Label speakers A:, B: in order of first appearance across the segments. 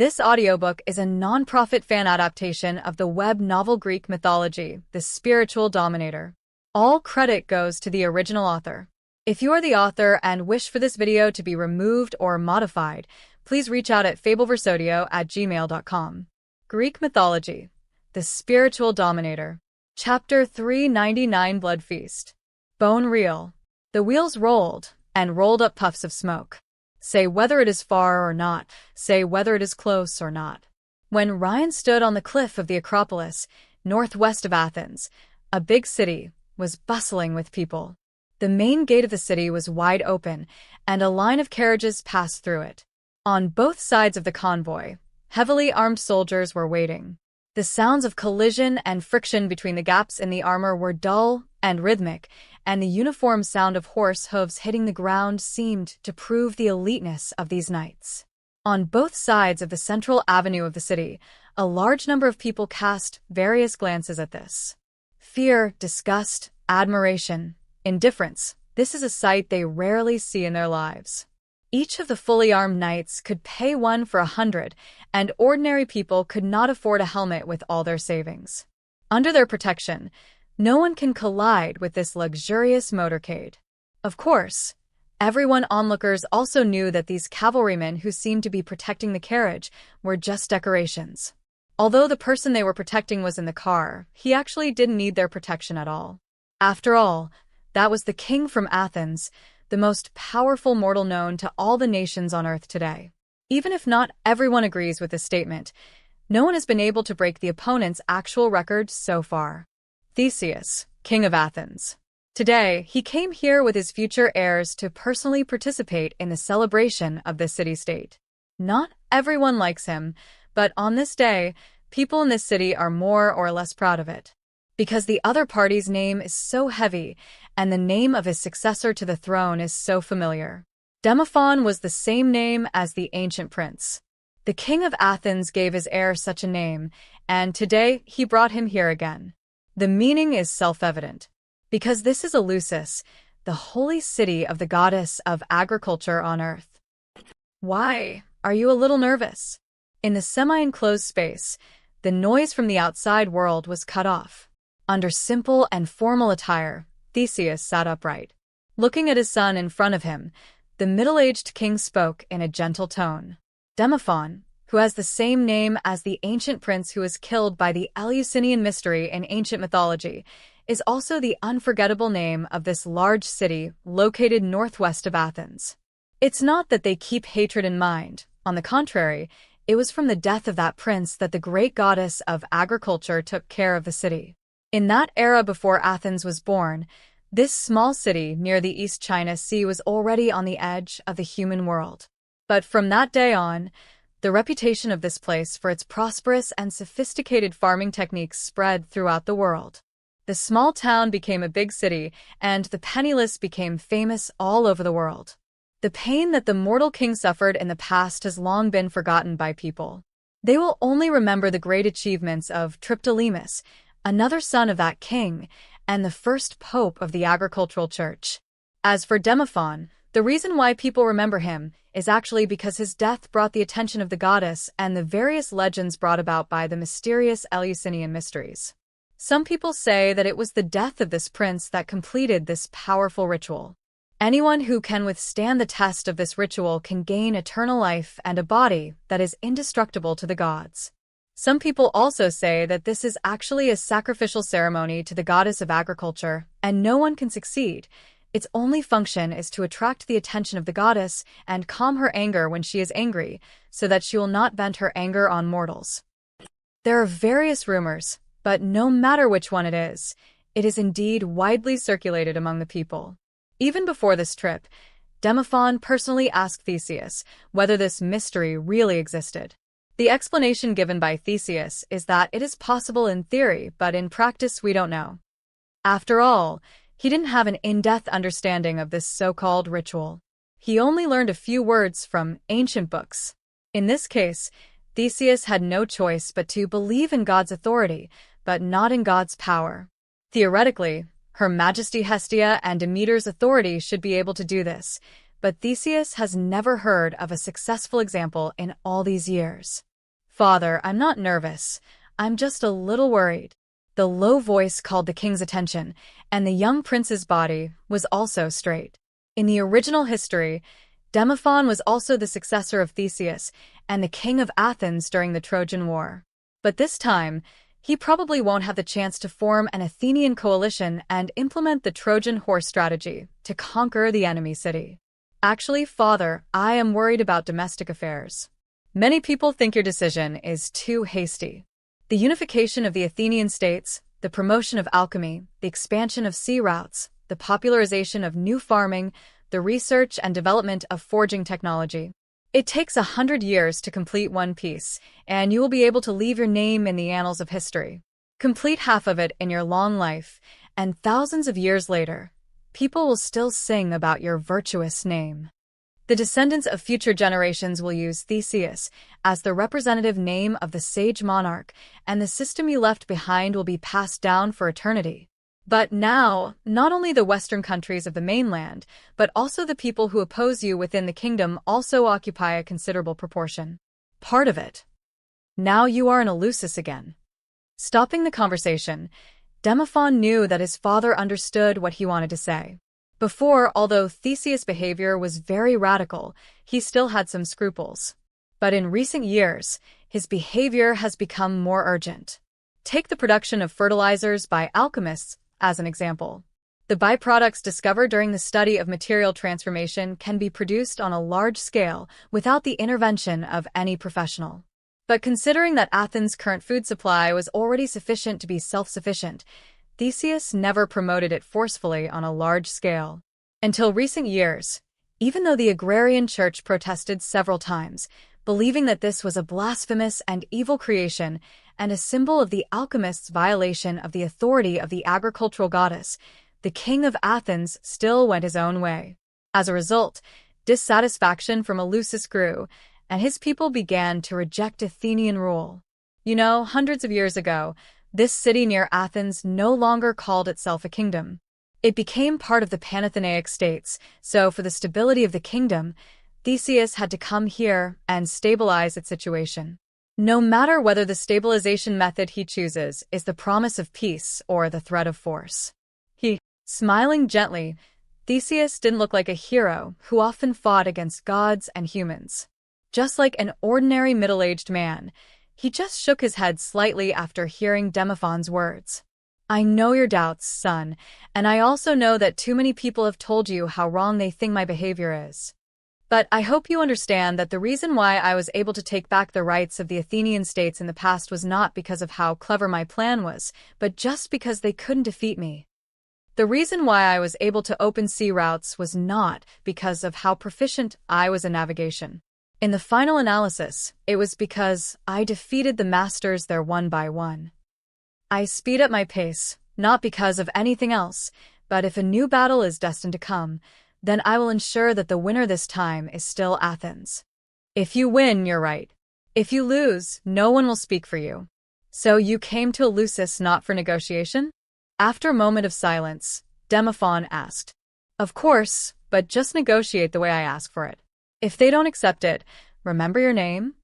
A: This audiobook is a non-profit fan adaptation of the web novel Greek mythology, The Spiritual Dominator. All credit goes to the original author. If you are the author and wish for this video to be removed or modified, please reach out at fableversodio@gmail.com. Greek Mythology, The Spiritual Dominator. Chapter 399 Blood Feast. Bone reel. The wheels rolled, and rolled up puffs of smoke. Say whether it is far or not, say whether it is close or not. When Ryan stood on the cliff of the Acropolis, northwest of Athens, a big city was bustling with people. The main gate of the city was wide open, and a line of carriages passed through it. On both sides of the convoy, heavily armed soldiers were waiting. The sounds of collision and friction between the gaps in the armor were dull and rhythmic, and the uniform sound of horse hooves hitting the ground seemed to prove the eliteness of these knights. On both sides of the central avenue of the city, a large number of people cast various glances at this. Fear, disgust, admiration, indifference. This is a sight they rarely see in their lives. Each of the fully armed knights could pay 1 for 100, and ordinary people could not afford a helmet with all their savings. Under their protection, no one can collide with this luxurious motorcade. Of course, everyone onlookers also knew that these cavalrymen who seemed to be protecting the carriage were just decorations. Although the person they were protecting was in the car, he actually didn't need their protection at all. After all, that was the king from Athens, the most powerful mortal known to all the nations on Earth today. Even if not everyone agrees with this statement, no one has been able to break the opponent's actual record so far. Theseus, king of Athens. Today, he came here with his future heirs to personally participate in the celebration of the city-state. Not everyone likes him, but on this day, people in this city are more or less proud of it. Because the other party's name is so heavy, and the name of his successor to the throne is so familiar. Demophon was the same name as the ancient prince. The king of Athens gave his heir such a name, and today he brought him here again. The meaning is self-evident. Because this is Eleusis, the holy city of the goddess of agriculture on Earth. Why? Are you a little nervous? In the semi-enclosed space, the noise from the outside world was cut off. Under simple and formal attire, Theseus sat upright. Looking at his son in front of him, the middle-aged king spoke in a gentle tone. Demophon, who has the same name as the ancient prince who was killed by the Eleusinian mystery in ancient mythology, is also the unforgettable name of this large city located northwest of Athens. It's not that they keep hatred in mind. On the contrary, it was from the death of that prince that the great goddess of agriculture took care of the city. In that era before Athens was born, this small city near the East China Sea was already on the edge of the human world. But from that day on, the reputation of this place for its prosperous and sophisticated farming techniques spread throughout the world. The small town became a big city, and the penniless became famous all over the world. The pain that the mortal king suffered in the past has long been forgotten by people. They will only remember the great achievements of Triptolemus, another son of that king, and the first pope of the agricultural church. As for Demophon, the reason why people remember him is actually because his death brought the attention of the goddess and the various legends brought about by the mysterious Eleusinian mysteries. Some people say that it was the death of this prince that completed this powerful ritual. Anyone who can withstand the test of this ritual can gain eternal life and a body that is indestructible to the gods. Some people also say that this is actually a sacrificial ceremony to the goddess of agriculture, and no one can succeed. Its only function is to attract the attention of the goddess and calm her anger when she is angry, so that she will not vent her anger on mortals. There are various rumors, but no matter which one it is indeed widely circulated among the people. Even before this trip, Demophon personally asked Theseus whether this mystery really existed. The explanation given by Theseus is that it is possible in theory, but in practice we don't know. After all, he didn't have an in-depth understanding of this so-called ritual. He only learned a few words from ancient books. In this case, Theseus had no choice but to believe in God's authority, but not in God's power. Theoretically, Her Majesty Hestia and Demeter's authority should be able to do this, but Theseus has never heard of a successful example in all these years. "Father, I'm not nervous. I'm just a little worried." The low voice called the king's attention, and the young prince's body was also straight. In the original history, Demophon was also the successor of Theseus and the king of Athens during the Trojan War. But this time, he probably won't have the chance to form an Athenian coalition and implement the Trojan horse strategy to conquer the enemy city. "Actually, father, I am worried about domestic affairs. Many people think your decision is too hasty. The unification of the Athenian states, the promotion of alchemy, the expansion of sea routes, the popularization of new farming, the research and development of forging technology. It takes 100 years to complete one piece, and you will be able to leave your name in the annals of history. Complete half of it in your long life, and thousands of years later, people will still sing about your virtuous name. The descendants of future generations will use Theseus as the representative name of the sage monarch, and the system you left behind will be passed down for eternity. But now, not only the Western countries of the mainland, but also the people who oppose you within the kingdom also occupy a considerable proportion. Part of it. Now you are in Eleusis again." Stopping the conversation, Demophon knew that his father understood what he wanted to say. Before, although Theseus' behavior was very radical, he still had some scruples. But in recent years, his behavior has become more urgent. Take the production of fertilizers by alchemists as an example. The byproducts discovered during the study of material transformation can be produced on a large scale without the intervention of any professional. But considering that Athens' current food supply was already sufficient to be self-sufficient, Theseus never promoted it forcefully on a large scale. Until recent years, even though the agrarian church protested several times, believing that this was a blasphemous and evil creation and a symbol of the alchemists' violation of the authority of the agricultural goddess, the king of Athens still went his own way. As a result, dissatisfaction from Eleusis grew, and his people began to reject Athenian rule. Hundreds of years ago, this city near Athens no longer called itself a kingdom. It became part of the Panathenaic states, so for the stability of the kingdom, Theseus had to come here and stabilize its situation. No matter whether the stabilization method he chooses is the promise of peace or the threat of force. Smiling gently, Theseus didn't look like a hero who often fought against gods and humans. Just like an ordinary middle-aged man, he just shook his head slightly after hearing Demophon's words. "I know your doubts, son, and I also know that too many people have told you how wrong they think my behavior is. But I hope you understand that the reason why I was able to take back the rights of the Athenian states in the past was not because of how clever my plan was, but just because they couldn't defeat me. The reason why I was able to open sea routes was not because of how proficient I was in navigation. In the final analysis, it was because I defeated the masters there one by one. I speed up my pace, not because of anything else, but if a new battle is destined to come, then I will ensure that the winner this time is still Athens. If you win, you're right. If you lose, no one will speak for you. So you came to Eleusis not for negotiation?" After a moment of silence, Demophon asked. "Of course, but just negotiate the way I ask for it. If they don't accept it, remember your name?"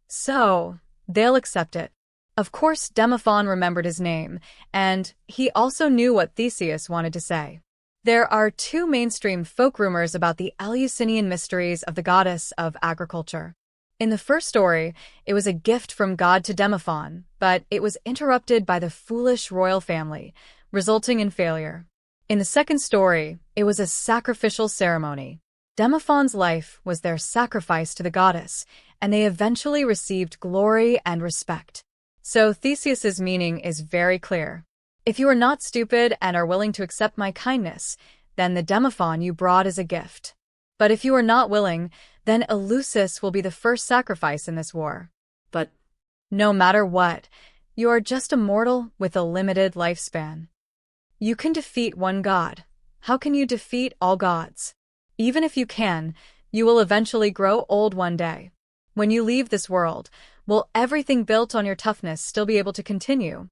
A: "So, they'll accept it." Of course, Demophon remembered his name, and he also knew what Theseus wanted to say. There are two mainstream folk rumors about the Eleusinian mysteries of the goddess of agriculture. In the first story, it was a gift from God to Demophon, but it was interrupted by the foolish royal family, resulting in failure. In the second story, it was a sacrificial ceremony. Demophon's life was their sacrifice to the goddess, and they eventually received glory and respect. So Theseus's meaning is very clear. If you are not stupid and are willing to accept my kindness, then the Demophon you brought is a gift. But if you are not willing, then Eleusis will be the first sacrifice in this war. But no matter what, you are just a mortal with a limited lifespan. You can defeat one god. How can you defeat all gods? Even if you can, you will eventually grow old one day. When you leave this world, will everything built on your toughness still be able to continue?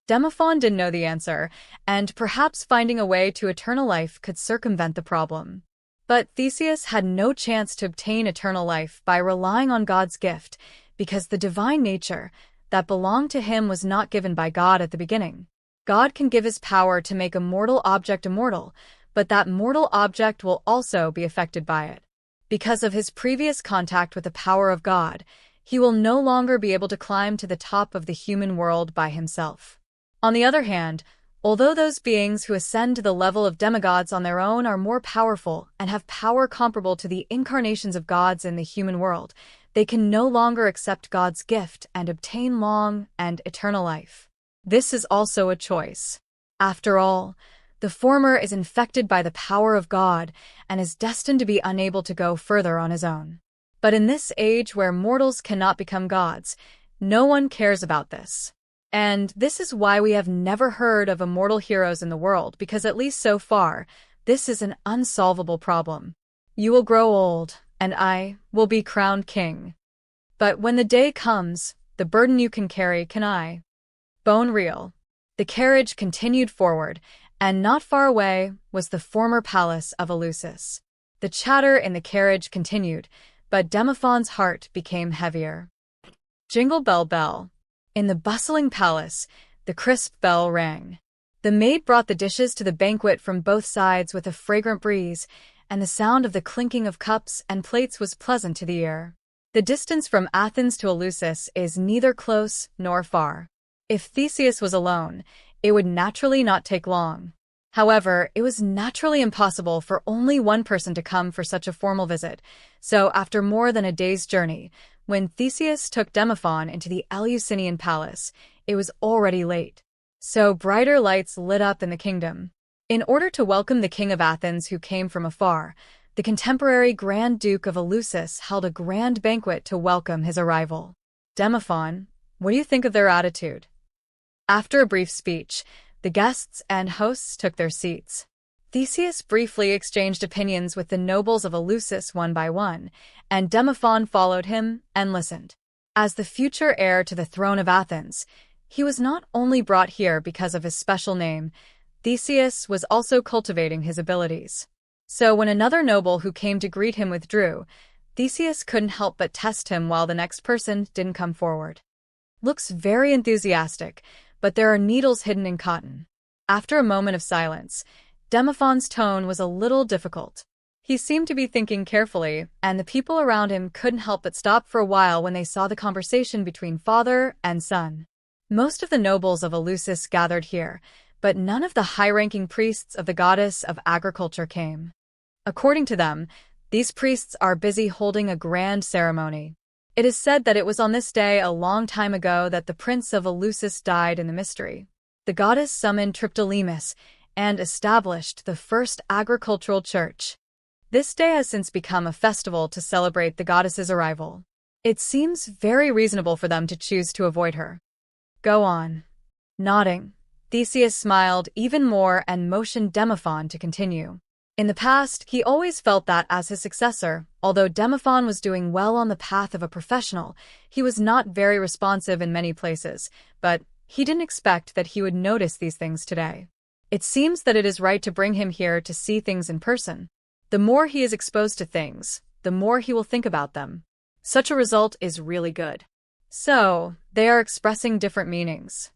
A: Demophon didn't know the answer, and perhaps finding a way to eternal life could circumvent the problem. But Theseus had no chance to obtain eternal life by relying on God's gift, because the divine nature that belonged to him was not given by God at the beginning. God can give his power to make a mortal object immortal, but that mortal object will also be affected by it. Because of his previous contact with the power of God, he will no longer be able to climb to the top of the human world by himself. On the other hand, although those beings who ascend to the level of demigods on their own are more powerful and have power comparable to the incarnations of gods in the human world, they can no longer accept God's gift and obtain long and eternal life. This is also a choice. After all, the former is infected by the power of God and is destined to be unable to go further on his own. But in this age where mortals cannot become gods, no one cares about this. And this is why we have never heard of immortal heroes in the world, because at least so far, this is an unsolvable problem. You will grow old, and I will be crowned king. But when the day comes, the burden you can carry can I. Bone real. The carriage continued forward, and not far away was the former palace of Eleusis. The chatter in the carriage continued, but Demophon's heart became heavier. Jingle bell bell. In the bustling palace, the crisp bell rang. The maid brought the dishes to the banquet from both sides with a fragrant breeze, and the sound of the clinking of cups and plates was pleasant to the ear. The distance from Athens to Eleusis is neither close nor far. If Theseus was alone, it would naturally not take long. However, it was naturally impossible for only one person to come for such a formal visit, so after more than a day's journey, when Theseus took Demophon into the Eleusinian palace, it was already late. So brighter lights lit up in the kingdom. In order to welcome the king of Athens who came from afar, the contemporary Grand Duke of Eleusis held a grand banquet to welcome his arrival. Demophon, what do you think of their attitude? After a brief speech, the guests and hosts took their seats. Theseus briefly exchanged opinions with the nobles of Eleusis one by one, and Demophon followed him and listened. As the future heir to the throne of Athens, he was not only brought here because of his special name, Theseus was also cultivating his abilities. So when another noble who came to greet him withdrew, Theseus couldn't help but test him while the next person didn't come forward. Looks very enthusiastic, but there are needles hidden in cotton. After a moment of silence, Demophon's tone was a little difficult. He seemed to be thinking carefully, and the people around him couldn't help but stop for a while when they saw the conversation between father and son. Most of the nobles of Eleusis gathered here, but none of the high-ranking priests of the goddess of agriculture came. According to them, these priests are busy holding a grand ceremony. It is said that it was on this day a long time ago that the prince of Eleusis died in the mystery. The goddess summoned Triptolemus and established the first agricultural church. This day has since become a festival to celebrate the goddess's arrival. It seems very reasonable for them to choose to avoid her. Go on. Nodding, Theseus smiled even more and motioned Demophon to continue. In the past, he always felt that as his successor, although Demophon was doing well on the path of a professional, he was not very responsive in many places, but he didn't expect that he would notice these things today. It seems that it is right to bring him here to see things in person. The more he is exposed to things, the more he will think about them. Such a result is really good. So, they are expressing different meanings.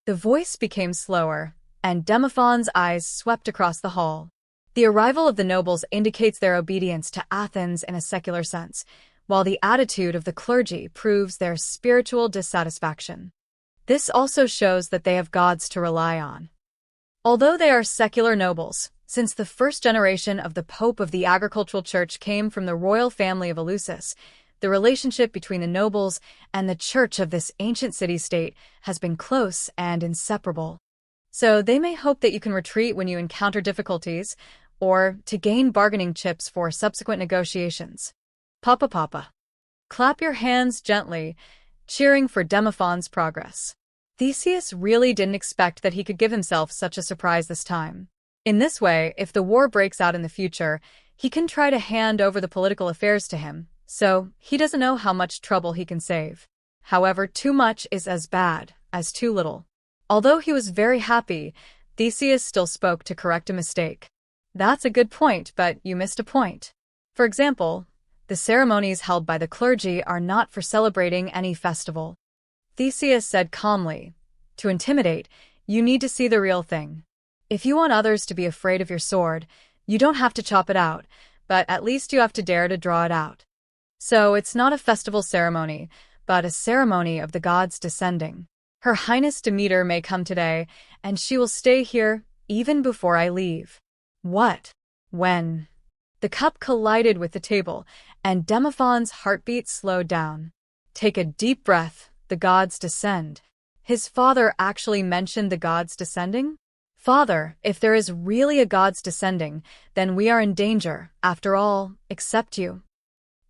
A: The voice became slower, and Demophon's eyes swept across the hall. The arrival of the nobles indicates their obedience to Athens in a secular sense, while the attitude of the clergy proves their spiritual dissatisfaction. This also shows that they have gods to rely on. Although they are secular nobles, since the first generation of the Pope of the agricultural church came from the royal family of Eleusis, the relationship between the nobles and the church of this ancient city-state has been close and inseparable. So they may hope that you can retreat when you encounter difficulties, or to gain bargaining chips for subsequent negotiations. Papa Papa. Clap your hands gently, cheering for Demophon's progress. Theseus really didn't expect that he could give himself such a surprise this time. In this way, if the war breaks out in the future, he can try to hand over the political affairs to him, so he doesn't know how much trouble he can save. However, too much is as bad as too little. Although he was very happy, Theseus still spoke to correct a mistake. That's a good point, but you missed a point. For example, The ceremonies held by the clergy are not for celebrating any festival. Theseus said calmly, "To intimidate, you need to see the real thing. If you want others to be afraid of your sword, you don't have to chop it out, but at least you have to dare to draw it out." So it's not a festival ceremony, but a ceremony of the gods descending. Her Highness Demeter may come today, and she will stay here even before I leave. What? When? The cup collided with the table, and Demophon's heartbeat slowed down. Take a deep breath, the gods descend. His father actually mentioned the gods descending? Father, if there is really a gods descending, then we are in danger, after all, except you.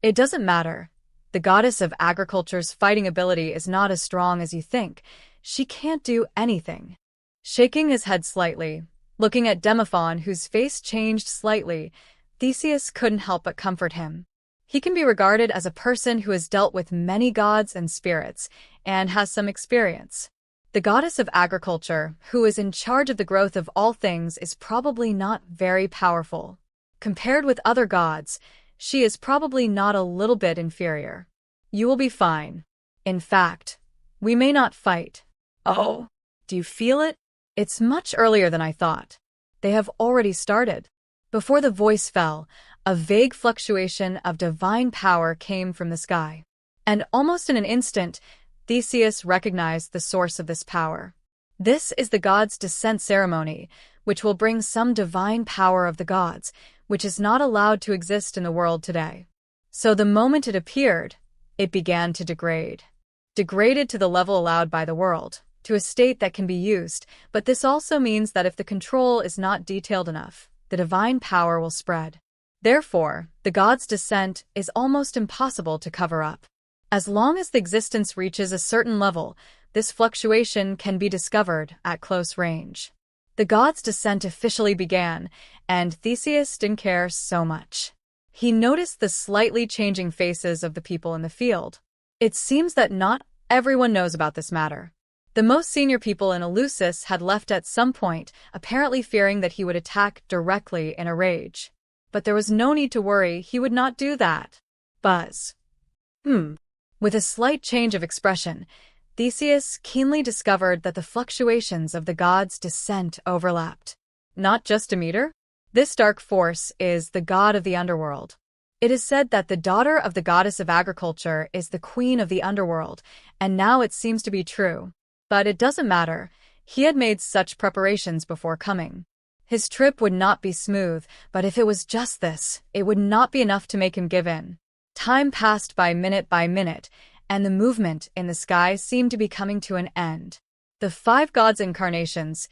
A: It doesn't matter. The goddess of agriculture's fighting ability is not as strong as you think. She can't do anything. Shaking his head slightly, looking at Demophon, whose face changed slightly, Theseus couldn't help but comfort him. He can be regarded as a person who has dealt with many gods and spirits, and has some experience. The goddess of agriculture, who is in charge of the growth of all things, is probably not very powerful. Compared with other gods, she is probably not a little bit inferior. You will be fine. In fact, we may not fight. Oh, do you feel it? It's much earlier than I thought. They have already started. Before the voice fell, a vague fluctuation of divine power came from the sky. And almost in an instant, Theseus recognized the source of this power. This is the gods' descent ceremony, which will bring some divine power of the gods, which is not allowed to exist in the world today. So the moment it appeared, it began to degrade. Degraded to the level allowed by the world, to a state that can be used, but this also means that if the control is not detailed enough, the divine power will spread. Therefore, the gods' descent is almost impossible to cover up. As long as the existence reaches a certain level, this fluctuation can be discovered at close range. The gods' descent officially began, and Theseus didn't care so much. He noticed the slightly changing faces of the people in the field. It seems that not everyone knows about this matter. The most senior people in Eleusis had left at some point, apparently fearing that he would attack directly in a rage. But there was no need to worry, he would not do that. Buzz. With a slight change of expression, Theseus keenly discovered that the fluctuations of the gods' descent overlapped. Not just Demeter? This dark force is the god of the underworld. It is said that the daughter of the goddess of agriculture is the queen of the underworld, and now it seems to be true. But it doesn't matter. He had made such preparations before coming. His trip would not be smooth, but if it was just this, it would not be enough to make him give in. Time passed by minute, and the movement in the sky seemed to be coming to an end. The 5 gods' incarnations,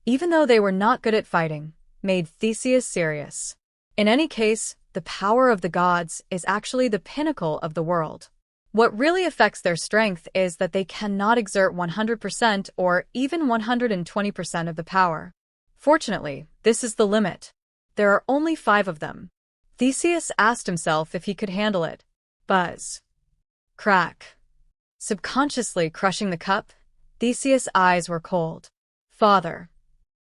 A: even though they were not good at fighting, made Theseus serious. In any case, the power of the gods is actually the pinnacle of the world. What really affects their strength is that they cannot exert 100% or even 120% of the power. Fortunately, this is the limit. There are only 5 of them. Theseus asked himself if he could handle it. Buzz. Crack. Subconsciously crushing the cup, Theseus' eyes were cold. Father.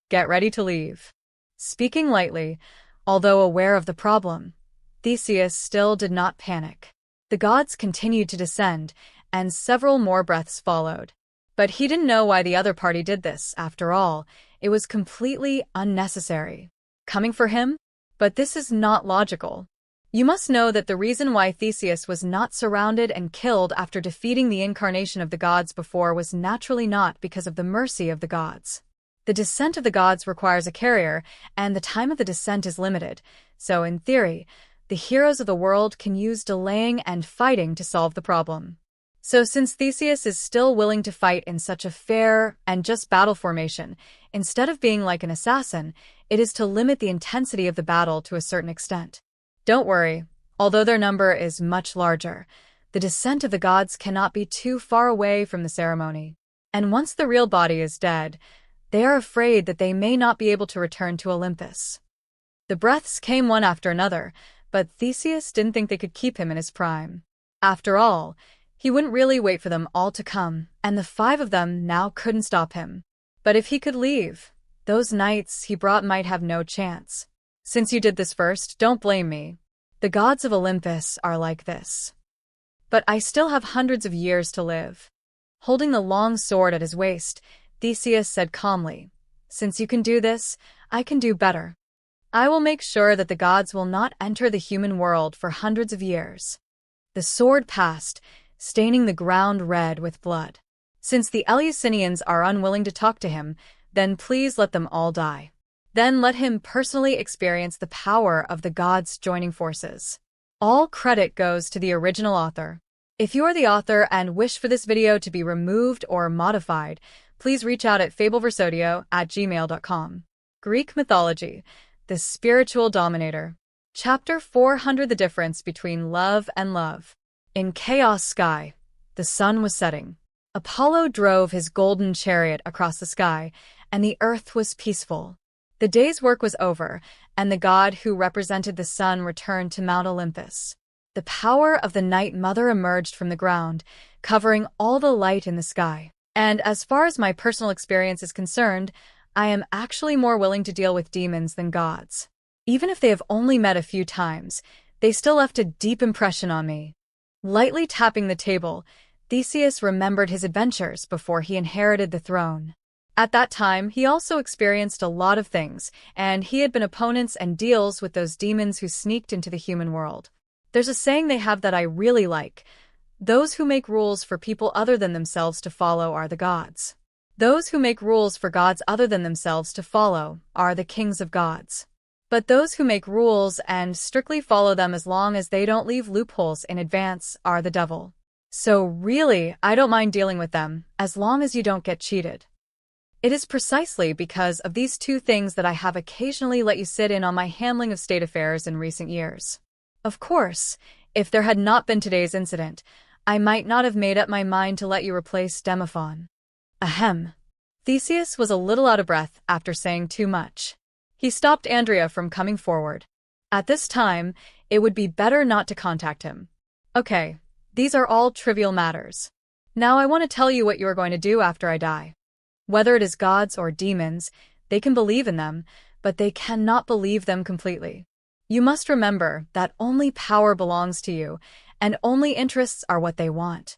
A: Get ready to leave. Speaking lightly, although aware of the problem, Theseus still did not panic. The gods continued to descend, and several more breaths followed. But he didn't know why the other party did this. After all, it was completely unnecessary. Coming for him? But this is not logical. You must know that the reason why Theseus was not surrounded and killed after defeating the incarnation of the gods before was naturally not because of the mercy of the gods. The descent of the gods requires a carrier, and the time of the descent is limited, so in theory, the heroes of the world can use delaying and fighting to solve the problem. So since Theseus is still willing to fight in such a fair and just battle formation, instead of being like an assassin, it is to limit the intensity of the battle to a certain extent. Don't worry, although their number is much larger, the descent of the gods cannot be too far away from the ceremony. And once the real body is dead, they are afraid that they may not be able to return to Olympus. The breaths came one after another, but Theseus didn't think they could keep him in his prime. After all, he wouldn't really wait for them all to come, and the 5 of them now couldn't stop him. But if he could leave, those knights he brought might have no chance. Since you did this first, don't blame me. The gods of Olympus are like this. But I still have hundreds of years to live. Holding the long sword at his waist, Theseus said calmly, "Since you can do this, I can do better. I will make sure that the gods will not enter the human world for hundreds of years." The sword passed, staining the ground red with blood. "Since the Eleusinians are unwilling to talk to him, then please let them all die. Then let him personally experience the power of the gods joining forces." All credit goes to the original author. If you are the author and wish for this video to be removed or modified, please reach out at fableversodio@gmail.com. Greek Mythology, the Spiritual Dominator. Chapter 400. The Difference Between Love and Love. In Khaos sky, the sun was setting. Apollo drove his golden chariot across the sky, and the earth was peaceful. The day's work was over, and the god who represented the sun returned to Mount Olympus. The power of the Night Mother emerged from the ground, covering all the light in the sky. And as far as my personal experience is concerned, I am actually more willing to deal with demons than gods. Even if they have only met a few times, they still left a deep impression on me. Lightly tapping the table, Theseus remembered his adventures before he inherited the throne. At that time, he also experienced a lot of things, and he had been opponents and deals with those demons who sneaked into the human world. There's a saying they have that I really like. Those who make rules for people other than themselves to follow are the gods. Those who make rules for gods other than themselves to follow are the kings of gods. But those who make rules and strictly follow them as long as they don't leave loopholes in advance are the devil. So really, I don't mind dealing with them, as long as you don't get cheated. It is precisely because of these two things that I have occasionally let you sit in on my handling of state affairs in recent years. Of course, if there had not been today's incident, I might not have made up my mind to let you replace Demophon. Ahem. Theseus was a little out of breath after saying too much. He stopped Andrea from coming forward. At this time, it would be better not to contact him. Okay, these are all trivial matters. Now I want to tell you what you are going to do after I die. Whether it is gods or demons, they can believe in them, but they cannot believe them completely. You must remember that only power belongs to you, and only interests are what they want.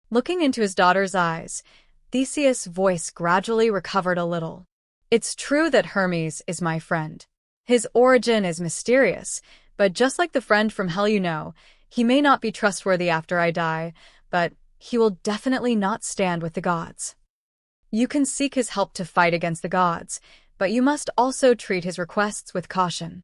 A: Looking into his daughter's eyes, Theseus' voice gradually recovered a little. It's true that Hermes is my friend. His origin is mysterious, but just like the friend from hell you know, he may not be trustworthy after I die, but he will definitely not stand with the gods. You can seek his help to fight against the gods, but you must also treat his requests with caution.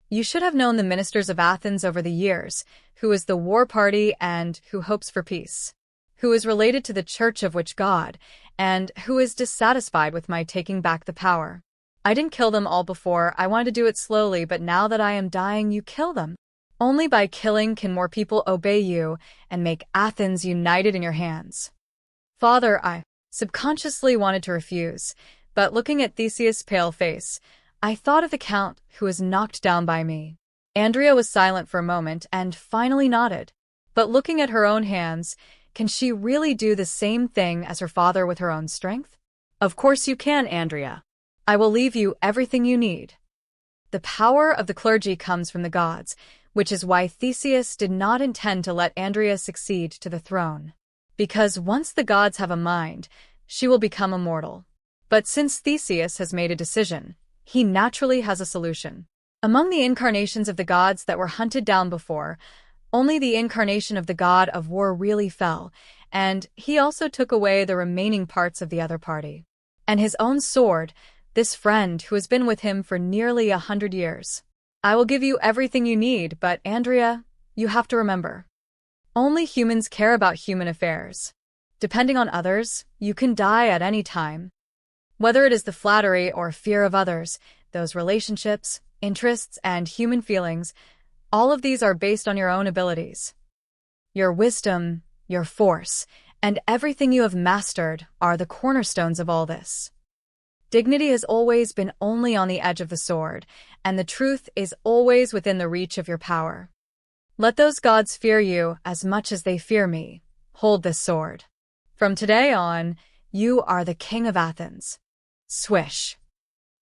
A: You should have known the ministers of Athens over the years, who is the war party and who hopes for peace, who is related to the church of which god, and who is dissatisfied with my taking back the power. I didn't kill them all before, I wanted to do it slowly, but now that I am dying, you kill them. Only by killing can more people obey you and make Athens united in your hands. Father, I subconsciously wanted to refuse, but looking at Theseus' pale face, I thought of the Count who was knocked down by me. Andrea was silent for a moment and finally nodded. But looking at her own hands, can she really do the same thing as her father with her own strength? Of course you can, Andrea. I will leave you everything you need. The power of the clergy comes from the gods, which is why Theseus did not intend to let Andrea succeed to the throne. Because once the gods have a mind, she will become immortal. But since Theseus has made a decision, he naturally has a solution. Among the incarnations of the gods that were hunted down before, only the incarnation of the god of war really fell, and he also took away the remaining parts of the other party. And his own sword, this friend who has been with him for nearly 100 years. I will give you everything you need, but Andrea, you have to remember. Only humans care about human affairs. Depending on others, you can die at any time. Whether it is the flattery or fear of others, those relationships, interests, and human feelings, all of these are based on your own abilities. Your wisdom, your force, and everything you have mastered are the cornerstones of all this. Dignity has always been only on the edge of the sword, and the truth is always within the reach of your power. Let those gods fear you as much as they fear me. Hold this sword. From today on, you are the king of Athens. Swish.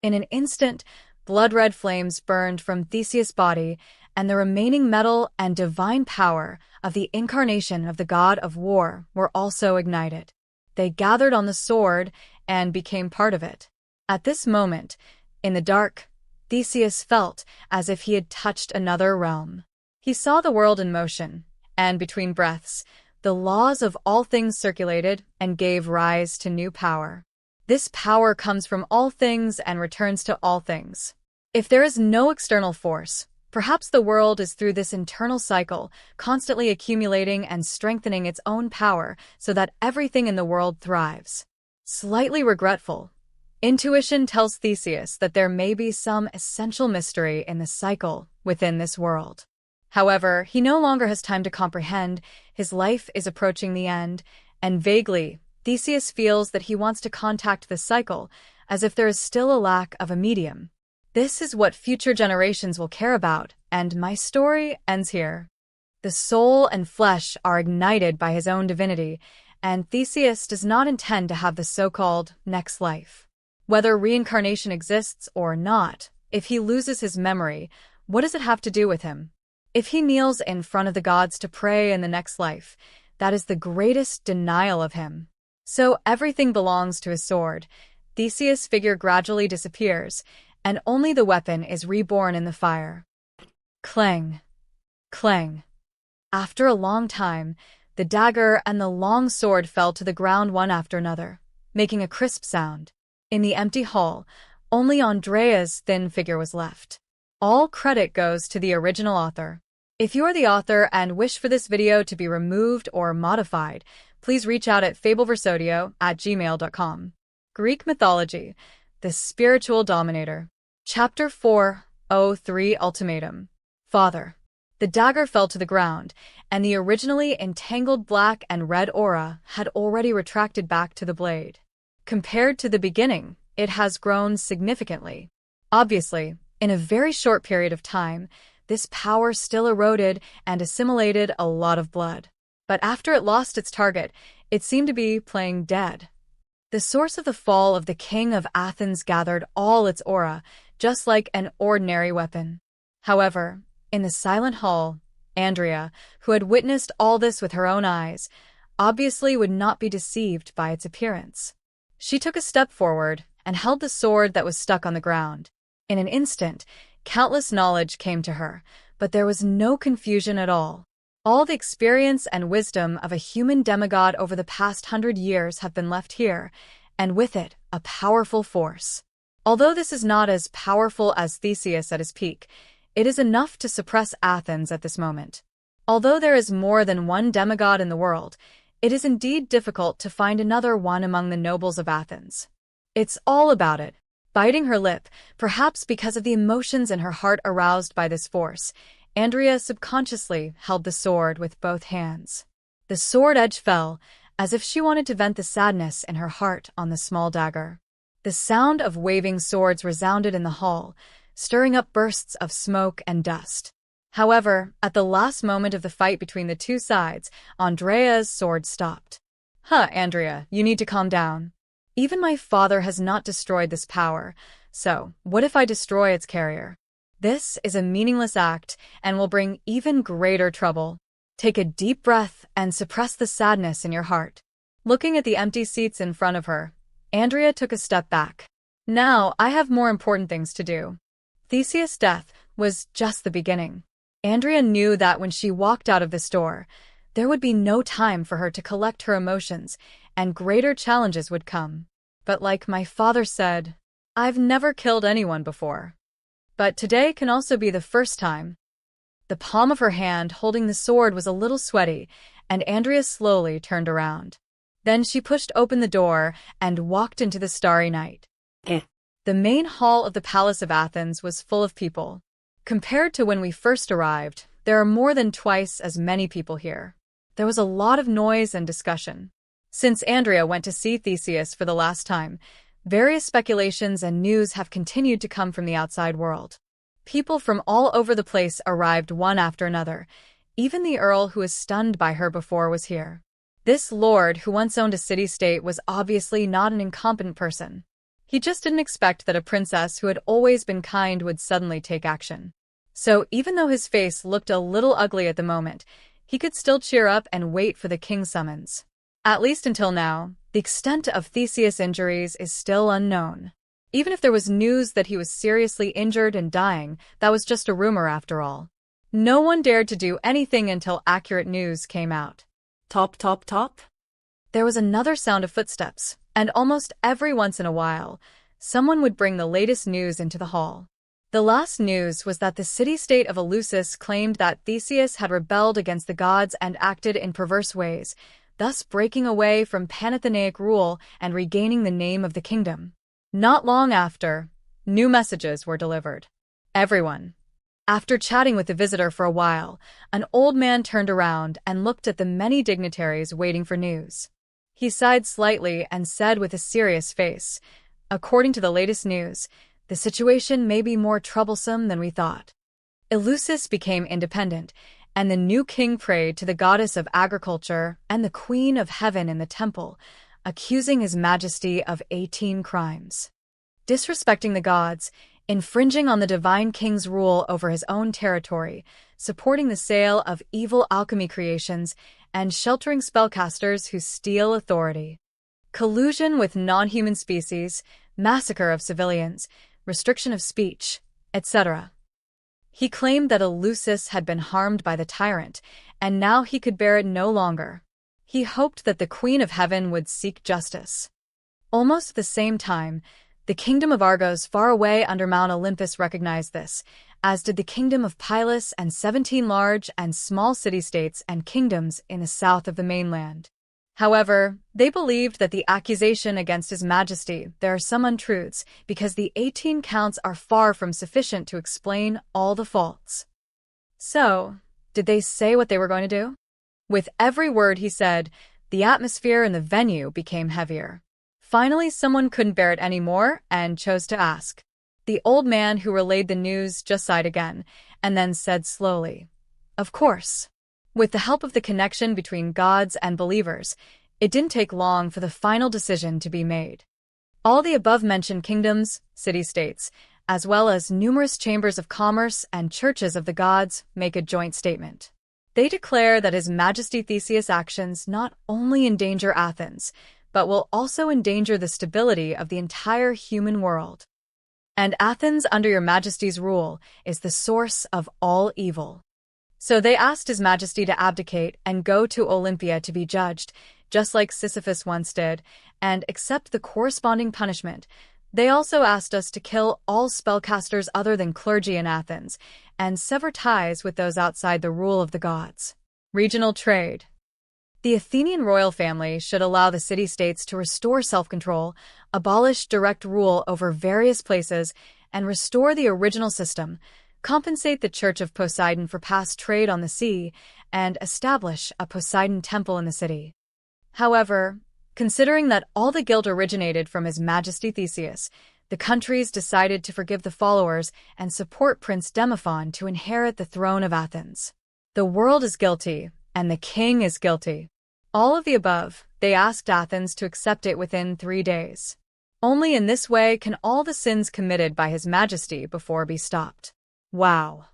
A: In an instant, blood-red flames burned from Theseus' body, and the remaining metal and divine power of the incarnation of the god of war were also ignited. They gathered on the sword and became part of it. At this moment, in the dark, Theseus felt as if he had touched another realm. He saw the world in motion, and between breaths, the laws of all things circulated and gave rise to new power. This power comes from all things and returns to all things. If there is no external force, perhaps the world is through this internal cycle, constantly accumulating and strengthening its own power so that everything in the world thrives. Slightly regretful, intuition tells Theseus that there may be some essential mystery in the cycle within this world. However, he no longer has time to comprehend, his life is approaching the end, and vaguely, Theseus feels that he wants to contact the cycle, as if there is still a lack of a medium. This is what future generations will care about, and my story ends here. The soul and flesh are ignited by his own divinity, and Theseus does not intend to have the so-called next life. Whether reincarnation exists or not, if he loses his memory, what does it have to do with him? If he kneels in front of the gods to pray in the next life, that is the greatest denial of him. So everything belongs to his sword. Theseus' figure gradually disappears, and only the weapon is reborn in the fire. Clang! Clang! After a long time, the dagger and the long sword fell to the ground one after another, making a crisp sound. In the empty hall, only Andrea's thin figure was left. All credit goes to the original author. If you are the author and wish for this video to be removed or modified, please reach out at fableversodio@gmail.com. Greek Mythology, the Spiritual Dominator. Chapter 4:03 Ultimatum. Father. The dagger fell to the ground, and the originally entangled black and red aura had already retracted back to the blade. Compared to the beginning, it has grown significantly. Obviously, in a very short period of time, this power still eroded and assimilated a lot of blood. But after it lost its target, it seemed to be playing dead. The source of the fall of the king of Athens gathered all its aura, just like an ordinary weapon. However, in the silent hall, Andrea, who had witnessed all this with her own eyes, obviously would not be deceived by its appearance. She took a step forward and held the sword that was stuck on the ground. In an instant, countless knowledge came to her, but there was no confusion at all. All the experience and wisdom of a human demigod over the past 100 years have been left here, and with it, a powerful force. Although this is not as powerful as Theseus at his peak, it is enough to suppress Athens at this moment. Although there is more than one demigod in the world, it is indeed difficult to find another one among the nobles of Athens. It's all about it. Biting her lip, perhaps because of the emotions in her heart aroused by this force, Andrea subconsciously held the sword with both hands. The sword edge fell, as if she wanted to vent the sadness in her heart on the small dagger. The sound of waving swords resounded in the hall, stirring up bursts of smoke and dust. However, at the last moment of the fight between the two sides, Andrea's sword stopped. Andrea, you need to calm down. Even my father has not destroyed this power, so what if I destroy its carrier? This is a meaningless act and will bring even greater trouble. Take a deep breath and suppress the sadness in your heart. Looking at the empty seats in front of her, Andrea took a step back. Now I have more important things to do. Theseus' death was just the beginning. Andrea knew that when she walked out of this door, there would be no time for her to collect her emotions, and greater challenges would come. But like my father said, I've never killed anyone before. But today can also be the first time. The palm of her hand holding the sword was a little sweaty, and Andrea slowly turned around. Then she pushed open the door and walked into the starry night. The main hall of the Palace of Athens was full of people. Compared to when we first arrived, there are more than twice as many people here. There was a lot of noise and discussion. Since Andrea went to see Theseus for the last time, various speculations and news have continued to come from the outside world. People from all over the place arrived one after another. Even the earl who was stunned by her before was here. This lord who once owned a city-state was obviously not an incompetent person. He just didn't expect that a princess who had always been kind would suddenly take action. So even though his face looked a little ugly at the moment, he could still cheer up and wait for the king's summons. At least until now, the extent of Theseus' injuries is still unknown. Even if there was news that he was seriously injured and dying, that was just a rumor after all. No one dared to do anything until accurate news came out. Top, top, top. There was another sound of footsteps, and almost every once in a while, someone would bring the latest news into the hall. The last news was that the city-state of Eleusis claimed that Theseus had rebelled against the gods and acted in perverse ways, thus breaking away from Panathenaic rule and regaining the name of the kingdom. Not long after, new messages were delivered. Everyone. After chatting with the visitor for a while, an old man turned around and looked at the many dignitaries waiting for news. He sighed slightly and said with a serious face, "According to the latest news, the situation may be more troublesome than we thought." Eleusis became independent, and the new king prayed to the goddess of agriculture and the queen of heaven in the temple, accusing his majesty of 18 crimes. Disrespecting the gods, infringing on the divine king's rule over his own territory, supporting the sale of evil alchemy creations, and sheltering spellcasters who steal authority. Collusion with non-human species, massacre of civilians, restriction of speech, etc. He claimed that Eleusis had been harmed by the tyrant, and now he could bear it no longer. He hoped that the Queen of Heaven would seek justice. Almost at the same time, the kingdom of Argos far away under Mount Olympus recognized this, as did the kingdom of Pylos and 17 large and small city-states and kingdoms in the south of the mainland. However, they believed that the accusation against His Majesty there are some untruths, because the 18 counts are far from sufficient to explain all the faults. So, did they say what they were going to do? With every word he said, the atmosphere in the venue became heavier. Finally, someone couldn't bear it anymore and chose to ask. The old man who relayed the news just sighed again, and then said slowly, "Of course." With the help of the connection between gods and believers, it didn't take long for the final decision to be made. All the above-mentioned kingdoms, city-states, as well as numerous chambers of commerce and churches of the gods make a joint statement. They declare that His Majesty Theseus' actions not only endanger Athens, but will also endanger the stability of the entire human world. And Athens, under your Majesty's rule, is the source of all evil. So they asked His Majesty to abdicate and go to Olympia to be judged, just like Sisyphus once did, and accept the corresponding punishment. They also asked us to kill all spellcasters other than clergy in Athens, and sever ties with those outside the rule of the gods. Regional trade. The Athenian royal family should allow the city-states to restore self-control, abolish direct rule over various places, and restore the original system, compensate the Church of Poseidon for past trade on the sea, and establish a Poseidon temple in the city. However, considering that all the guilt originated from His Majesty Theseus, the countries decided to forgive the followers and support Prince Demophon to inherit the throne of Athens. The world is guilty, and the king is guilty. All of the above, they asked Athens to accept it within 3 days. Only in this way can all the sins committed by His Majesty before be stopped. Wow.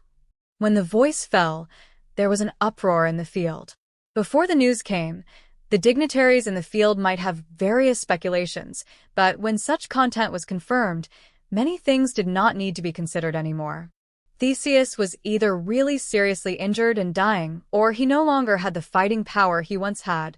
A: When the voice fell, there was an uproar in the field. Before the news came, the dignitaries in the field might have various speculations, but when such content was confirmed, many things did not need to be considered anymore. Theseus was either really seriously injured and dying, or he no longer had the fighting power he once had.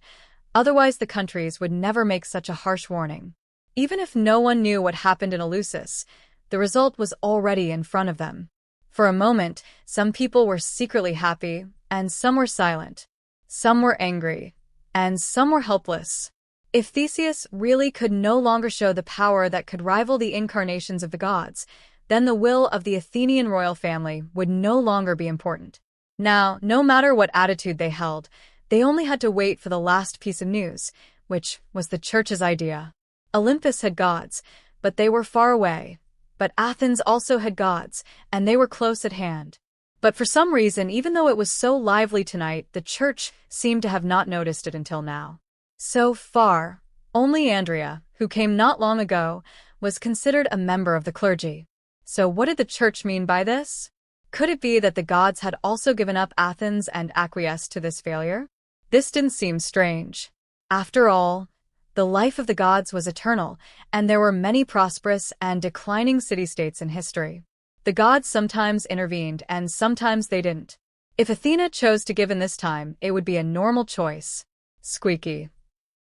A: Otherwise, the countries would never make such a harsh warning. Even if no one knew what happened in Eleusis, the result was already in front of them. For a moment, some people were secretly happy, and some were silent. Some were angry, and some were helpless. If Theseus really could no longer show the power that could rival the incarnations of the gods, then the will of the Athenian royal family would no longer be important. Now, no matter what attitude they held, they only had to wait for the last piece of news, which was the church's idea. Olympus had gods, but they were far away. But Athens also had gods, and they were close at hand. But for some reason, even though it was so lively tonight, the church seemed to have not noticed it until now. So far, only Andrea, who came not long ago, was considered a member of the clergy. So what did the church mean by this? Could it be that the gods had also given up Athens and acquiesced to this failure? This didn't seem strange. After all, the life of the gods was eternal, and there were many prosperous and declining city-states in history. The gods sometimes intervened, and sometimes they didn't. If Athena chose to give in this time, it would be a normal choice. Squeaky.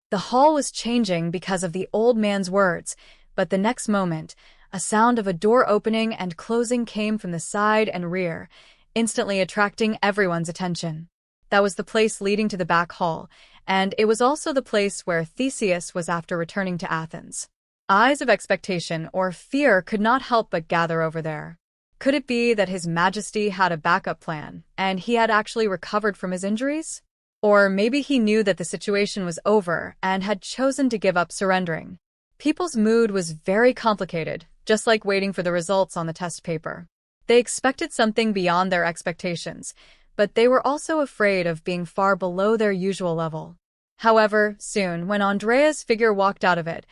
A: The hall was changing because of the old man's words, but the next moment, a sound of a door opening and closing came from the side and rear, instantly attracting everyone's attention. That was the place leading to the back hall, and it was also the place where Theseus was after returning to Athens. Eyes of expectation or fear could not help but gather over there. Could it be that His Majesty had a backup plan, and he had actually recovered from his injuries? Or maybe he knew that the situation was over and had chosen to give up surrendering. People's mood was very complicated, just like waiting for the results on the test paper. They expected something beyond their expectations, but they were also afraid of being far below their usual level. However, soon, when Andrea's figure walked out of it,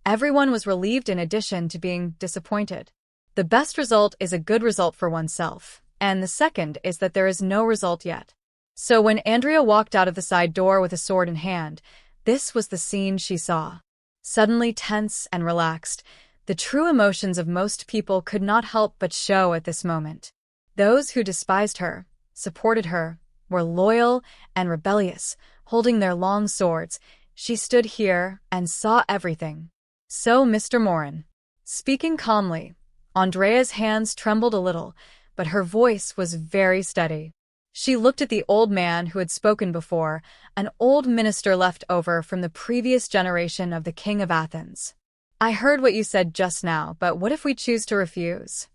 A: everyone was relieved in addition to being disappointed. The best result is a good result for oneself, and the second is that there is no result yet. So when Andrea walked out of the side door with a sword in hand, this was the scene she saw. Suddenly tense and relaxed, the true emotions of most people could not help but show at this moment. Those who despised her, supported her, were loyal and rebellious, holding their long swords. She stood here and saw everything. So, Mr. Morin. Speaking calmly, Andrea's hands trembled a little, but her voice was very steady. She looked at the old man who had spoken before, an old minister left over from the previous generation of the King of Athens. I heard what you said just now, but what if we choose to refuse?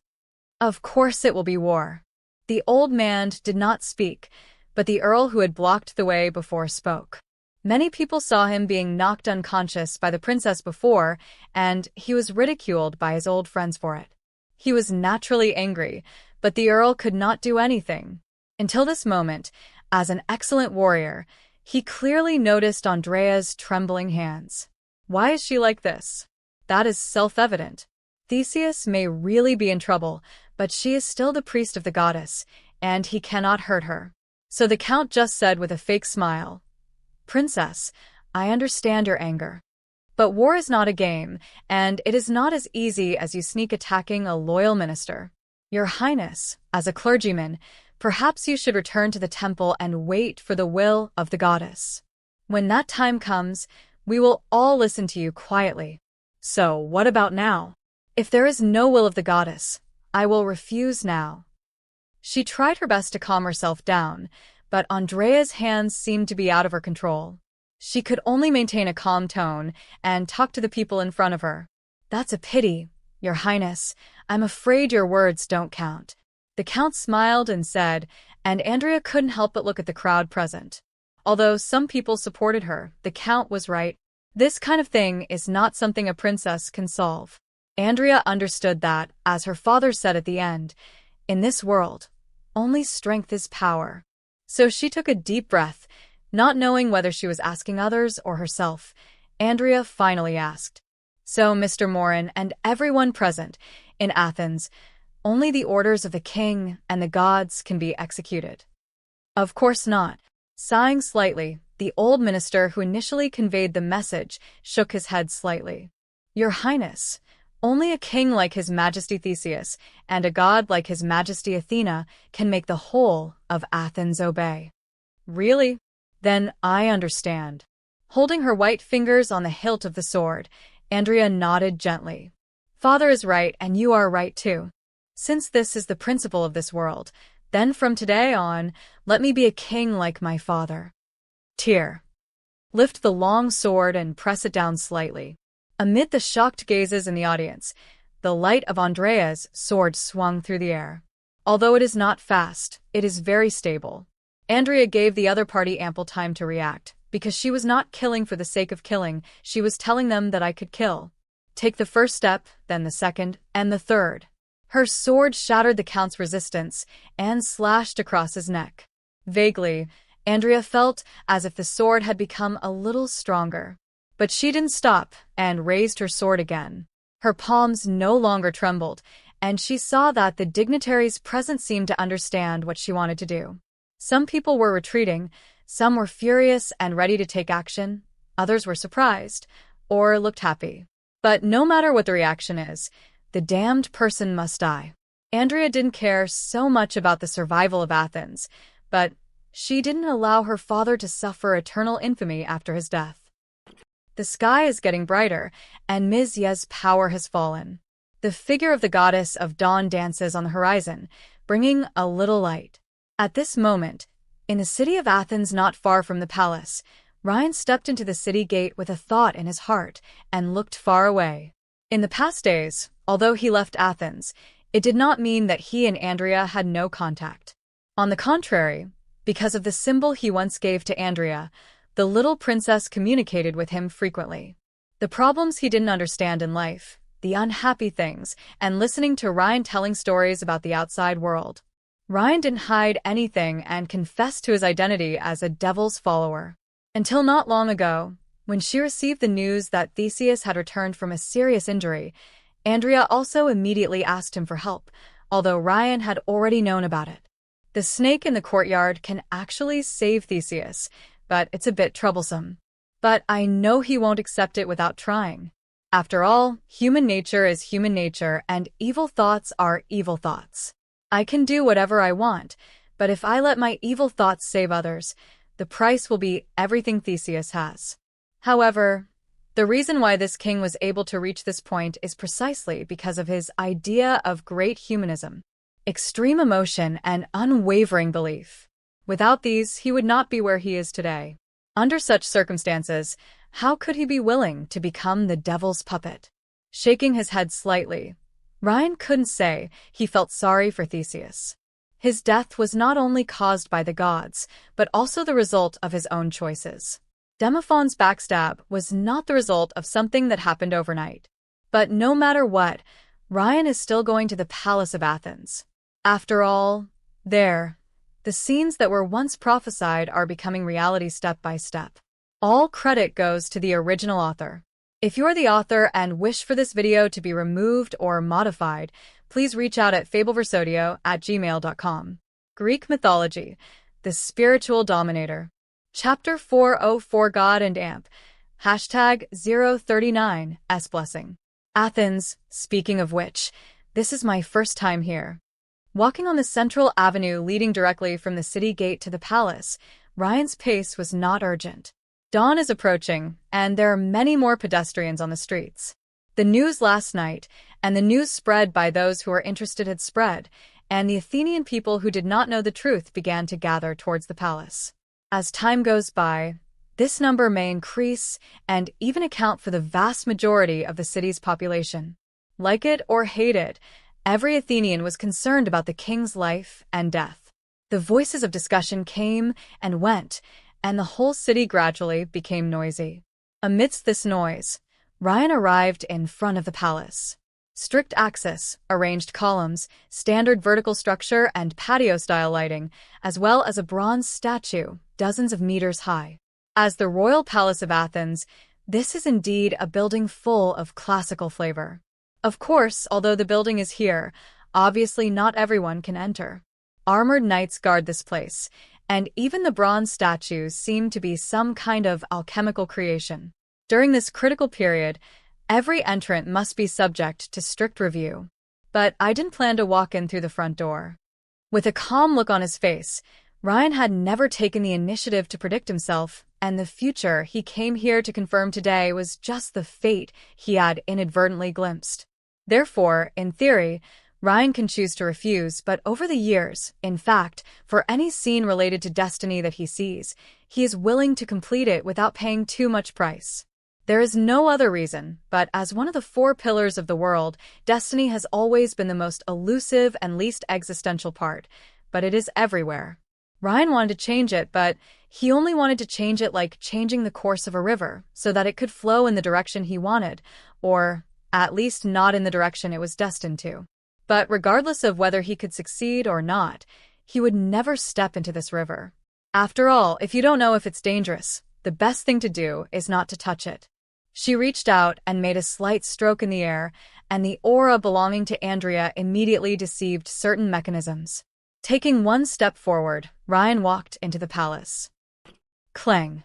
A: Of course it will be war. The old man did not speak, but the earl who had blocked the way before spoke. Many people saw him being knocked unconscious by the princess before, and he was ridiculed by his old friends for it. He was naturally angry, but the earl could not do anything. Until this moment, as an excellent warrior, he clearly noticed Andrea's trembling hands. Why is she like this? That is self-evident. Theseus may really be in trouble, but she is still the priest of the goddess, and he cannot hurt her. So the count just said with a fake smile, "Princess, I understand your anger. But war is not a game, and it is not as easy as you sneak attacking a loyal minister. Your Highness, as a clergyman, perhaps you should return to the temple and wait for the will of the goddess. When that time comes, we will all listen to you quietly. So, what about now? If there is no will of the goddess, I will refuse now." She tried her best to calm herself down, but Andrea's hands seemed to be out of her control. She could only maintain a calm tone and talk to the people in front of her. "That's a pity, Your Highness. I'm afraid your words don't count." The count smiled and said, and Andrea couldn't help but look at the crowd present. Although some people supported her, the count was right. This kind of thing is not something a princess can solve. Andrea understood that, as her father said at the end, in this world, only strength is power. So she took a deep breath, not knowing whether she was asking others or herself. Andrea finally asked, "So, Mr. Morin and everyone present, in Athens, only the orders of the king and the gods can be executed?" "Of course not." Sighing slightly, the old minister who initially conveyed the message shook his head slightly. "Your Highness, only a king like His Majesty Theseus and a god like His Majesty Athena can make the whole of Athens obey." "Really? Then I understand." Holding her white fingers on the hilt of the sword, Andrea nodded gently. "Father is right and you are right too. Since this is the principle of this world, then from today on, let me be a king like my father." Tear. Lift the long sword and press it down slightly. Amid the shocked gazes in the audience, the light of Andrea's sword swung through the air. Although it is not fast, it is very stable. Andrea gave the other party ample time to react, because she was not killing for the sake of killing, she was telling them that I could kill. Take the first step, then the second, and the third. Her sword shattered the count's resistance and slashed across his neck. Vaguely, Andrea felt as if the sword had become a little stronger. But she didn't stop and raised her sword again. Her palms no longer trembled, and she saw that the dignitaries present seemed to understand what she wanted to do. Some people were retreating, some were furious and ready to take action, others were surprised, or looked happy. But no matter what the reaction is, the damned person must die. Andrea didn't care so much about the survival of Athens, but she didn't allow her father to suffer eternal infamy after his death. The sky is getting brighter, and Ms. Ye's power has fallen. The figure of the goddess of dawn dances on the horizon, bringing a little light. At this moment, in the city of Athens not far from the palace, Ryan stepped into the city gate with a thought in his heart and looked far away. In the past days, although he left Athens, it did not mean that he and Andrea had no contact. On the contrary, because of the symbol he once gave to Andrea, the little princess communicated with him frequently. The problems he didn't understand in life, the unhappy things, and listening to Ryan telling stories about the outside world. Ryan didn't hide anything and confessed to his identity as a devil's follower. Until not long ago, when she received the news that Theseus had returned from a serious injury, Andrea also immediately asked him for help, although Ryan had already known about it. The snake in the courtyard can actually save Theseus, but it's a bit troublesome. But I know he won't accept it without trying. After all, human nature is human nature, and evil thoughts are evil thoughts. I can do whatever I want, but if I let my evil thoughts save others, the price will be everything Theseus has. However, the reason why this king was able to reach this point is precisely because of his idea of great humanism, extreme emotion, and unwavering belief. Without these, he would not be where he is today. Under such circumstances, how could he be willing to become the devil's puppet? Shaking his head slightly, Ryan couldn't say he felt sorry for Theseus. His death was not only caused by the gods, but also the result of his own choices. Demophon's backstab was not the result of something that happened overnight. But no matter what, Ryan is still going to the Palace of Athens. After all, the scenes that were once prophesied are becoming reality step by step. All credit goes to the original author. If you're the author and wish for this video to be removed or modified, please reach out at fableversodio@gmail.com. Greek Mythology, the Spiritual Dominator. Chapter 404 God and Amp. Hashtag 039 S Blessing. Athens, speaking of which, this is my first time here. Walking on the central avenue leading directly from the city gate to the palace, Ryan's pace was not urgent. Dawn is approaching, and there are many more pedestrians on the streets. The news last night, and the news spread by those who were interested had spread, and the Athenian people who did not know the truth began to gather towards the palace. As time goes by, this number may increase and even account for the vast majority of the city's population. Like it or hate it, every Athenian was concerned about the king's life and death. The voices of discussion came and went, and the whole city gradually became noisy. Amidst this noise, Ryan arrived in front of the palace. Strict access, arranged columns, standard vertical structure, and patio-style lighting, as well as a bronze statue, dozens of meters high. As the Royal Palace of Athens, this is indeed a building full of classical flavor. Of course, although the building is here, obviously not everyone can enter. Armored knights guard this place, and even the bronze statues seem to be some kind of alchemical creation. During this critical period, every entrant must be subject to strict review. But I didn't plan to walk in through the front door. With a calm look on his face, Ryan had never taken the initiative to predict himself, and the future he came here to confirm today was just the fate he had inadvertently glimpsed. Therefore, in theory, Ryan can choose to refuse, but over the years, in fact, for any scene related to destiny that he sees, he is willing to complete it without paying too much price. There is no other reason, but as one of the four pillars of the world, destiny has always been the most elusive and least existential part, but it is everywhere. Ryan wanted to change it, but he only wanted to change it like changing the course of a river, so that it could flow in the direction he wanted, or at least not in the direction it was destined to. But regardless of whether he could succeed or not, he would never step into this river. After all, if you don't know if it's dangerous, the best thing to do is not to touch it. She reached out and made a slight stroke in the air, and the aura belonging to Andrea immediately deceived certain mechanisms. Taking one step forward, Ryan walked into the palace. Clang.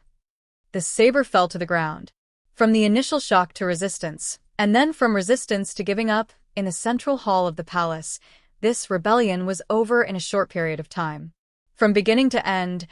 A: The saber fell to the ground. From the initial shock to resistance, and then from resistance to giving up, in the central hall of the palace, this rebellion was over in a short period of time. From beginning to end,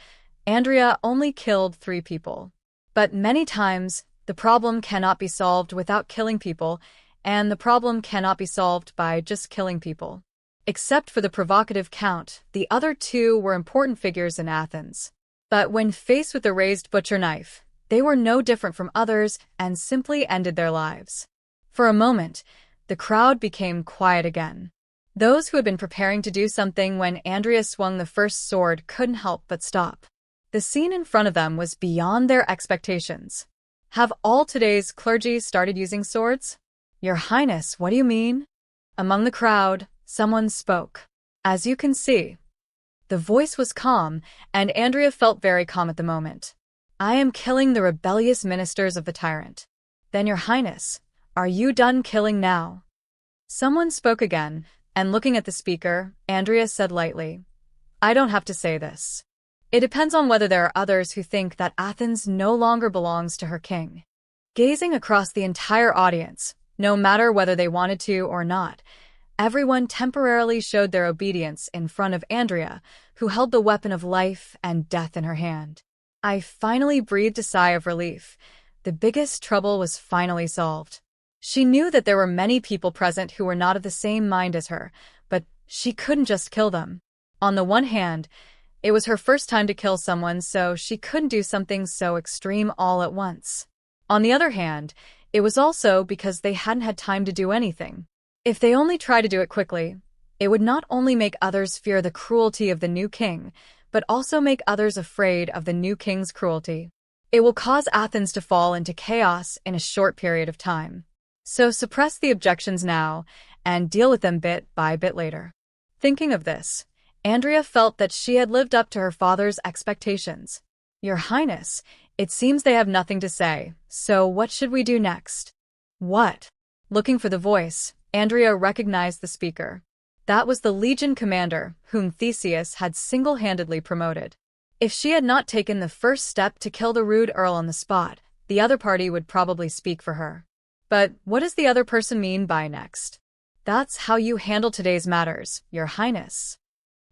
A: Andrea only killed 3 people. But many times, the problem cannot be solved without killing people, and the problem cannot be solved by just killing people. Except for the provocative Count, the other 2 were important figures in Athens. But when faced with the raised butcher knife, they were no different from others and simply ended their lives. For a moment, the crowd became quiet again. Those who had been preparing to do something when Andrea swung the first sword couldn't help but stop. The scene in front of them was beyond their expectations. Have all today's clergy started using swords? Your Highness, what do you mean? Among the crowd, someone spoke. As you can see. The voice was calm, and Andrea felt very calm at the moment. I am killing the rebellious ministers of the tyrant. Then, Your Highness, are you done killing now? Someone spoke again, and looking at the speaker, Andrea said lightly, I don't have to say this. It depends on whether there are others who think that Athens no longer belongs to her king. Gazing across the entire audience, no matter whether they wanted to or not, everyone temporarily showed their obedience in front of Andrea, who held the weapon of life and death in her hand. I finally breathed a sigh of relief. The biggest trouble was finally solved. She knew that there were many people present who were not of the same mind as her, but she couldn't just kill them. On the one hand, it was her first time to kill someone, so she couldn't do something so extreme all at once. On the other hand, it was also because they hadn't had time to do anything. If they only tried to do it quickly, it would not only make others fear the cruelty of the new king, but also make others afraid of the new king's cruelty. It will cause Athens to fall into chaos in a short period of time. So suppress the objections now, and deal with them bit by bit later. Thinking of this, Andrea felt that she had lived up to her father's expectations. Your Highness, it seems they have nothing to say, so what should we do next? What? Looking for the voice, Andrea recognized the speaker. That was the Legion commander, whom Theseus had single-handedly promoted. If she had not taken the first step to kill the rude earl on the spot, the other party would probably speak for her. But what does the other person mean by next? That's how you handle today's matters, Your Highness.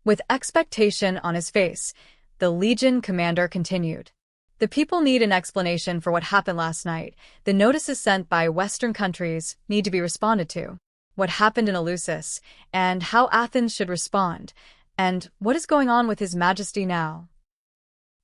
A: With expectation on his face, the Legion commander continued. The people need an explanation for what happened last night. The notices sent by Western countries need to be responded to. What happened in Eleusis, and how Athens should respond, and what is going on with His Majesty now.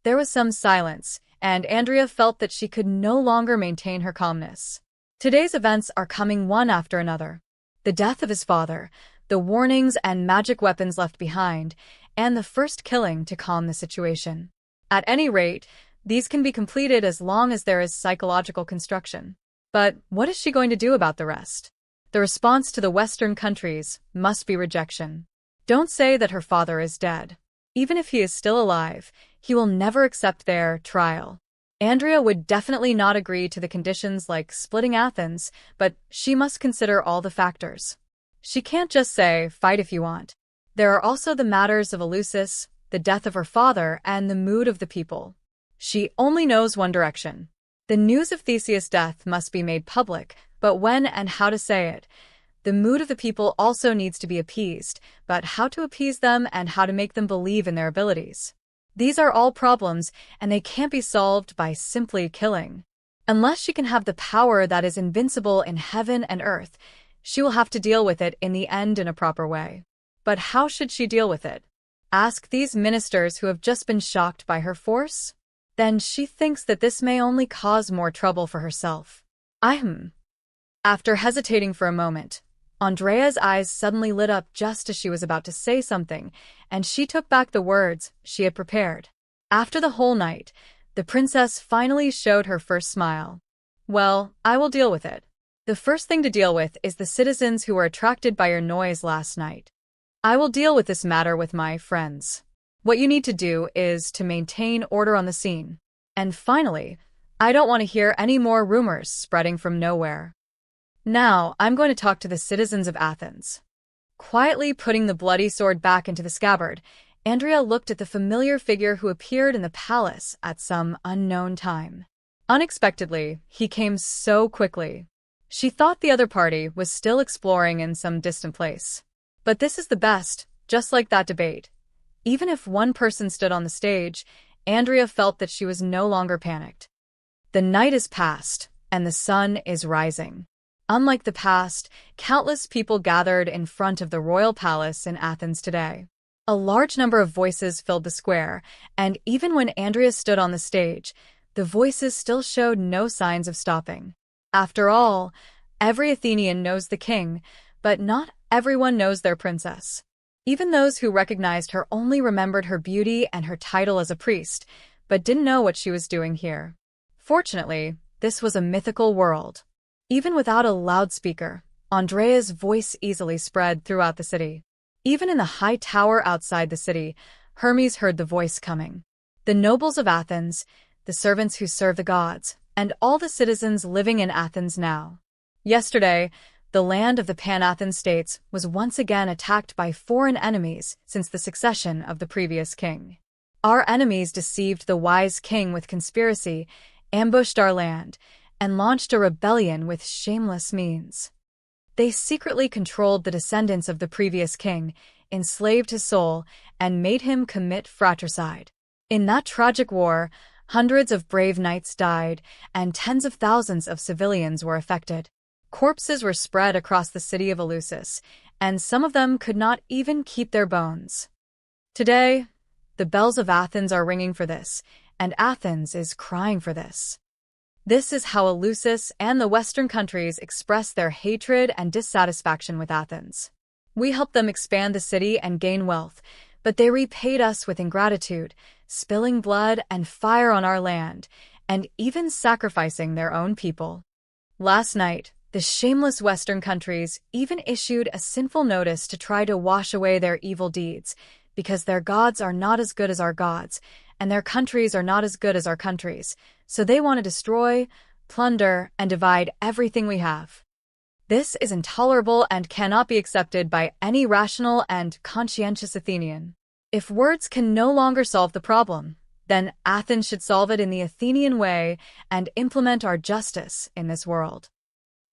A: There was some silence, and Andrea felt that she could no longer maintain her calmness. Today's events are coming one after another. The death of his father, the warnings and magic weapons left behind, and the first killing to calm the situation. At any rate, these can be completed as long as there is psychological construction. But what is she going to do about the rest? The response to the Western countries must be rejection. Don't say that her father is dead. Even if he is still alive, he will never accept their trial. Andrea would definitely not agree to the conditions like splitting Athens, but she must consider all the factors. She can't just say, fight if you want. There are also the matters of Eleusis, the death of her father, and the mood of the people. She only knows one direction. The news of Theseus' death must be made public, but when and how to say it. The mood of the people also needs to be appeased, but how to appease them and how to make them believe in their abilities. These are all problems, and they can't be solved by simply killing. Unless she can have the power that is invincible in heaven and earth, she will have to deal with it in the end in a proper way. But how should she deal with it? Ask these ministers who have just been shocked by her force? Then she thinks that this may only cause more trouble for herself. After hesitating for a moment, Andrea's eyes suddenly lit up just as she was about to say something, and she took back the words she had prepared. After the whole night, the princess finally showed her first smile. Well, I will deal with it. The first thing to deal with is the citizens who were attracted by your noise last night. I will deal with this matter with my friends. What you need to do is to maintain order on the scene. And finally, I don't want to hear any more rumors spreading from nowhere. Now, I'm going to talk to the citizens of Athens. Quietly putting the bloody sword back into the scabbard, Andrea looked at the familiar figure who appeared in the palace at some unknown time. Unexpectedly, he came so quickly. She thought the other party was still exploring in some distant place. But this is the best, just like that debate. Even if one person stood on the stage, Andrea felt that she was no longer panicked. The night is past, and the sun is rising. Unlike the past, countless people gathered in front of the royal palace in Athens today. A large number of voices filled the square, and even when Andrea stood on the stage, the voices still showed no signs of stopping. After all, every Athenian knows the king, but not everyone knows their princess. Even those who recognized her only remembered her beauty and her title as a priest, but didn't know what she was doing here. Fortunately, this was a mythical world. Even without a loudspeaker, Andrea's voice easily spread throughout the city. Even in the high tower outside the city, Hermes heard the voice coming. The nobles of Athens, the servants who serve the gods, and all the citizens living in Athens now. Yesterday, the land of the Pan-Athens states was once again attacked by foreign enemies since the succession of the previous king. Our enemies deceived the wise king with conspiracy, ambushed our land, and launched a rebellion with shameless means. They secretly controlled the descendants of the previous king, enslaved his soul, and made him commit fratricide. In that tragic war, hundreds of brave knights died, and tens of thousands of civilians were affected. Corpses were spread across the city of Eleusis, and some of them could not even keep their bones. Today, the bells of Athens are ringing for this, and Athens is crying for this. This is how Eleusis and the Western countries express their hatred and dissatisfaction with Athens. We helped them expand the city and gain wealth, but they repaid us with ingratitude, spilling blood and fire on our land, and even sacrificing their own people. Last night, the shameless Western countries even issued a sinful notice to try to wash away their evil deeds, because their gods are not as good as our gods, and their countries are not as good as our countries, so they want to destroy, plunder, and divide everything we have. This is intolerable and cannot be accepted by any rational and conscientious Athenian. If words can no longer solve the problem, then Athens should solve it in the Athenian way and implement our justice in this world.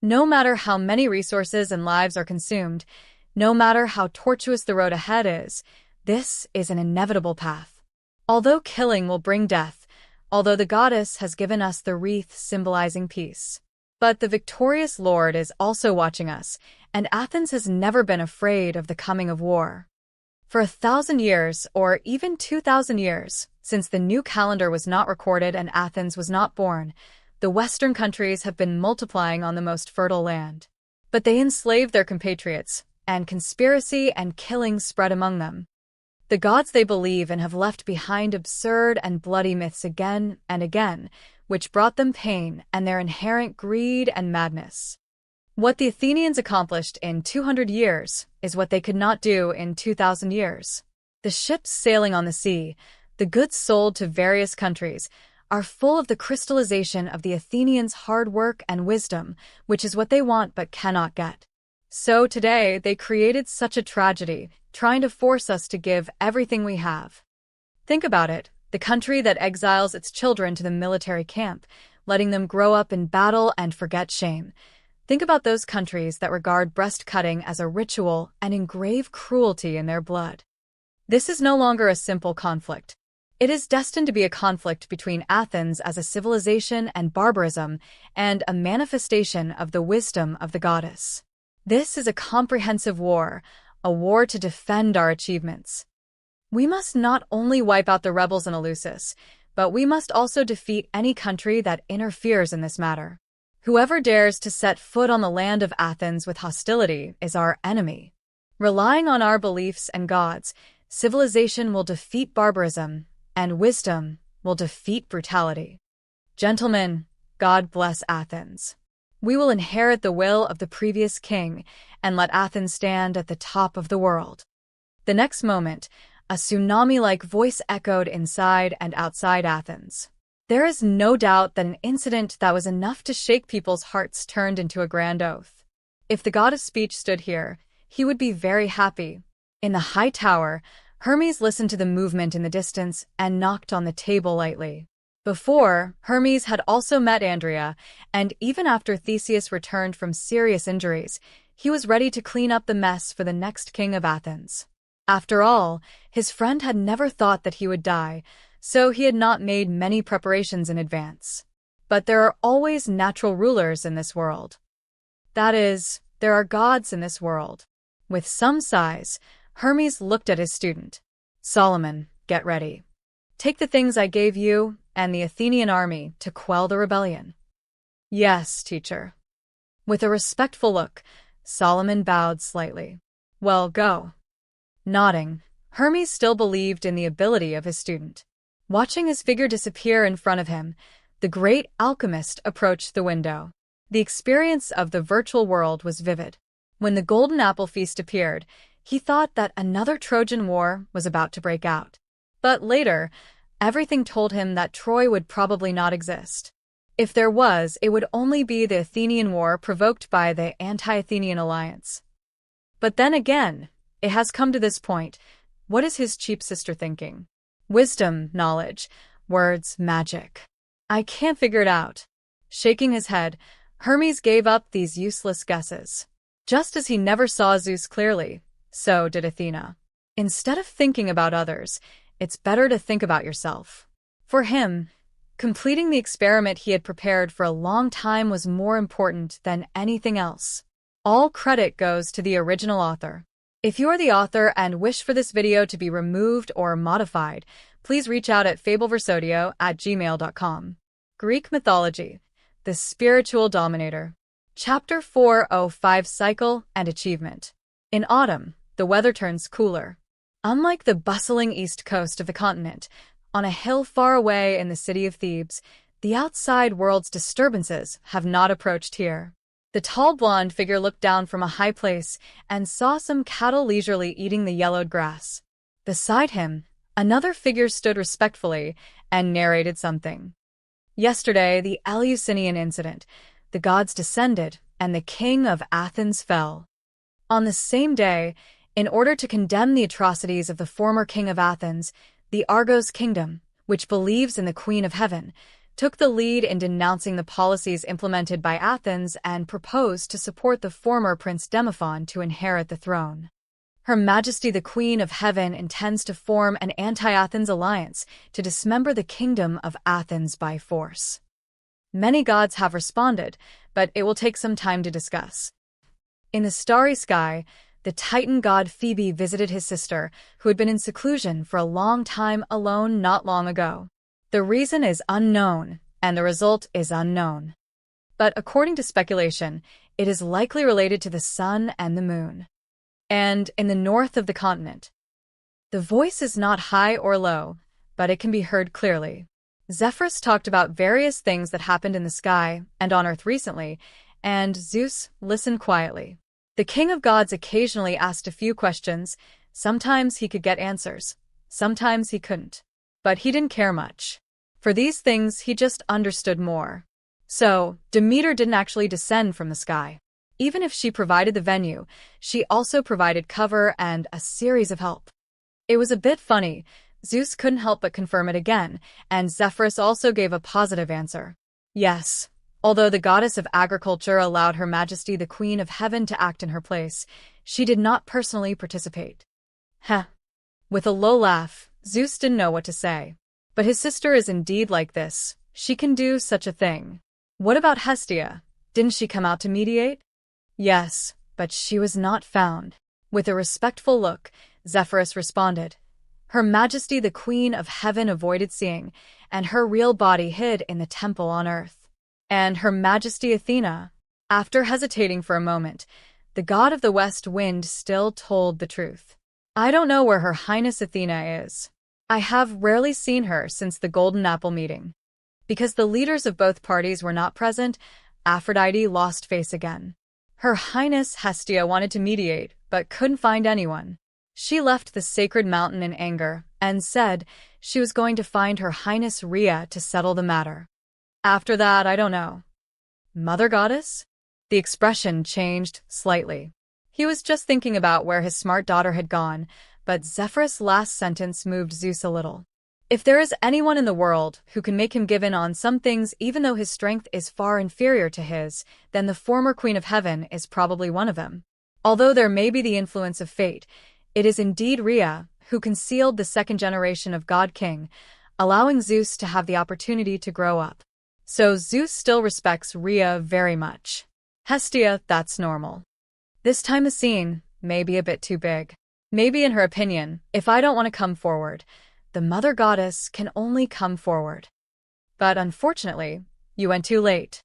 A: No matter how many resources and lives are consumed, no matter how tortuous the road ahead is, this is an inevitable path. Although killing will bring death, although the goddess has given us the wreath symbolizing peace. But the victorious Lord is also watching us, and Athens has never been afraid of the coming of war. For 1,000 years, or even 2,000 years, since the new calendar was not recorded and Athens was not born, the Western countries have been multiplying on the most fertile land. But they enslaved their compatriots, and conspiracy and killing spread among them. The gods they believe in have left behind absurd and bloody myths again and again, which brought them pain and their inherent greed and madness. What the Athenians accomplished in 200 years is what they could not do in 2,000 years. The ships sailing on the sea, the goods sold to various countries, are full of the crystallization of the Athenians' hard work and wisdom, which is what they want but cannot get. So today they created such a tragedy, trying to force us to give everything we have. Think about it, the country that exiles its children to the military camp, letting them grow up in battle and forget shame. Think about those countries that regard breast-cutting as a ritual and engrave cruelty in their blood. This is no longer a simple conflict. It is destined to be a conflict between Athens as a civilization and barbarism, and a manifestation of the wisdom of the goddess. This is a comprehensive war, a war to defend our achievements. We must not only wipe out the rebels in Eleusis, but we must also defeat any country that interferes in this matter. Whoever dares to set foot on the land of Athens with hostility is our enemy. Relying on our beliefs and gods, civilization will defeat barbarism, and wisdom will defeat brutality. Gentlemen, God bless Athens. We will inherit the will of the previous king and let Athens stand at the top of the world. The next moment, a tsunami-like voice echoed inside and outside Athens. There is no doubt that an incident that was enough to shake people's hearts turned into a grand oath. If the god of speech stood here, he would be very happy. In the high tower, Hermes listened to the movement in the distance and knocked on the table lightly. Before, Hermes had also met Andrea, and even after Theseus returned from serious injuries, he was ready to clean up the mess for the next king of Athens. After all, his friend had never thought that he would die, so he had not made many preparations in advance. But there are always natural rulers in this world. That is, there are gods in this world. With some sighs, Hermes looked at his student. Solomon, get ready. Take the things I gave you and the Athenian army to quell the rebellion. Yes, teacher. With a respectful look, Solomon bowed slightly. Well, go. Nodding, Hermes still believed in the ability of his student. Watching his figure disappear in front of him, the great alchemist approached the window. The experience of the virtual world was vivid. When the golden apple feast appeared, he thought that another Trojan War was about to break out. But later, everything told him that Troy would probably not exist. If there was, it would only be the Athenian War provoked by the anti-Athenian alliance. But then again, it has come to this point. What is his cheap sister thinking? Wisdom, knowledge, words, magic. I can't figure it out. Shaking his head, Hermes gave up these useless guesses. Just as he never saw Zeus clearly, so did Athena. Instead of thinking about others, it's better to think about yourself. For him, completing the experiment he had prepared for a long time was more important than anything else. All credit goes to the original author. If you are the author and wish for this video to be removed or modified, please reach out at fableversodio@gmail.com. Greek Mythology, the Spiritual Dominator. Chapter 405 Cycle and Achievement. In autumn, the weather turns cooler. Unlike the bustling east coast of the continent, on a hill far away in the city of Thebes, the outside world's disturbances have not approached here. The tall blonde figure looked down from a high place and saw some cattle leisurely eating the yellowed grass. Beside him, another figure stood respectfully and narrated something. Yesterday, the Eleusinian incident. The gods descended, and the king of Athens fell. On the same day, in order to condemn the atrocities of the former king of Athens, the Argos kingdom, which believes in the Queen of Heaven, took the lead in denouncing the policies implemented by Athens and proposed to support the former Prince Demophon to inherit the throne. Her Majesty the Queen of Heaven intends to form an anti-Athens alliance to dismember the kingdom of Athens by force. Many gods have responded, but it will take some time to discuss. In the starry sky, the Titan god Phoebe visited his sister, who had been in seclusion for a long time alone not long ago. The reason is unknown, and the result is unknown. But according to speculation, it is likely related to the sun and the moon. And in the north of the continent. The voice is not high or low, but it can be heard clearly. Zephyrus talked about various things that happened in the sky and on earth recently, and Zeus listened quietly. The king of gods occasionally asked a few questions. Sometimes he could get answers, sometimes he couldn't. But he didn't care much. For these things, he just understood more. So, Demeter didn't actually descend from the sky. Even if she provided the venue, she also provided cover and a series of help. It was a bit funny. Zeus couldn't help but confirm it again, and Zephyrus also gave a positive answer. Yes, although the goddess of agriculture allowed Her Majesty the Queen of Heaven to act in her place, she did not personally participate. Heh. With a low laugh, Zeus didn't know what to say. But his sister is indeed like this. She can do such a thing. What about Hestia? Didn't she come out to mediate? Yes, but she was not found. With a respectful look, Zephyrus responded. Her Majesty the Queen of Heaven avoided seeing, and her real body hid in the temple on earth. And Her Majesty Athena, after hesitating for a moment, the god of the west wind still told the truth. I don't know where Her Highness Athena is. I have rarely seen her since the Golden Apple meeting. Because the leaders of both parties were not present, Aphrodite lost face again. Her Highness Hestia wanted to mediate, but couldn't find anyone. She left the sacred mountain in anger and said she was going to find Her Highness Rhea to settle the matter. After that, I don't know. Mother Goddess? The expression changed slightly. He was just thinking about where his smart daughter had gone, but Zephyrus' last sentence moved Zeus a little. If there is anyone in the world who can make him give in on some things even though his strength is far inferior to his, then the former Queen of Heaven is probably one of them. Although there may be the influence of fate, it is indeed Rhea who concealed the second generation of God King, allowing Zeus to have the opportunity to grow up. So Zeus still respects Rhea very much. Hestia, that's normal. This time the scene may be a bit too big. Maybe in her opinion, if I don't want to come forward, the mother goddess can only come forward. But unfortunately, you went too late.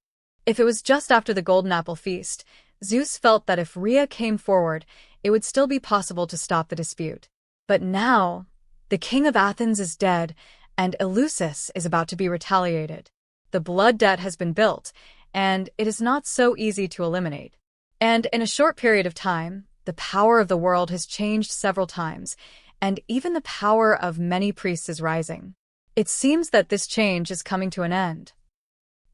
A: If it was just after the Golden Apple Feast, Zeus felt that if Rhea came forward, it would still be possible to stop the dispute. But now, the king of Athens is dead, and Eleusis is about to be retaliated. The blood debt has been built, and it is not so easy to eliminate. And in a short period of time, the power of the world has changed several times, and even the power of many priests is rising. It seems that this change is coming to an end.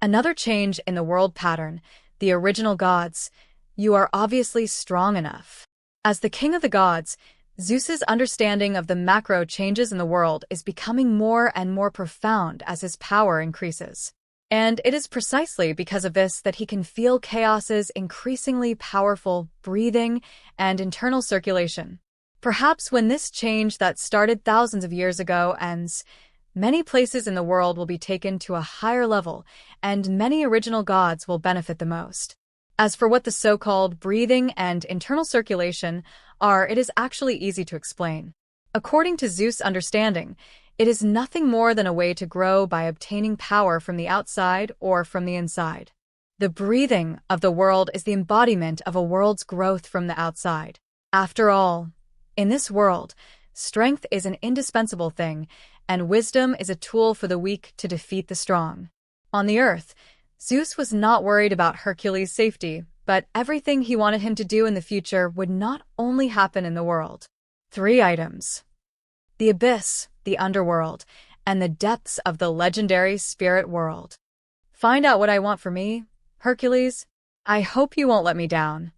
A: Another change in the world pattern, the original gods. You are obviously strong enough. As the king of the gods, Zeus's understanding of the macro changes in the world is becoming more and more profound as his power increases. And it is precisely because of this that he can feel Khaos's increasingly powerful breathing and internal circulation. Perhaps when this change that started thousands of years ago ends, many places in the world will be taken to a higher level, and many original gods will benefit the most. As for what the so-called breathing and internal circulation are, it is actually easy to explain. According to Zeus' understanding, it is nothing more than a way to grow by obtaining power from the outside or from the inside. The breathing of the world is the embodiment of a world's growth from the outside. After all, in this world, strength is an indispensable thing, and wisdom is a tool for the weak to defeat the strong. On the earth, Zeus was not worried about Hercules' safety, but everything he wanted him to do in the future would not only happen in the world. 3 items. The abyss, the underworld, and the depths of the legendary spirit world. Find out what I want for me, Hercules. I hope you won't let me down.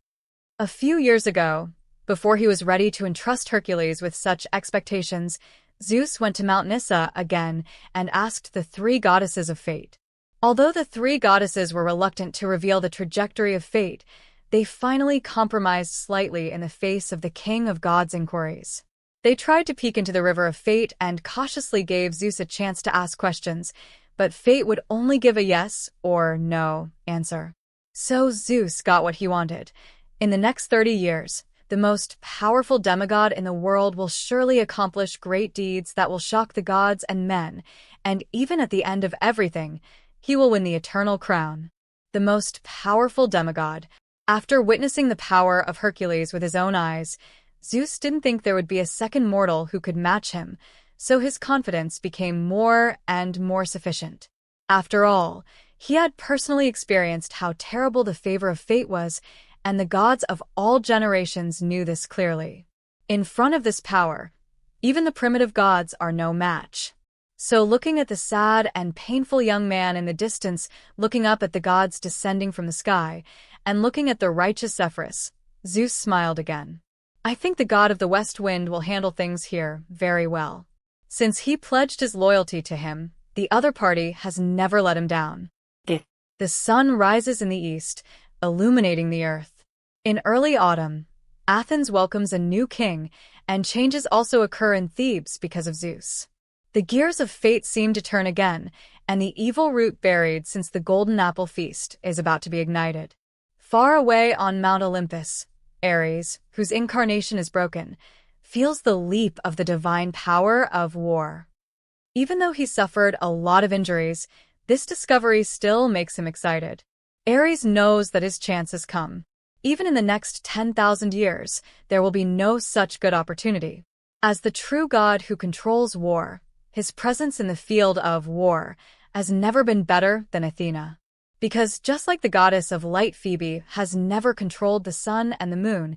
A: A few years ago, before he was ready to entrust Hercules with such expectations, Zeus went to Mount Nysa again and asked the 3 goddesses of fate. Although the 3 goddesses were reluctant to reveal the trajectory of fate, they finally compromised slightly in the face of the king of gods' inquiries. They tried to peek into the river of fate and cautiously gave Zeus a chance to ask questions, but fate would only give a yes or no answer. So Zeus got what he wanted. In the next 30 years, the most powerful demigod in the world will surely accomplish great deeds that will shock the gods and men, and even at the end of everything, he will win the eternal crown. The most powerful demigod. After witnessing the power of Hercules with his own eyes, Zeus didn't think there would be a second mortal who could match him, so his confidence became more and more sufficient. After all, he had personally experienced how terrible the favor of fate was, and the gods of all generations knew this clearly. In front of this power, even the primitive gods are no match. So looking at the sad and painful young man in the distance, looking up at the gods descending from the sky, and looking at the righteous Zephyrus, Zeus smiled again. I think the god of the west wind will handle things here very well. Since he pledged his loyalty to him, the other party has never let him down. The sun rises in the east, illuminating the earth. In early autumn, Athens welcomes a new king, and changes also occur in Thebes because of Zeus. The gears of fate seem to turn again, and the evil root buried since the Golden Apple Feast is about to be ignited. Far away on Mount Olympus, Ares, whose incarnation is broken, feels the leap of the divine power of war. Even though he suffered a lot of injuries, this discovery still makes him excited. Ares knows that his chance has come. Even in the next 10,000 years, there will be no such good opportunity. As the true god who controls war, his presence in the field of war has never been better than Athena. Because just like the goddess of light Phoebe has never controlled the sun and the moon,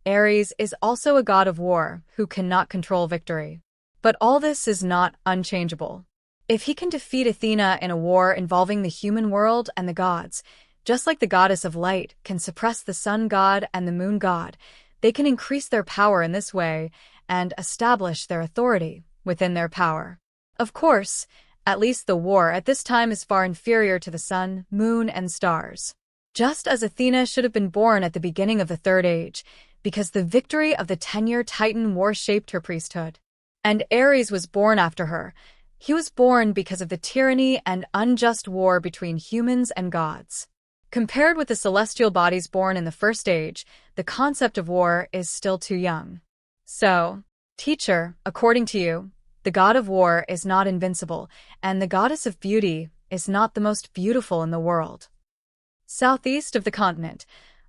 A: Ares is also a god of war who cannot control victory. But all this is not unchangeable. If he can defeat Athena in a war involving the human world and the gods, Just like the goddess of light can suppress the sun god and the moon god, they can increase their power in this way and establish their authority within their power. Of course, at least the war at this time is far inferior to the sun, moon, and stars. Just as Athena should have been born at the beginning of the Third Age, because the victory of the 10-year Titan War shaped her priesthood. And Ares was born after her. He was born because of the tyranny and unjust war between humans and gods. Compared with the celestial bodies born in the First Age, the concept of war is still too young. So, teacher, according to you, the god of war is not invincible, and the goddess of beauty is not the most beautiful in the world. Southeast of the continent,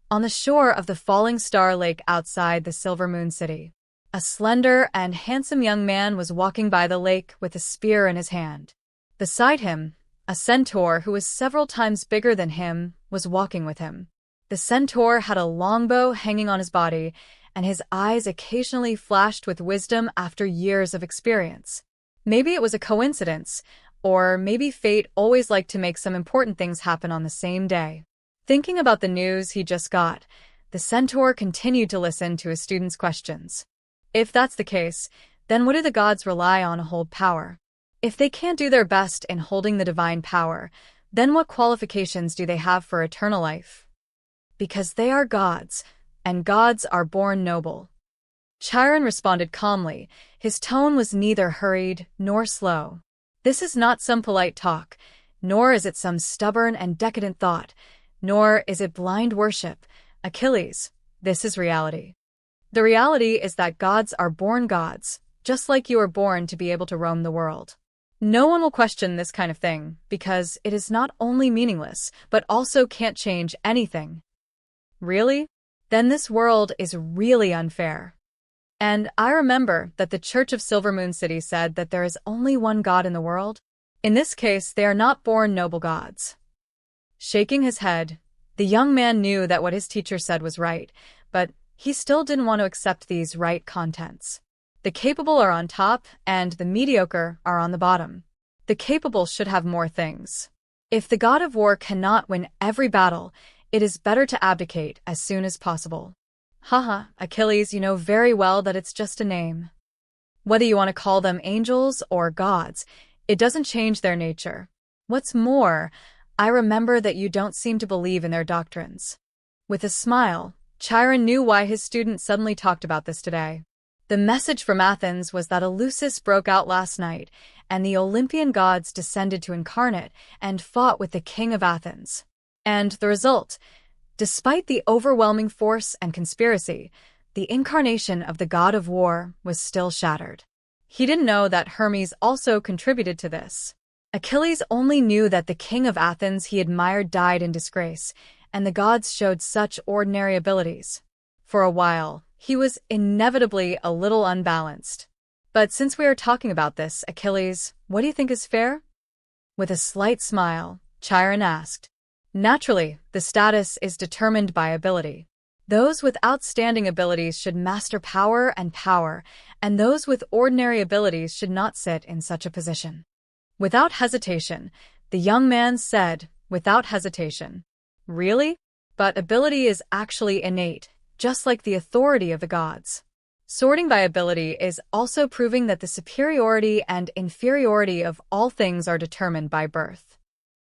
A: on the shore of the Falling Star Lake outside the Silver Moon City, a slender and handsome young man was walking by the lake with a spear in his hand. Beside him, a centaur who was several times bigger than him was walking with him. The centaur had a longbow hanging on his body, and his eyes occasionally flashed with wisdom after years of experience. Maybe it was a coincidence, or maybe fate always liked to make some important things happen on the same day. Thinking about the news he just got, the centaur continued to listen to his students' questions. If that's the case, then what do the gods rely on to hold power? If they can't do their best in holding the divine power, then what qualifications do they have for eternal life? Because they are gods, and gods are born noble. Chiron responded calmly. His tone was neither hurried nor slow. This is not some polite talk, nor is it some stubborn and decadent thought, nor is it blind worship. Achilles, this is reality. The reality is that gods are born gods, just like you are born to be able to roam the world. No one will question this kind of thing, because it is not only meaningless, but also can't change anything. Really? Then this world is really unfair. And I remember that the Church of Silver Moon City said that there is only one God in the world. In this case, they are not born noble gods. Shaking his head, the young man knew that what his teacher said was right, but he still didn't want to accept these right contents. The capable are on top, and the mediocre are on the bottom. The capable should have more things. If the god of war cannot win every battle, it is better to abdicate as soon as possible. Haha, Achilles, you know very well that it's just a name. Whether you want to call them angels or gods, it doesn't change their nature. What's more, I remember that you don't seem to believe in their doctrines. With a smile, Chiron knew why his student suddenly talked about this today. The message from Athens was that Eleusis broke out last night, and the Olympian gods descended to incarnate and fought with the king of Athens. And the result, despite the overwhelming force and conspiracy, the incarnation of the god of war was still shattered. He didn't know that Hermes also contributed to this. Achilles only knew that the king of Athens he admired died in disgrace, and the gods showed such ordinary abilities. For a while, he was inevitably a little unbalanced. But since we are talking about this, Achilles, what do you think is fair? With a slight smile, Chiron asked. Naturally, the status is determined by ability. Those with outstanding abilities should master power, and those with ordinary abilities should not sit in such a position. Without hesitation, the young man said, without hesitation. Really? But ability is actually innate, just like the authority of the gods. Sorting by ability is also proving that the superiority and inferiority of all things are determined by birth.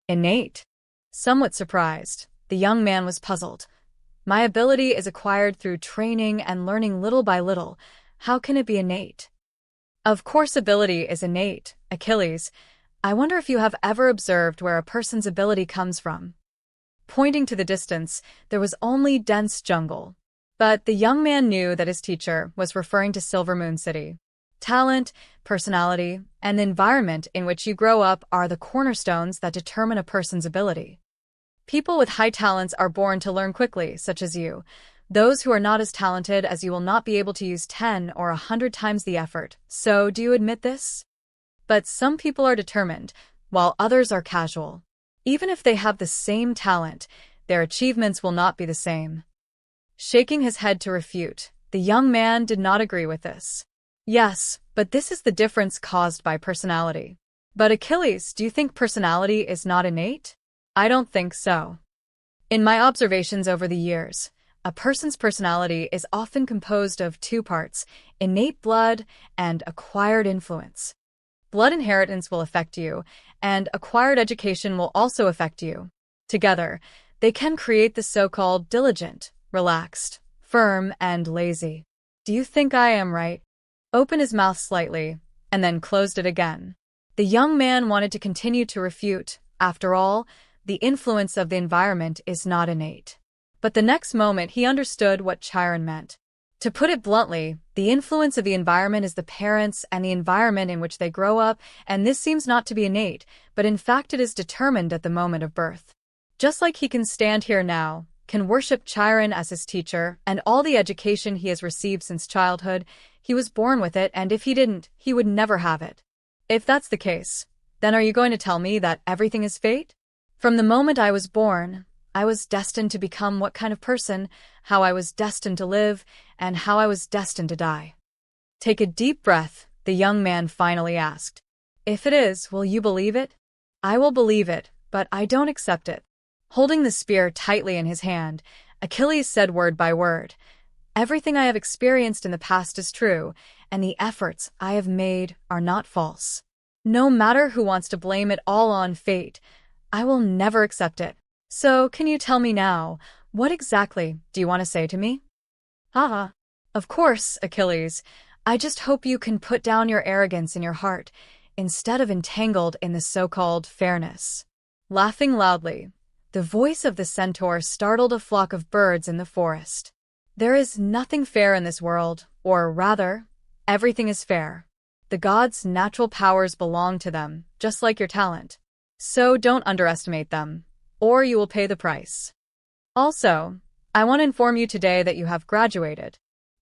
A: Innate? Somewhat surprised, the young man was puzzled. My ability is acquired through training and learning little by little. How can it be innate? Of course ability is innate, Achilles. I wonder if you have ever observed where a person's ability comes from. Pointing to the distance, there was only dense jungle. But the young man knew that his teacher was referring to Silver Moon City. Talent, personality, and the environment in which you grow up are the cornerstones that determine a person's ability. People with high talents are born to learn quickly, such as you. Those who are not as talented as you will not be able to use 10 or 100 times the effort. So, do you admit this? But some people are determined, while others are casual. Even if they have the same talent, their achievements will not be the same. Shaking his head to refute, the young man did not agree with this. Yes, but this is the difference caused by personality. But Achilles, do you think personality is not innate? I don't think so. In my observations over the years, a person's personality is often composed of two parts, innate blood and acquired influence. Blood inheritance will affect you, and acquired education will also affect you. Together, they can create the so-called diligent, relaxed, firm, and lazy. Do you think I am right? Opened his mouth slightly, and then closed it again. The young man wanted to continue to refute. After all, the influence of the environment is not innate. But the next moment he understood what Chiron meant. To put it bluntly, the influence of the environment is the parents and the environment in which they grow up, and this seems not to be innate, but in fact it is determined at the moment of birth. Just like he can stand here now, can worship Chiron as his teacher, and all the education he has received since childhood, he was born with it, and if he didn't, he would never have it. If that's the case, then are you going to tell me that everything is fate? From the moment I was born, I was destined to become what kind of person, how I was destined to live, and how I was destined to die. Take a deep breath, the young man finally asked. If it is, will you believe it? I will believe it, but I don't accept it. Holding the spear tightly in his hand, Achilles said word by word, everything I have experienced in the past is true, and the efforts I have made are not false. No matter who wants to blame it all on fate, I will never accept it. So, can you tell me now, what exactly do you want to say to me? Haha. Of course, Achilles. I just hope you can put down your arrogance in your heart, instead of entangled in the so-called fairness. Laughing loudly, the voice of the centaur startled a flock of birds in the forest. There is nothing fair in this world, or rather, everything is fair. The gods' natural powers belong to them, just like your talent. So don't underestimate them, or you will pay the price. Also, I want to inform you today that you have graduated.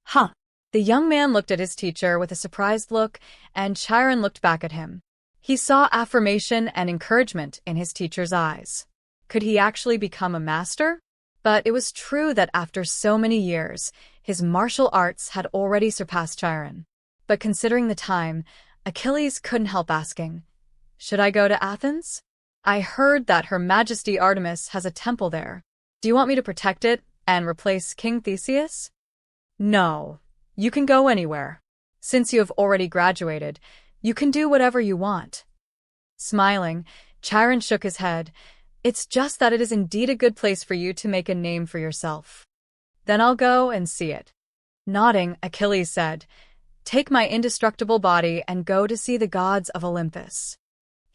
A: Huh. The young man looked at his teacher with a surprised look, and Chiron looked back at him. He saw affirmation and encouragement in his teacher's eyes. Could he actually become a master? But it was true that after so many years, his martial arts had already surpassed Chiron. But considering the time, Achilles couldn't help asking, should I go to Athens? I heard that Her Majesty Artemis has a temple there. Do you want me to protect it and replace King Theseus? No. You can go anywhere. Since you have already graduated, you can do whatever you want. Smiling, Chiron shook his head. It's just that it is indeed a good place for you to make a name for yourself. Then I'll go and see it. Nodding, Achilles said, take my indestructible body and go to see the gods of Olympus.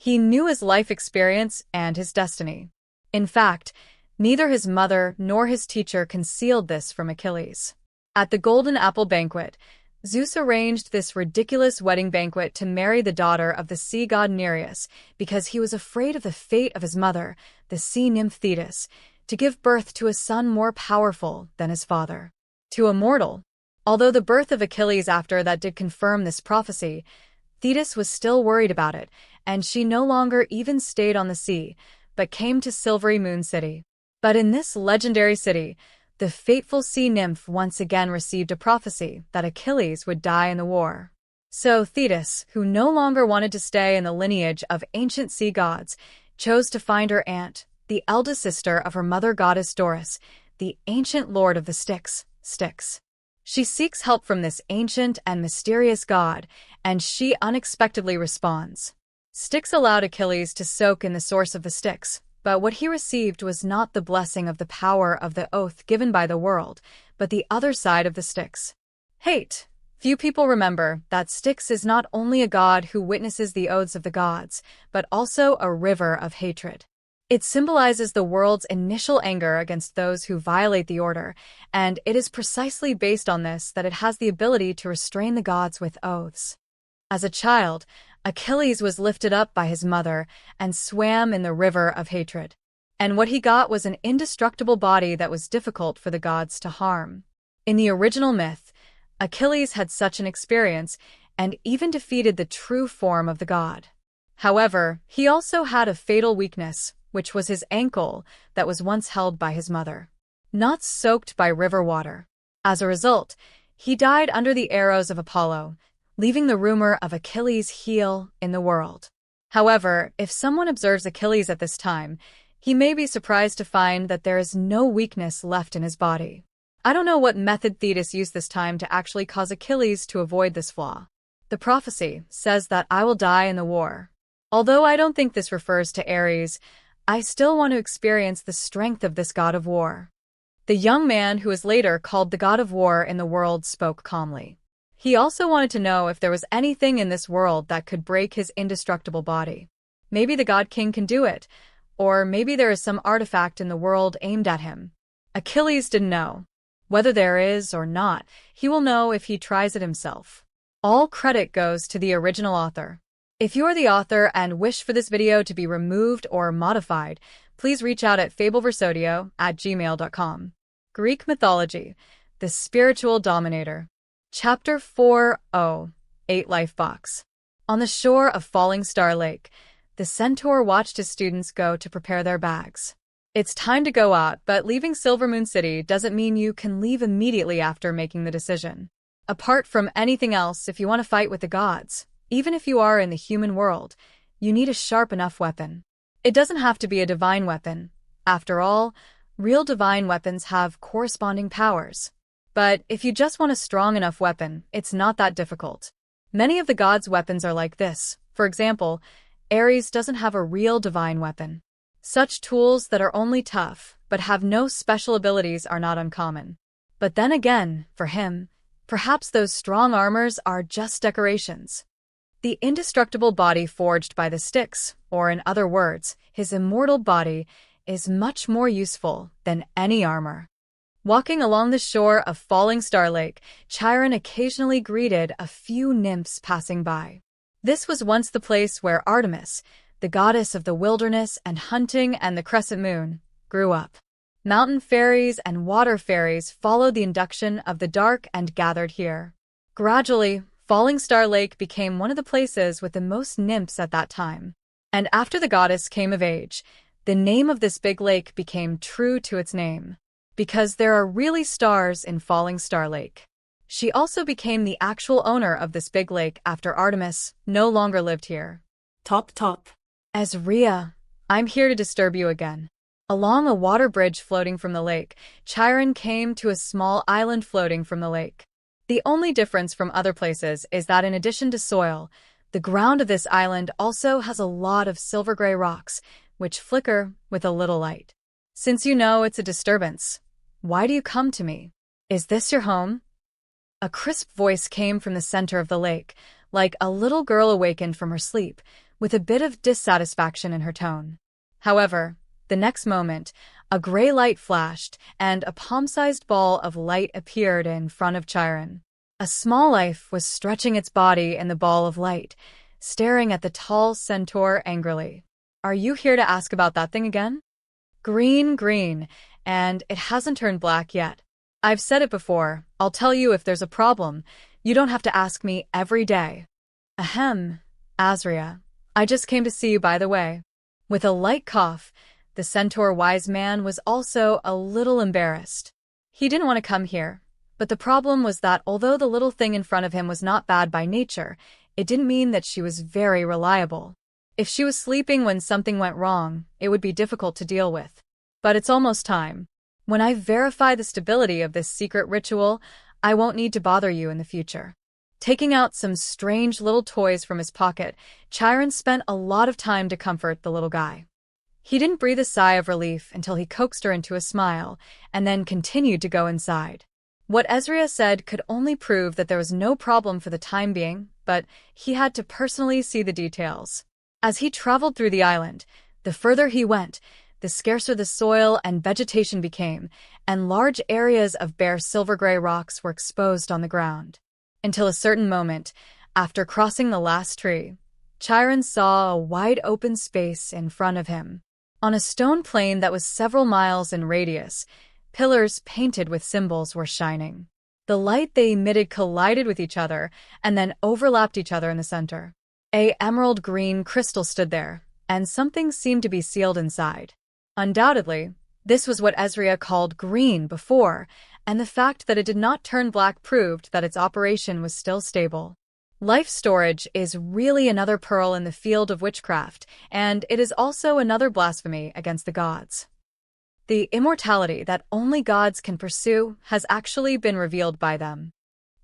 A: He knew his life experience and his destiny. In fact, neither his mother nor his teacher concealed this from Achilles. At the Golden Apple Banquet, Zeus arranged this ridiculous wedding banquet to marry the daughter of the sea god Nereus because he was afraid of the fate of his mother, the sea nymph Thetis, to give birth to a son more powerful than his father. To a mortal. Although the birth of Achilles after that did confirm this prophecy, Thetis was still worried about it, and she no longer even stayed on the sea, but came to Silvery Moon City. But in this legendary city, the fateful sea nymph once again received a prophecy that Achilles would die in the war. So Thetis, who no longer wanted to stay in the lineage of ancient sea gods, chose to find her aunt, the eldest sister of her mother goddess Doris, the ancient lord of the Styx. She seeks help from this ancient and mysterious god, and she unexpectedly responds. Styx allowed Achilles to soak in the source of the Styx, but what he received was not the blessing of the power of the oath given by the world, but the other side of the Styx. Hate. Few people remember that Styx is not only a god who witnesses the oaths of the gods, but also a river of hatred. It symbolizes the world's initial anger against those who violate the order, and it is precisely based on this that it has the ability to restrain the gods with oaths. As a child, Achilles was lifted up by his mother and swam in the river of hatred. And what he got was an indestructible body that was difficult for the gods to harm. In the original myth, Achilles had such an experience and even defeated the true form of the god. However, he also had a fatal weakness, which was his ankle that was once held by his mother, not soaked by river water. As a result, he died under the arrows of Apollo, leaving the rumor of Achilles' heel in the world. However, if someone observes Achilles at this time, He may be surprised to find that there is no weakness left in his body. I don't know what method Thetis used this time to actually cause Achilles to avoid this flaw. The prophecy says that I will die in the war. Although I don't think this refers to Ares, I still want to experience the strength of this god of war. The young man who was later called the god of war in the world spoke calmly. He also wanted to know if there was anything in this world that could break his indestructible body. Maybe the god king can do it, or maybe there is some artifact in the world aimed at him. Achilles didn't know. Whether there is or not, he will know if he tries it himself. All credit goes to the original author. If you are the author and wish for this video to be removed or modified, please reach out at fableversodio@gmail.com. Greek Mythology, the Spiritual Dominator. Chapter 4:8 Life Box. On the shore of Falling Star Lake, the centaur watched his students go to prepare their bags. It's time to go out, but leaving Silvermoon City doesn't mean you can leave immediately after making the decision. Apart from anything else, if you want to fight with the gods, even if you are in the human world, you need a sharp enough weapon. It doesn't have to be a divine weapon. After all, real divine weapons have corresponding powers. But if you just want a strong enough weapon, it's not that difficult. Many of the gods' weapons are like this. For example, Ares doesn't have a real divine weapon. Such tools that are only tough, but have no special abilities are not uncommon. But then again, for him, perhaps those strong armors are just decorations. The indestructible body forged by the Styx, or in other words, his immortal body, is much more useful than any armor. Walking along the shore of Falling Star Lake, Chiron occasionally greeted a few nymphs passing by. This was once the place where Artemis, the goddess of the wilderness and hunting and the crescent moon, grew up. Mountain fairies and water fairies followed the induction of the dark and gathered here. Gradually, Falling Star Lake became one of the places with the most nymphs at that time. And after the goddess came of age, the name of this big lake became true to its name. Because there are really stars in Falling Star Lake. She also became the actual owner of this big lake after Artemis no longer lived here.
B: Top.
A: Azria, I'm here to disturb you again. Along a water bridge floating from the lake, Chiron came to a small island floating from the lake. The only difference from other places is that in addition to soil, the ground of this island also has a lot of silver-gray rocks, which flicker with a little light. Since you know it's a disturbance, why do you come to me? Is this your home? A crisp voice came from the center of the lake, like a little girl awakened from her sleep, with a bit of dissatisfaction in her tone. However, the next moment, a gray light flashed, and a palm-sized ball of light appeared in front of Chiron. A small life was stretching its body in the ball of light, staring at the tall centaur angrily. Are you here to ask about that thing again? Green, and it hasn't turned black yet. I've said it before, I'll tell you if there's a problem. You don't have to ask me every day. Ahem, Azria. I just came to see you by the way. With a light cough, the centaur wise man was also a little embarrassed. He didn't want to come here, but the problem was that although the little thing in front of him was not bad by nature, it didn't mean that she was very reliable. If she was sleeping when something went wrong, it would be difficult to deal with. But it's almost time. When I verify the stability of this secret ritual, I won't need to bother you in the future. Taking out some strange little toys from his pocket, Chiron spent a lot of time to comfort the little guy. He didn't breathe a sigh of relief until he coaxed her into a smile, and then continued to go inside. What Azria said could only prove that there was no problem for the time being, but he had to personally see the details. As he traveled through the island, the further he went, the scarcer the soil and vegetation became, and large areas of bare silver-gray rocks were exposed on the ground. Until a certain moment, after crossing the last tree, Chiron saw a wide open space in front of him. On a stone plain that was several miles in radius, pillars painted with symbols were shining. The light they emitted collided with each other and then overlapped each other in the center. A emerald green crystal stood there, and something seemed to be sealed inside. Undoubtedly, this was what Azria called green before, and the fact that it did not turn black proved that its operation was still stable. Life storage is really another pearl in the field of witchcraft, and it is also another blasphemy against the gods. The immortality that only gods can pursue has actually been revealed by them.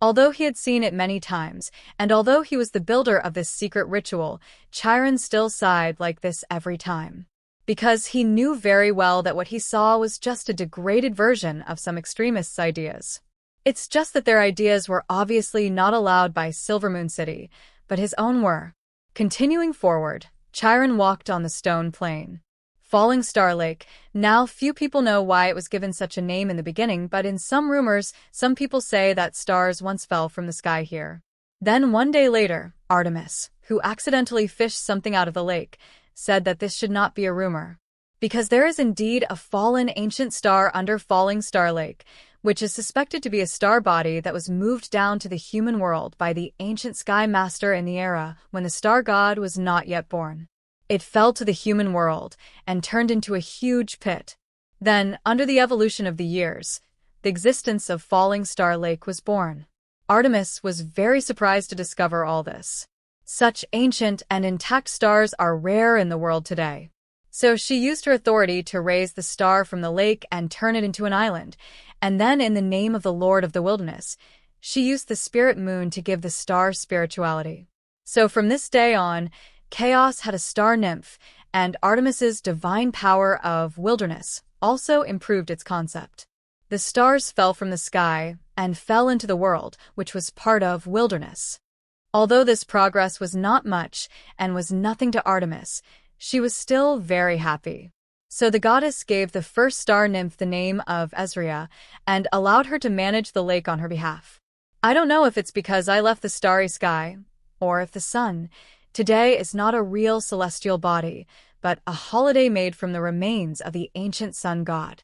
A: Although he had seen it many times, and although he was the builder of this secret ritual, Chiron still sighed like this every time. Because he knew very well that what he saw was just a degraded version of some extremists' ideas. It's just that their ideas were obviously not allowed by Silvermoon City, but his own were. Continuing forward, Chiron walked on the stone plain. Falling Star Lake. Now, few people know why it was given such a name in the beginning, but in some rumors, some people say that stars once fell from the sky here. Then one day later, Artemis, who accidentally fished something out of the lake, said that this should not be a rumor. Because there is indeed a fallen ancient star under Falling Star Lake, which is suspected to be a star body that was moved down to the human world by the ancient Sky Master in the era when the star god was not yet born. It fell to the human world and turned into a huge pit. Then, under the evolution of the years, the existence of Falling Star Lake was born. Artemis was very surprised to discover all this. Such ancient and intact stars are rare in the world today. So she used her authority to raise the star from the lake and turn it into an island, and then in the name of the Lord of the Wilderness, she used the spirit moon to give the star spirituality. So from this day on, Khaos had a star nymph, and Artemis's divine power of wilderness also improved its concept. The stars fell from the sky and fell into the world, which was part of wilderness. Although this progress was not much and was nothing to Artemis, she was still very happy. So the goddess gave the first star nymph the name of Ezria and allowed her to manage the lake on her behalf. I don't know if it's because I left the starry sky, or if the sun today is not a real celestial body, but a holiday made from the remains of the ancient sun god.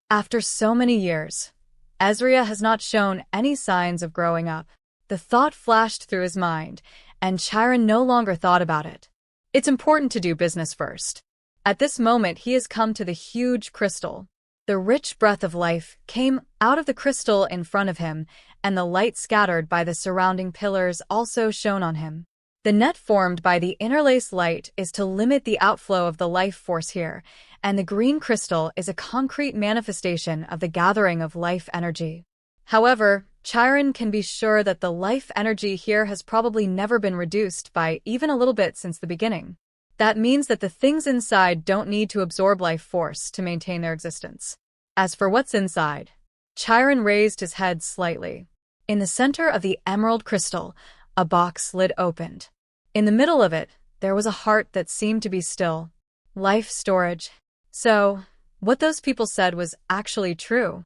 A: After so many years, Ezria has not shown any signs of growing up. The thought flashed through his mind, and Chiron no longer thought about it. It's important to do business first. At this moment he has come to the huge crystal. The rich breath of life came out of the crystal in front of him, and the light scattered by the surrounding pillars also shone on him. The net formed by the interlaced light is to limit the outflow of the life force here, and the green crystal is a concrete manifestation of the gathering of life energy. However, Chiron can be sure that the life energy here has probably never been reduced by even a little bit since the beginning. That means that the things inside don't need to absorb life force to maintain their existence. As for what's inside, Chiron raised his head slightly. In the center of the emerald crystal, a box lid opened. In the middle of it, there was a heart that seemed to be still. Life storage. So, what those people said was actually true.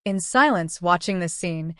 A: In silence, watching this scene,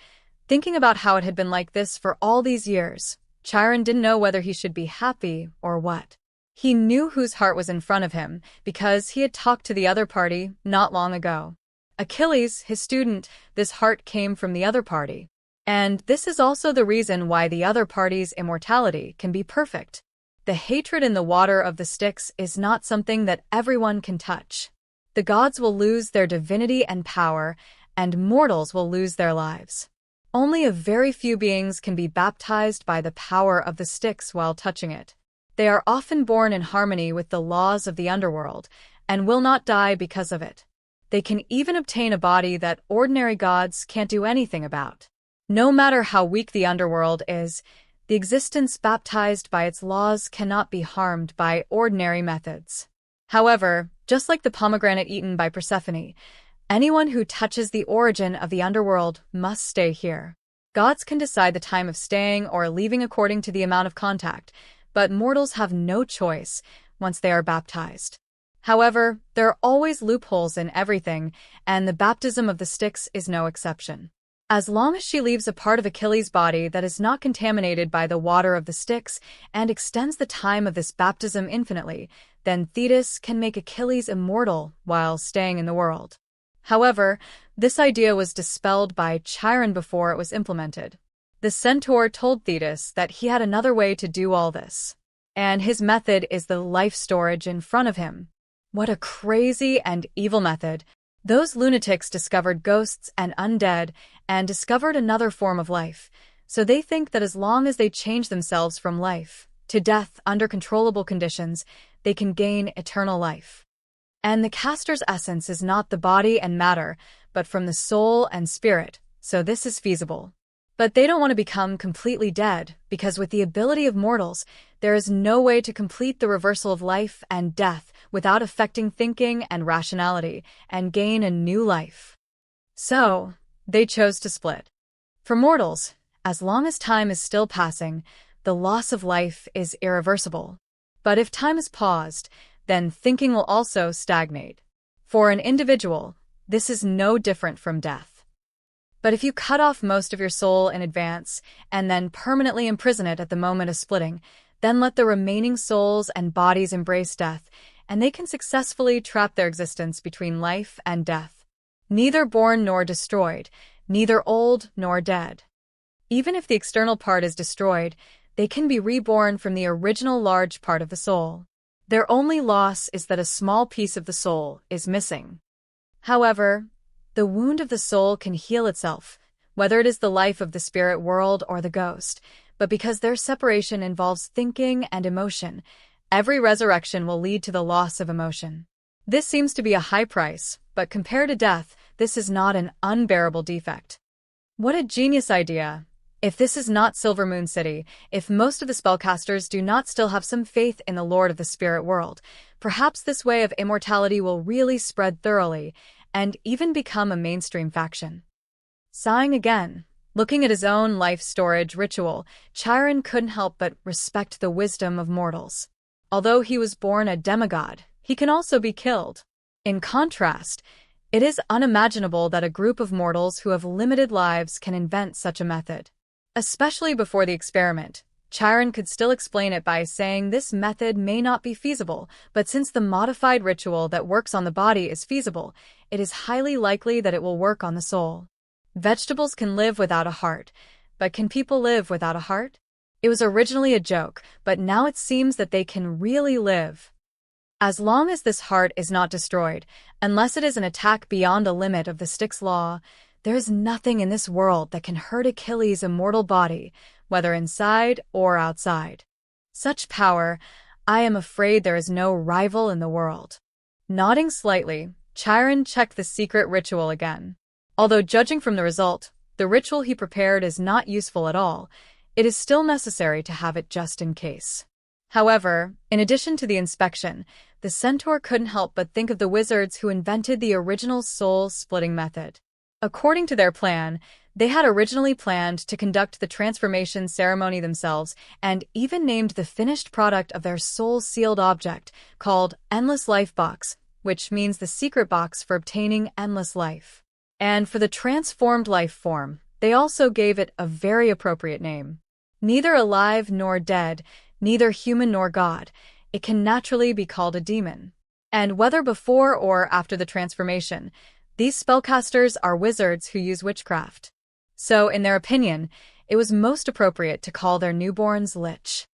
A: thinking about how it had been like this for all these years, Chiron didn't know whether he should be happy or what. He knew whose heart was in front of him because he had talked to the other party not long ago. Achilles, his student, this heart came from the other party. And this is also the reason why the other party's immortality can be perfect. The hatred in the water of the Styx is not something that everyone can touch. The gods will lose their divinity and power, and mortals will lose their lives. Only a very few beings can be baptized by the power of the Styx while touching it. They are often born in harmony with the laws of the underworld, and will not die because of it. They can even obtain a body that ordinary gods can't do anything about. No matter how weak the underworld is, the existence baptized by its laws cannot be harmed by ordinary methods. However, just like the pomegranate eaten by Persephone, anyone who touches the origin of the underworld must stay here. Gods can decide the time of staying or leaving according to the amount of contact, but mortals have no choice once they are baptized. However, there are always loopholes in everything, and the baptism of the Styx is no exception. As long as she leaves a part of Achilles' body that is not contaminated by the water of the Styx and extends the time of this baptism infinitely, then Thetis can make Achilles immortal while staying in the world. However, this idea was dispelled by Chiron before it was implemented. The centaur told Thetis that he had another way to do all this, and his method is the life storage in front of him. What a crazy and evil method! Those lunatics discovered ghosts and undead and discovered another form of life, So they think that as long as they change themselves from life to death under controllable conditions, they can gain eternal life. And the caster's essence is not the body and matter, but from the soul and spirit, so this is feasible. But they don't want to become completely dead, because with the ability of mortals, there is no way to complete the reversal of life and death without affecting thinking and rationality, and gain a new life. So, they chose to split. For mortals, as long as time is still passing, the loss of life is irreversible. But if time is paused, then thinking will also stagnate. For an individual, this is no different from death. But if you cut off most of your soul in advance and then permanently imprison it at the moment of splitting, then let the remaining souls and bodies embrace death, and they can successfully trap their existence between life and death. Neither born nor destroyed, neither old nor dead. Even if the external part is destroyed, they can be reborn from the original large part of the soul. Their only loss is that a small piece of the soul is missing. However, the wound of the soul can heal itself, whether it is the life of the spirit world or the ghost, but because their separation involves thinking and emotion, every resurrection will lead to the loss of emotion. This seems to be a high price, but compared to death, this is not an unbearable defect. What a genius idea! If this is not Silver Moon City, if most of the spellcasters do not still have some faith in the Lord of the Spirit World, perhaps this way of immortality will really spread thoroughly and even become a mainstream faction. Sighing again, looking at his own life storage ritual, Chiron couldn't help but respect the wisdom of mortals. Although he was born a demigod, he can also be killed. In contrast, it is unimaginable that a group of mortals who have limited lives can invent such a method. Especially before the experiment, Chiron could still explain it by saying this method may not be feasible, but since the modified ritual that works on the body is feasible, it is highly likely that it will work on the soul. Vegetables can live without a heart, but can people live without a heart? It was originally a joke, but now it seems that they can really live. As long as this heart is not destroyed, unless it is an attack beyond the limit of the Styx law, there is nothing in this world that can hurt Achilles' immortal body, whether inside or outside. Such power, I am afraid there is no rival in the world. Nodding slightly, Chiron checked the secret ritual again. Although judging from the result, the ritual he prepared is not useful at all, it is still necessary to have it just in case. However, in addition to the inspection, the centaur couldn't help but think of the wizards who invented the original soul-splitting method. According to their plan, they had originally planned to conduct the transformation ceremony themselves and even named the finished product of their soul-sealed object, called Endless Life Box, which means the secret box for obtaining endless life. And for the transformed life form, they also gave it a very appropriate name. Neither alive nor dead, neither human nor god, it can naturally be called a demon. And whether before or after the transformation, these spellcasters are wizards who use witchcraft. So, in their opinion, it was most appropriate to call their newborns Lich.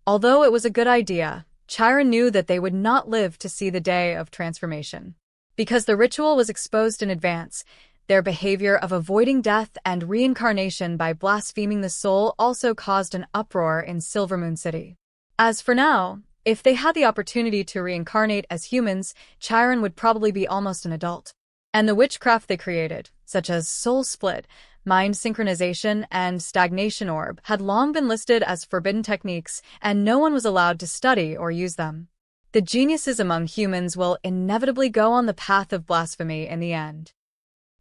A: Although it was a good idea, Chiron knew that they would not live to see the day of transformation. Because the ritual was exposed in advance, their behavior of avoiding death and reincarnation by blaspheming the soul also caused an uproar in Silver Moon City. As for now, if they had the opportunity to reincarnate as humans, Chiron would probably be almost an adult. And the witchcraft they created, such as soul split, mind synchronization, and stagnation orb, had long been listed as forbidden techniques, and no one was allowed to study or use them. The geniuses among humans will inevitably go on the path of blasphemy in the end.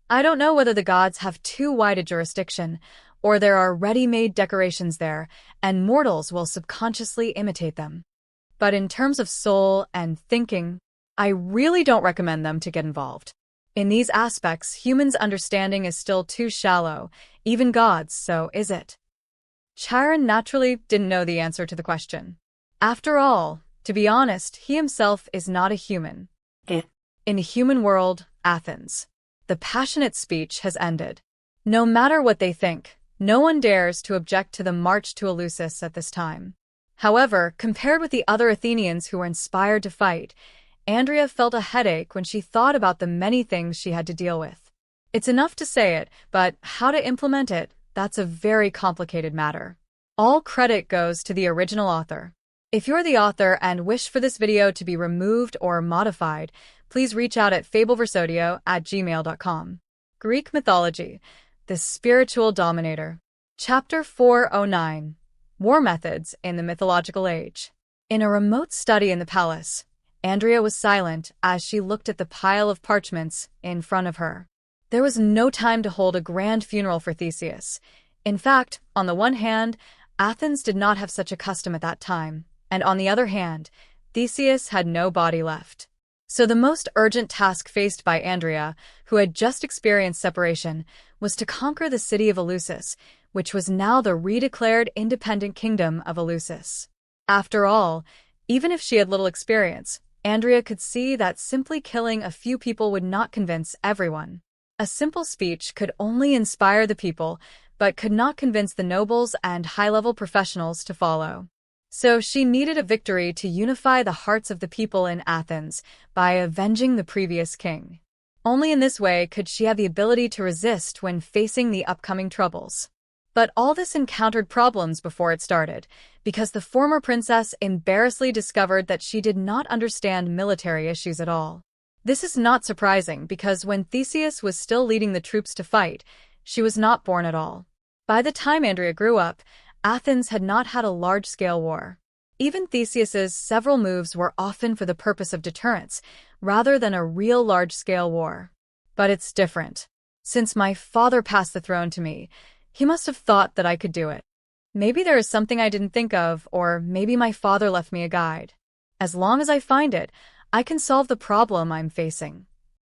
A: I don't know whether the gods have too wide a jurisdiction, or there are ready-made decorations there, and mortals will subconsciously imitate them. But in terms of soul and thinking, I really don't recommend them to get involved. In these aspects, humans' understanding is still too shallow, even gods, so is it? Chiron naturally didn't know the answer to the question. After all, to be honest, he himself is not a human. In the human world, Athens, the passionate speech has ended. No matter what they think, no one dares to object to the march to Eleusis at this time. However, compared with the other Athenians who were inspired to fight, Andrea felt a headache when she thought about the many things she had to deal with. It's enough to say it, but how to implement it, that's a very complicated matter. All credit goes to the original author. If you're the author and wish for this video to be removed or modified, please reach out at fableversodio@gmail.com. Greek Mythology, the Spiritual Dominator. Chapter 409. War Methods in the Mythological Age. In a remote study in the palace, Andrea was silent as she looked at the pile of parchments in front of her. There was no time to hold a grand funeral for Theseus. In fact, on the one hand, Athens did not have such a custom at that time, and on the other hand, Theseus had no body left. So the most urgent task faced by Andrea, who had just experienced separation, was to conquer the city of Eleusis, which was now the redeclared independent kingdom of Eleusis. After all, even if she had little experience, Andrea could see that simply killing a few people would not convince everyone. A simple speech could only inspire the people, but could not convince the nobles and high-level professionals to follow. So she needed a victory to unify the hearts of the people in Athens by avenging the previous king. Only in this way could she have the ability to resist when facing the upcoming troubles. But all this encountered problems before it started, because the former princess embarrassingly discovered that she did not understand military issues at all. This is not surprising because when Theseus was still leading the troops to fight, she was not born at all. By the time Andrea grew up, Athens had not had a large-scale war. Even Theseus's several moves were often for the purpose of deterrence, rather than a real large-scale war. But it's different. Since my father passed the throne to me, he must have thought that I could do it. Maybe there is something I didn't think of, or maybe my father left me a guide. As long as I find it, I can solve the problem I'm facing.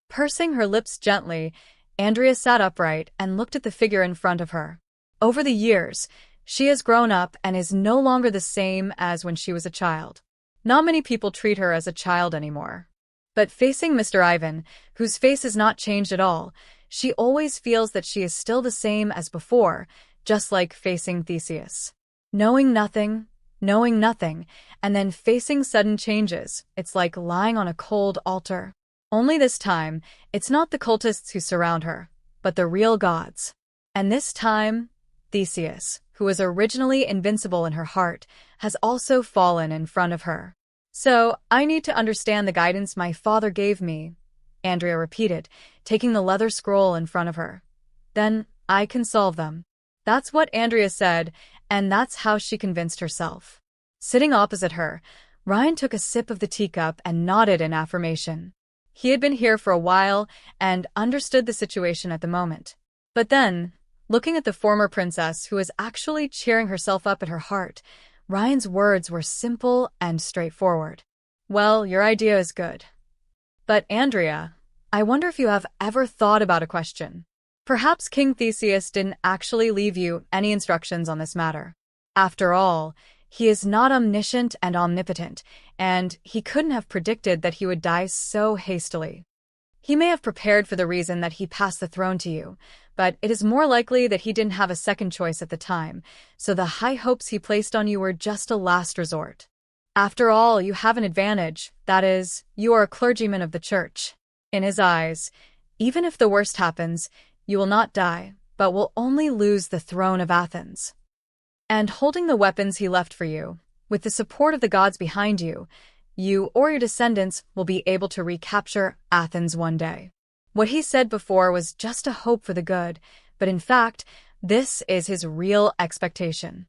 A: Pursing her lips gently, Andrea sat upright and looked at the figure in front of her. Over the years, she has grown up and is no longer the same as when she was a child. Not many people treat her as a child anymore. But facing Mr. Ivan, whose face has not changed at all, she always feels that she is still the same as before, just like facing Theseus. Knowing nothing, and then facing sudden changes, it's like lying on a cold altar. Only this time, it's not the cultists who surround her, but the real gods. And this time, Theseus, who was originally invincible in her heart, has also fallen in front of her. So, I need to understand the guidance my father gave me, Andrea repeated, taking the leather scroll in front of her. Then, I can solve them. That's what Andrea said, and that's how she convinced herself. Sitting opposite her, Ryan took a sip of the teacup and nodded in affirmation. He had been here for a while and understood the situation at the moment. But then, looking at the former princess who was actually cheering herself up at her heart, Ryan's words were simple and straightforward. Well, your idea is good. But Andrea, I wonder if you have ever thought about a question. Perhaps King Theseus didn't actually leave you any instructions on this matter. After all, he is not omniscient and omnipotent, and he couldn't have predicted that he would die so hastily. He may have prepared for the reason that he passed the throne to you, but it is more likely that he didn't have a second choice at the time, so the high hopes he placed on you were just a last resort. After all, you have an advantage, that is, you are a clergyman of the church. In his eyes, even if the worst happens, you will not die, but will only lose the throne of Athens. And holding the weapons he left for you, with the support of the gods behind you, you or your descendants will be able to recapture Athens one day. What he said before was just a hope for the good, but in fact, this is his real expectation.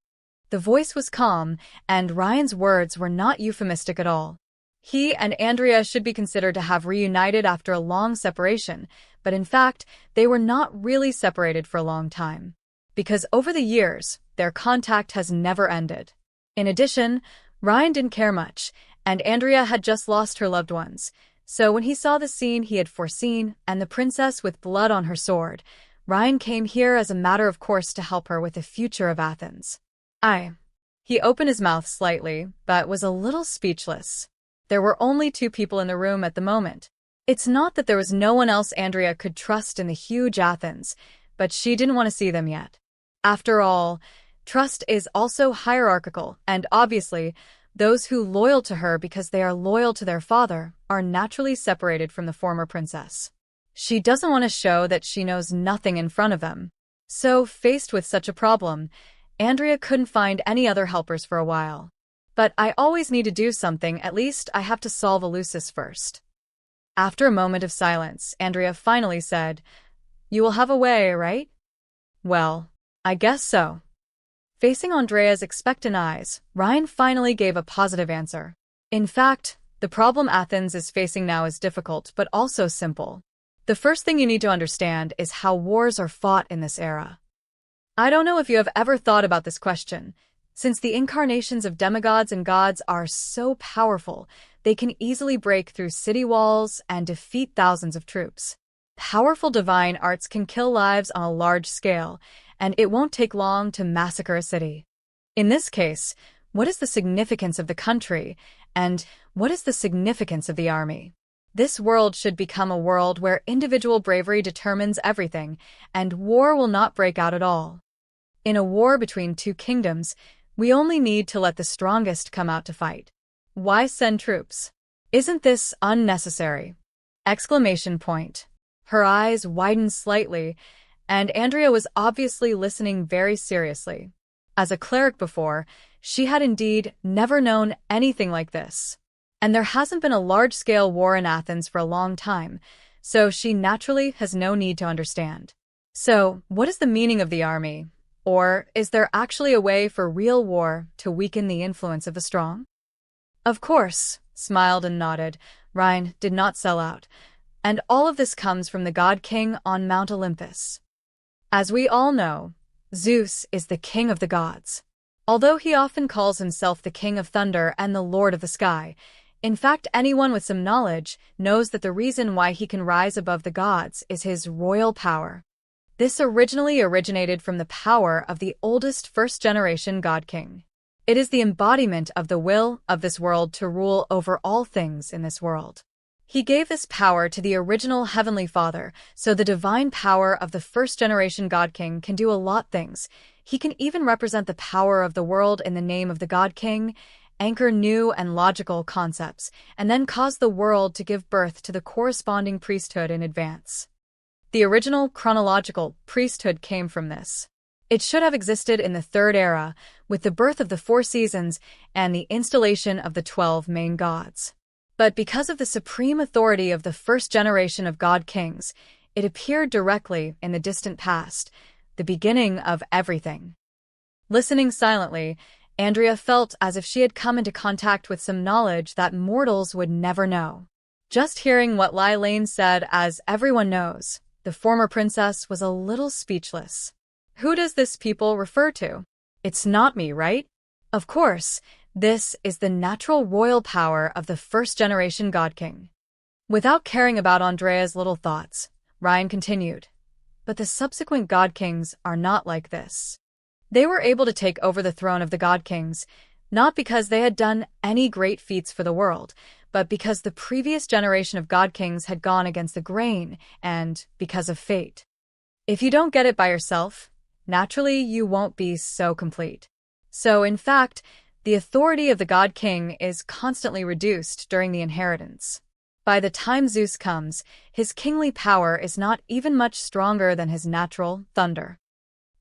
A: The voice was calm, and Ryan's words were not euphemistic at all. He and Andrea should be considered to have reunited after a long separation, but in fact, they were not really separated for a long time. Because over the years, their contact has never ended. In addition, Ryan didn't care much, and Andrea had just lost her loved ones. So when he saw the scene he had foreseen and the princess with blood on her sword, Ryan came here as a matter of course to help her with the future of Athens. He opened his mouth slightly, but was a little speechless. There were only two people in the room at the moment. It's not that there was no one else Andrea could trust in the huge Athens, but she didn't want to see them yet. After all, trust is also hierarchical, and obviously, those who loyal to her because they are loyal to their father are naturally separated from the former princess. She doesn't want to show that she knows nothing in front of them. So, faced with such a problem, Andrea couldn't find any other helpers for a while. But I always need to do something, at least I have to solve Eleusis first. After a moment of silence, Andrea finally said, "You will have a way, right?" "Well, I guess so." Facing Andrea's expectant eyes, Ryan finally gave a positive answer. "In fact, the problem Athens is facing now is difficult but also simple. The first thing you need to understand is how wars are fought in this era. I don't know if you have ever thought about this question. Since the incarnations of demigods and gods are so powerful, they can easily break through city walls and defeat thousands of troops. Powerful divine arts can kill lives on a large scale, and it won't take long to massacre a city. In this case, what is the significance of the country, and what is the significance of the army? This world should become a world where individual bravery determines everything, and war will not break out at all. In a war between two kingdoms, we only need to let the strongest come out to fight. Why send troops? Isn't this unnecessary?" Exclamation point. Her eyes widened slightly, and Andrea was obviously listening very seriously. As a cleric before, she had indeed never known anything like this. And there hasn't been a large-scale war in Athens for a long time, so she naturally has no need to understand. So, what is the meaning of the army? Or is there actually a way for real war to weaken the influence of the strong? Of course, smiled and nodded. Ryan did not sell out. And all of this comes from the God King on Mount Olympus. As we all know, Zeus is the king of the gods. Although he often calls himself the king of thunder and the lord of the sky, in fact, anyone with some knowledge knows that the reason why he can rise above the gods is his royal power. This originally originated from the power of the oldest first-generation God King. It is the embodiment of the will of this world to rule over all things in this world. He gave this power to the original Heavenly Father, so the divine power of the first-generation God King can do a lot of things. He can even represent the power of the world in the name of the God King, anchor new and logical concepts, and then cause the world to give birth to the corresponding priesthood in advance. The original chronological priesthood came from this. It should have existed in the Third Era, with the birth of the 4 seasons and the installation of the 12 main gods. But because of the supreme authority of the first generation of God Kings, it appeared directly in the distant past, the beginning of everything. Listening silently, Andrea felt as if she had come into contact with some knowledge that mortals would never know. Just hearing what Lai Lane said, as everyone knows, the former princess was a little speechless. Who does this people refer to? It's not me, right? Of course, this is the natural royal power of the first-generation God King. Without caring about Andrea's little thoughts, Ryan continued, "But the subsequent God Kings are not like this. They were able to take over the throne of the God Kings, not because they had done any great feats for the world, but because the previous generation of God Kings had gone against the grain, and because of fate. If you don't get it by yourself, naturally you won't be so complete. So, in fact, the authority of the God King is constantly reduced during the inheritance. By the time Zeus comes, his kingly power is not even much stronger than his natural thunder.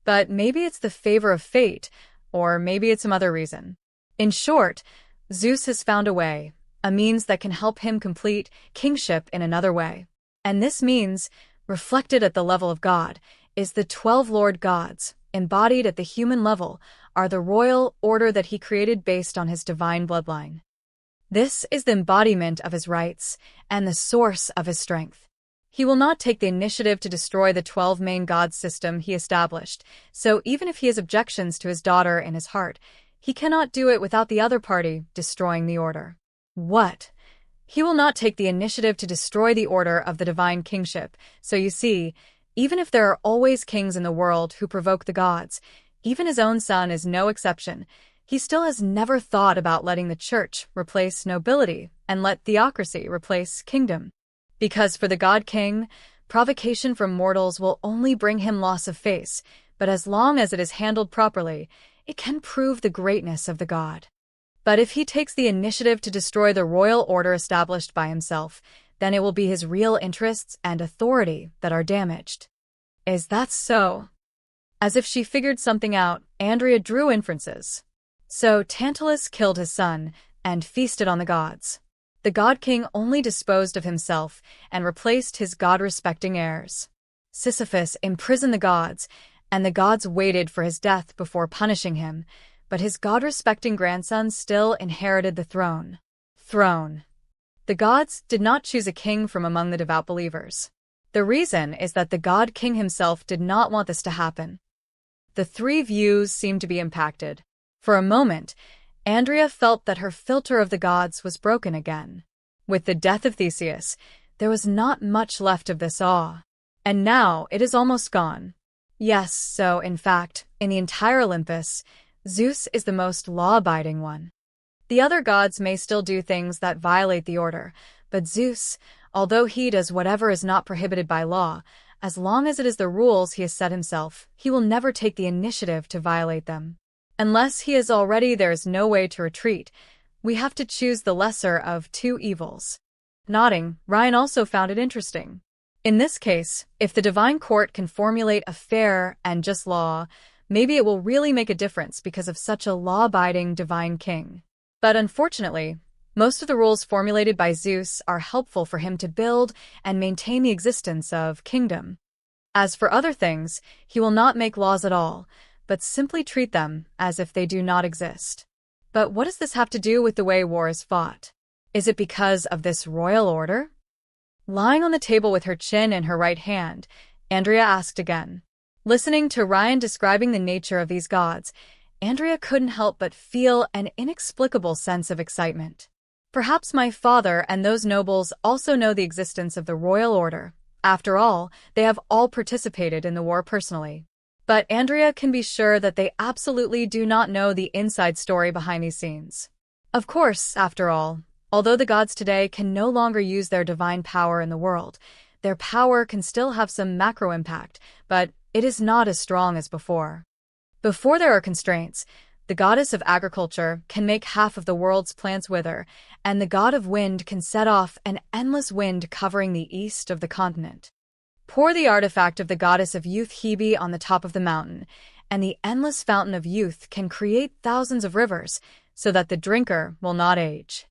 A: But maybe it's the favor of fate, or maybe it's some other reason. In short, Zeus has found a way, a means that can help him complete kingship in another way. And this means, reflected at the level of God, is the 12 Lord gods, embodied at the human level, are the royal order that he created based on his divine bloodline. This is the embodiment of his rights and the source of his strength. He will not take the initiative to destroy the 12 main gods system he established, so even if he has objections to his daughter in his heart, he cannot do it without the other party destroying the order. What? He will not take the initiative to destroy the order of the divine kingship, so you see, even if there are always kings in the world who provoke the gods, even his own son is no exception, he still has never thought about letting the church replace nobility and let theocracy replace kingdom. Because for the God King, provocation from mortals will only bring him loss of face, but as long as it is handled properly, it can prove the greatness of the god. But if he takes the initiative to destroy the royal order established by himself, then it will be his real interests and authority that are damaged. Is that so? As if she figured something out, Andrea drew inferences. So Tantalus killed his son and feasted on the gods. The god-king only disposed of himself and replaced his god-respecting heirs. Sisyphus imprisoned the gods, and the gods waited for his death before punishing him, but his god-respecting grandson still inherited the throne. The gods did not choose a king from among the devout believers. The reason is that the god-king himself did not want this to happen. The three views seemed to be impacted. For a moment, Andrea felt that her filter of the gods was broken again. With the death of Theseus, there was not much left of this awe. And now it is almost gone. Yes, so in fact, in the entire Olympus, Zeus is the most law-abiding one. The other gods may still do things that violate the order, but Zeus, although he does whatever is not prohibited by law, as long as it is the rules he has set himself, he will never take the initiative to violate them. Unless he is already, there is no way to retreat. We have to choose the lesser of two evils. Nodding, Ryan also found it interesting. In this case, if the divine court can formulate a fair and just law, maybe it will really make a difference because of such a law-abiding divine king. But unfortunately, most of the rules formulated by Zeus are helpful for him to build and maintain the existence of kingdom. As for other things, he will not make laws at all, but simply treat them as if they do not exist. But what does this have to do with the way war is fought? Is it because of this royal order? Lying on the table with her chin in her right hand, Andrea asked again. Listening to Ryan describing the nature of these gods, Andrea couldn't help but feel an inexplicable sense of excitement. Perhaps my father and those nobles also know the existence of the royal order. After all, they have all participated in the war personally. But Andrea can be sure that they absolutely do not know the inside story behind these scenes. Of course, after all, although the gods today can no longer use their divine power in the world, their power can still have some macro impact, but it is not as strong as before. Before there are constraints, the goddess of agriculture can make half of the world's plants wither, and the god of wind can set off an endless wind covering the east of the continent. Pour the artifact of the goddess of youth Hebe on the top of the mountain, and the endless fountain of youth can create thousands of rivers, so that the drinker will not age.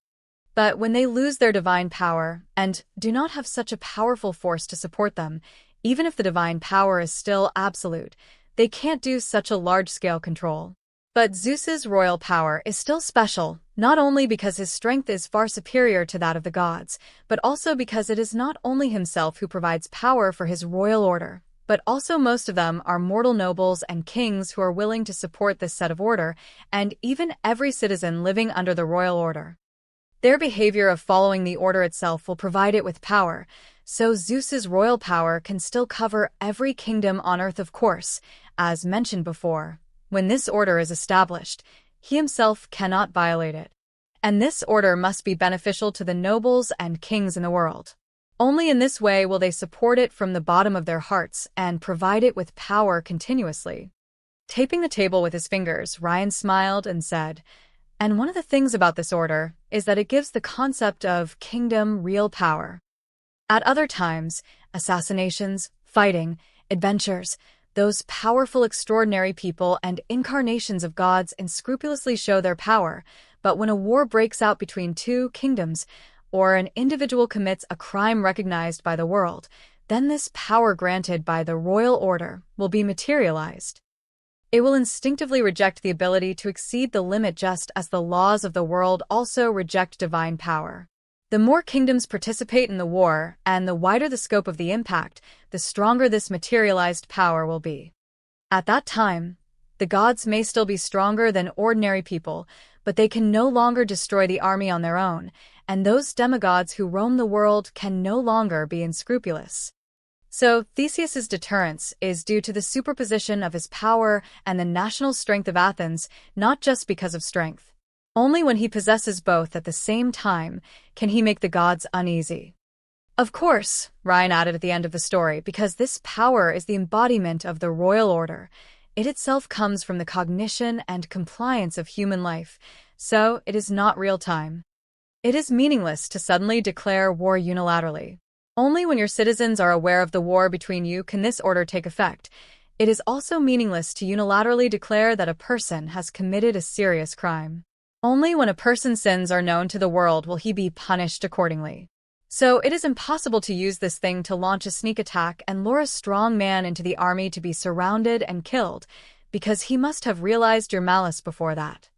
A: But when they lose their divine power, and do not have such a powerful force to support them, even if the divine power is still absolute, they can't do such a large-scale control. But Zeus's royal power is still special, not only because his strength is far superior to that of the gods, but also because it is not only himself who provides power for his royal order, but also most of them are mortal nobles and kings who are willing to support this set of order, and even every citizen living under the royal order. Their behavior of following the order itself will provide it with power, so Zeus's royal power can still cover every kingdom on earth, of course, as mentioned before. When this order is established, he himself cannot violate it. And this order must be beneficial to the nobles and kings in the world. Only in this way will they support it from the bottom of their hearts and provide it with power continuously. Taping the table with his fingers, Ryan smiled and said, "And one of the things about this order is that it gives the concept of kingdom real power. At other times, assassinations, fighting, adventures, those powerful, extraordinary people and incarnations of gods unscrupulously show their power, but when a war breaks out between two kingdoms, or an individual commits a crime recognized by the world, then this power granted by the royal order will be materialized. It will instinctively reject the ability to exceed the limit, just as the laws of the world also reject divine power. The more kingdoms participate in the war, and the wider the scope of the impact, the stronger this materialized power will be. At that time, the gods may still be stronger than ordinary people, but they can no longer destroy the army on their own, and those demigods who roam the world can no longer be unscrupulous. So Theseus's deterrence is due to the superposition of his power and the national strength of Athens, not just because of strength. Only when he possesses both at the same time can he make the gods uneasy. Of course, Ryan added at the end of the story, because this power is the embodiment of the royal order. It itself comes from the cognition and compliance of human life, so it is not real time. It is meaningless to suddenly declare war unilaterally. Only when your citizens are aware of the war between you can this order take effect. It is also meaningless to unilaterally declare that a person has committed a serious crime. Only when a person's sins are known to the world will he be punished accordingly. So it is impossible to use this thing to launch a sneak attack and lure a strong man into the army to be surrounded and killed, because he must have realized your malice before that.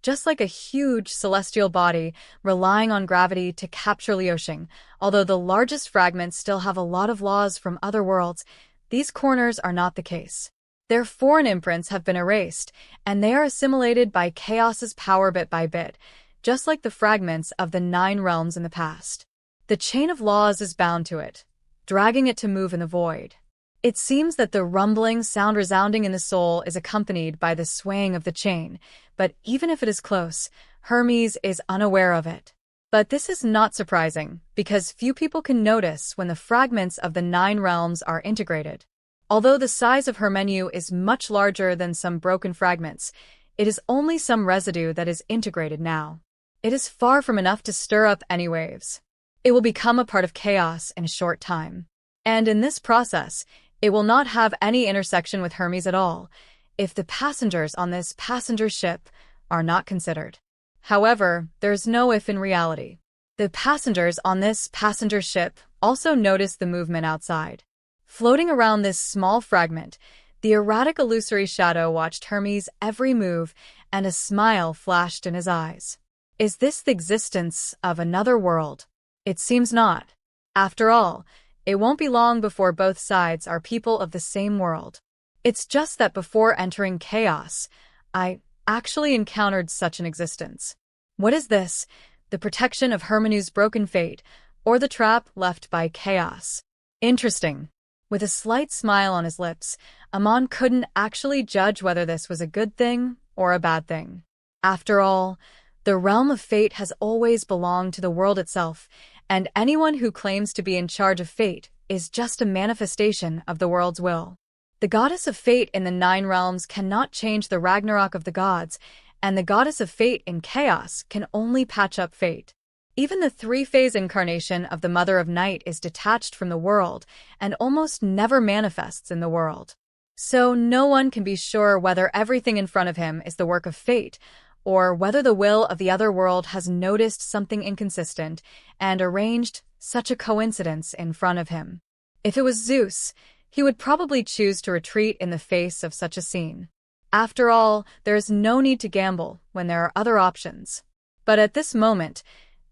A: Just like a huge celestial body relying on gravity to capture Liuxing, although the largest fragments still have a lot of laws from other worlds, these corners are not the case. Their foreign imprints have been erased, and they are assimilated by Khaos's power bit by bit, just like the fragments of the 9 realms in the past. The chain of laws is bound to it, dragging it to move in the void. It seems that the rumbling sound resounding in the soul is accompanied by the swaying of the chain, but even if it is close, Hermes is unaware of it. But this is not surprising, because few people can notice when the fragments of the 9 realms are integrated. Although the size of her menu is much larger than some broken fragments, it is only some residue that is integrated now. It is far from enough to stir up any waves. It will become a part of Khaos in a short time. And in this process, it will not have any intersection with Hermes at all, if the passengers on this passenger ship are not considered. However, there's no if in reality. The passengers on this passenger ship also noticed the movement outside. Floating around this small fragment, the erratic illusory shadow watched Hermes' every move, and a smile flashed in his eyes. Is this the existence of another world? It seems not. After all, it won't be long before both sides are people of the same world. It's just that before entering Khaos, I actually encountered such an existence. What is this? The protection of Hermenu's broken fate, or the trap left by Khaos? Interesting. With a slight smile on his lips, Amon couldn't actually judge whether this was a good thing or a bad thing. After all, the realm of fate has always belonged to the world itself, and anyone who claims to be in charge of fate is just a manifestation of the world's will. The goddess of fate in the 9 realms cannot change the Ragnarok of the gods, and the goddess of fate in Khaos can only patch up fate. Even the 3-phase incarnation of the Mother of Night is detached from the world and almost never manifests in the world. So no one can be sure whether everything in front of him is the work of fate, or whether the will of the other world has noticed something inconsistent and arranged such a coincidence in front of him. If it was Zeus, he would probably choose to retreat in the face of such a scene. After all, there is no need to gamble when there are other options. But at this moment,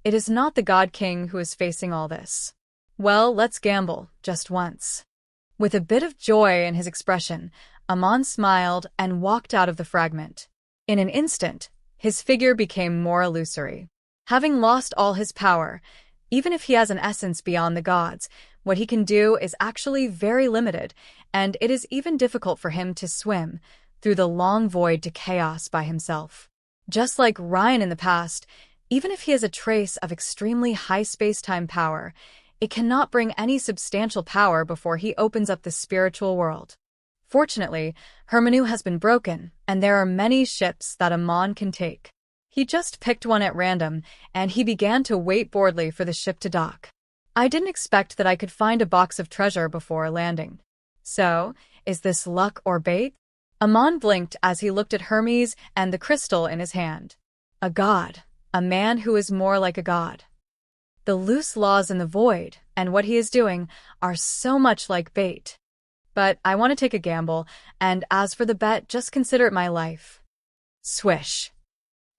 A: it is not the God King who is facing all this. Well, let's gamble, just once. With a bit of joy in his expression, Amon smiled and walked out of the fragment. In an instant, his figure became more illusory. Having lost all his power, even if he has an essence beyond the gods, what he can do is actually very limited, and it is even difficult for him to swim through the long void to Khaos by himself. Just like Ryan in the past, even if he has a trace of extremely high space-time power, it cannot bring any substantial power before he opens up the spiritual world. Fortunately, Hermenu has been broken, and there are many ships that Amon can take. He just picked one at random, and he began to wait boredly for the ship to dock. I didn't expect that I could find a box of treasure before landing. So, is this luck or bait? Amon blinked as he looked at Hermes and the crystal in his hand. A god. A man who is more like a god. The loose laws in the void, and what he is doing, are so much like bait. But I want to take a gamble, and as for the bet, just consider it my life. Swish.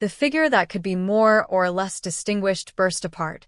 A: The figure that could be more or less distinguished burst apart,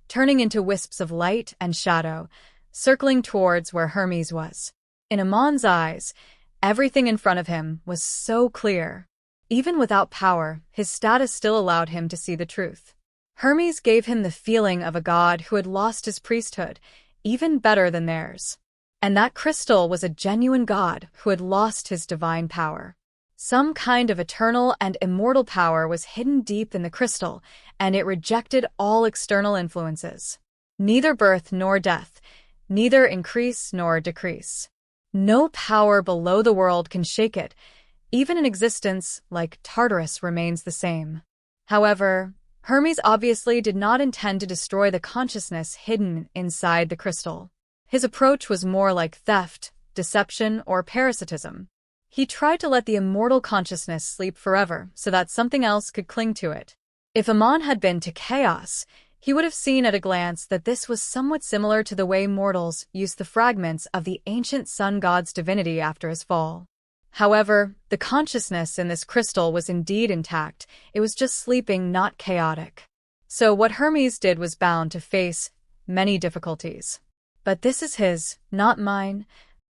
A: turning into wisps of light and shadow, circling towards where Hermes was. In Amon's eyes, everything in front of him was so clear. Even without power, his status still allowed him to see the truth. Hermes gave him the feeling of a god who had lost his priesthood, even better than theirs. And that crystal was a genuine god who had lost his divine power. Some kind of eternal and immortal power was hidden deep in the crystal, and it rejected all external influences. Neither birth nor death, neither increase nor decrease. No power below the world can shake it. Even an existence like Tartarus remains the same. However, Hermes obviously did not intend to destroy the consciousness hidden inside the crystal. His approach was more like theft, deception, or parasitism. He tried to let the immortal consciousness sleep forever so that something else could cling to it. If Amon had been to Khaos, he would have seen at a glance that this was somewhat similar to the way mortals used the fragments of the ancient sun god's divinity after his fall. However, the consciousness in this crystal was indeed intact. It was just sleeping, not chaotic. So what Hermes did was bound to face many difficulties. But this is his, not mine.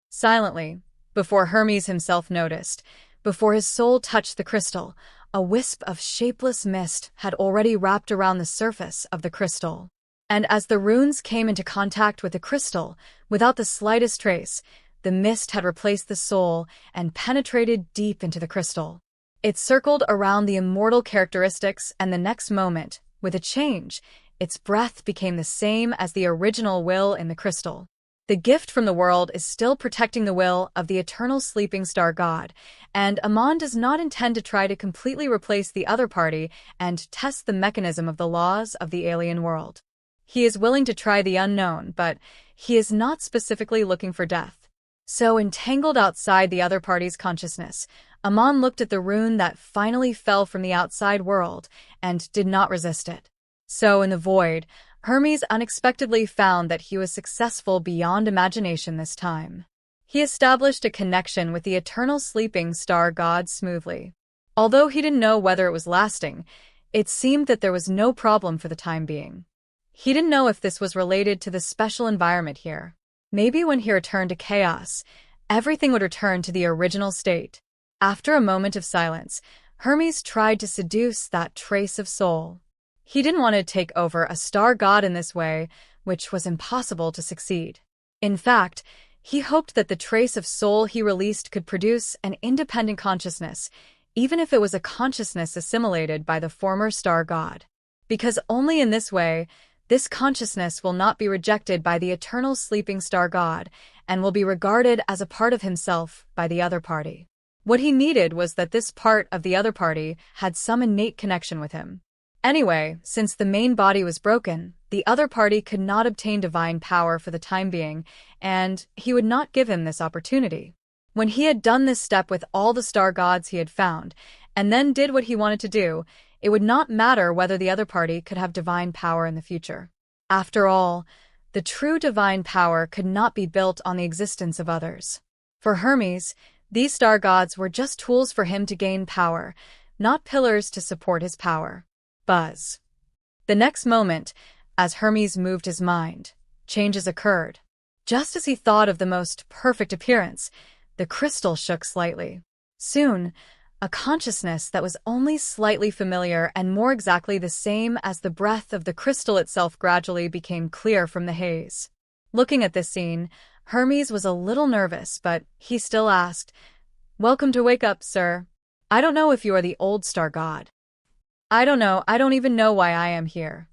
A: Silently, before Hermes himself noticed, before his soul touched the crystal, a wisp of shapeless mist had already wrapped around the surface of the crystal. And as the runes came into contact with the crystal, without the slightest trace, the mist had replaced the soul and penetrated deep into the crystal. It circled around the immortal characteristics, and the next moment, with a change, its breath became the same as the original will in the crystal. The gift from the world is still protecting the will of the eternal sleeping star god, and Amon does not intend to try to completely replace the other party and test the mechanism of the laws of the alien world. He is willing to try the unknown, but he is not specifically looking for death. So entangled outside the other party's consciousness, Amon looked at the rune that finally fell from the outside world and did not resist it. So in the void, Hermes unexpectedly found that he was successful beyond imagination this time. He established a connection with the eternal sleeping star god smoothly. Although he didn't know whether it was lasting, it seemed that there was no problem for the time being. He didn't know if this was related to the special environment here. Maybe when he returned to Khaos, everything would return to the original state. After a moment of silence, Hermes tried to seduce that trace of soul. He didn't want to take over a star god in this way, which was impossible to succeed. In fact, he hoped that the trace of soul he released could produce an independent consciousness, even if it was a consciousness assimilated by the former star god. Because only in this way, this consciousness will not be rejected by the eternal sleeping star god and will be regarded as a part of himself by the other party. What he needed was that this part of the other party had some innate connection with him. Anyway, since the main body was broken, the other party could not obtain divine power for the time being, and he would not give him this opportunity. When he had done this step with all the star gods he had found, and then did what he wanted to do, it would not matter whether the other party could have divine power in the future. After all, the true divine power could not be built on the existence of others. For Hermes, these star gods were just tools for him to gain power, not pillars to support his power. Buzz. The next moment, as Hermes moved his mind, changes occurred. Just as he thought of the most perfect appearance, the crystal shook slightly. Soon, a consciousness that was only slightly familiar and more exactly the same as the breath of the crystal itself gradually became clear from the haze. Looking at this scene, Hermes was a little nervous, but he still asked, "Welcome to Wake Up, sir. I don't know if you are the old star god." "I don't know. I don't even know why I am here."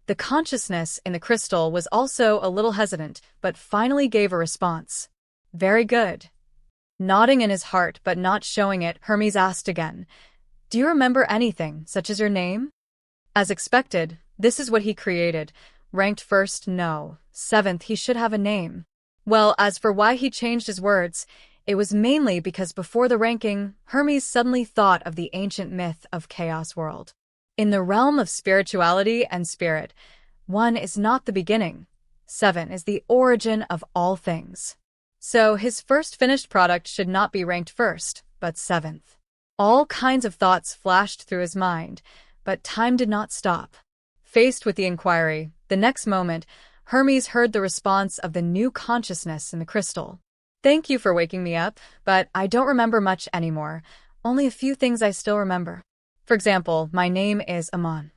A: The consciousness in the crystal was also a little hesitant, but finally gave a response. "Very good." Nodding in his heart but not showing it, Hermes asked again, "Do you remember anything, such as your name?" As expected, this is what he created. Ranked first, no. Seventh, he should have a name. Well, as for why he changed his words, it was mainly because before the ranking, Hermes suddenly thought of the ancient myth of Khaos world. In the realm of spirituality and spirit, 1 is not the beginning. 7 is the origin of all things. So his first finished product should not be ranked first, but 7th. All kinds of thoughts flashed through his mind, but time did not stop. Faced with the inquiry, the next moment, Hermes heard the response of the new consciousness in the crystal. "Thank you for waking me up, but I don't remember much anymore. Only a few things I still remember. For example, my name is Amon."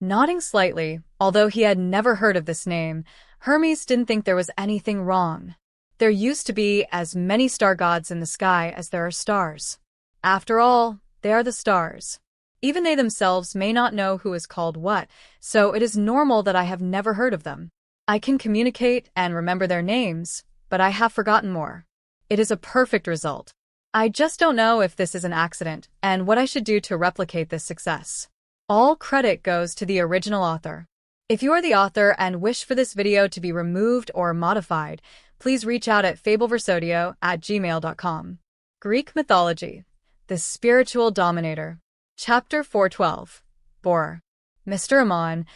A: Nodding slightly, although he had never heard of this name, Hermes didn't think there was anything wrong. There used to be as many star gods in the sky as there are stars. After all, they are the stars. Even they themselves may not know who is called what, so it is normal that I have never heard of them. I can communicate and remember their names, but I have forgotten more. It is a perfect result. I just don't know if this is an accident and what I should do to replicate this success. All credit goes to the original author. If you are the author and wish for this video to be removed or modified, please reach out at fableversodio@gmail.com. Greek Mythology, the Spiritual Dominator. Chapter 412. Bore. Mr. Amon,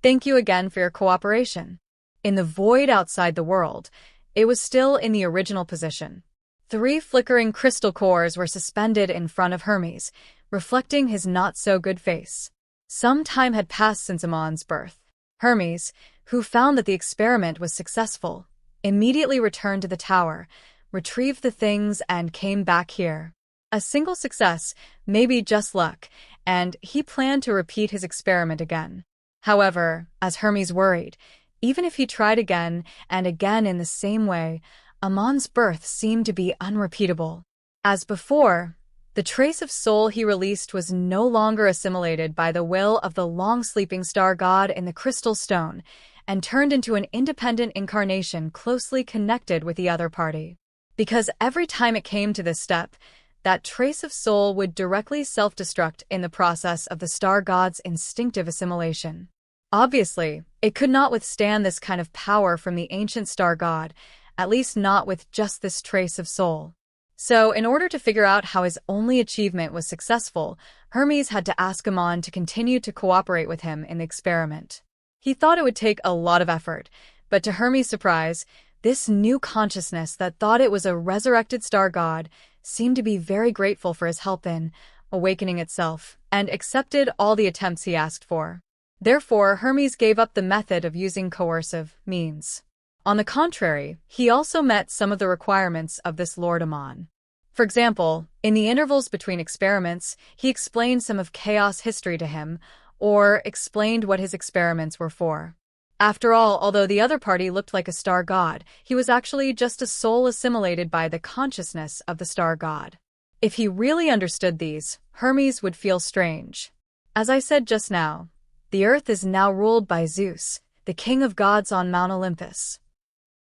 A: thank you again for your cooperation. In the void outside the world, it was still in the original position. 3 flickering crystal cores were suspended in front of Hermes, reflecting his not-so-good face. Some time had passed since Amon's birth. Hermes, who found that the experiment was successful, immediately returned to the tower, retrieved the things, and came back here. A single success, maybe just luck, and he planned to repeat his experiment again. However, as Hermes worried, even if he tried again and again in the same way, Amon's birth seemed to be unrepeatable. As before, the trace of soul he released was no longer assimilated by the will of the long-sleeping star god in the crystal stone, and turned into an independent incarnation closely connected with the other party. Because every time it came to this step, that trace of soul would directly self-destruct in the process of the star god's instinctive assimilation. Obviously, it could not withstand this kind of power from the ancient star god, at least not with just this trace of soul. So, in order to figure out how his only achievement was successful, Hermes had to ask Amon to continue to cooperate with him in the experiment. He thought it would take a lot of effort, but to Hermes' surprise, this new consciousness that thought it was a resurrected star god seemed to be very grateful for his help in awakening itself, and accepted all the attempts he asked for. Therefore, Hermes gave up the method of using coercive means. On the contrary, he also met some of the requirements of this Lord Amon. For example, in the intervals between experiments, he explained some of Khaos' history to him, or explained what his experiments were for. After all, although the other party looked like a star god, he was actually just a soul assimilated by the consciousness of the star god. If he really understood these, Hermes would feel strange. As I said just now, the earth is now ruled by Zeus, the king of gods on Mount Olympus.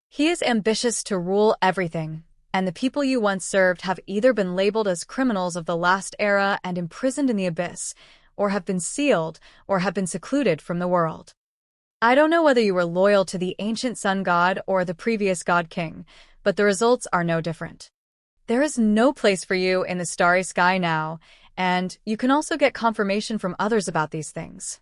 A: He is ambitious to rule everything, and the people you once served have either been labeled as criminals of the last era and imprisoned in the abyss, or have been sealed, or have been secluded from the world. I don't know whether you were loyal to the ancient sun god or the previous god king, but the results are no different. There is no place for you in the starry sky now, and you can also get confirmation from others about these things.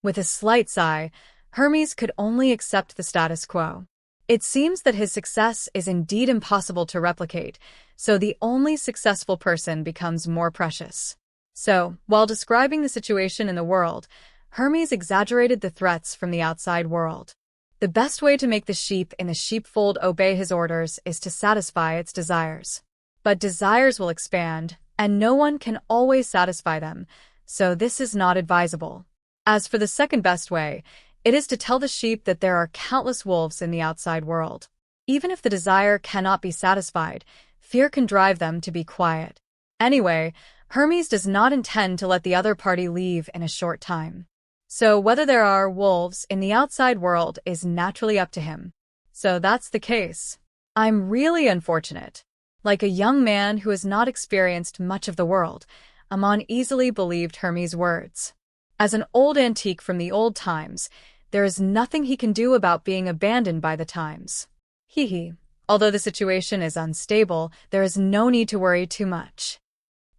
A: With a slight sigh, Hermes could only accept the status quo. It seems that his success is indeed impossible to replicate, so the only successful person becomes more precious. So, while describing the situation in the world, Hermes exaggerated the threats from the outside world. The best way to make the sheep in the sheepfold obey his orders is to satisfy its desires. But desires will expand, and no one can always satisfy them, so this is not advisable. As for the second best way, it is to tell the sheep that there are countless wolves in the outside world. Even if the desire cannot be satisfied, fear can drive them to be quiet. Anyway, Hermes does not intend to let the other party leave in a short time. So whether there are wolves in the outside world is naturally up to him. So that's the case. I'm really unfortunate. Like a young man who has not experienced much of the world, Amon easily believed Hermes' words. As an old antique from the old times, there is nothing he can do about being abandoned by the times. Hee. Although the situation is unstable, there is no need to worry too much.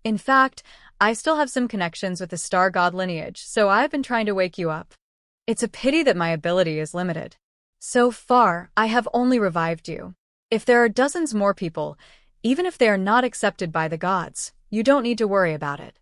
A: In fact, I still have some connections with the star god lineage, so I've been trying to wake you up. It's a pity that my ability is limited. So far, I have only revived you. If there are dozens more people, even if they are not accepted by the gods, you don't need to worry about it.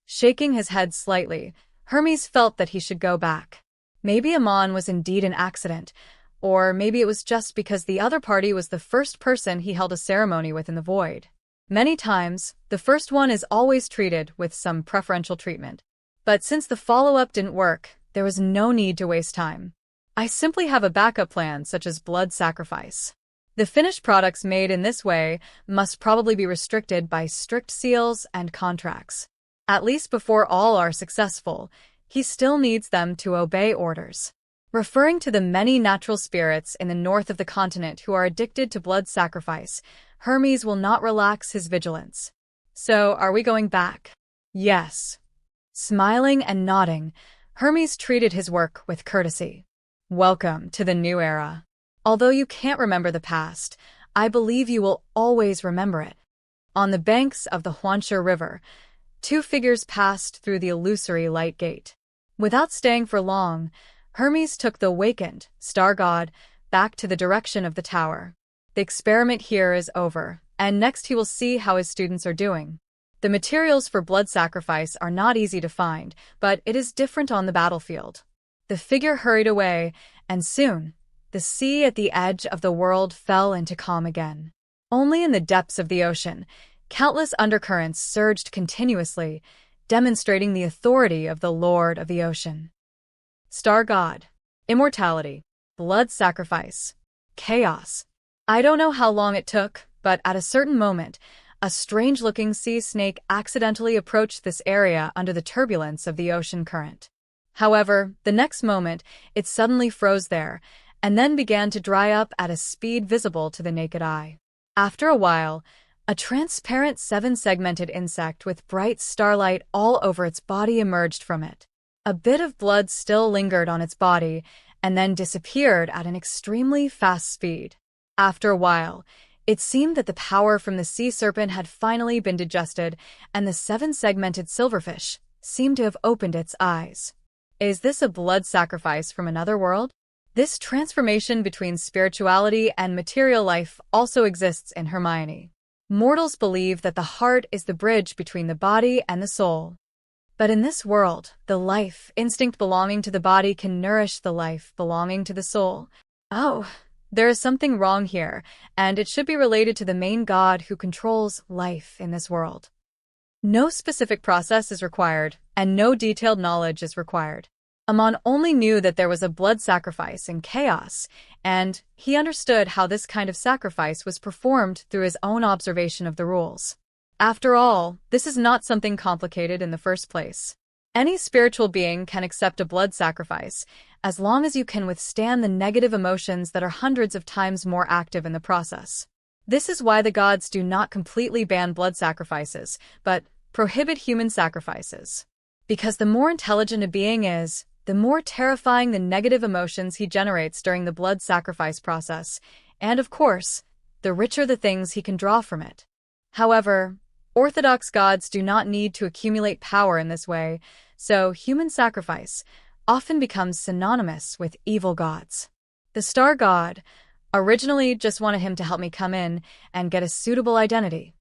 A: Shaking his head slightly, Hermes felt that he should go back. Maybe Amon was indeed an accident, or maybe it was just because the other party was the first person he held a ceremony with in the void. Many times, the first one is always treated with some preferential treatment. But since the follow-up didn't work, there was no need to waste time. I simply have a backup plan such as blood sacrifice. The finished products made in this way must probably be restricted by strict seals and contracts. At least before all are successful, he still needs them to obey orders. Referring to the many natural spirits in the north of the continent who are addicted to blood sacrifice, Hermes will not relax his vigilance. So, are we going back? Yes. Smiling and nodding, Hermes treated his work with courtesy. Welcome to the new era. Although you can't remember the past, I believe you will always remember it. On the banks of the Huanshe River, two figures passed through the illusory light gate. Without staying for long, Hermes took the awakened star god back to the direction of the tower. The experiment here is over, and next he will see how his students are doing. The materials for blood sacrifice are not easy to find, but it is different on the battlefield. The figure hurried away, and soon, the sea at the edge of the world fell into calm again. Only in the depths of the ocean, countless undercurrents surged continuously, demonstrating the authority of the Lord of the Ocean. Star God, immortality, blood sacrifice, chaos. I don't know how long it took, but at a certain moment, a strange-looking sea snake accidentally approached this area under the turbulence of the ocean current. However, the next moment, it suddenly froze there, and then began to dry up at a speed visible to the naked eye. After a while, a transparent seven-segmented insect with bright starlight all over its body emerged from it. A bit of blood still lingered on its body, and then disappeared at an extremely fast speed. After a while, it seemed that the power from the sea serpent had finally been digested, and the seven-segmented silverfish seemed to have opened its eyes. Is this a blood sacrifice from another world? This transformation between spirituality and material life also exists in Hermione. Mortals believe that the heart is the bridge between the body and the soul. But in this world, the life instinct belonging to the body can nourish the life belonging to the soul. Oh, there is something wrong here, and it should be related to the main god who controls life in this world. No specific process is required, and no detailed knowledge is required. Amon only knew that there was a blood sacrifice in Khaos, and he understood how this kind of sacrifice was performed through his own observation of the rules. After all, this is not something complicated in the first place. Any spiritual being can accept a blood sacrifice, as long as you can withstand the negative emotions that are hundreds of times more active in the process. This is why the gods do not completely ban blood sacrifices, but prohibit human sacrifices. Because the more intelligent a being is, the more terrifying the negative emotions he generates during the blood sacrifice process, and of course, the richer the things he can draw from it. However, Orthodox gods do not need to accumulate power in this way, so human sacrifice often becomes synonymous with evil gods. The star god originally just wanted him to help me come in and get a suitable identity.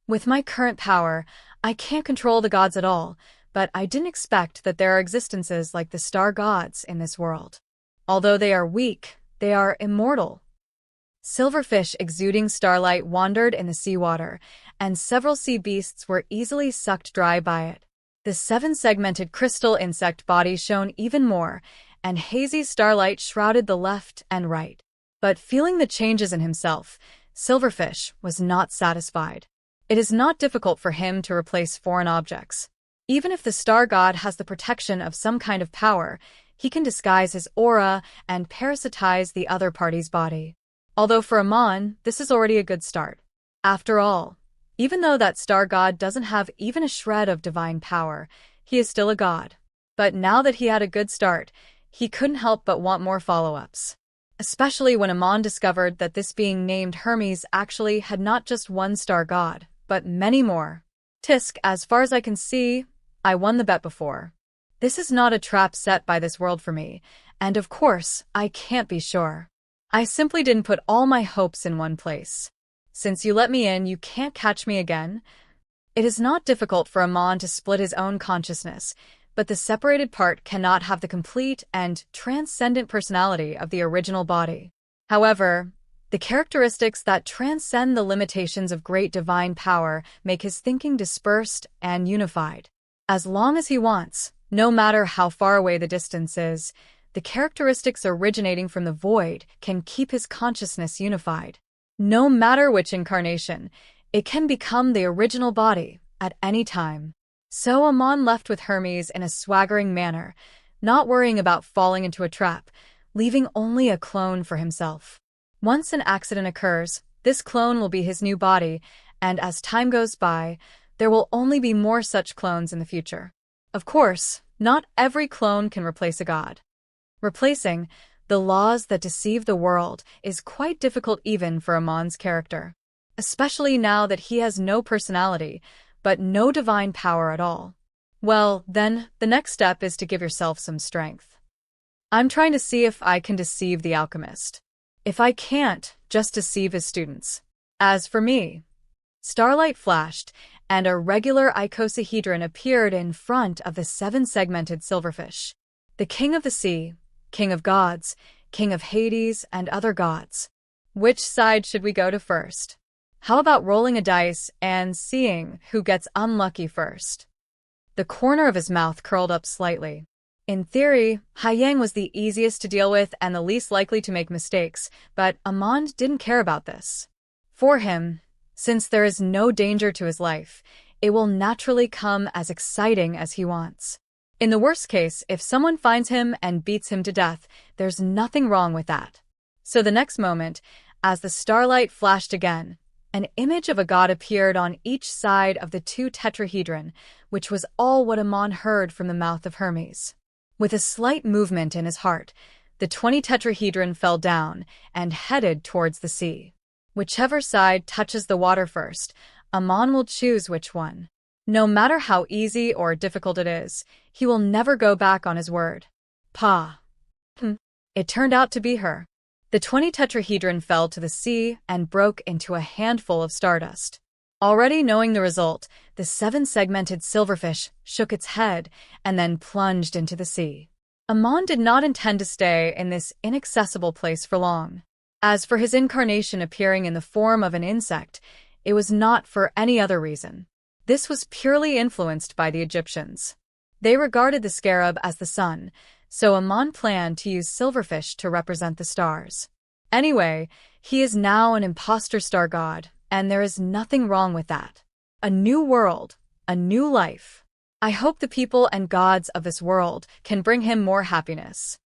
A: With my current power, I can't control the gods at all, but I didn't expect that there are existences like the star gods in this world. Although they are weak, they are immortal. Silverfish exuding starlight wandered in the seawater, and several sea beasts were easily sucked dry by it. The seven-segmented crystal insect body shone even more, and hazy starlight shrouded the left and right. But feeling the changes in himself, Silverfish was not satisfied. It is not difficult for him to replace foreign objects. Even if the star god has the protection of some kind of power, he can disguise his aura and parasitize the other party's body. Although for Amon, this is already a good start. After all, even though that star god doesn't have even a shred of divine power, he is still a god. But now that he had a good start, he couldn't help but want more follow-ups. Especially when Amon discovered that this being named Hermes actually had not just one star god, but many more. Tisk, as far as I can see, I won the bet before. This is not a trap set by this world for me, and of course, I can't be sure. I simply didn't put all my hopes in one place. Since you let me in, you can't catch me again. It is not difficult for Amon to split his own consciousness, but the separated part cannot have the complete and transcendent personality of the original body. However, the characteristics that transcend the limitations of great divine power make his thinking dispersed and unified. As long as he wants, no matter how far away the distance is, the characteristics originating from the void can keep his consciousness unified. No matter which incarnation, it can become the original body at any time. So Amon left with Hermes in a swaggering manner, not worrying about falling into a trap, leaving only a clone for himself. Once an accident occurs, this clone will be his new body, and as time goes by, there will only be more such clones in the future. Of course, Not every clone can replace a god. Replacing the laws that deceive the world is quite difficult even for Amon's character, especially now that he has no personality, but no divine power at all. Well, then, the next step is to give yourself some strength. I'm trying to see if I can deceive the alchemist. If I can't, just deceive his students. As for me, starlight flashed, and a regular icosahedron appeared in front of the seven-segmented silverfish. The king of the sea, king of gods, king of Hades, and other gods. Which side should we go to first? How about rolling a dice and seeing who gets unlucky first? The corner of his mouth curled up slightly. In theory, Haiyang was the easiest to deal with and the least likely to make mistakes, but Amon didn't care about this. For him, since there is no danger to his life, it will naturally come as exciting as he wants. In the worst case, if someone finds him and beats him to death, there's nothing wrong with that. So the next moment, as the starlight flashed again, an image of a god appeared on each side of the two tetrahedron, which was all what Amon heard from the mouth of Hermes. With a slight movement in his heart, the 20 tetrahedron fell down and headed towards the sea. Whichever side touches the water first, Amon will choose which one. No matter how easy or difficult it is, he will never go back on his word. It turned out to be her. The 20 tetrahedron fell to the sea and broke into a handful of stardust. Already knowing the result, the seven-segmented silverfish shook its head and then plunged into the sea. Amon did not intend to stay in this inaccessible place for long. As for his incarnation appearing in the form of an insect, it was not for any other reason. This was purely influenced by the Egyptians. They regarded the scarab as the sun, so Amon planned to use silverfish to represent the stars. Anyway, he is now an imposter star god, and there is nothing wrong with that. A new world, a new life. I hope the people and gods of this world can bring him more happiness.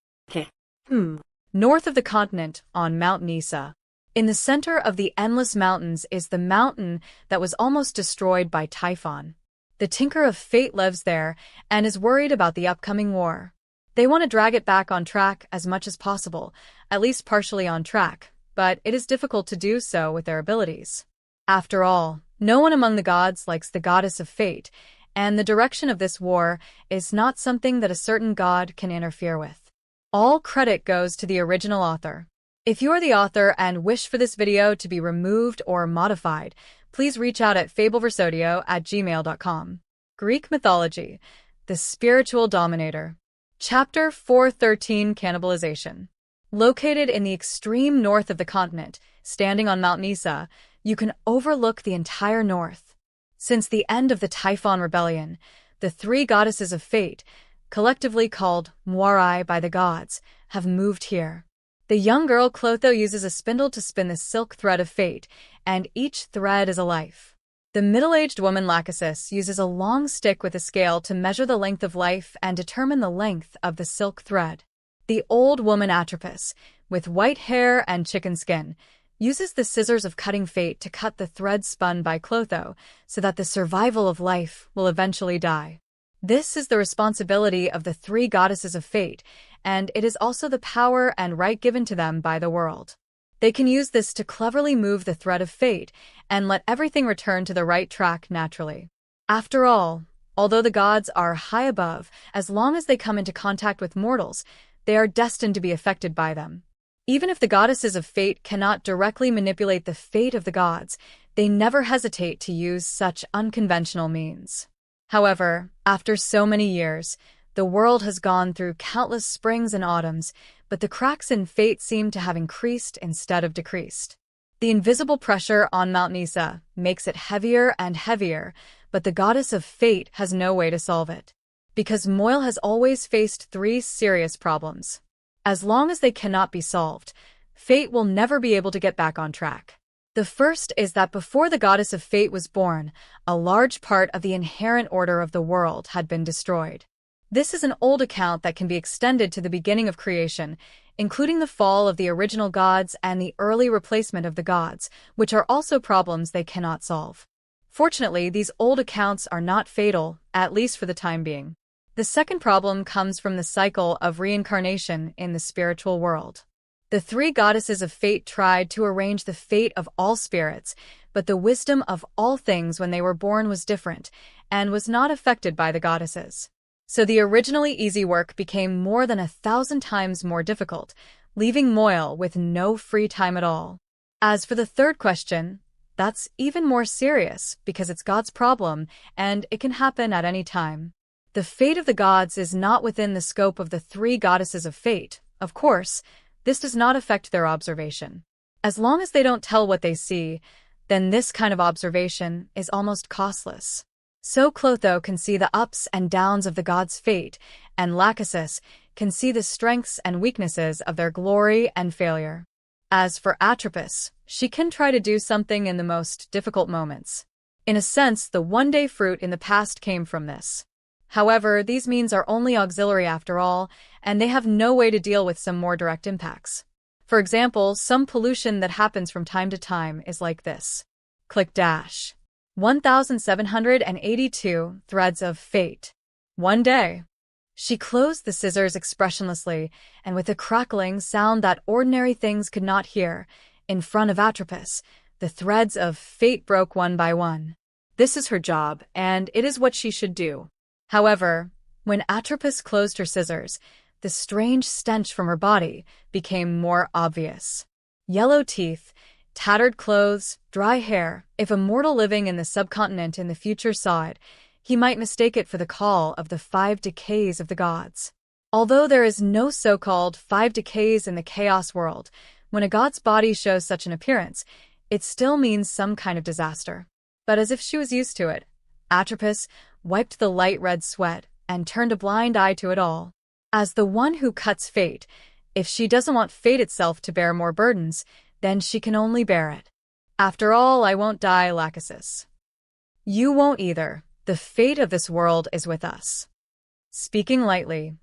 A: North of the continent, on Mount Nisa. In the center of the endless mountains is the mountain that was almost destroyed by Typhon. The Tinker of Fate lives there and is worried about the upcoming war. They want to drag it back on track as much as possible, at least partially on track, but it is difficult to do so with their abilities. After all, no one among the gods likes the goddess of fate, and the direction of this war is not something that a certain god can interfere with. All credit goes to the original author. If you are the author and wish for this video to be removed or modified, please reach out at fableversodio@gmail.com. Greek Mythology, the Spiritual Dominator. Chapter 413 Cannibalization. Located in the extreme north of the continent, standing on Mount Nisa, you can overlook the entire north. Since the end of the Typhon Rebellion, the three goddesses of fate, collectively called Moirai by the gods, have moved here. The young girl Clotho uses a spindle to spin the silk thread of fate, and each thread is a life. The middle-aged woman Lachesis uses a long stick with a scale to measure the length of life and determine the length of the silk thread. The old woman Atropos, with white hair and chicken skin, uses the scissors of cutting fate to cut the thread spun by Clotho so that the survival of life will eventually die. This is the responsibility of the three goddesses of fate, and it is also the power and right given to them by the world. They can use this to cleverly move the thread of fate and let everything return to the right track naturally. After all, although the gods are high above, as long as they come into contact with mortals, they are destined to be affected by them. Even if the goddesses of fate cannot directly manipulate the fate of the gods, they never hesitate to use such unconventional means. However, after so many years, the world has gone through countless springs and autumns, but the cracks in fate seem to have increased instead of decreased. The invisible pressure on Mount Nisa makes it heavier and heavier, but the goddess of fate has no way to solve it. Because Moil has always faced three serious problems. As long as they cannot be solved, fate will never be able to get back on track. The first is that before the goddess of fate was born, a large part of the inherent order of the world had been destroyed. This is an old account that can be extended to the beginning of creation, including the fall of the original gods and the early replacement of the gods, which are also problems they cannot solve. Fortunately, these old accounts are not fatal, at least for the time being. The second problem comes from the cycle of reincarnation in the spiritual world. The three goddesses of fate tried to arrange the fate of all spirits, but the wisdom of all things when they were born was different, and was not affected by the goddesses. So the originally easy work became more than 1,000 times more difficult, leaving Moyle with no free time at all. As for the third question, that's even more serious because it's God's problem, and it can happen at any time. The fate of the gods is not within the scope of the three goddesses of fate, of course. This does not affect their observation. As long as they don't tell what they see, then this kind of observation is almost costless. So Clotho can see the ups and downs of the gods' fate, and Lachesis can see the strengths and weaknesses of their glory and failure. As for Atropos, she can try to do something in the most difficult moments. In a sense, the one-day fruit in the past came from this. However, these means are only auxiliary after all, and they have no way to deal with some more direct impacts. For example, some pollution that happens from time to time is like this. Click dash. 1,782 threads of fate. One day. She closed the scissors expressionlessly, and with a crackling sound that ordinary things could not hear, in front of Atropos, the threads of fate broke one by one. This is her job, and it is what she should do. However, when Atropos closed her scissors, the strange stench from her body became more obvious. Yellow teeth, tattered clothes, dry hair. If a mortal living in the subcontinent in the future saw it, he might mistake it for the call of the 5 decays of the gods. Although there is no so-called 5 decays in the Khaos world, when a god's body shows such an appearance, it still means some kind of disaster. But as if she was used to it, Atropos wiped the light red sweat and turned a blind eye to it all. As the one who cuts fate, if she doesn't want fate itself to bear more burdens, then she can only bear it. After all, I won't die, Lachesis. You won't either. The fate of this world is with us. Speaking lightly,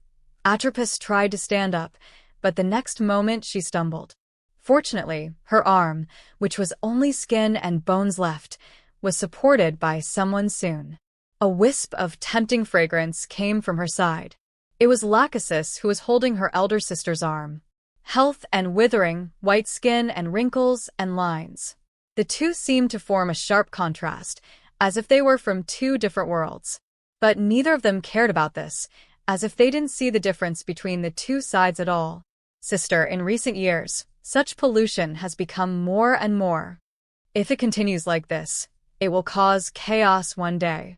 A: Atropos tried to stand up, but the next moment she stumbled. Fortunately, her arm, which was only skin and bones left, was supported by someone soon. A wisp of tempting fragrance came from her side. It was Lachesis who was holding her elder sister's arm. Health and withering, white skin and wrinkles and lines. The two seemed to form a sharp contrast, as if they were from two different worlds. But neither of them cared about this, as if they didn't see the difference between the two sides at all. Sister, in recent years, such pollution has become more and more. If it continues like this, it will cause chaos one day.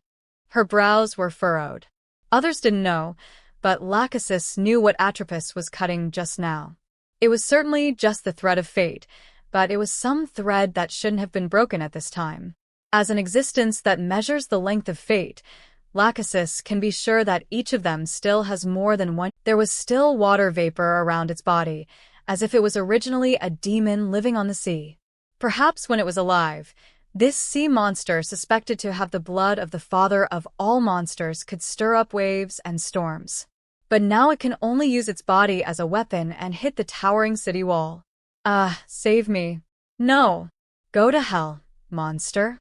A: Her brows were furrowed. Others didn't know, but Lachesis knew what Atropos was cutting just now. It was certainly just the thread of fate, but it was some thread that shouldn't have been broken at this time. As an existence that measures the length of fate, Lachesis can be sure that each of them still has more than one. There was still water vapor around its body, as if it was originally a demon living on the sea. Perhaps when it was alive, this sea monster, suspected to have the blood of the father of all monsters, could stir up waves and storms. But now it can only use its body as a weapon and hit the towering city wall. Save me. No. Go to hell, monster.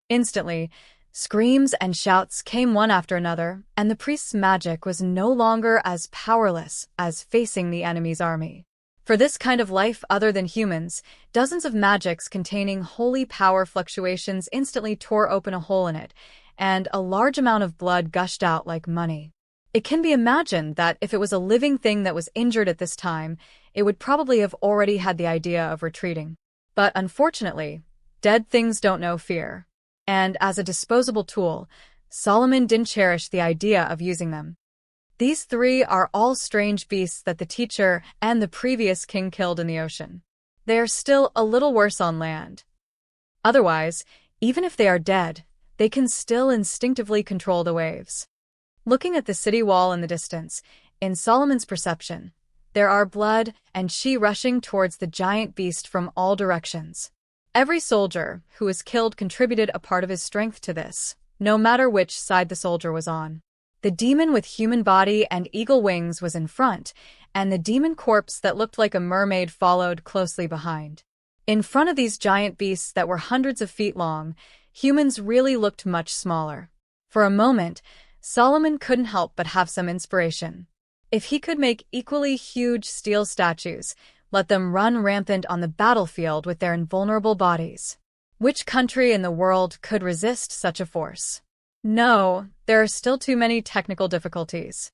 A: Instantly, screams and shouts came one after another, and the priest's magic was no longer as powerless as facing the enemy's army. For this kind of life other than humans, dozens of magics containing holy power fluctuations instantly tore open a hole in it, and a large amount of blood gushed out like money. It can be imagined that if it was a living thing that was injured at this time, it would probably have already had the idea of retreating. But unfortunately, dead things don't know fear. And as a disposable tool, Solomon didn't cherish the idea of using them. These three are all strange beasts that the teacher and the previous king killed in the ocean. They are still a little worse on land. Otherwise, even if they are dead, they can still instinctively control the waves. Looking at the city wall in the distance, in Solomon's perception, there are blood and chi rushing towards the giant beast from all directions. Every soldier who was killed contributed a part of his strength to this, no matter which side the soldier was on. The demon with human body and eagle wings was in front, and the demon corpse that looked like a mermaid followed closely behind. In front of these giant beasts that were hundreds of feet long, humans really looked much smaller. For a moment, Solomon couldn't help but have some inspiration. If he could make equally huge steel statues, let them run rampant on the battlefield with their invulnerable bodies. Which country in the world could resist such a force? No, there are still too many technical difficulties.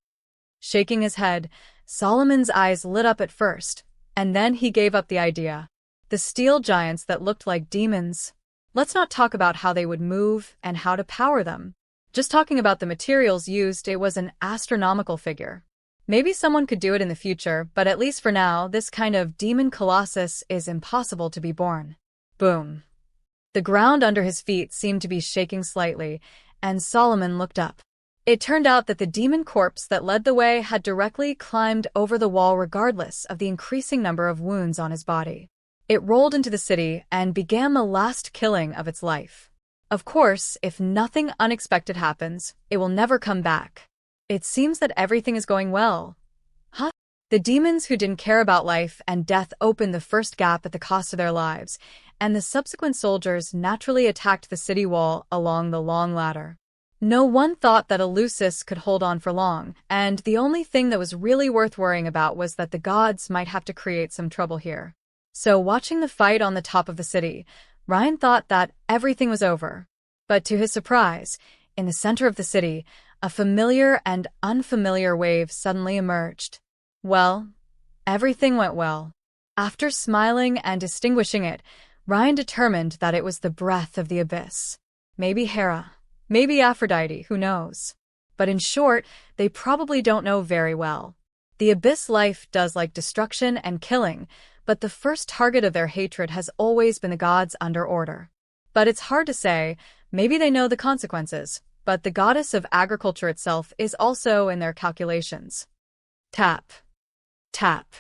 A: Shaking his head, Solomon's eyes lit up at first, and then he gave up the idea. The steel giants that looked like demons. Let's not talk about how they would move and how to power them. Just talking about the materials used, it was an astronomical figure. Maybe someone could do it in the future, but at least for now, this kind of demon colossus is impossible to be born. Boom. The ground under his feet seemed to be shaking slightly, and Solomon looked up. It turned out that the demon corpse that led the way had directly climbed over the wall regardless of the increasing number of wounds on his body. It rolled into the city and began the last killing of its life. Of course, if nothing unexpected happens, it will never come back. It seems that everything is going well. Huh? The demons who didn't care about life and death opened the first gap at the cost of their lives, and the subsequent soldiers naturally attacked the city wall along the long ladder. No one thought that Eleusis could hold on for long, and the only thing that was really worth worrying about was that the gods might have to create some trouble here. So watching the fight on the top of the city, Ryan thought that everything was over. But to his surprise, in the center of the city, a familiar and unfamiliar wave suddenly emerged. Well, everything went well. After smiling and distinguishing it, Ryan determined that it was the breath of the abyss. Maybe Hera, maybe Aphrodite, who knows? But in short, they probably don't know very well. The abyss life does like destruction and killing, but the first target of their hatred has always been the gods under order. But it's hard to say, maybe they know the consequences, but the goddess of agriculture itself is also in their calculations. Tap. Tap.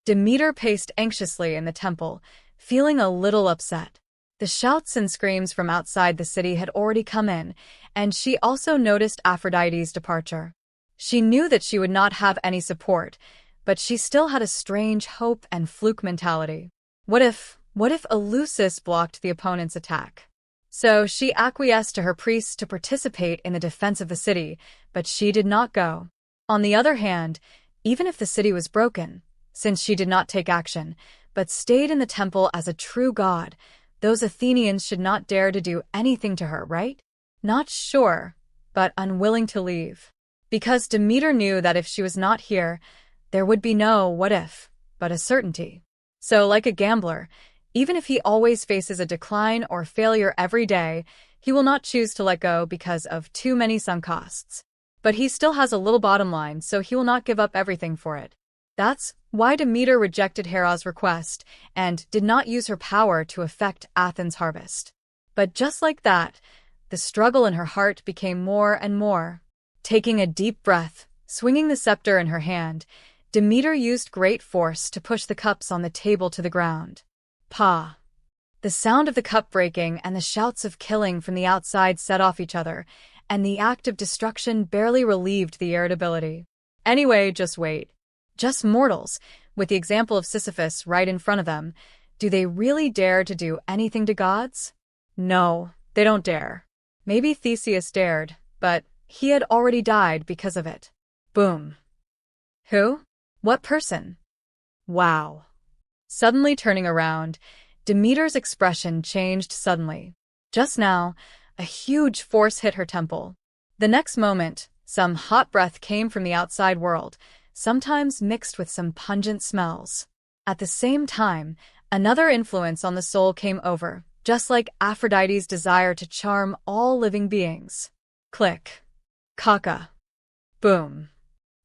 A: Demeter paced anxiously in the temple, feeling a little upset. The shouts and screams from outside the city had already come in, and she also noticed Aphrodite's departure. She knew that she would not have any support, but she still had a strange hope and fluke mentality. What if Eleusis blocked the opponent's attack? So she acquiesced to her priests to participate in the defense of the city, but she did not go. On the other hand, even if the city was broken, since she did not take action, but stayed in the temple as a true god, those Athenians should not dare to do anything to her, right? Not sure, but unwilling to leave. Because Demeter knew that if she was not here, there would be no what if, but a certainty. So like a gambler, even if he always faces a decline or failure every day, he will not choose to let go because of too many sunk costs. But he still has a little bottom line, so he will not give up everything for it. That's why Demeter rejected Hera's request and did not use her power to affect Athens' harvest. But just like that, the struggle in her heart became more and more. Taking a deep breath, swinging the scepter in her hand, Demeter used great force to push the cups on the table to the ground. Pa! The sound of the cup breaking and the shouts of killing from the outside set off each other, and the act of destruction barely relieved the irritability. Anyway, just wait. Just mortals, with the example of Sisyphus right in front of them, do they really dare to do anything to gods? No, they don't dare. Maybe Theseus dared, but he had already died because of it. Boom. Who? What person? Wow. Suddenly turning around, Demeter's expression changed suddenly. Just now, a huge force hit her temple. The next moment, some hot breath came from the outside world, sometimes mixed with some pungent smells. At the same time, another influence on the soul came over, just like Aphrodite's desire to charm all living beings. Click. Kaka. Boom.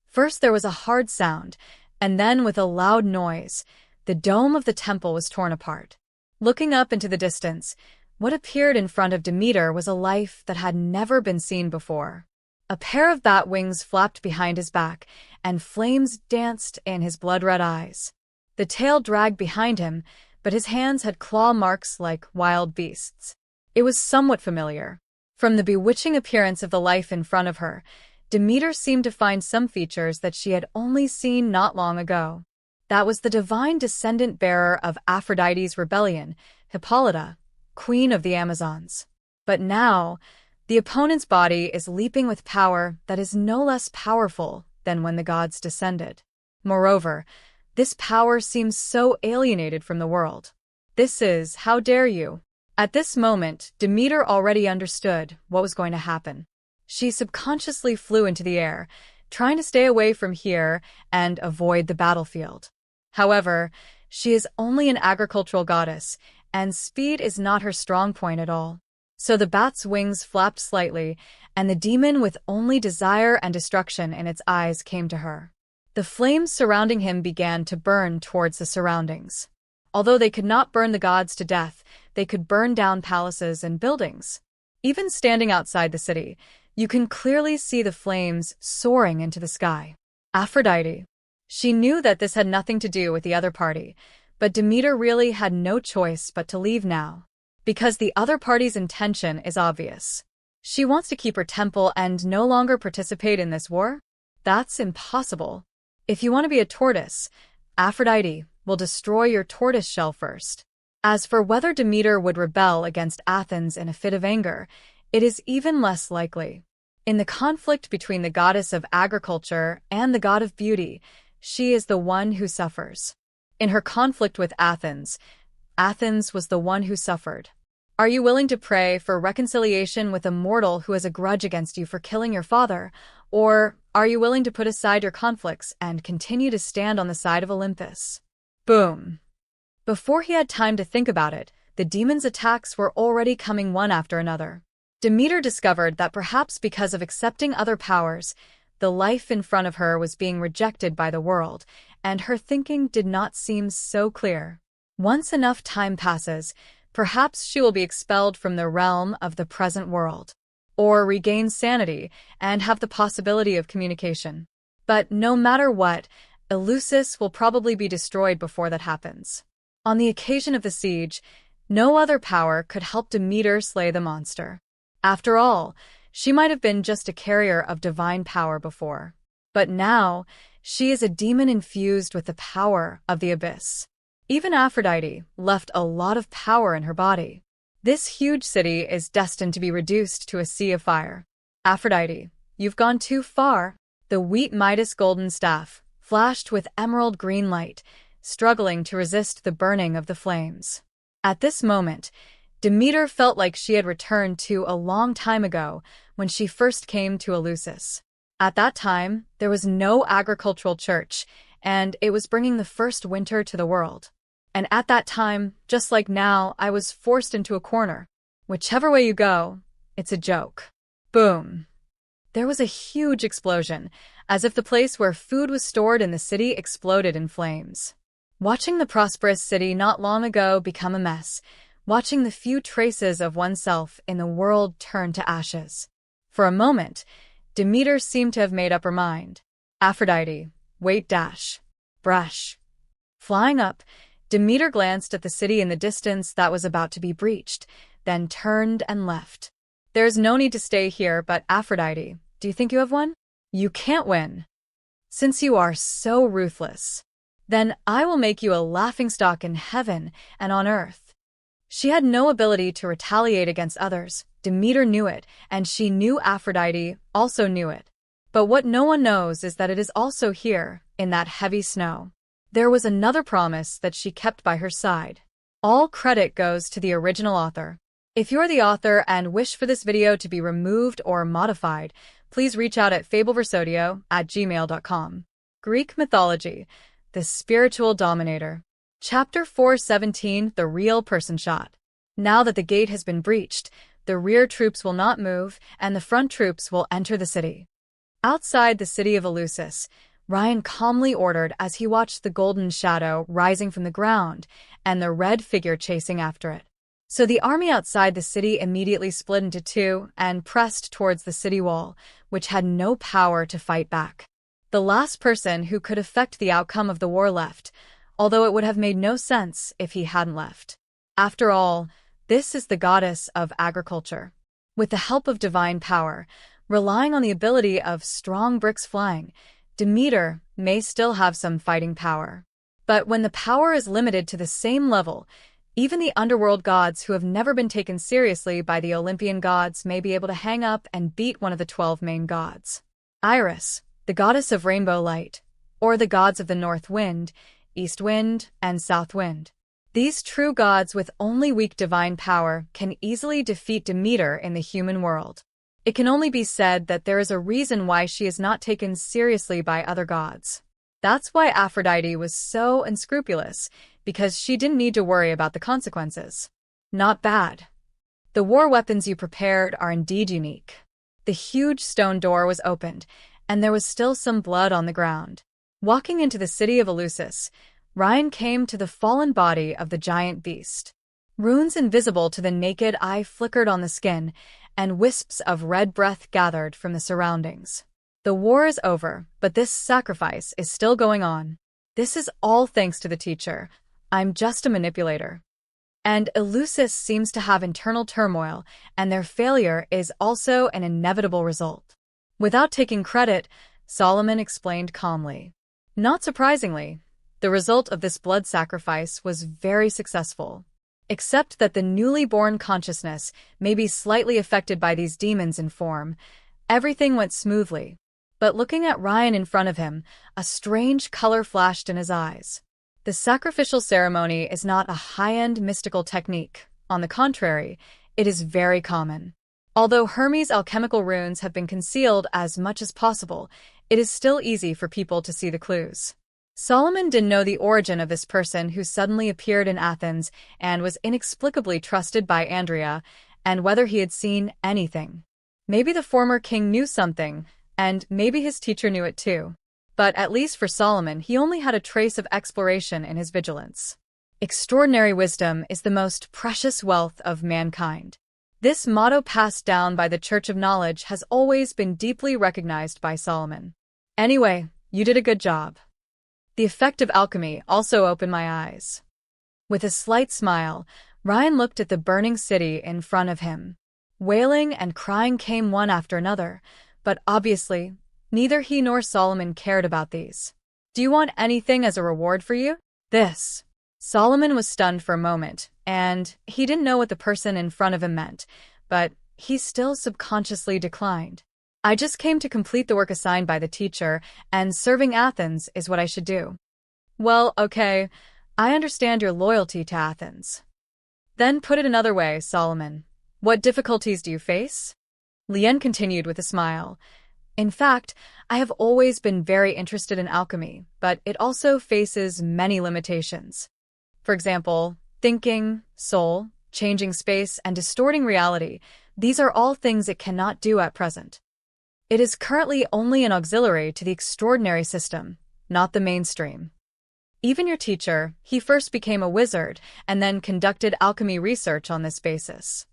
A: First there was a hard sound, and then with a loud noise, the dome of the temple was torn apart. Looking up into the distance, what appeared in front of Demeter was a life that had never been seen before. A pair of bat wings flapped behind his back, and flames danced in his blood-red eyes. The tail dragged behind him, but his hands had claw marks like wild beasts. It was somewhat familiar. From the bewitching appearance of the life in front of her, Demeter seemed to find some features that she had only seen not long ago. That was the divine descendant bearer of Aphrodite's rebellion, Hippolyta, queen of the Amazons. But now, The opponent's body is leaping with power that is no less powerful than when the gods descended. Moreover, this power seems so alienated from the world. This is, how dare you? At this moment, Demeter already understood what was going to happen. She subconsciously flew into the air, trying to stay away from here and avoid the battlefield. However, she is only an agricultural goddess, and speed is not her strong point at all. So the bat's wings flapped slightly, and the demon with only desire and destruction in its eyes came to her. The flames surrounding him began to burn towards the surroundings. Although they could not burn the gods to death, they could burn down palaces and buildings. Even standing outside the city, you can clearly see the flames soaring into the sky. Aphrodite. She knew that this had nothing to do with the other party, but Demeter really had no choice but to leave now. Because the other party's intention is obvious. She wants to keep her temple and no longer participate in this war? That's impossible. If you want to be a tortoise, Aphrodite will destroy your tortoise shell first. As for whether Demeter would rebel against Athens in a fit of anger, it is even less likely. In the conflict between the goddess of agriculture and the god of beauty, she is the one who suffers. In her conflict with Athens, Athens was the one who suffered. Are you willing to pray for reconciliation with a mortal who has a grudge against you for killing your father? Or are you willing to put aside your conflicts and continue to stand on the side of Olympus? Boom. Before he had time to think about it, the demon's attacks were already coming one after another. Demeter discovered that perhaps because of accepting other powers, the life in front of her was being rejected by the world, and her thinking did not seem so clear. Once enough time passes, perhaps she will be expelled from the realm of the present world, or regain sanity and have the possibility of communication. But no matter what, Eleusis will probably be destroyed before that happens. On the occasion of the siege, no other power could help Demeter slay the monster. After all, she might have been just a carrier of divine power before. But now, she is a demon infused with the power of the abyss. Even Aphrodite left a lot of power in her body. This huge city is destined to be reduced to a sea of fire. Aphrodite, you've gone too far. The wheat Midas golden staff flashed with emerald green light, struggling to resist the burning of the flames. At this moment, Demeter felt like she had returned to a long time ago when she first came to Eleusis. At that time, there was no agricultural church, and it was bringing the first winter to the world. And at that time, just like now, I was forced into a corner. Whichever way you go, it's a joke. Boom. There was a huge explosion, as if the place where food was stored in the city exploded in flames. Watching the prosperous city not long ago become a mess, watching the few traces of oneself in the world turn to ashes. For a moment, Demeter seemed to have made up her mind. Aphrodite, wait dash. Brush. Flying up, Demeter glanced at the city in the distance that was about to be breached, then turned and left. There's no need to stay here, but Aphrodite, do you think you have one? You can't win. Since you are so ruthless, then I will make you a laughingstock in heaven and on earth. She had no ability to retaliate against others. Demeter knew it, and she knew Aphrodite also knew it. But what no one knows is that it is also here, in that heavy snow. There was another promise that she kept by her side. All credit goes to the original author. If you're the author and wish for this video to be removed or modified, please reach out at fableversodio@gmail.com. Greek Mythology, the Spiritual Dominator. Chapter 417, The Real Person Shot. Now that the gate has been breached, the rear troops will not move, and the front troops will enter the city. Outside the city of Eleusis, Ryan calmly ordered as he watched the golden shadow rising from the ground and the red figure chasing after it. So the army outside the city immediately split into two and pressed towards the city wall, which had no power to fight back. The last person who could affect the outcome of the war left, although it would have made no sense if he hadn't left. After all, this is the goddess of agriculture. With the help of divine power, relying on the ability of strong bricks flying, Demeter may still have some fighting power. But when the power is limited to the same level, Even the underworld gods who have never been taken seriously by the Olympian gods may be able to hang up and beat one of the 12 main gods. Iris, the goddess of rainbow light, or the gods of the north wind, east wind, and south wind. These true gods with only weak divine power can easily defeat Demeter in the human world. It can only be said that there is a reason why she is not taken seriously by other gods. That's why Aphrodite was so unscrupulous, because she didn't need to worry about the consequences. Not bad. The war weapons you prepared are indeed unique. The huge stone door was opened, and there was still some blood on the ground. Walking into the city of Eleusis, Ryan came to the fallen body of the giant beast. Runes invisible to the naked eye flickered on the skin, and wisps of red breath gathered from the surroundings. The war is over, but this sacrifice is still going on. This is all thanks to the teacher. I'm just a manipulator. And Eleusis seems to have internal turmoil, and their failure is also an inevitable result. Without taking credit, Solomon explained calmly. Not surprisingly, the result of this blood sacrifice was very successful. Except that the newly born consciousness may be slightly affected by these demons in form, everything went smoothly. But looking at Ryan in front of him, a strange color flashed in his eyes. The sacrificial ceremony is not a high-end mystical technique. On the contrary, it is very common. Although Hermes' alchemical runes have been concealed as much as possible, it is still easy for people to see the clues. Solomon didn't know the origin of this person who suddenly appeared in Athens and was inexplicably trusted by Andrea, and whether he had seen anything. Maybe the former king knew something, and maybe his teacher knew it too. But at least for Solomon, he only had a trace of exploration in his vigilance. Extraordinary wisdom is the most precious wealth of mankind. This motto passed down by the Church of Knowledge has always been deeply recognized by Solomon. Anyway, you did a good job. The effect of alchemy also opened my eyes. With a slight smile, Ryan looked at the burning city in front of him. Wailing and crying came one after another, but obviously, neither he nor Solomon cared about these. Do you want anything as a reward for you? This. Solomon was stunned for a moment, and he didn't know what the person in front of him meant, but he still subconsciously declined. I just came to complete the work assigned by the teacher, and serving Athens is what I should do. Well, okay, I understand your loyalty to Athens. Then put it another way, Solomon. What difficulties do you face? Lien continued with a smile. In fact, I have always been very interested in alchemy, but it also faces many limitations. For example, thinking, soul, changing space, and distorting reality. These are all things it cannot do at present. It is currently only an auxiliary to the extraordinary system, not the mainstream. Even your teacher, he first became a wizard and then conducted alchemy research on this basis.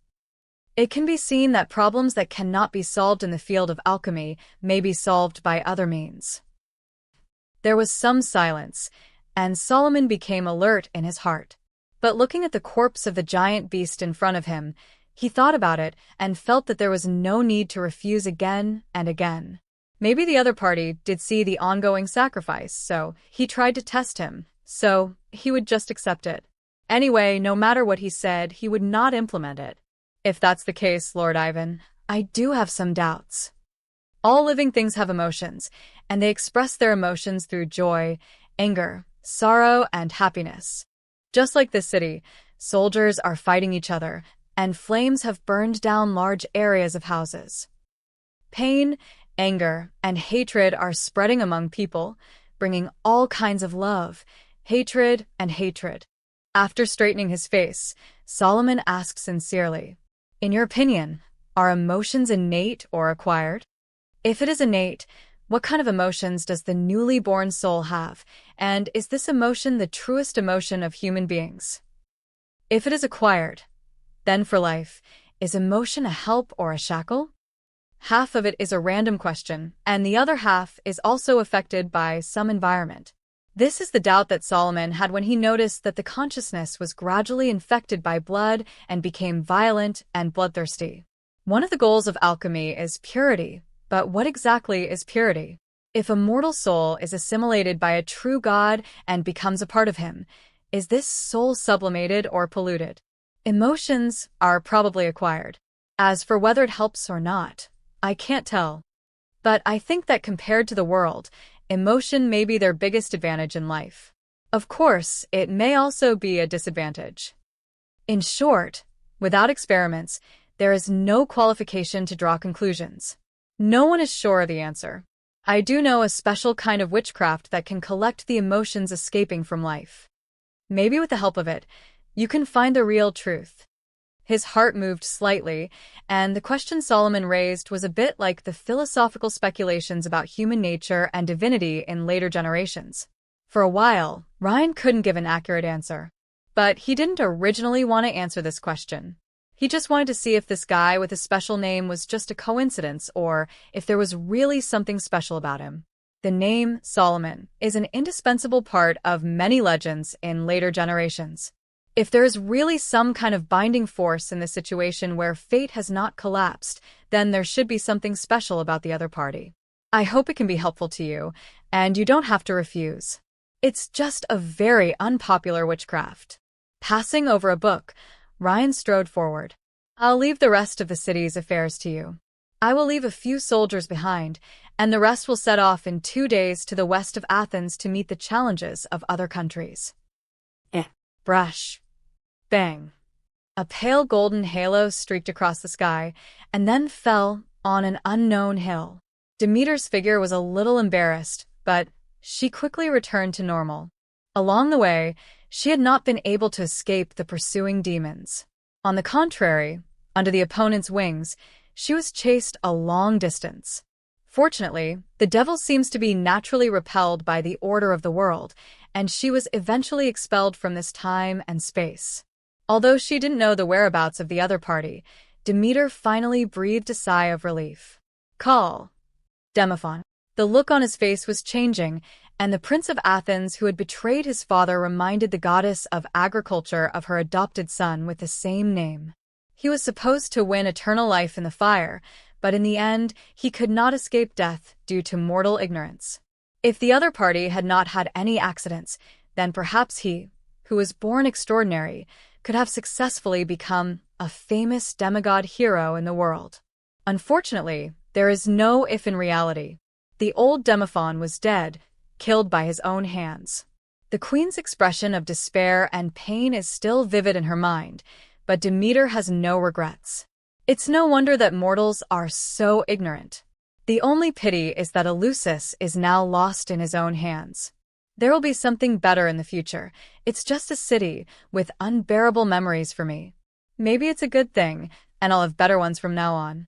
A: It can be seen that problems that cannot be solved in the field of alchemy may be solved by other means. There was some silence, and Solomon became alert in his heart. But looking at the corpse of the giant beast in front of him, he thought about it and felt that there was no need to refuse again and again. Maybe the other party did see the ongoing sacrifice, so he tried to test him, so he would just accept it. Anyway, no matter what he said, he would not implement it. If that's the case, Lord Ivan, I do have some doubts. All living things have emotions, and they express their emotions through joy, anger, sorrow, and happiness. Just like this city, soldiers are fighting each other, and flames have burned down large areas of houses. Pain, anger, and hatred are spreading among people, bringing all kinds of love, hatred, and hatred. After straightening his face, Solomon asked sincerely, "In your opinion, are emotions innate or acquired? If it is innate, what kind of emotions does the newly born soul have, and is this emotion the truest emotion of human beings? If it is acquired, then for life, is emotion a help or a shackle? Half of it is a random question, and the other half is also affected by some environment." This is the doubt that Solomon had when he noticed that the consciousness was gradually infected by blood and became violent and bloodthirsty. One of the goals of alchemy is purity, but what exactly is purity? If a mortal soul is assimilated by a true god and becomes a part of him, Is this soul sublimated or polluted? Emotions are probably acquired. As for whether it helps or not, I can't tell. But I think that compared to the world, emotion may be their biggest advantage in life. Of course, it may also be a disadvantage. In short, without experiments, there is no qualification to draw conclusions. No one is sure of the answer. I do know a special kind of witchcraft that can collect the emotions escaping from life. Maybe with the help of it, you can find the real truth. His heart moved slightly, and the question Solomon raised was a bit like the philosophical speculations about human nature and divinity in later generations. For a while, Ryan couldn't give an accurate answer. But he didn't originally want to answer this question. He just wanted to see if this guy with a special name was just a coincidence or if there was really something special about him. The name Solomon is an indispensable part of many legends in later generations. If there is really some kind of binding force in the situation where fate has not collapsed, then there should be something special about the other party. I hope it can be helpful to you, and you don't have to refuse. It's just a very unpopular witchcraft. Passing over a book, Ryan strode forward. I'll leave the rest of the city's affairs to you. I will leave a few soldiers behind, and the rest will set off in 2 days to the west of Athens to meet the challenges of other countries. Brush. Bang. A pale golden halo streaked across the sky, and then fell on an unknown hill. Demeter's figure was a little embarrassed, but she quickly returned to normal. Along the way, she had not been able to escape the pursuing demons. On the contrary, under the opponent's wings, she was chased a long distance. Fortunately, the devil seems to be naturally repelled by the order of the world, and she was eventually expelled from this time and space. Although she didn't know the whereabouts of the other party, Demeter finally breathed a sigh of relief. Call. Demophon. The look on his face was changing, and the prince of Athens who had betrayed his father reminded the goddess of agriculture of her adopted son with the same name. He was supposed to win eternal life in the fire, but in the end, he could not escape death due to mortal ignorance. If the other party had not had any accidents, then perhaps he, who was born extraordinary, could have successfully become a famous demigod hero in the world. Unfortunately, there is no if in reality. The old Demophon was dead, killed by his own hands. The queen's expression of despair and pain is still vivid in her mind, but Demeter has no regrets. It's no wonder that mortals are so ignorant. The only pity is that Eleusis is now lost in his own hands. There will be something better in the future. It's just a city with unbearable memories for me. Maybe it's a good thing, and I'll have better ones from now on.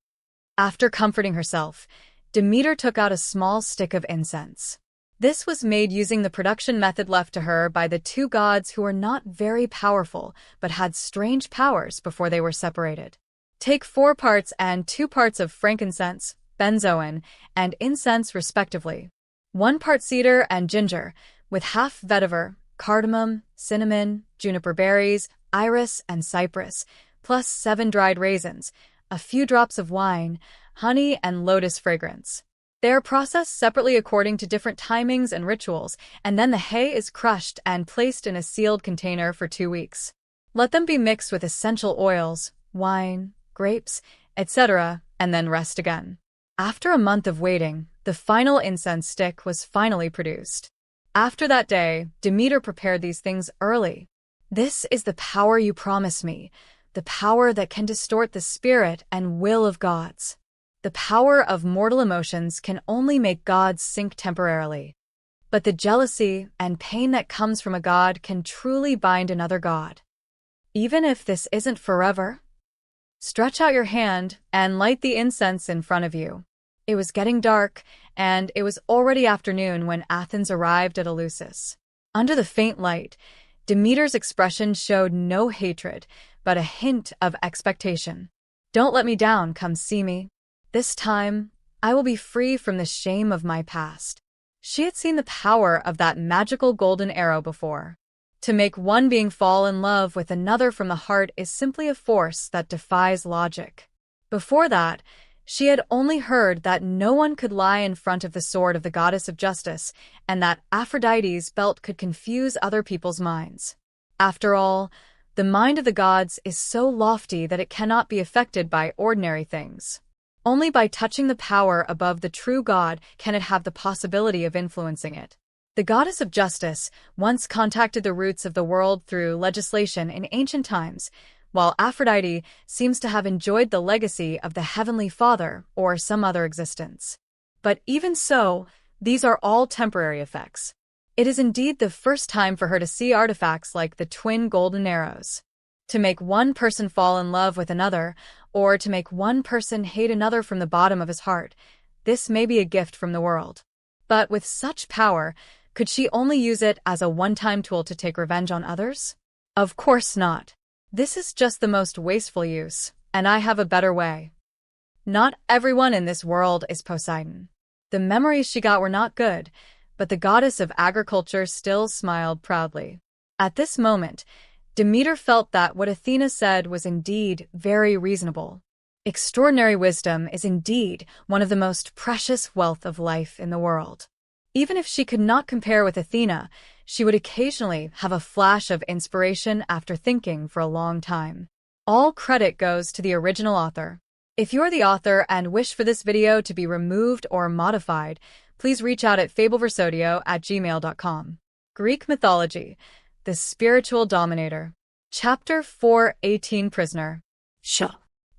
A: After comforting herself, Demeter took out a small stick of incense. This was made using the production method left to her by the two gods who were not very powerful but had strange powers before they were separated. Take 4 parts and 2 parts of frankincense, benzoin, and incense respectively. 1 part cedar and ginger, with half vetiver, cardamom, cinnamon, juniper berries, iris, and cypress, plus 7 dried raisins, a few drops of wine, honey, and lotus fragrance. They are processed separately according to different timings and rituals, and then the hay is crushed and placed in a sealed container for 2 weeks. Let them be mixed with essential oils, wine, grapes, etc., and then rest again. After a month of waiting, the final incense stick was finally produced. After that day, Demeter prepared these things early. This is the power you promise me, the power that can distort the spirit and will of gods. The power of mortal emotions can only make gods sink temporarily. But the jealousy and pain that comes from a god can truly bind another god. Even if this isn't forever? Stretch out your hand and light the incense in front of you. It was getting dark, and it was already afternoon when Athens arrived at Eleusis. Under the faint light, Demeter's expression showed no hatred, but a hint of expectation. Don't let me down, come see me. This time, I will be free from the shame of my past. She had seen the power of that magical golden arrow before. To make one being fall in love with another from the heart is simply a force that defies logic. Before that, she had only heard that no one could lie in front of the sword of the goddess of justice, and that Aphrodite's belt could confuse other people's minds. After all, the mind of the gods is so lofty that it cannot be affected by ordinary things. Only by touching the power above the true God can it have the possibility of influencing it. The goddess of justice once contacted the roots of the world through legislation in ancient times, while Aphrodite seems to have enjoyed the legacy of the Heavenly Father or some other existence. But even so, these are all temporary effects. It is indeed the first time for her to see artifacts like the twin golden arrows. To make one person fall in love with another, or to make one person hate another from the bottom of his heart, this may be a gift from the world. But with such power, could she only use it as a one-time tool to take revenge on others? Of course not. This is just the most wasteful use, and I have a better way. Not everyone in this world is Poseidon. The memories she got were not good, but the goddess of agriculture still smiled proudly. At this moment, Demeter felt that what Athena said was indeed very reasonable. Extraordinary wisdom is indeed one of the most precious wealth of life in the world. Even if she could not compare with Athena, she would occasionally have a flash of inspiration after thinking for a long time. All credit goes to the original author. If you're the author and wish for this video to be removed or modified, please reach out at fableversodio@gmail.com. Greek Mythology, the Spiritual Dominator. Chapter 4:18 Prisoner.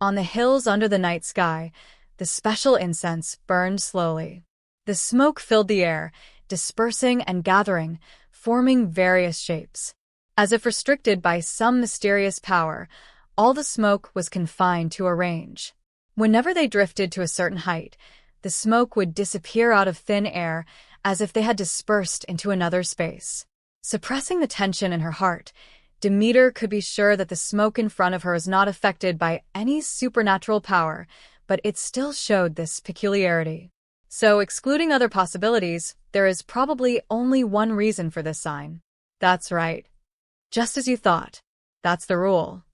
A: On the hills under the night sky, the special incense burned slowly. The smoke filled the air, dispersing and gathering, forming various shapes. As if restricted by some mysterious power, all the smoke was confined to a range. Whenever they drifted to a certain height, the smoke would disappear out of thin air as if they had dispersed into another space. Suppressing the tension in her heart, Demeter could be sure that the smoke in front of her was not affected by any supernatural power, but it still showed this peculiarity. So, excluding other possibilities, there is probably only one reason for this sign. That's right. Just as you thought. That's the rule.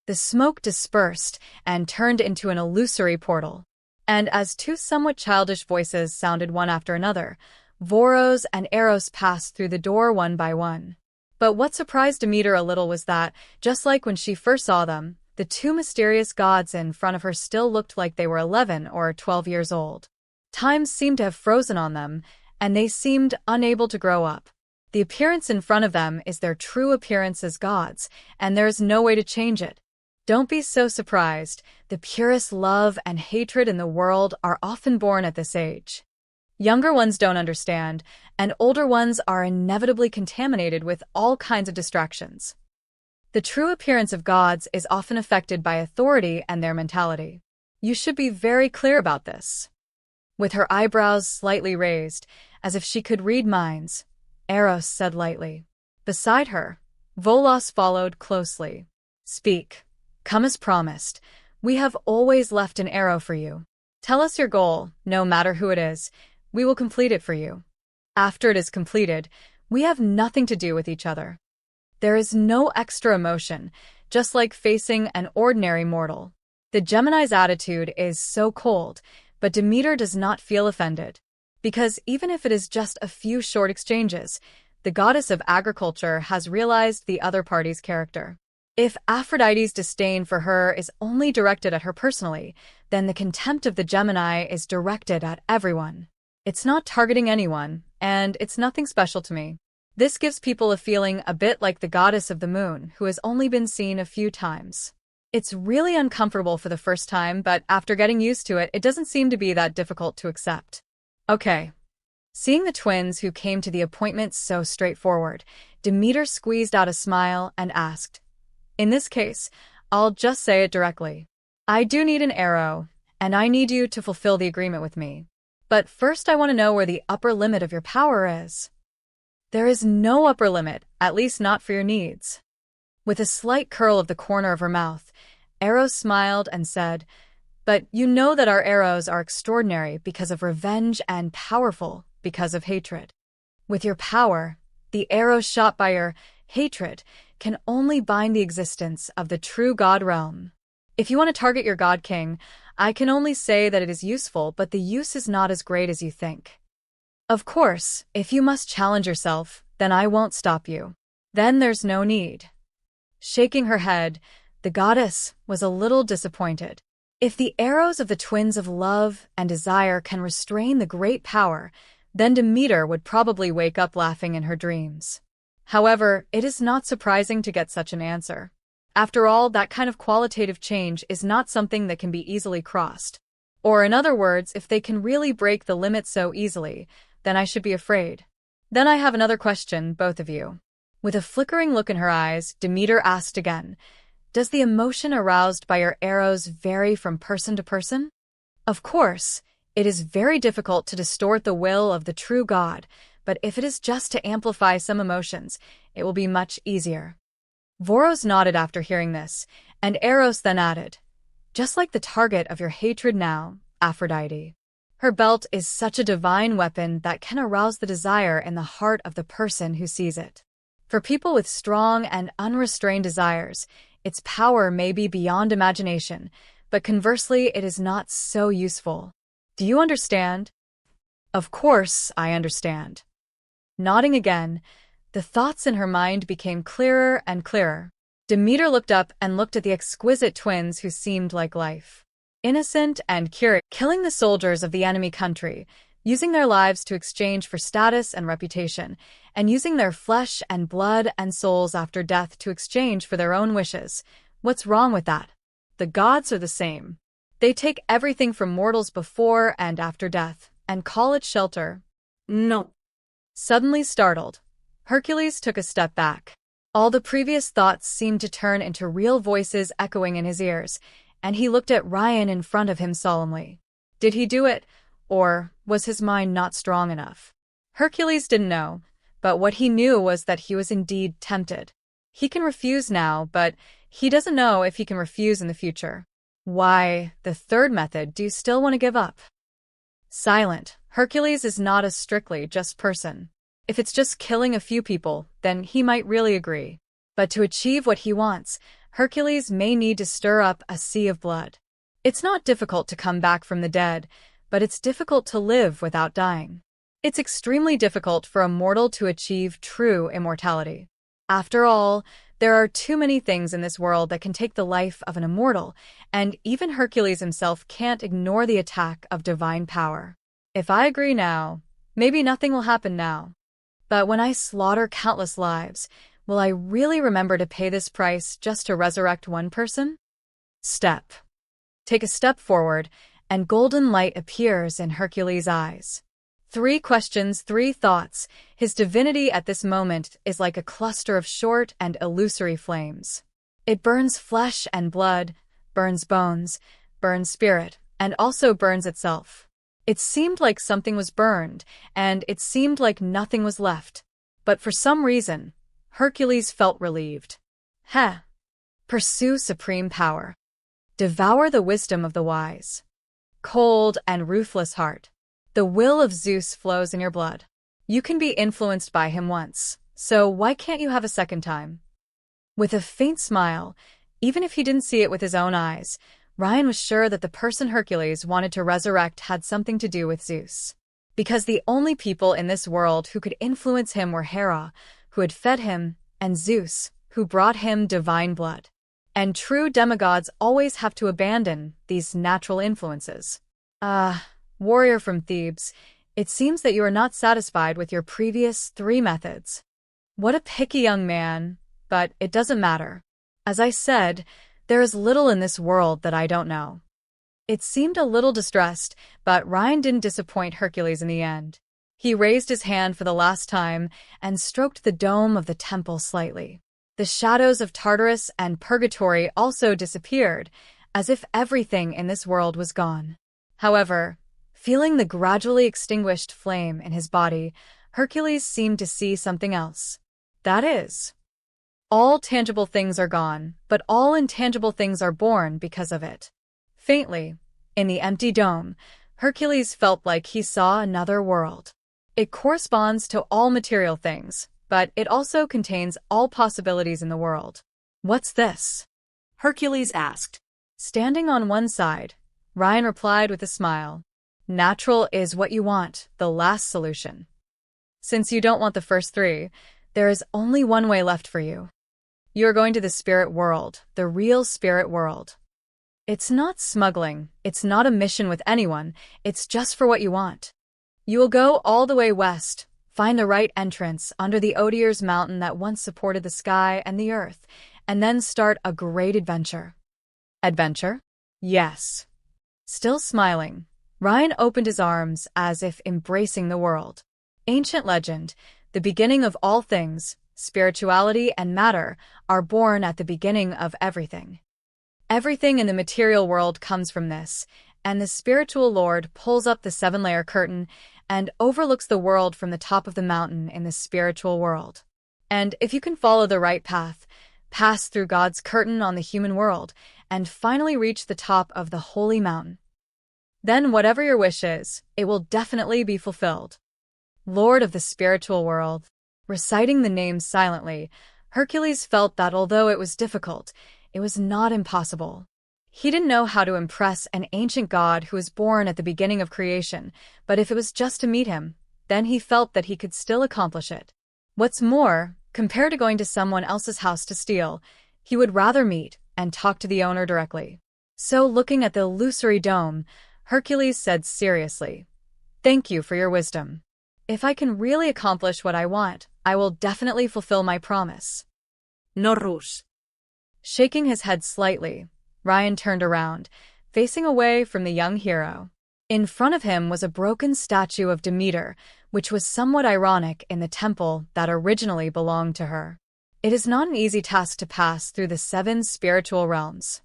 A: The smoke dispersed and turned into an illusory portal. And as two somewhat childish voices sounded one after another, Voros and Eros passed through the door one by one. But what surprised Demeter a little was that, just like when she first saw them, the two mysterious gods in front of her still looked like they were 11 or 12 years old. Time seemed to have frozen on them, and they seemed unable to grow up. The appearance in front of them is their true appearance as gods, and there is no way to change it. Don't be so surprised. The purest love and hatred in the world are often born at this age. Younger ones don't understand, and older ones are inevitably contaminated with all kinds of distractions. The true appearance of gods is often affected by authority and their mentality. You should be very clear about this. With her eyebrows slightly raised, as if she could read minds, Eros said lightly. Beside her, Volos followed closely. Speak. Come as promised. We have always left an arrow for you. Tell us your goal, no matter who it is. We will complete it for you. After it is completed, we have nothing to do with each other. There is no extra emotion, just like facing an ordinary mortal. The Gemini's attitude is so cold, but Demeter does not feel offended. Because even if it is just a few short exchanges, the goddess of agriculture has realized the other party's character. If Aphrodite's disdain for her is only directed at her personally, then the contempt of the Gemini is directed at everyone. It's not targeting anyone, and it's nothing special to me. This gives people a feeling a bit like the goddess of the moon, who has only been seen a few times. It's really uncomfortable for the first time, but after getting used to it, it doesn't seem to be that difficult to accept. Okay. Seeing the twins who came to the appointment so straightforward, Demeter squeezed out a smile and asked, In this case, I'll just say it directly. I do need an arrow, and I need you to fulfill the agreement with me. But first I want to know where the upper limit of your power is. There is no upper limit, at least not for your needs. With a slight curl of the corner of her mouth, Eros smiled and said, But you know that our arrows are extraordinary because of revenge and powerful because of hatred. With your power, the arrows shot by your hatred can only bind the existence of the true god realm. If you want to target your god king, I can only say that it is useful, but the use is not as great as you think. Of course, if you must challenge yourself, then I won't stop you. Then there's no need. Shaking her head, the goddess was a little disappointed. If the arrows of the twins of love and desire can restrain the great power, then Demeter would probably wake up laughing in her dreams. However, it is not surprising to get such an answer. After all, that kind of qualitative change is not something that can be easily crossed. Or in other words, if they can really break the limit so easily, then I should be afraid. Then I have another question, both of you. With a flickering look in her eyes, Demeter asked again, does the emotion aroused by your arrows vary from person to person? Of course, it is very difficult to distort the will of the true God, but if it is just to amplify some emotions, it will be much easier. Voros nodded after hearing this, and Eros then added, just like the target of your hatred now, Aphrodite. Her belt is such a divine weapon that can arouse the desire in the heart of the person who sees it. For people with strong and unrestrained desires, its power may be beyond imagination, but conversely, it is not so useful. Do you understand? Of course, I understand. Nodding again, the thoughts in her mind became clearer and clearer. Demeter looked up and looked at the exquisite twins who seemed like life. Innocent and curious, killing the soldiers of the enemy country, using their lives to exchange for status and reputation, and using their flesh and blood and souls after death to exchange for their own wishes. What's wrong with that? The gods are the same. They take everything from mortals before and after death, and call it shelter. No. Suddenly startled, Hercules took a step back. All the previous thoughts seemed to turn into real voices echoing in his ears, and he looked at Ryan in front of him solemnly. Did he do it? Or was his mind not strong enough? Hercules didn't know, but what he knew was that he was indeed tempted. He can refuse now, but he doesn't know if he can refuse in the future. Why, the third method, do you still want to give up? Silent, Hercules is not a strictly just person. If it's just killing a few people, then he might really agree. But to achieve what he wants, Hercules may need to stir up a sea of blood. It's not difficult to come back from the dead, but it's difficult to live without dying. It's extremely difficult for a mortal to achieve true immortality. After all, there are too many things in this world that can take the life of an immortal, and even Hercules himself can't ignore the attack of divine power. If I agree now, maybe nothing will happen now. But when I slaughter countless lives, will I really remember to pay this price just to resurrect one person? Step. Take a step forward, and golden light appears in Hercules' eyes. 3 questions, 3 thoughts. His divinity at this moment is like a cluster of short and illusory flames. It burns flesh and blood, burns bones, burns spirit, and also burns itself. It seemed like something was burned, and it seemed like nothing was left. But for some reason, Hercules felt relieved. Pursue supreme power. Devour the wisdom of the wise. Cold and ruthless heart. The will of Zeus flows in your blood. You can be influenced by him once, so why can't you have a second time? With a faint smile, even if he didn't see it with his own eyes, Ryan was sure that the person Hercules wanted to resurrect had something to do with Zeus. Because the only people in this world who could influence him were Hera, who had fed him, and Zeus, who brought him divine blood. And true demigods always have to abandon these natural influences. Warrior from Thebes, it seems that you are not satisfied with your previous 3 methods. What a picky young man, but it doesn't matter. As I said, there is little in this world that I don't know. It seemed a little distressed, but Ryan didn't disappoint Hercules in the end. He raised his hand for the last time and stroked the dome of the temple slightly. The shadows of Tartarus and Purgatory also disappeared, as if everything in this world was gone. However, feeling the gradually extinguished flame in his body, Hercules seemed to see something else. That is, all tangible things are gone, but all intangible things are born because of it. Faintly, in the empty dome, Hercules felt like he saw another world. It corresponds to all material things, but it also contains all possibilities in the world. What's this? Hercules asked. Standing on one side, Ryan replied with a smile. Natural is what you want, the last solution. Since you don't want the first 3, There is only one way left for you. You are going to the spirit world, the real spirit world. It's not smuggling, it's not a mission with anyone, it's just for what you want. You will go all the way west, find the right entrance under the Odier's mountain that once supported the sky and the earth, and then start a great adventure. Adventure? Yes. Still smiling, Ryan opened his arms as if embracing the world. Ancient legend, the beginning of all things, spirituality and matter are born at the beginning of everything. Everything in the material world comes from this, and the spiritual lord pulls up the 7-layer curtain and overlooks the world from the top of the mountain in the spiritual world. And if you can follow the right path, pass through God's curtain on the human world, and finally reach the top of the holy mountain, then whatever your wish is, it will definitely be fulfilled. Lord of the spiritual world. Reciting the names silently, Hercules felt that although it was difficult, it was not impossible. He didn't know how to impress an ancient god who was born at the beginning of creation, but if it was just to meet him, then he felt that he could still accomplish it. What's more, compared to going to someone else's house to steal, he would rather meet and talk to the owner directly. So looking at the illusory dome, Hercules said seriously, "Thank you for your wisdom. If I can really accomplish what I want, I will definitely fulfill my promise."
B: No rush.
A: Shaking his head slightly, Ryan turned around, facing away from the young hero. In front of him was a broken statue of Demeter, which was somewhat ironic in the temple that originally belonged to her. It is not an easy task to pass through the 7 spiritual realms.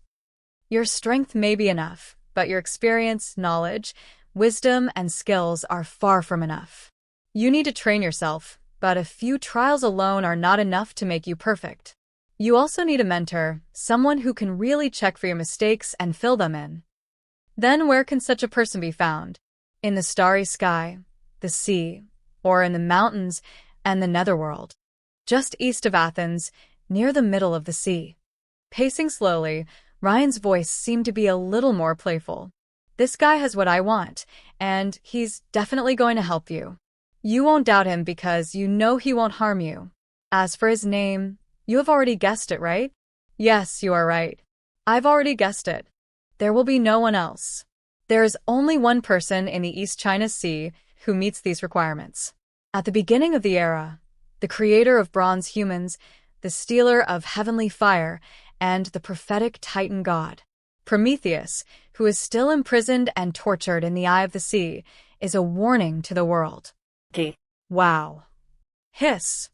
A: Your strength may be enough, but your experience, knowledge, wisdom, and skills are far from enough. You need to train yourself, but a few trials alone are not enough to make you perfect. You also need a mentor, someone who can really check for your mistakes and fill them in. Then where can such a person be found? In the starry sky, the sea, or in the mountains and the netherworld. Just east of Athens, near the middle of the sea. Pacing slowly, Ryan's voice seemed to be a little more playful. This guy has what I want, and he's definitely going to help you. You won't doubt him because you know he won't harm you. As for his name, you have already guessed it, right? Yes, you are right. I've already guessed it. There will be no one else. There is only one person in the East China Sea who meets these requirements. At the beginning of the era, the creator of bronze humans, the stealer of heavenly fire, and the prophetic Titan god, Prometheus, who is still imprisoned and tortured in the eye of the sea, is a warning to the world.
B: Okay.
A: Wow. Hiss.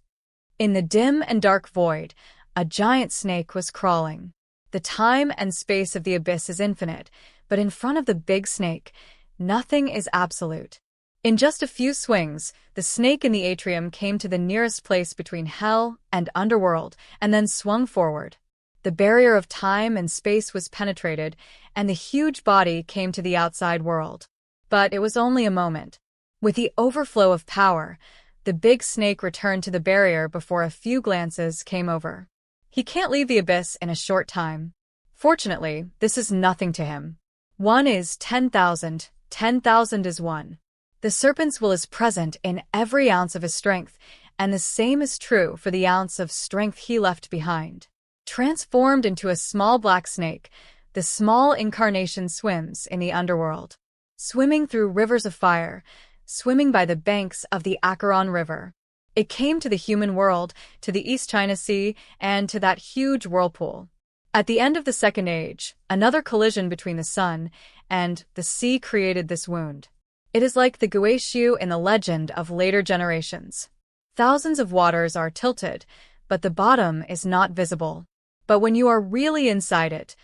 A: In the dim and dark void, a giant snake was crawling. The time and space of the abyss is infinite, but in front of the big snake, nothing is absolute. In just a few swings, the snake in the atrium came to the nearest place between hell and underworld, and then swung forward. The barrier of time and space was penetrated, and the huge body came to the outside world. But it was only a moment. With the overflow of power, the big snake returned to the barrier before a few glances came over. He can't leave the abyss in a short time. Fortunately, this is nothing to him. 1 is 10,000, 10,000 is 1. The serpent's will is present in every ounce of his strength, and the same is true for the ounce of strength he left behind. Transformed into a small black snake, the small incarnation swims in the underworld. Swimming through rivers of fire, swimming by the banks of the Acheron River. It came to the human world, to the East China Sea, and to that huge whirlpool. At the end of the Second Age, another collision between the sun and the sea created this wound. It is like the Guishu in the legend of later generations. Thousands of waters are tilted, but the bottom is not visible. But when you are really inside it,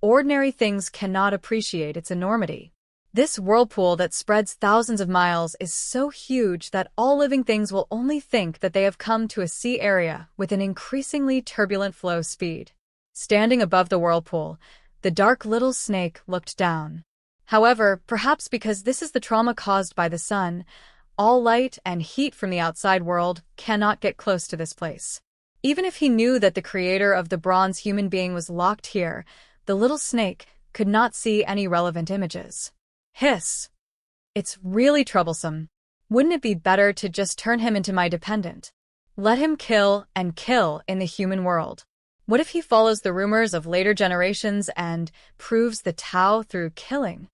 A: ordinary things cannot appreciate its enormity. This whirlpool that spreads thousands of miles is so huge that all living things will only think that they have come to a sea area with an increasingly turbulent flow speed. Standing above the whirlpool, the dark little snake looked down. However, perhaps because this is the trauma caused by the sun, all light and heat from the outside world cannot get close to this place. Even if he knew that the creator of the bronze human being was locked here, the little snake could not see any relevant images. Hiss. It's really troublesome. Wouldn't it be better to just turn him into my dependent? Let him kill and kill in the human world. What if he follows the rumors of later generations and proves the Tao through killing?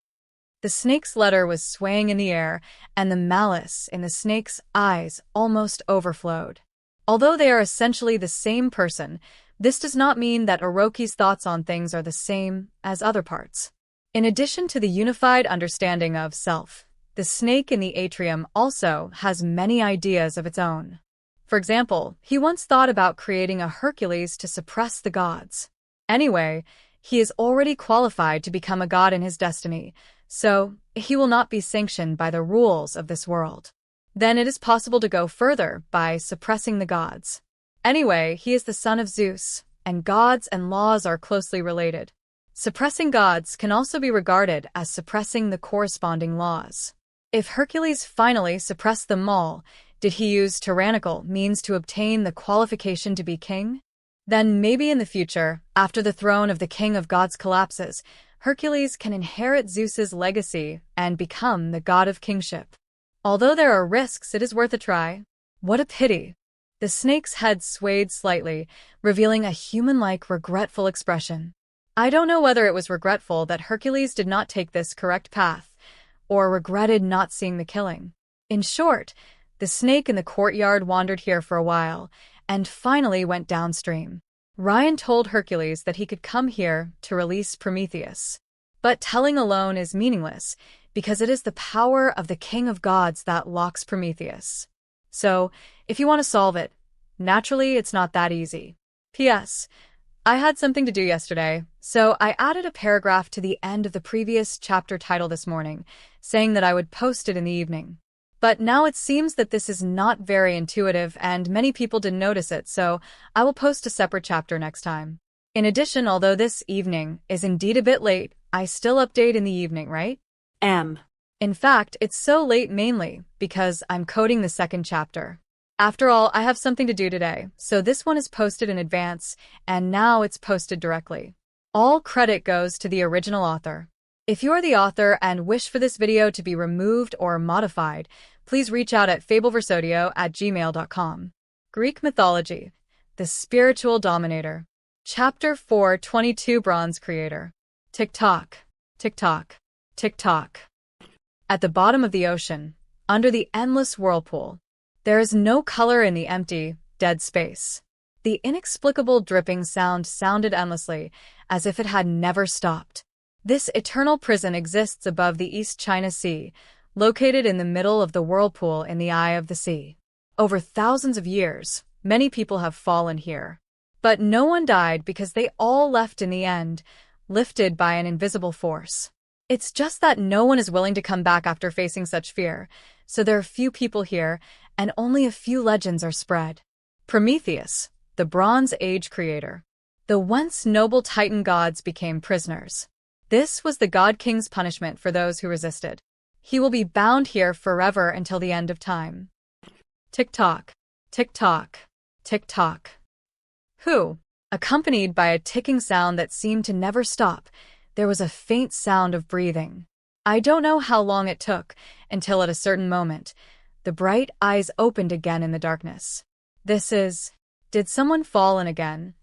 A: The snake's letter was swaying in the air, and the malice in the snake's eyes almost overflowed. Although they are essentially the same person, this does not mean that Orochi's thoughts on things are the same as other parts. In addition to the unified understanding of self, the snake in the atrium also has many ideas of its own. For example, he once thought about creating a Hercules to suppress the gods. Anyway, he is already qualified to become a god in his destiny, so he will not be sanctioned by the rules of this world. Then it is possible to go further by suppressing the gods. Anyway, he is the son of Zeus, and gods and laws are closely related. Suppressing gods can also be regarded as suppressing the corresponding laws. If Hercules finally suppressed them all, did he use tyrannical means to obtain the qualification to be king? Then maybe in the future, after the throne of the king of gods collapses, Hercules can inherit Zeus's legacy and become the god of kingship. Although there are risks, it is worth a try. What a pity. The snake's head swayed slightly, revealing a human-like regretful expression. I don't know whether it was regretful that Hercules did not take this correct path, or regretted not seeing the killing. In short, the snake in the courtyard wandered here for a while, and finally went downstream. Ryan told Hercules that he could come here to release Prometheus. But telling alone is meaningless, because it is the power of the king of gods that locks Prometheus. So, if you want to solve it, naturally it's not that easy. P.S. I had something to do yesterday, so I added a paragraph to the end of the previous chapter title this morning, saying that I would post it in the evening. But now it seems that this is not very intuitive and many people didn't notice it, so I will post a separate chapter next time. In addition, although this evening is indeed a bit late, I still update in the evening, right? In fact, it's so late mainly because I'm coding the second chapter. After all, I have something to do today, so this one is posted in advance, and now it's posted directly. All credit goes to the original author. If you are the author and wish for this video to be removed or modified, please reach out at fableversodio@gmail.com. Greek Mythology, the Spiritual Dominator. Chapter 4:22 Bronze Creator. Tick-tock, tick-tock, tick-tock. At the bottom of the ocean, under the endless whirlpool, there is no color in the empty, dead space. The inexplicable dripping sound sounded endlessly, as if it had never stopped. This eternal prison exists above the East China Sea, located in the middle of the whirlpool in the eye of the sea. Over thousands of years, many people have fallen here. But no one died because they all left in the end, lifted by an invisible force. It's just that no one is willing to come back after facing such fear, so there are few people here, and only a few legends are spread. Prometheus, the Bronze Age creator. The once noble Titan gods became prisoners. This was the God King's punishment for those who resisted. He will be bound here forever until the end of time. Tick-tock, tick-tock, tick-tock. Who? Accompanied by a ticking sound that seemed to never stop, there was a faint sound of breathing. I don't know how long it took, until at a certain moment, the bright eyes opened again in the darkness. Did someone fall in again?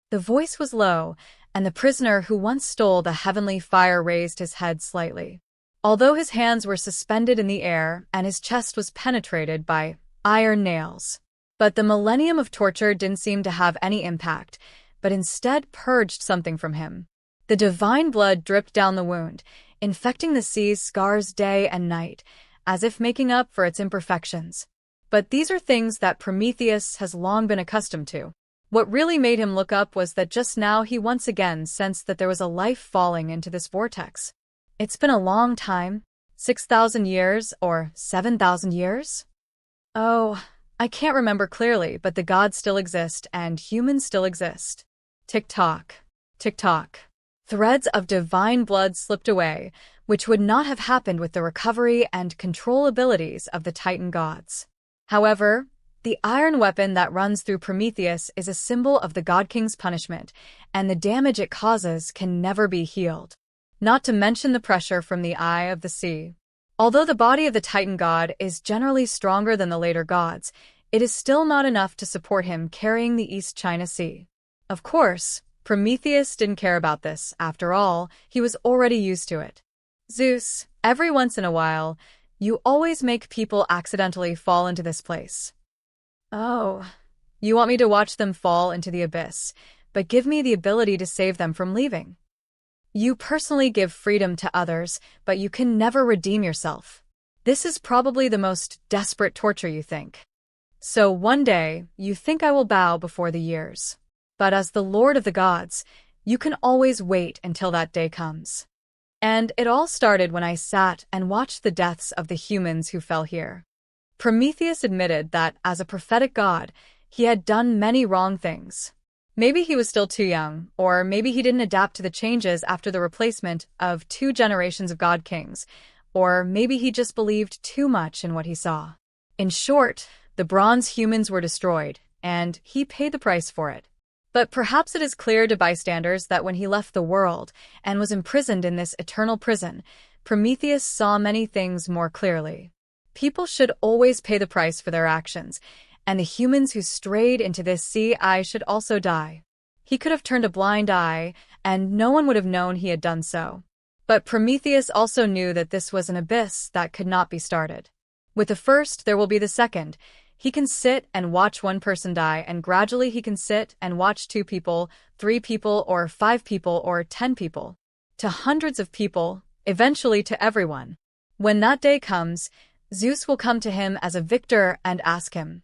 A: The voice was low, and the prisoner who once stole the heavenly fire raised his head slightly. Although his hands were suspended in the air and his chest was penetrated by iron nails. But the millennium of torture didn't seem to have any impact, but instead purged something from him. The divine blood dripped down the wound, infecting the sea's scars day and night, as if making up for its imperfections. But these are things that Prometheus has long been accustomed to. What really made him look up was that just now he once again sensed that there was a life falling into this vortex. It's been a long time, 6,000 years or 7,000 years? Oh, I can't remember clearly, but the gods still exist and humans still exist. Tick-tock, tick-tock. Threads of divine blood slipped away, which would not have happened with the recovery and control abilities of the Titan gods. However, the iron weapon that runs through Prometheus is a symbol of the God King's punishment, and the damage it causes can never be healed. Not to mention the pressure from the eye of the sea. Although the body of the Titan god is generally stronger than the later gods, it is still not enough to support him carrying the East China Sea. Of course, Prometheus didn't care about this. After all, he was already used to it. Zeus, every once in a while, you always make people accidentally fall into this place. Oh, you want me to watch them fall into the abyss, but give me the ability to save them from leaving. You personally give freedom to others, but you can never redeem yourself. This is probably the most desperate torture, you think. So one day, you think I will bow before the years. But as the Lord of the gods, you can always wait until that day comes. And it all started when I sat and watched the deaths of the humans who fell here. Prometheus admitted that, as a prophetic god, he had done many wrong things. Maybe he was still too young, or maybe he didn't adapt to the changes after the replacement of 2 generations of god kings, or maybe he just believed too much in what he saw. In short, the bronze humans were destroyed, and he paid the price for it. But perhaps it is clear to bystanders that when he left the world and was imprisoned in this eternal prison, Prometheus saw many things more clearly. People should always pay the price for their actions, and the humans who strayed into this sea should also die. He could have turned a blind eye, and no one would have known he had done so. But Prometheus also knew that this was an abyss that could not be started. With the first, there will be the second. He can sit and watch one person die, and gradually he can sit and watch 2 people, 3 people, or 5 people, or 10 people, to hundreds of people, eventually to everyone. When that day comes, Zeus will come to him as a victor and ask him,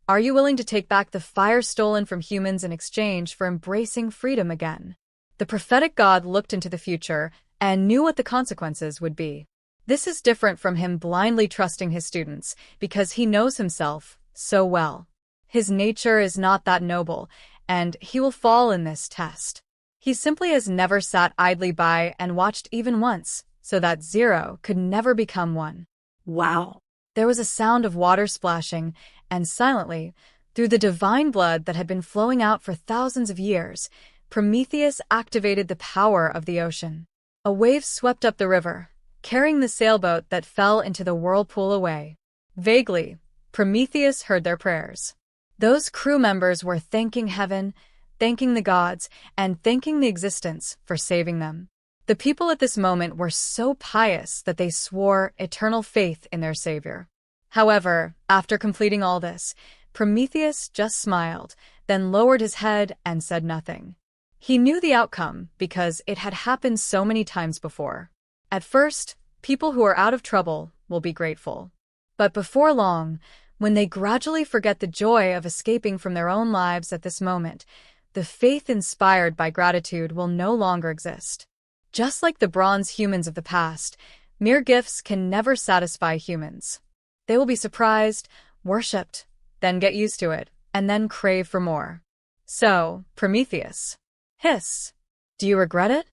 A: "Are you willing to take back the fire stolen from humans in exchange for embracing freedom again?" The prophetic god looked into the future and knew what the consequences would be. This is different from him blindly trusting his students, because he knows himself so well. His nature is not that noble, and he will fall in this test. He simply has never sat idly by and watched even once, so that 0 could never become 1. Wow. There was a sound of water splashing, and silently, through the divine blood that had been flowing out for thousands of years, Prometheus activated the power of the ocean. A wave swept up the river, carrying the sailboat that fell into the whirlpool away. Vaguely, Prometheus heard their prayers. Those crew members were thanking heaven, thanking the gods, and thanking the existence for saving them. The people at this moment were so pious that they swore eternal faith in their savior. However, after completing all this, Prometheus just smiled, then lowered his head and said nothing. He knew the outcome because it had happened so many times before. At first, people who are out of trouble will be grateful. But before long, when they gradually forget the joy of escaping from their own lives at this moment, the faith inspired by gratitude will no longer exist. Just like the bronze humans of the past, mere gifts can never satisfy humans. They will be surprised, worshipped, then get used to it, and then crave for more. So, Prometheus, hiss, do you regret it?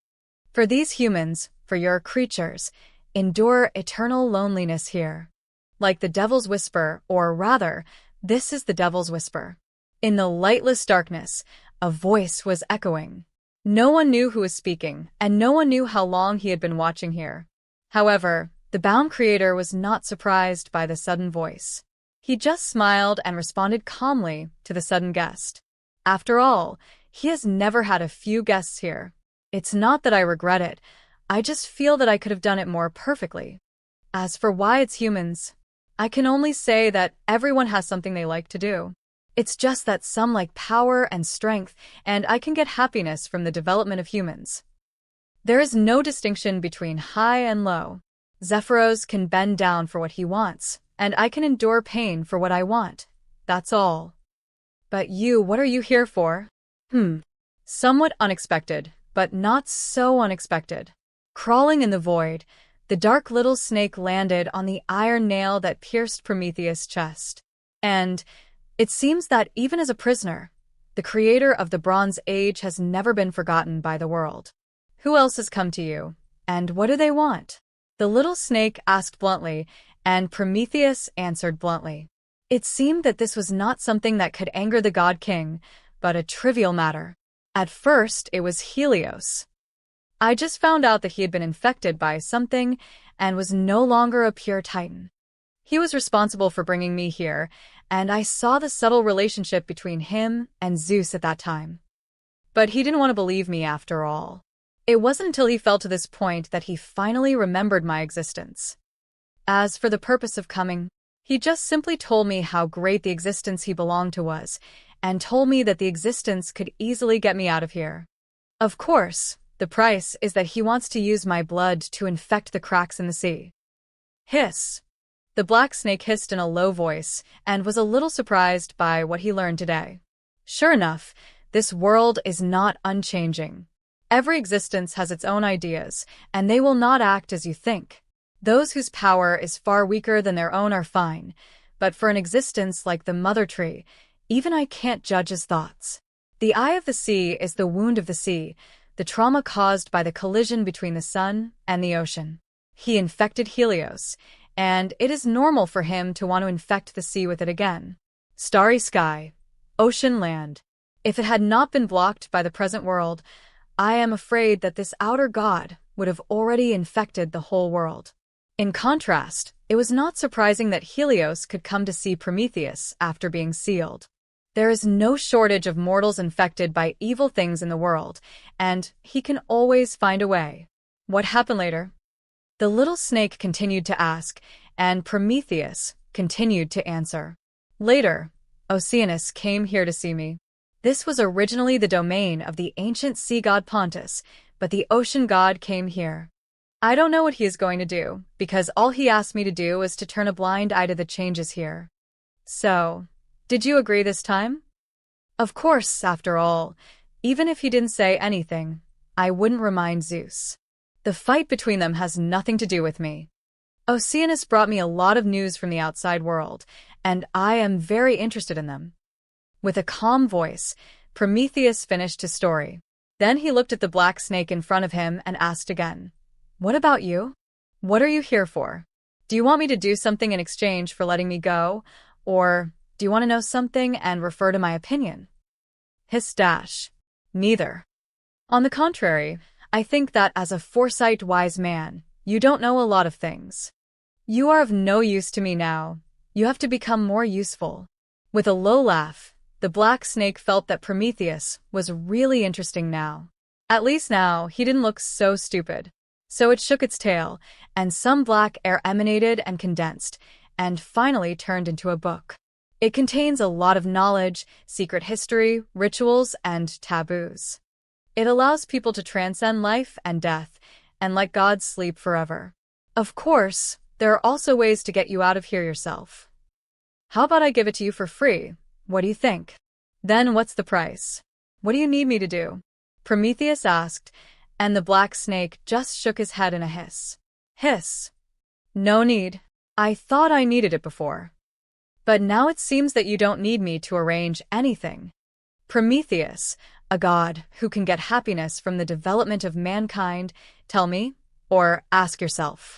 A: For these humans, for your creatures, endure eternal loneliness here. Like the devil's whisper, or rather, this is the devil's whisper. In the lightless darkness, a voice was echoing. No one knew who was speaking, and no one knew how long he had been watching here. However, the bound creator was not surprised by the sudden voice. He just smiled and responded calmly to the sudden guest. After all, he has never had a few guests here. It's not that I regret it, I just feel that I could have done it more perfectly. As for why it's humans, I can only say that everyone has something they like to do. It's just that some like power and strength, and I can get happiness from the development of humans. There is no distinction between high and low. Zephyros can bend down for what he wants, and I can endure pain for what I want. That's all. But you, what are you here for? Somewhat unexpected, but not so unexpected. Crawling in the void, the dark little snake landed on the iron nail that pierced Prometheus' chest. And it seems that even as a prisoner, the creator of the Bronze Age has never been forgotten by the world. Who else has come to you, and what do they want? The little snake asked bluntly, and Prometheus answered bluntly. It seemed that this was not something that could anger the god king, but a trivial matter. At first, it was Helios. I just found out that he had been infected by something and was no longer a pure titan. He was responsible for bringing me here, and I saw the subtle relationship between him and Zeus at that time. But he didn't want to believe me after all. It wasn't until he fell to this point that he finally remembered my existence. As for the purpose of coming, he just simply told me how great the existence he belonged to was, and told me that the existence could easily get me out of here. Of course, the price is that he wants to use my blood to infect the cracks in the sea. Hiss. The black snake hissed in a low voice and was a little surprised by what he learned today. Sure enough, this world is not unchanging. Every existence has its own ideas, and they will not act as you think. Those whose power is far weaker than their own are fine, but for an existence like the mother tree, even I can't judge his thoughts. The eye of the sea is the wound of the sea, the trauma caused by the collision between the sun and the ocean. He infected Helios, and it is normal for him to want to infect the sea with it again. Starry sky, ocean, land. If it had not been blocked by the present world, I am afraid that this outer god would have already infected the whole world. In contrast, it was not surprising that Helios could come to see Prometheus after being sealed. There is no shortage of mortals infected by evil things in the world, and he can always find a way. What happened later? The little snake continued to ask, and Prometheus continued to answer. Later, Oceanus came here to see me. This was originally the domain of the ancient sea god Pontus, but the ocean god came here. I don't know what he is going to do, because all he asked me to do is to turn a blind eye to the changes here. So, did you agree this time? Of course, after all, even if he didn't say anything, I wouldn't remind Zeus. The fight between them has nothing to do with me. Oceanus brought me a lot of news from the outside world, and I am very interested in them. With a calm voice, Prometheus finished his story. Then he looked at the black snake in front of him and asked again, "What about you? What are you here for? Do you want me to do something in exchange for letting me go, or do you want to know something and refer to my opinion?" Hiss dash. Neither. On the contrary, I think that as a foresight wise man, you don't know a lot of things. You are of no use to me now. You have to become more useful. With a low laugh, the black snake felt that Prometheus was really interesting now. At least now, he didn't look so stupid. So it shook its tail, and some black air emanated and condensed, and finally turned into a book. It contains a lot of knowledge, secret history, rituals, and taboos. It allows people to transcend life and death, and let God sleep forever. Of course, there are also ways to get you out of here yourself. How about I give it to you for free? What do you think? Then what's the price? What do you need me to do? Prometheus asked, and the black snake just shook his head in a hiss. Hiss. No need. I thought I needed it before. But now it seems that you don't need me to arrange anything. Prometheus, a god who can get happiness from the development of mankind, tell me, or ask yourself.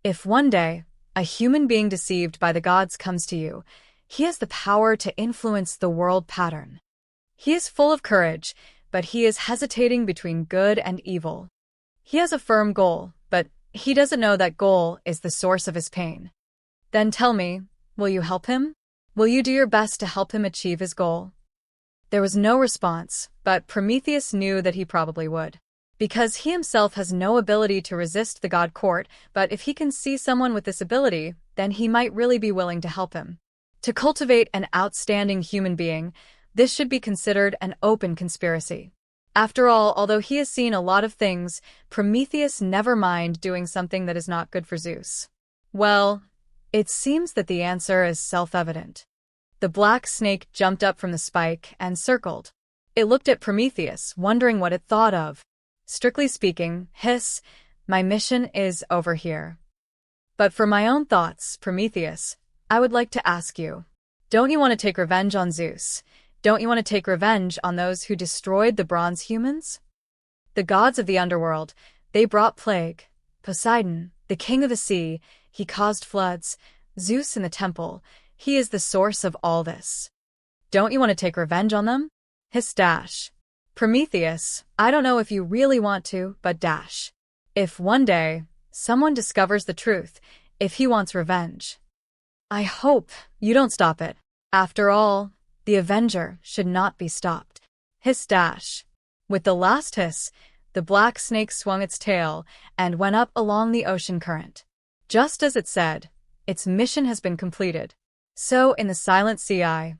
A: If one day, a human being deceived by the gods comes to you, he has the power to influence the world pattern. He is full of courage, but he is hesitating between good and evil. He has a firm goal, but he doesn't know that goal is the source of his pain. Then tell me, will you help him? Will you do your best to help him achieve his goal? There was no response, but Prometheus knew that he probably would. Because he himself has no ability to resist the god court, but if he can see someone with this ability, then he might really be willing to help him. To cultivate an outstanding human being, this should be considered an open conspiracy. After all, although he has seen a lot of things, Prometheus never mind doing something that is not good for Zeus. Well, it seems that the answer is self-evident. The black snake jumped up from the spike and circled. It looked at Prometheus, wondering what it thought of. Strictly speaking, hiss, my mission is over here. But for my own thoughts, Prometheus, I would like to ask you, don't you want to take revenge on Zeus? Don't you want to take revenge on those who destroyed the bronze humans? The gods of the underworld, they brought plague. Poseidon, the king of the sea, he caused floods. Zeus in the temple, he is the source of all this. Don't you want to take revenge on them? Hiss dash. Prometheus, I don't know if you really want to, but dash. If one day, someone discovers the truth, if he wants revenge, I hope you don't stop it. After all, the Avenger should not be stopped. Hiss dash. With the last hiss, the black snake swung its tail and went up along the ocean current. Just as it said, its mission has been completed. So, in the silent sea,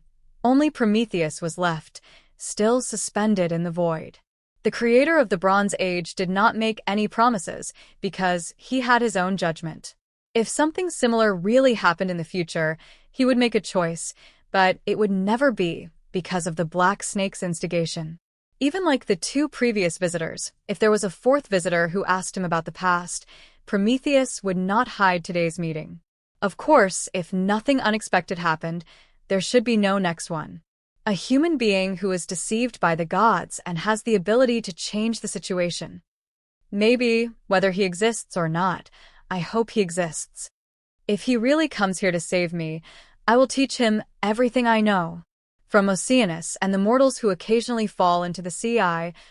A: only Prometheus was left, still suspended in the void. The creator of the Bronze Age did not make any promises because he had his own judgment. If something similar really happened in the future, he would make a choice, but it would never be because of the black snake's instigation. Even like the two previous visitors, if there was a fourth visitor who asked him about the past, Prometheus would not hide today's meeting. Of course, if nothing unexpected happened, there should be no next one. A human being who is deceived by the gods and has the ability to change the situation. Maybe, whether he exists or not, I hope he exists. If he really comes here to save me, I will teach him everything I know. From Oceanus and the mortals who occasionally fall into the sea,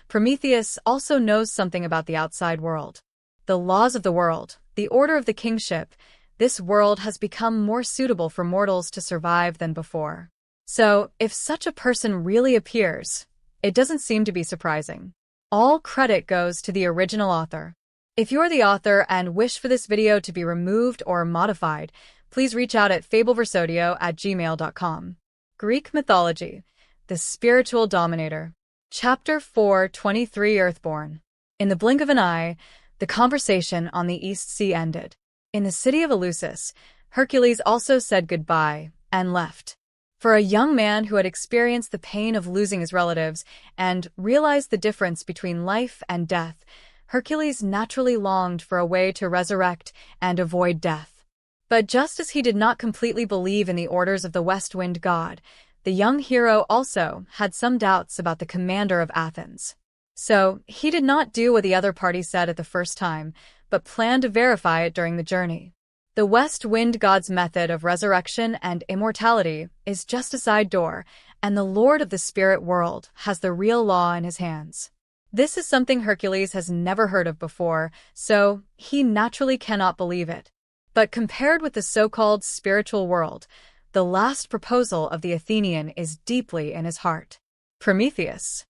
A: Prometheus also knows something about the outside world. The laws of the world, the order of the kingship, this world has become more suitable for mortals to survive than before. So, if such a person really appears, it doesn't seem to be surprising. All credit goes to the original author. If you're the author and wish for this video to be removed or modified, please reach out at fableversodio@gmail.com. Greek Mythology, the Spiritual Dominator. Chapter 4:23 Earthborn. In the blink of an eye, the conversation on the East Sea ended. In the city of Eleusis, Hercules also said goodbye and left. For a young man who had experienced the pain of losing his relatives and realized the difference between life and death, Hercules naturally longed for a way to resurrect and avoid death. But just as he did not completely believe in the orders of the West Wind god, the young hero also had some doubts about the commander of Athens. So, he did not do what the other party said at the first time, but planned to verify it during the journey. The West Wind god's method of resurrection and immortality is just a side door, and the Lord of the spirit world has the real law in his hands. This is something Hercules has never heard of before, so he naturally cannot believe it. But compared with the so-called spiritual world, the last proposal of the Athenian is deeply in his heart. Prometheus,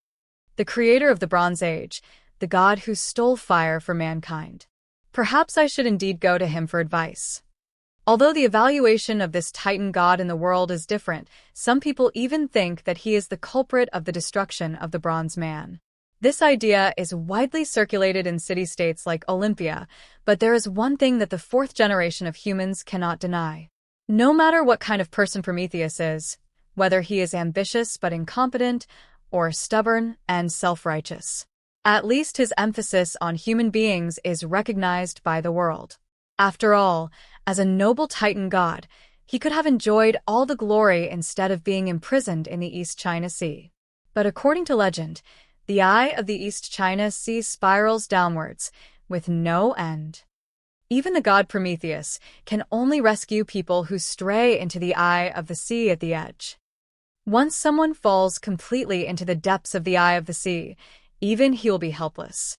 A: the creator of the Bronze Age, the god who stole fire for mankind. Perhaps I should indeed go to him for advice. Although the evaluation of this titan god in the world is different, some people even think that he is the culprit of the destruction of the Bronze Man. This idea is widely circulated in city-states like Olympia, but there is one thing that the fourth generation of humans cannot deny. No matter what kind of person Prometheus is, whether he is ambitious but incompetent, or stubborn and self-righteous, at least his emphasis on human beings is recognized by the world. After all, as a noble titan god, he could have enjoyed all the glory instead of being imprisoned in the East China Sea. But according to legend, the eye of the East China Sea spirals downwards, with no end. Even the god Prometheus can only rescue people who stray into the eye of the sea at the edge. Once someone falls completely into the depths of the eye of the sea, even he will be helpless.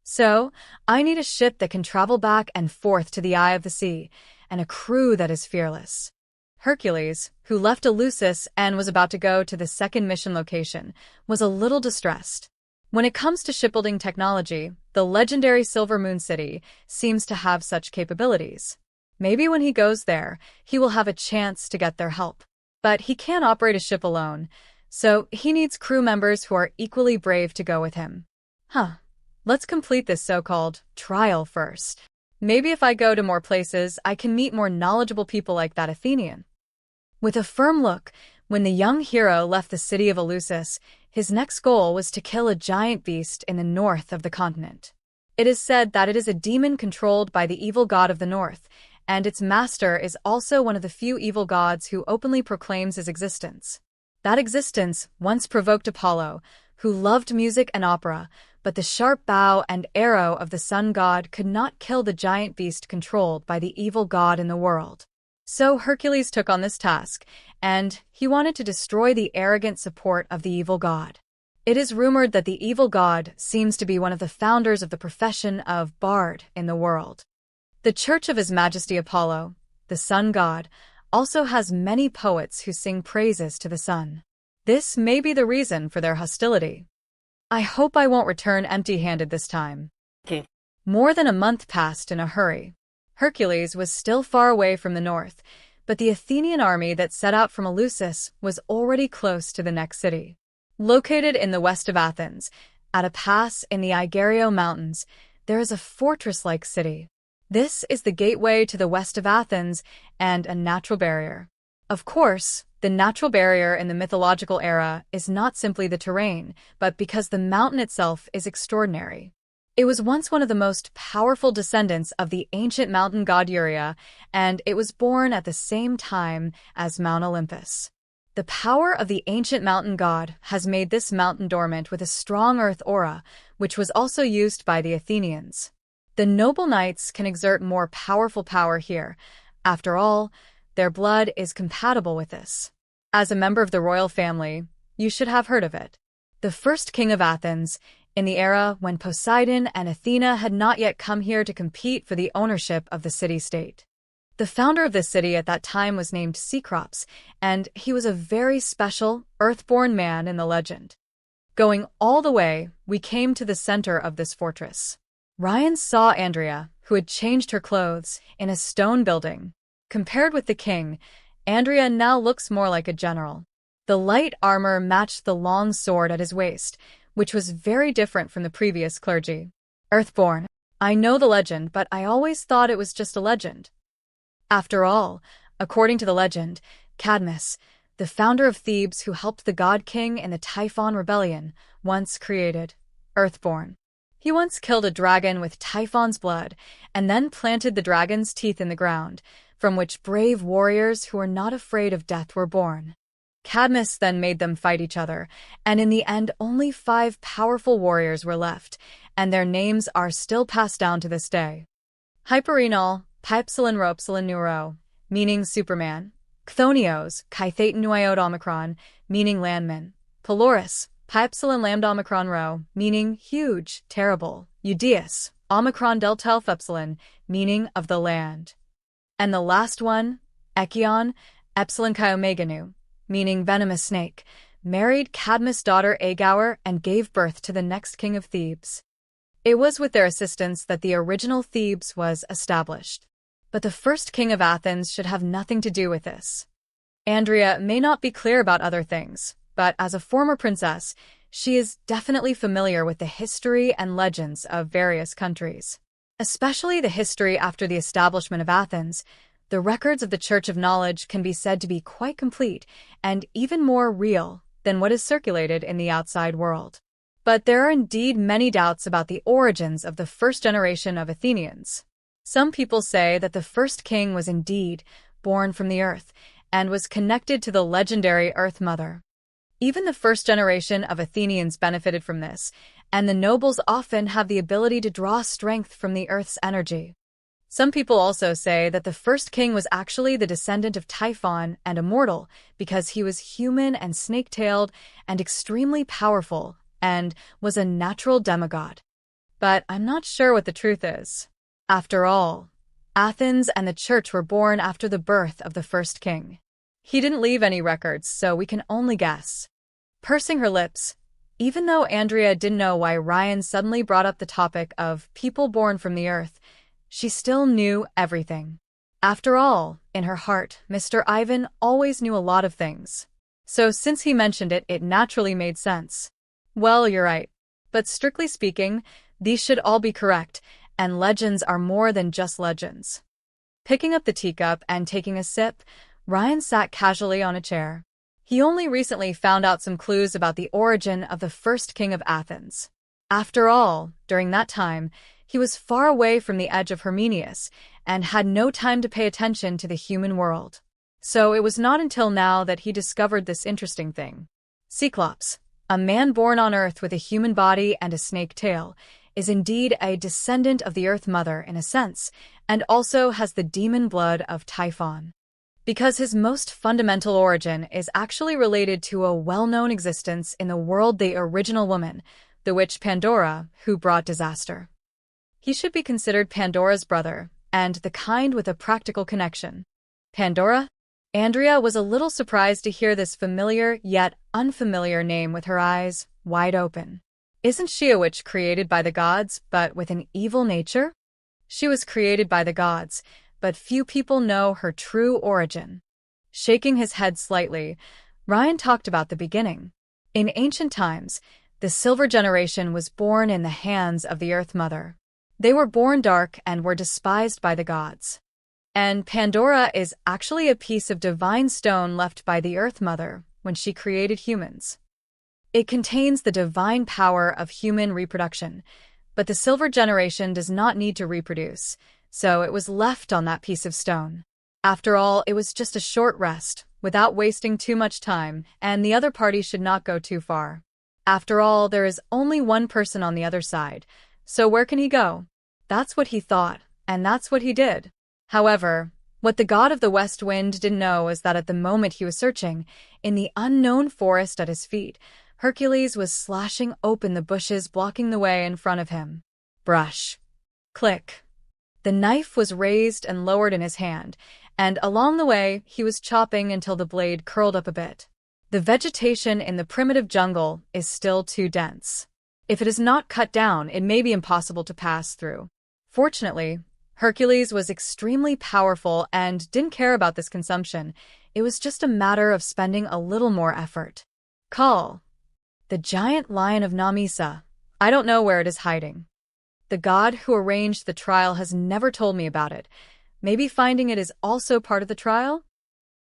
A: So, I need a ship that can travel back and forth to the eye of the sea, and a crew that is fearless. Hercules, who left Eleusis and was about to go to the second mission location, was a little distressed. When it comes to shipbuilding technology, the legendary Silver Moon City seems to have such capabilities. Maybe when he goes there, he will have a chance to get their help. But he can't operate a ship alone, so he needs crew members who are equally brave to go with him. Let's complete this so-called trial first. Maybe if I go to more places, I can meet more knowledgeable people like that Athenian. With a firm look, when the young hero left the city of Eleusis, his next goal was to kill a giant beast in the north of the continent. It is said that it is a demon controlled by the evil god of the north, and its master is also one of the few evil gods who openly proclaims his existence. That existence once provoked Apollo, who loved music and opera, but the sharp bow and arrow of the sun god could not kill the giant beast controlled by the evil god in the world. So Hercules took on this task, and he wanted to destroy the arrogant support of the evil god. It is rumored that the evil god seems to be one of the founders of the profession of bard in the world. The church of His Majesty Apollo, the sun god, also has many poets who sing praises to the sun. This may be the reason for their hostility. I hope I won't return empty-handed this time.
B: Okay.
A: More than a month passed in a hurry. Hercules was still far away from the north, but the Athenian army that set out from Eleusis was already close to the next city. Located in the west of Athens, at a pass in the Igario Mountains, there is a fortress-like city. This is the gateway to the west of Athens and a natural barrier. Of course, the natural barrier in the mythological era is not simply the terrain, but because the mountain itself is extraordinary. It was once one of the most powerful descendants of the ancient mountain god Uria, and it was born at the same time as Mount Olympus. The power of the ancient mountain god has made this mountain dormant with a strong earth aura, which was also used by the Athenians. The noble knights can exert more powerful power here. After all, their blood is compatible with this. As a member of the royal family, you should have heard of it. The first king of Athens, in the era when Poseidon and Athena had not yet come here to compete for the ownership of the city-state. The founder of this city at that time was named Cecrops, and he was a very special, earthborn man in the legend. Going all the way, we came to the center of this fortress. Ryan saw Andrea, who had changed her clothes, in a stone building. Compared with the king, Andrea now looks more like a general. The light armor matched the long sword at his waist, which was very different from the previous clergy. Earthborn. I know the legend, but I always thought it was just a legend. After all, according to the legend, Cadmus, the founder of Thebes who helped the god king in the Typhon rebellion, once created Earthborn. He once killed a dragon with Typhon's blood, and then planted the dragon's teeth in the ground, from which brave warriors who were not afraid of death were born. Cadmus then made them fight each other, and in the end only 5 powerful warriors were left, and their names are still passed down to this day. Hyperinol, Pypsilon Ropsilon Neuro, meaning Superman. Chthonios, Kytheton Nuiod Omicron, meaning Landman. Pelorus, Pypsilon Lambda Omicron Rho, meaning huge, terrible. Eudius, Omicron Delta Alpha Epsilon, meaning of the land. And the last one, Echion, Epsilon Chi Omega Nu, meaning venomous snake, married Cadmus' daughter Agour and gave birth to the next king of Thebes. It was with their assistance that the original Thebes was established. But the first king of Athens should have nothing to do with this. Andrea may not be clear about other things, but as a former princess, she is definitely familiar with the history and legends of various countries. Especially the history after the establishment of Athens. The records of the Church of Knowledge can be said to be quite complete and even more real than what is circulated in the outside world. But there are indeed many doubts about the origins of the first generation of Athenians. Some people say that the first king was indeed born from the earth and was connected to the legendary Earth Mother. Even the first generation of Athenians benefited from this, and the nobles often have the ability to draw strength from the earth's energy. Some people also say that the first king was actually the descendant of Typhon and immortal because he was human and snake-tailed and extremely powerful and was a natural demigod. But I'm not sure what the truth is. After all, Athens and the church were born after the birth of the first king. He didn't leave any records, so we can only guess. Pursing her lips, even though Andrea didn't know why Ryan suddenly brought up the topic of people born from the earth, she still knew everything. After all, in her heart, Mr. Ivan always knew a lot of things. So since he mentioned it, it naturally made sense. Well, you're right. But strictly speaking, these should all be correct, and legends are more than just legends. Picking up the teacup and taking a sip, Ryan sat casually on a chair. He only recently found out some clues about the origin of the first king of Athens. After all, during that time, he was far away from the edge of Herminius and had no time to pay attention to the human world. So it was not until now that he discovered this interesting thing. Cyclops, a man born on Earth with a human body and a snake tail, is indeed a descendant of the Earth Mother in a sense, and also has the demon blood of Typhon. Because his most fundamental origin is actually related to a well-known existence in the world, the original woman, the witch Pandora, who brought disaster. He should be considered Pandora's brother, and the kind with a practical connection. Pandora? Andrea was a little surprised to hear this familiar yet unfamiliar name with her eyes wide open. Isn't she a witch created by the gods, but with an evil nature? She was created by the gods, but few people know her true origin. Shaking his head slightly, Ryan talked about the beginning. In ancient times, the Silver Generation was born in the hands of the Earth Mother. They were born dark and were despised by the gods. And Pandora is actually a piece of divine stone left by the Earth Mother when she created humans. It contains the divine power of human reproduction, but the Silver Generation does not need to reproduce, so it was left on that piece of stone. After all, it was just a short rest, without wasting too much time, and the other party should not go too far. After all, there is only one person on the other side, so where can he go? That's what he thought, and that's what he did. However, what the god of the west wind didn't know is that at the moment he was searching, in the unknown forest at his feet, Hercules was slashing open the bushes blocking the way in front of him. Brush. Click. The knife was raised and lowered in his hand, and along the way he was chopping until the blade curled up a bit. The vegetation in the primitive jungle is still too dense. If it is not cut down, it may be impossible to pass through. Fortunately, Hercules was extremely powerful and didn't care about this consumption. It was just a matter of spending a little more effort. Call. The giant lion of Namisa. I don't know where it is hiding. The god who arranged the trial has never told me about it. Maybe finding it is also part of the trial?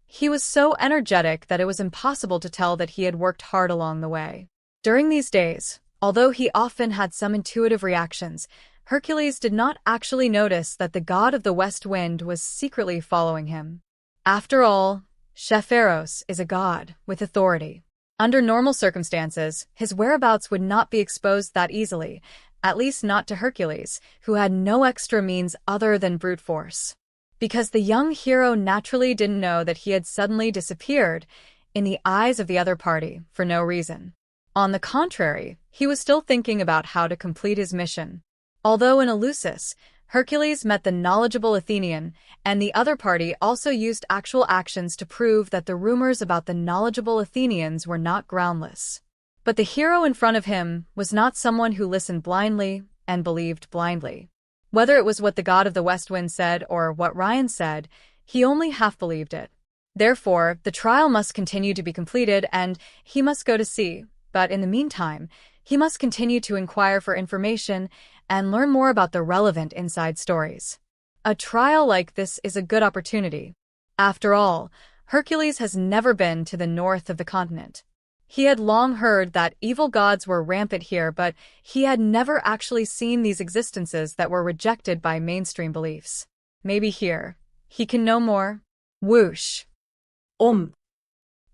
A: He was so energetic that it was impossible to tell that he had worked hard along the way. During these days, although he often had some intuitive reactions, Hercules did not actually notice that the god of the west wind was secretly following him. After all, Khaos is a god with authority. Under normal circumstances, his whereabouts would not be exposed that easily, at least not to Hercules, who had no extra means other than brute force. Because the young hero naturally didn't know that he had suddenly disappeared in the eyes of the other party for no reason. On the contrary, he was still thinking about how to complete his mission. Although in Eleusis, Hercules met the knowledgeable Athenian, and the other party also used actual actions to prove that the rumors about the knowledgeable Athenians were not groundless. But the hero in front of him was not someone who listened blindly and believed blindly. Whether it was what the god of the west wind said or what Ryan said, he only half believed it. Therefore, the trial must continue to be completed and he must go to sea, but in the meantime, he must continue to inquire for information and learn more about the relevant inside stories. A trial like this is a good opportunity. After all, Hercules has never been to the north of the continent. He had long heard that evil gods were rampant here, but he had never actually seen these existences that were rejected by mainstream beliefs. Maybe here, he can know more. Whoosh.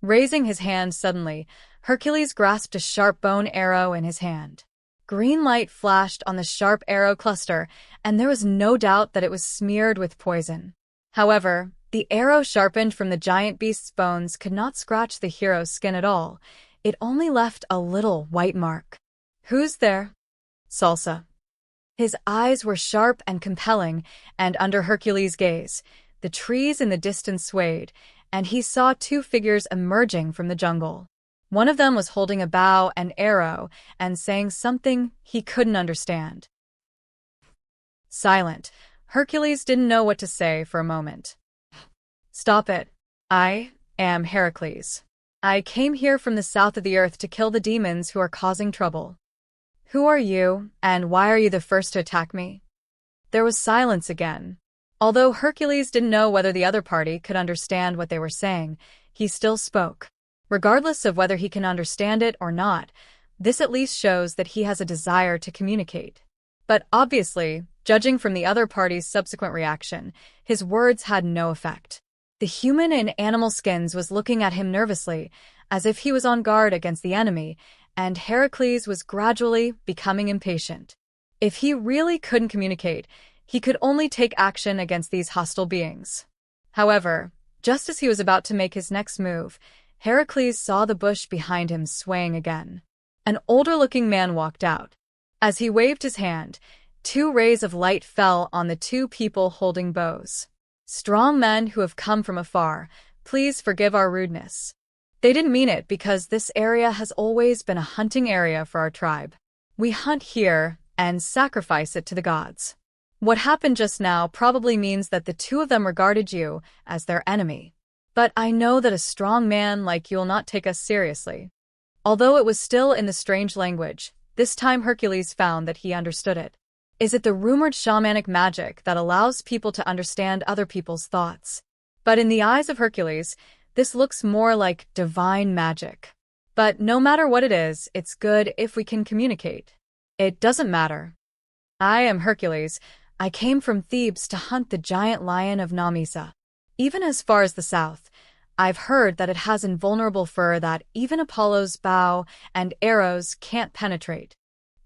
A: Raising his hand suddenly, Hercules grasped a sharp bone arrow in his hand. Green light flashed on the sharp arrow cluster, and there was no doubt that it was smeared with poison. However, the arrow sharpened from the giant beast's bones could not scratch the hero's skin at all. It only left a little white mark. Who's there? Salsa. His eyes were sharp and compelling, and under Hercules' gaze, the trees in the distance swayed, and he saw two figures emerging from the jungle. One of them was holding a bow and arrow and saying something he couldn't understand. Silent, Hercules didn't know what to say for a moment. Stop it. I am Heracles. I came here from the south of the earth to kill the demons who are causing trouble. Who are you, and why are you the first to attack me? There was silence again. Although Hercules didn't know whether the other party could understand what they were saying, he still spoke. Regardless of whether he can understand it or not, this at least shows that he has a desire to communicate. But obviously, judging from the other party's subsequent reaction, his words had no effect. The human in animal skins was looking at him nervously, as if he was on guard against the enemy, and Heracles was gradually becoming impatient. If he really couldn't communicate, he could only take action against these hostile beings. However, just as he was about to make his next move, Heracles saw the bush behind him swaying again. An older-looking man walked out. As he waved his hand, two rays of light fell on the two people holding bows. Strong men who have come from afar, Please forgive our rudeness. They didn't mean it because this area has always been a hunting area for our tribe. We hunt here and sacrifice it to the gods. What happened just now probably means that the two of them regarded you as their enemy. But I know that a strong man like you will not take us seriously. Although it was still in the strange language, this time Hercules found that he understood it. Is it the rumored shamanic magic that allows people to understand other people's thoughts? But in the eyes of Hercules, this looks more like divine magic. But no matter what it is, it's good if we can communicate. It doesn't matter. I am Hercules. I came from Thebes to hunt the giant lion of Namisa. Even as far as the south, I've heard that it has invulnerable fur that even Apollo's bow and arrows can't penetrate.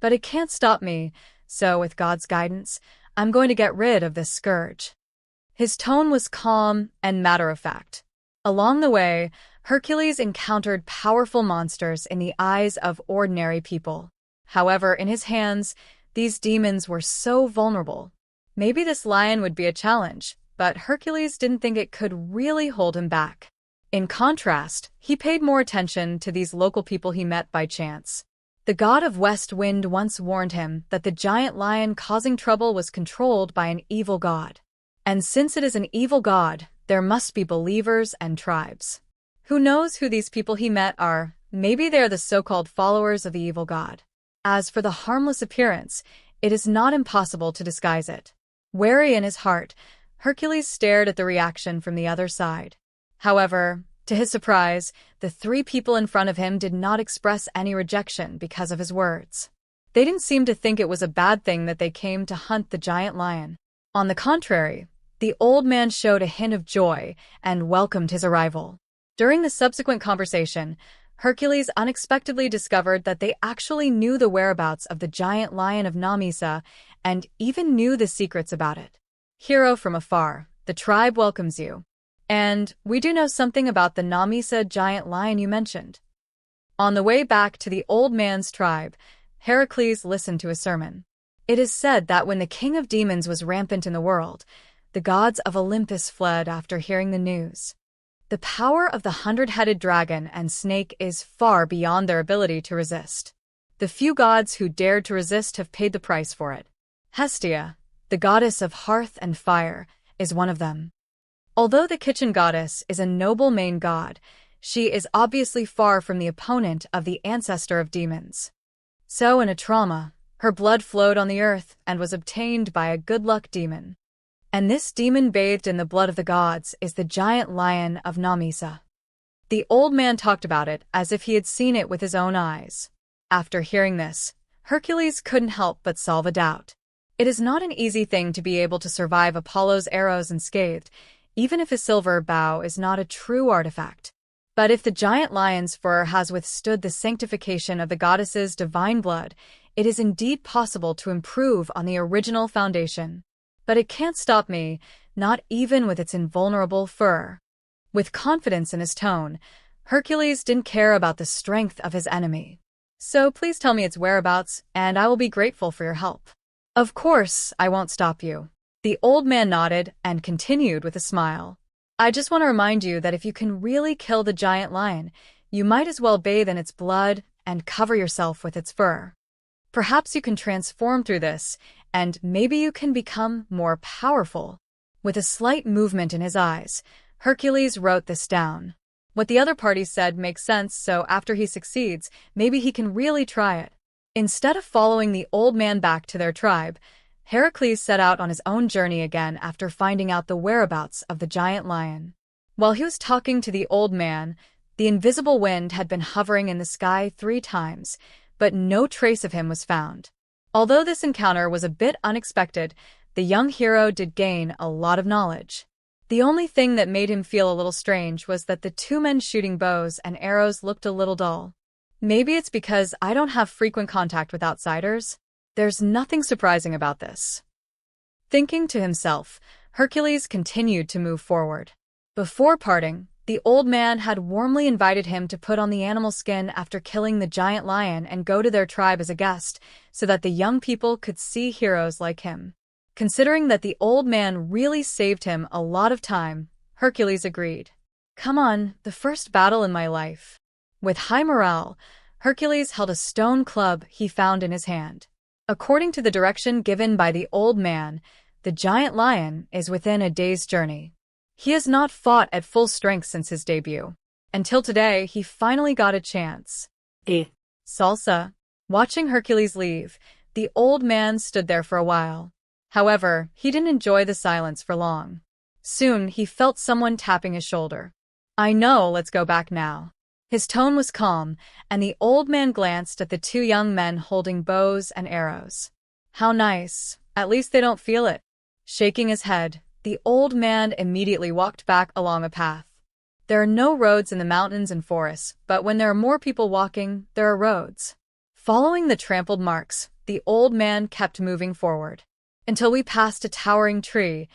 A: But it can't stop me, so with God's guidance, I'm going to get rid of this scourge. His tone was calm and matter-of-fact. Along the way, Hercules encountered powerful monsters in the eyes of ordinary people. However, in his hands, these demons were so vulnerable. Maybe this lion would be a challenge, but Hercules didn't think it could really hold him back. In contrast, he paid more attention to these local people he met by chance. The god of West Wind once warned him that the giant lion causing trouble was controlled by an evil god. And since it is an evil god, there must be believers and tribes. Who knows who these people he met are? Maybe they're the so-called followers of the evil god. As for the harmless appearance, it is not impossible to disguise it. Wary in his heart, Hercules stared at the reaction from the other side. However, to his surprise, the three people in front of him did not express any rejection because of his words. They didn't seem to think it was a bad thing that they came to hunt the giant lion. On the contrary, the old man showed a hint of joy and welcomed his arrival. During the subsequent conversation, Hercules unexpectedly discovered that they actually knew the whereabouts of the giant lion of Namisa and even knew the secrets about it. Hero from afar, the tribe welcomes you. And we do know something about the Namisa giant lion you mentioned. On the way back to the old man's tribe, Heracles listened to a sermon. It is said that when the king of demons was rampant in the world, the gods of Olympus fled after hearing the news. The power of the hundred-headed dragon and snake is far beyond their ability to resist. The few gods who dared to resist have paid the price for it. Hestia, the goddess of hearth and fire, is one of them. Although the kitchen goddess is a noble main god, she is obviously far from the opponent of the ancestor of demons. So in a trauma, her blood flowed on the earth and was obtained by a good luck demon. And this demon bathed in the blood of the gods is the giant lion of Namisa. The old man talked about it as if he had seen it with his own eyes. After hearing this, Hercules couldn't help but solve a doubt. It is not an easy thing to be able to survive Apollo's arrows unscathed, even if his silver bow is not a true artifact. But if the giant lion's fur has withstood the sanctification of the goddess's divine blood, it is indeed possible to improve on the original foundation. But it can't stop me, not even with its invulnerable fur. With confidence in his tone, Hercules didn't care about the strength of his enemy. So please tell me its whereabouts, and I will be grateful for your help. Of course, I won't stop you. The old man nodded and continued with a smile. I just want to remind you that if you can really kill the giant lion, you might as well bathe in its blood and cover yourself with its fur. Perhaps you can transform through this, and maybe you can become more powerful. With a slight movement in his eyes, Hercules wrote this down. What the other party said makes sense, so after he succeeds, maybe he can really try it. Instead of following the old man back to their tribe, Heracles set out on his own journey again after finding out the whereabouts of the giant lion. While he was talking to the old man, the invisible wind had been hovering in the sky 3 times, but no trace of him was found. Although this encounter was a bit unexpected, the young hero did gain a lot of knowledge. The only thing that made him feel a little strange was that the 2 men shooting bows and arrows looked a little dull. Maybe it's because I don't have frequent contact with outsiders. There's nothing surprising about this. Thinking to himself, Hercules continued to move forward. Before parting, the old man had warmly invited him to put on the animal skin after killing the giant lion and go to their tribe as a guest, so that the young people could see heroes like him. Considering that the old man really saved him a lot of time, Hercules agreed. Come on, the first battle in my life. With high morale, Hercules held a stone club he found in his hand. According to the direction given by the old man, the giant lion is within a day's journey. He has not fought at full strength since his debut. Until today, he finally got a chance. Salsa. Watching Hercules leave, the old man stood there for a while. However, he didn't enjoy the silence for long. Soon, he felt someone tapping his shoulder. I know, let's go back now. His tone was calm, and the old man glanced at the two young men holding bows and arrows. How nice. At least they don't feel it. Shaking his head, the old man immediately walked back along a path. There are no roads in the mountains and forests, but when there are more people walking, there are roads. Following the trampled marks, the old man kept moving forward. Until we passed a towering tree,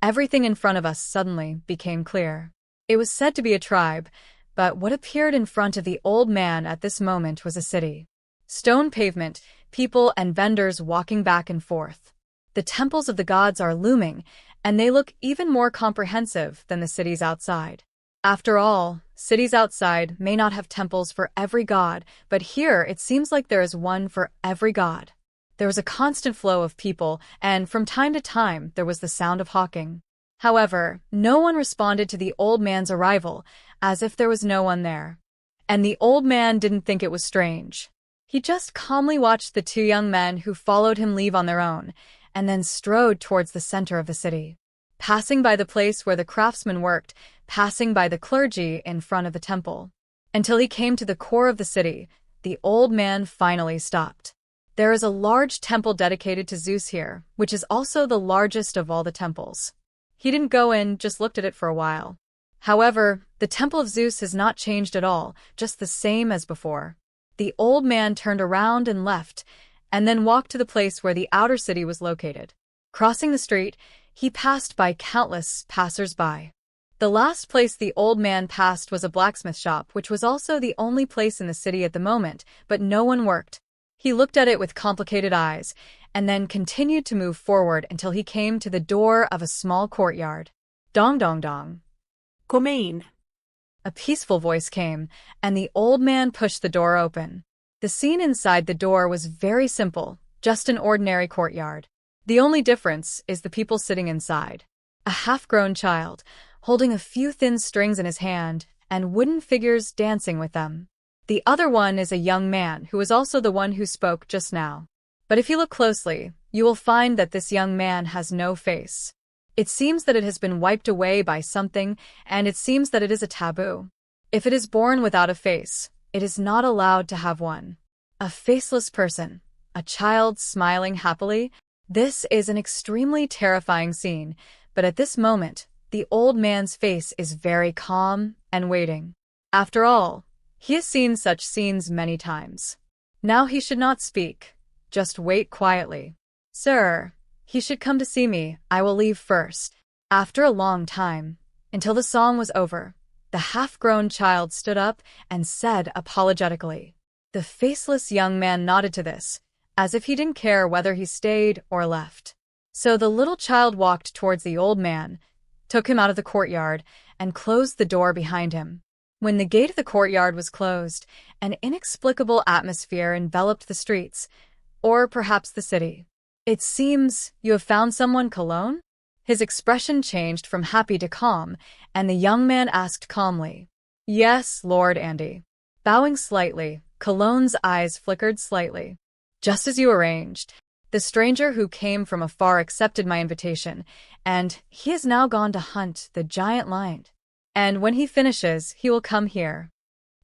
A: everything in front of us suddenly became clear. It was said to be a tribe, but what appeared in front of the old man at this moment was a city. Stone pavement, people and vendors walking back and forth. The temples of the gods are looming, and they look even more comprehensive than the cities outside. After all, cities outside may not have temples for every god, but here it seems like there is one for every god. There was a constant flow of people, and from time to time there was the sound of hawking. However, no one responded to the old man's arrival, as if there was no one there. And the old man didn't think it was strange. He just calmly watched the two young men who followed him leave on their own, and then strode towards the center of the city. Passing by the place where the craftsmen worked, passing by the clergy in front of the temple. Until he came to the core of the city, the old man finally stopped. There is a large temple dedicated to Zeus here, which is also the largest of all the temples. He didn't go in, just looked at it for a while. However, the temple of Zeus has not changed at all, just the same as before. The old man turned around and left, and then walked to the place where the outer city was located. Crossing the street, he passed by countless passers-by. The last place the old man passed was a blacksmith shop, which was also the only place in the city at the moment, but no one worked. He looked at it with complicated eyes, and then continued to move forward until he came to the door of a small courtyard. Dong dong dong.
B: Come in.
A: A peaceful voice came, and the old man pushed the door open. The scene inside the door was very simple, just an ordinary courtyard. The only difference is the people sitting inside. A half-grown child, holding a few thin strings in his hand, and wooden figures dancing with them. The other one is a young man who is also the one who spoke just now. But if you look closely, you will find that this young man has no face. It seems that it has been wiped away by something, and it seems that it is a taboo. If it is born without a face, it is not allowed to have one. A faceless person, a child smiling happily. This is an extremely terrifying scene, but at this moment, the old man's face is very calm and waiting. After all, he has seen such scenes many times. Now he should not speak, just wait quietly. Sir, he should come to see me, I will leave first. After a long time, until the song was over, the half-grown child stood up and said apologetically. The faceless young man nodded to this, as if he didn't care whether he stayed or left. So the little child walked towards the old man, took him out of the courtyard, and closed the door behind him. When the gate of the courtyard was closed, an inexplicable atmosphere enveloped the streets, or perhaps the city. It seems you have found someone, Cologne? His expression changed from happy to calm, and the young man asked calmly. Yes, Lord Andy. Bowing slightly, Cologne's eyes flickered slightly. Just as you arranged. The stranger who came from afar accepted my invitation, and he has now gone to hunt the giant lion. And when he finishes, he will come here.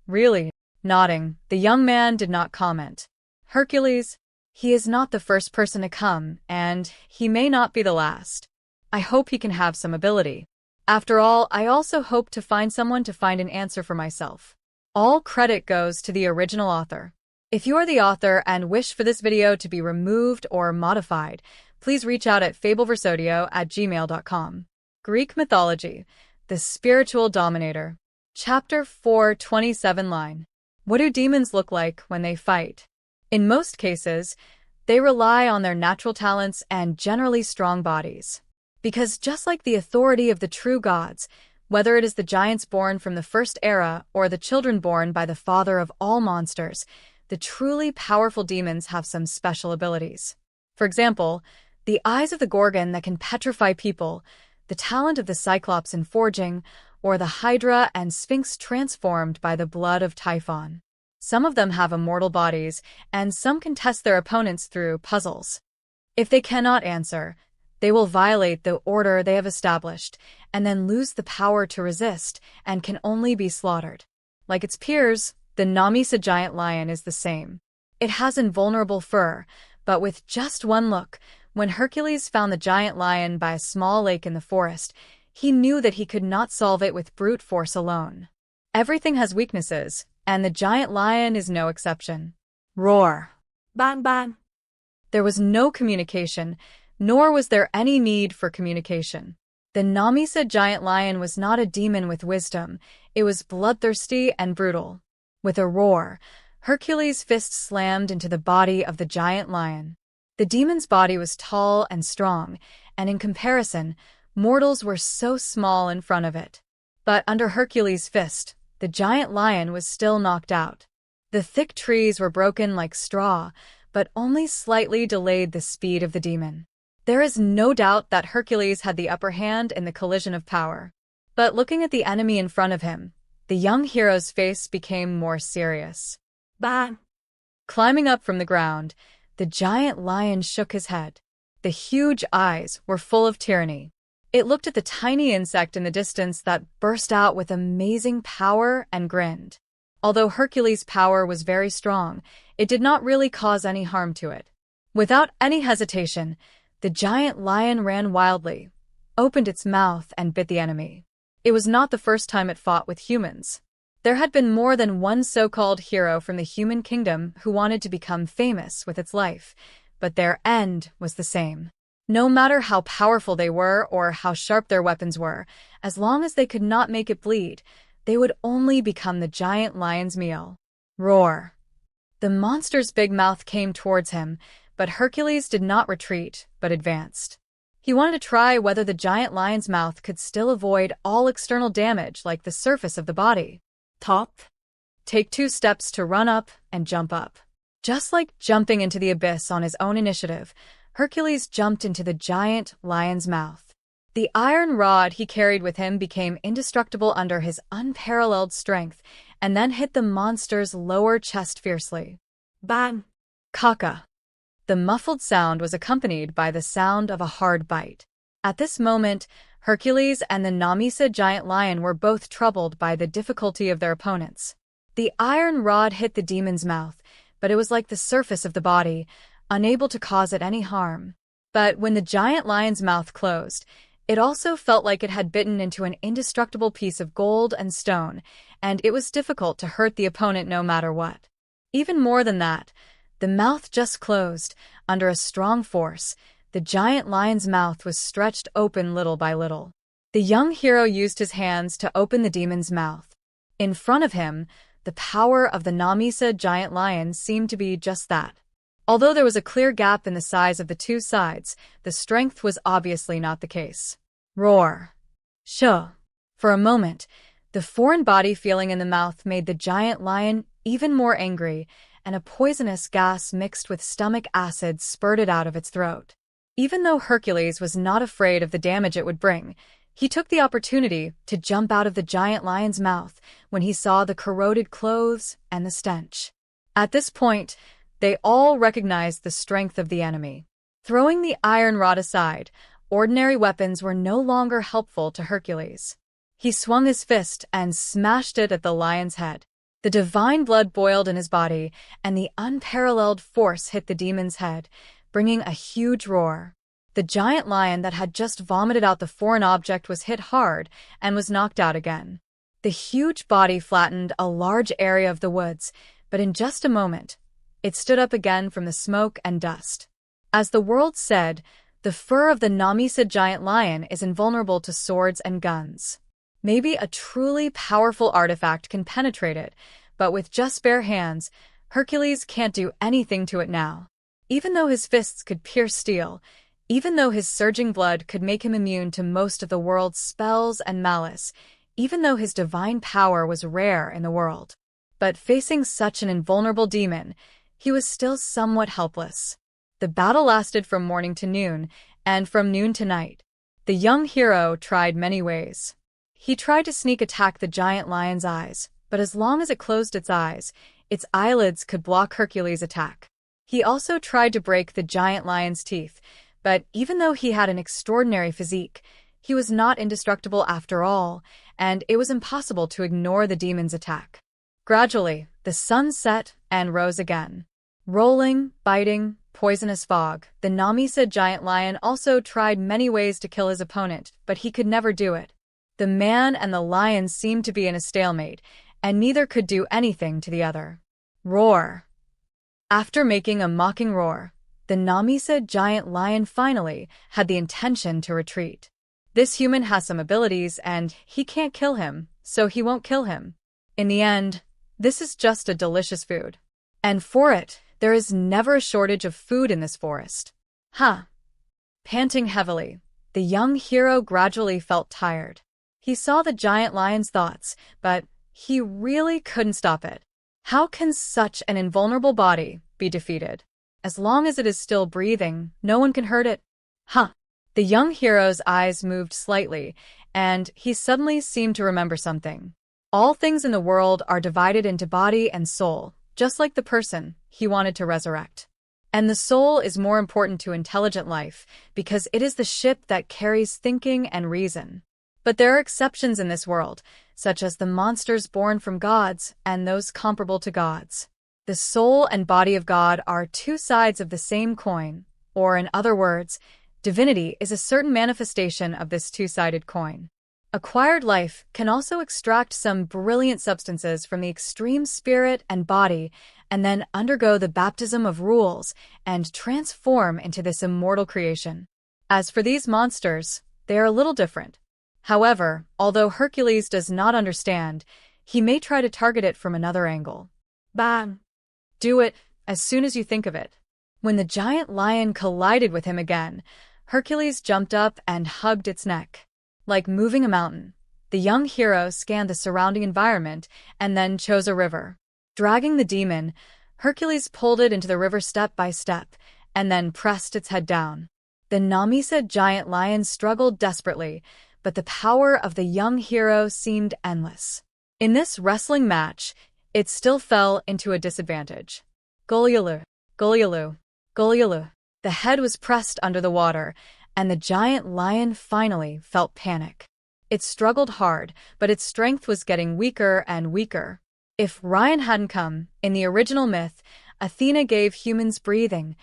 A: Really? Nodding, the young man did not comment. Hercules? He is not the first person to come, and he may not be the last. I hope he can have some ability. After all, I also hope to find someone to find an answer for myself. All credit goes to the original author. If you are the author and wish for this video to be removed or modified, please reach out at fableversodio@gmail.com. Greek Mythology, the Spiritual Dominator. Chapter 4:27 line. What do demons look like when they fight? In most cases, they rely on their natural talents and generally strong bodies. Because just like the authority of the true gods, Whether it is the giants born from the first era or the children born by the father of all monsters, the truly powerful demons have some special abilities. For example, the eyes of the Gorgon that can petrify people, the talent of the Cyclops in forging, or the Hydra and Sphinx transformed by the blood of Typhon. Some of them have immortal bodies, and some can test their opponents through puzzles. If they cannot answer, they will violate the order they have established, and then lose the power to resist, and can only be slaughtered. Like its peers, the Namisa giant lion is the same. It has invulnerable fur, but with just one look, when Hercules found the giant lion by a small lake in the forest, he knew that he could not solve it with brute force alone. Everything has weaknesses, and the giant lion is no exception. Roar!
B: Bang bang!
A: There was no communication, nor was there any need for communication. The Namisa giant lion was not a demon with wisdom, it was bloodthirsty and brutal. With a roar, Hercules' fist slammed into the body of the giant lion. The demon's body was tall and strong, and in comparison, mortals were so small in front of it. But under Hercules' fist, the giant lion was still knocked out. The thick trees were broken like straw, but only slightly delayed the speed of the demon. There is no doubt that Hercules had the upper hand in the collision of power. But looking at the enemy in front of him, the young hero's face became more serious.
B: Bang!
A: Climbing up from the ground, the giant lion shook his head. The huge eyes were full of tyranny. It looked at the tiny insect in the distance that burst out with amazing power and grinned. Although Hercules' power was very strong, it did not really cause any harm to it. Without any hesitation, the giant lion ran wildly, opened its mouth, and bit the enemy. It was not the first time it fought with humans. There had been more than one so-called hero from the human kingdom who wanted to become famous with its life, but their end was the same. No matter how powerful they were or how sharp their weapons were, as long as they could not make it bleed, they would only become the giant lion's meal. Roar! The monster's big mouth came towards him, but Hercules did not retreat, but advanced. He wanted to try whether the giant lion's mouth could still avoid all external damage like the surface of the body.
B: Top.
A: Take 2 steps to run up and jump up. Just like jumping into the abyss on his own initiative, Hercules jumped into the giant lion's mouth. The iron rod he carried with him became indestructible under his unparalleled strength, and then hit the monster's lower chest fiercely.
B: Bang!
A: Kaka! The muffled sound was accompanied by the sound of a hard bite. At this moment, Hercules and the Namisa giant lion were both troubled by the difficulty of their opponents. The iron rod hit the demon's mouth, but it was like the surface of the body, unable to cause it any harm. But when the giant lion's mouth closed, it also felt like it had bitten into an indestructible piece of gold and stone, and it was difficult to hurt the opponent no matter what. Even more than that, the mouth just closed. Under a strong force, the giant lion's mouth was stretched open little by little. The young hero used his hands to open the demon's mouth. In front of him, the power of the Namisa giant lion seemed to be just that. Although there was a clear gap in the size of the two sides, the strength was obviously not the case. Roar! Shoo! For a moment, the foreign body feeling in the mouth made the giant lion even more angry, and a poisonous gas mixed with stomach acid spurted out of its throat. Even though Hercules was not afraid of the damage it would bring, he took the opportunity to jump out of the giant lion's mouth when he saw the corroded clothes and the stench. At this point, they all recognized the strength of the enemy. Throwing the iron rod aside, ordinary weapons were no longer helpful to Hercules. He swung his fist and smashed it at the lion's head. The divine blood boiled in his body, and the unparalleled force hit the demon's head, bringing a huge roar. The giant lion that had just vomited out the foreign object was hit hard and was knocked out again. The huge body flattened a large area of the woods, but in just a moment, it stood up again from the smoke and dust. As the world said, the fur of the Namisa giant lion is invulnerable to swords and guns. Maybe a truly powerful artifact can penetrate it, but with just bare hands, Hercules can't do anything to it now. Even though his fists could pierce steel, even though his surging blood could make him immune to most of the world's spells and malice, even though his divine power was rare in the world. But facing such an invulnerable demon, he was still somewhat helpless. The battle lasted from morning to noon, and from noon to night. The young hero tried many ways. He tried to sneak attack the giant lion's eyes, but as long as it closed its eyes, its eyelids could block Hercules' attack. He also tried to break the giant lion's teeth, but even though he had an extraordinary physique, he was not indestructible after all, and it was impossible to ignore the demon's attack. Gradually, the sun set and rose again. Rolling, biting, poisonous fog, the Namisa giant lion also tried many ways to kill his opponent, but he could never do it. The man and the lion seemed to be in a stalemate, and neither could do anything to the other. Roar! After making a mocking roar, the Namisa giant lion finally had the intention to retreat. This human has some abilities and he can't kill him, so he won't kill him. In the end, this is just a delicious food. And for it, there is never a shortage of food in this forest. Panting heavily, the young hero gradually felt tired. He saw the giant lion's thoughts, but he really couldn't stop it. How can such an invulnerable body be defeated? As long as it is still breathing, no one can hurt it. The young hero's eyes moved slightly, and he suddenly seemed to remember something. All things in the world are divided into body and soul, just like the person he wanted to resurrect. And the soul is more important to intelligent life because it is the ship that carries thinking and reason. But there are exceptions in this world, such as the monsters born from gods and those comparable to gods. The soul and body of God are two sides of the same coin, or in other words, divinity is a certain manifestation of this two-sided coin. Acquired life can also extract some brilliant substances from the extreme spirit and body and then undergo the baptism of rules and transform into this immortal creation. As for these monsters, they are a little different. However, although Hercules does not understand, he may try to target it from another angle.
B: Bang!
A: Do it as soon as you think of it. When the giant lion collided with him again, Hercules jumped up and hugged its neck. Like moving a mountain, the young hero scanned the surrounding environment and then chose a river. Dragging the demon, Hercules pulled it into the river step by step and then pressed its head down. The Namisa giant lion struggled desperately, but the power of the young hero seemed endless. In this wrestling match, it still fell into a disadvantage. Golialu, Golialu, Golialu. The head was pressed under the water, and the giant lion finally felt panic. It struggled hard, but its strength was getting weaker and weaker. If Ryan hadn't come, in the original myth, Athena gave humans breathing,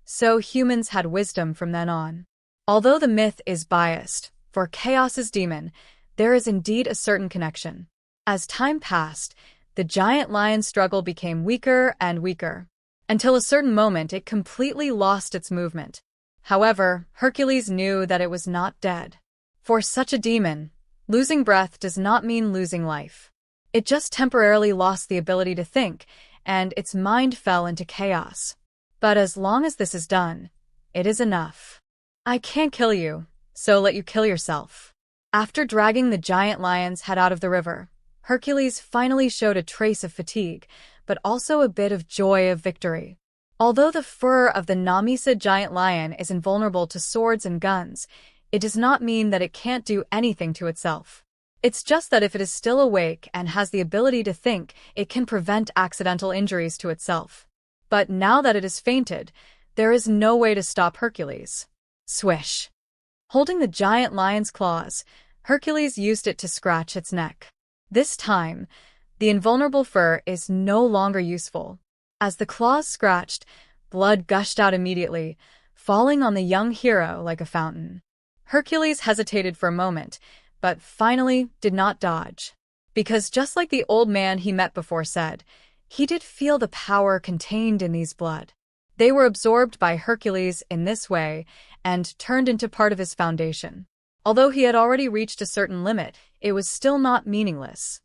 A: so humans had wisdom from then on. Although the myth is biased, for Khaos's demon, there is indeed a certain connection. As time passed, the giant lion's struggle became weaker and weaker. Until a certain moment it completely lost its movement. However, Hercules knew that it was not dead. For such a demon, losing breath does not mean losing life. It just temporarily lost the ability to think, and its mind fell into chaos. But as long as this is done, it is enough. I can't kill you, so let you kill yourself. After dragging the giant lion's head out of the river, Hercules finally showed a trace of fatigue, but also a bit of joy of victory. Although the fur of the Namisa giant lion is invulnerable to swords and guns, it does not mean that it can't do anything to itself. It's just that if it is still awake and has the ability to think, it can prevent accidental injuries to itself. But now that it has fainted, there is no way to stop Hercules. Swish! Holding the giant lion's claws, Hercules used it to scratch its neck. This time, the invulnerable fur is no longer useful. As the claws scratched, blood gushed out immediately, falling on the young hero like a fountain. Hercules hesitated for a moment, but finally did not dodge. Because just like the old man he met before said, he did feel the power contained in these blood. They were absorbed by Hercules in this way and turned into part of his foundation. Although he had already reached a certain limit, it was still not meaningless.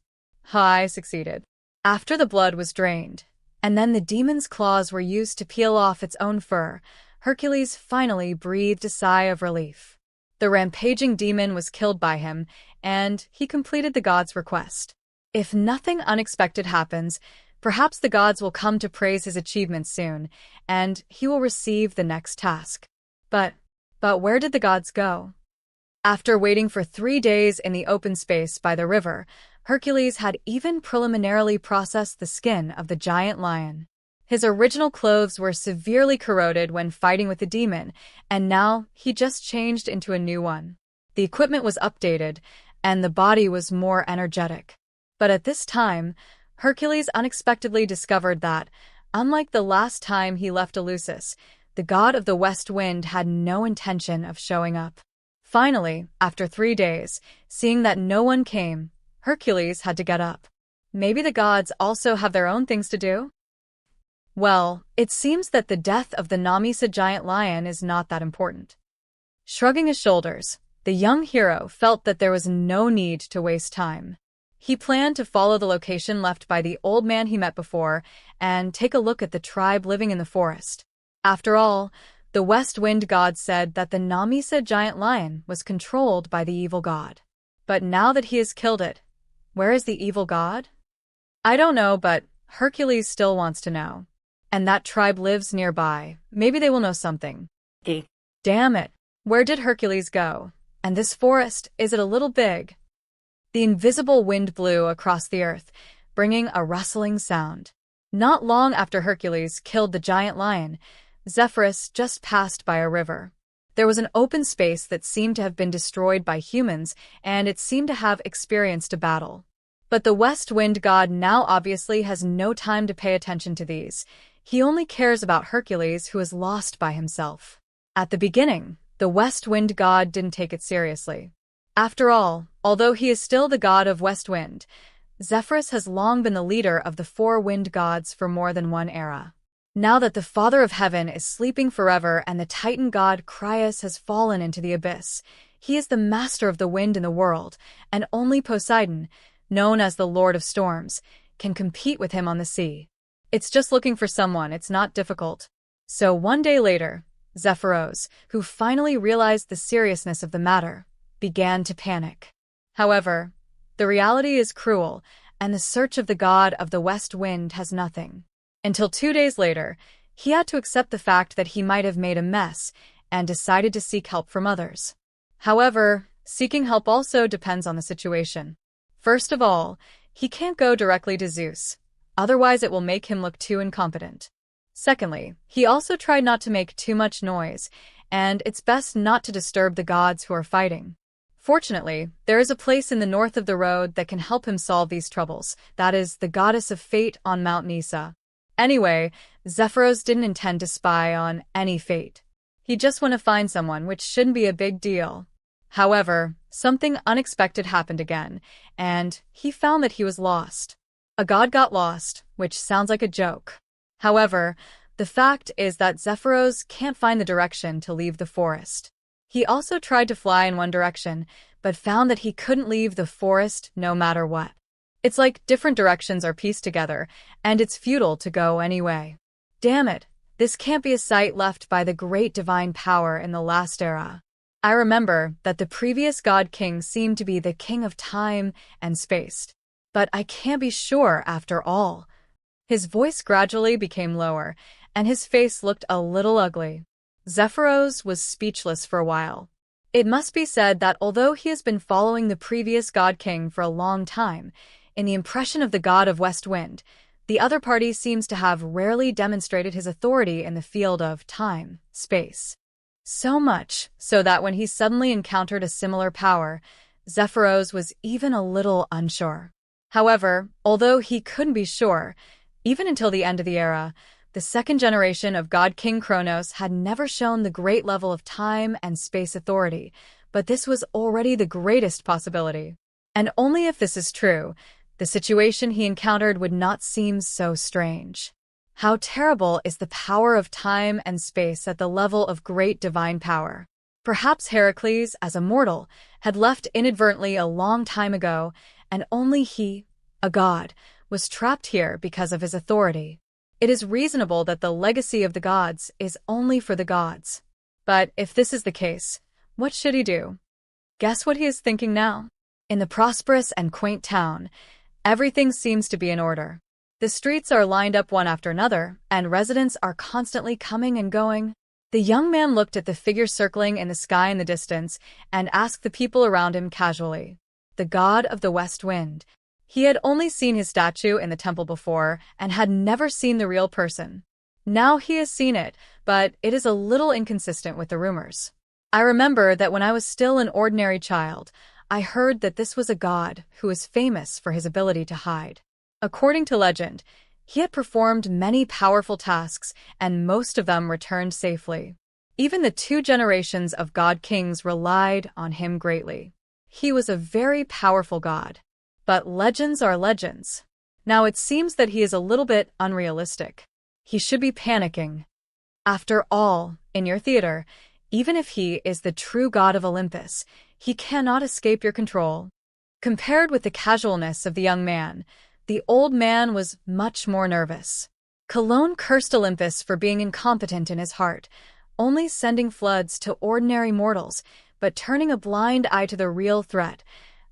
A: I succeeded. After the blood was drained, and then the demon's claws were used to peel off its own fur, Hercules finally breathed a sigh of relief. The rampaging demon was killed by him, and he completed the god's request. If nothing unexpected happens, perhaps the gods will come to praise his achievements soon, and he will receive the next task. But where did the gods go? After waiting for 3 days in the open space by the river, Hercules had even preliminarily processed the skin of the giant lion. His original clothes were severely corroded when fighting with the demon, and now he just changed into a new one. The equipment was updated, and the body was more energetic. But at this time, Hercules unexpectedly discovered that, unlike the last time he left Eleusis, the god of the west wind had no intention of showing up. Finally, after 3 days, seeing that no one came, Hercules had to get up. Maybe the gods also have their own things to do? Well, it seems that the death of the Namisa giant lion is not that important. Shrugging his shoulders, the young hero felt that there was no need to waste time. He planned to follow the location left by the old man he met before and take a look at the tribe living in the forest. After all, the west wind god said that the Namisa giant lion was controlled by the evil god. But now that he has killed it, where is the evil god? I don't know, but Hercules still wants to know. And that tribe lives nearby. Maybe they will know something. Damn it. Where did Hercules go? And this forest, is it a little big? The invisible wind blew across the earth, bringing a rustling sound. Not long after Hercules killed the giant lion, Zephyrus just passed by a river. There was an open space that seemed to have been destroyed by humans, and it seemed to have experienced a battle. But the west wind god now obviously has no time to pay attention to these. He only cares about Hercules, who is lost by himself. At the beginning, the west wind god didn't take it seriously. After all, although he is still the god of west wind, Zephyrus has long been the leader of the 4 wind gods for more than one era. Now that the Father of Heaven is sleeping forever and the Titan god Khaos has fallen into the abyss, he is the master of the wind in the world, and only Poseidon, known as the Lord of Storms, can compete with him on the sea. It's just looking for someone, it's not difficult. So one day later, Zephyros, who finally realized the seriousness of the matter, began to panic. However, the reality is cruel, and the search of the god of the west wind has nothing. Until 2 days later, he had to accept the fact that he might have made a mess and decided to seek help from others. However, seeking help also depends on the situation. First of all, he can't go directly to Zeus, otherwise it will make him look too incompetent. Secondly, he also tried not to make too much noise, and it's best not to disturb the gods who are fighting. Fortunately, there is a place in the north of the road that can help him solve these troubles, that is, the goddess of fate on Mount Nisa. Anyway, Zephyros didn't intend to spy on any fate. He just wanted to find someone, which shouldn't be a big deal. However, something unexpected happened again, and he found that he was lost. A god got lost, which sounds like a joke. However, the fact is that Zephyros can't find the direction to leave the forest. He also tried to fly in one direction, but found that he couldn't leave the forest no matter what. It's like different directions are pieced together, and it's futile to go anyway. Damn it, this can't be a site left by the great divine power in the last era. I remember that the previous god king seemed to be the king of time and space. But I can't be sure after all. His voice gradually became lower, and his face looked a little ugly. Zephyros was speechless for a while. It must be said that although he has been following the previous god king for a long time, in the impression of the god of West Wind, the other party seems to have rarely demonstrated his authority in the field of time, space. So much so that when he suddenly encountered a similar power, Zephyros was even a little unsure. However, although he couldn't be sure, even until the end of the era, the second generation of God King Kronos had never shown the great level of time and space authority, but this was already the greatest possibility. And only if this is true, the situation he encountered would not seem so strange. How terrible is the power of time and space at the level of great divine power. Perhaps Heracles, as a mortal, had left inadvertently a long time ago, and only he, a god, was trapped here because of his authority. It is reasonable that the legacy of the gods is only for the gods. But if this is the case, what should he do? Guess what he is thinking now? In the prosperous and quaint town, everything seems to be in order. The streets are lined up one after another, and residents are constantly coming and going. The young man looked at the figure circling in the sky in the distance and asked the people around him casually. The god of the west wind. He had only seen his statue in the temple before and had never seen the real person. Now he has seen it, but it is a little inconsistent with the rumors. I remember that when I was still an ordinary child, I heard that this was a god who was famous for his ability to hide. According to legend, he had performed many powerful tasks, and most of them returned safely. Even the 2 generations of god kings relied on him greatly. He was a very powerful god. But legends are legends. Now it seems that he is a little bit unrealistic. He should be panicking. After all, in your theater, even if he is the true god of Olympus, he cannot escape your control. Compared with the casualness of the young man, the old man was much more nervous. Cologne cursed Olympus for being incompetent in his heart, only sending floods to ordinary mortals, but turning a blind eye to the real threat.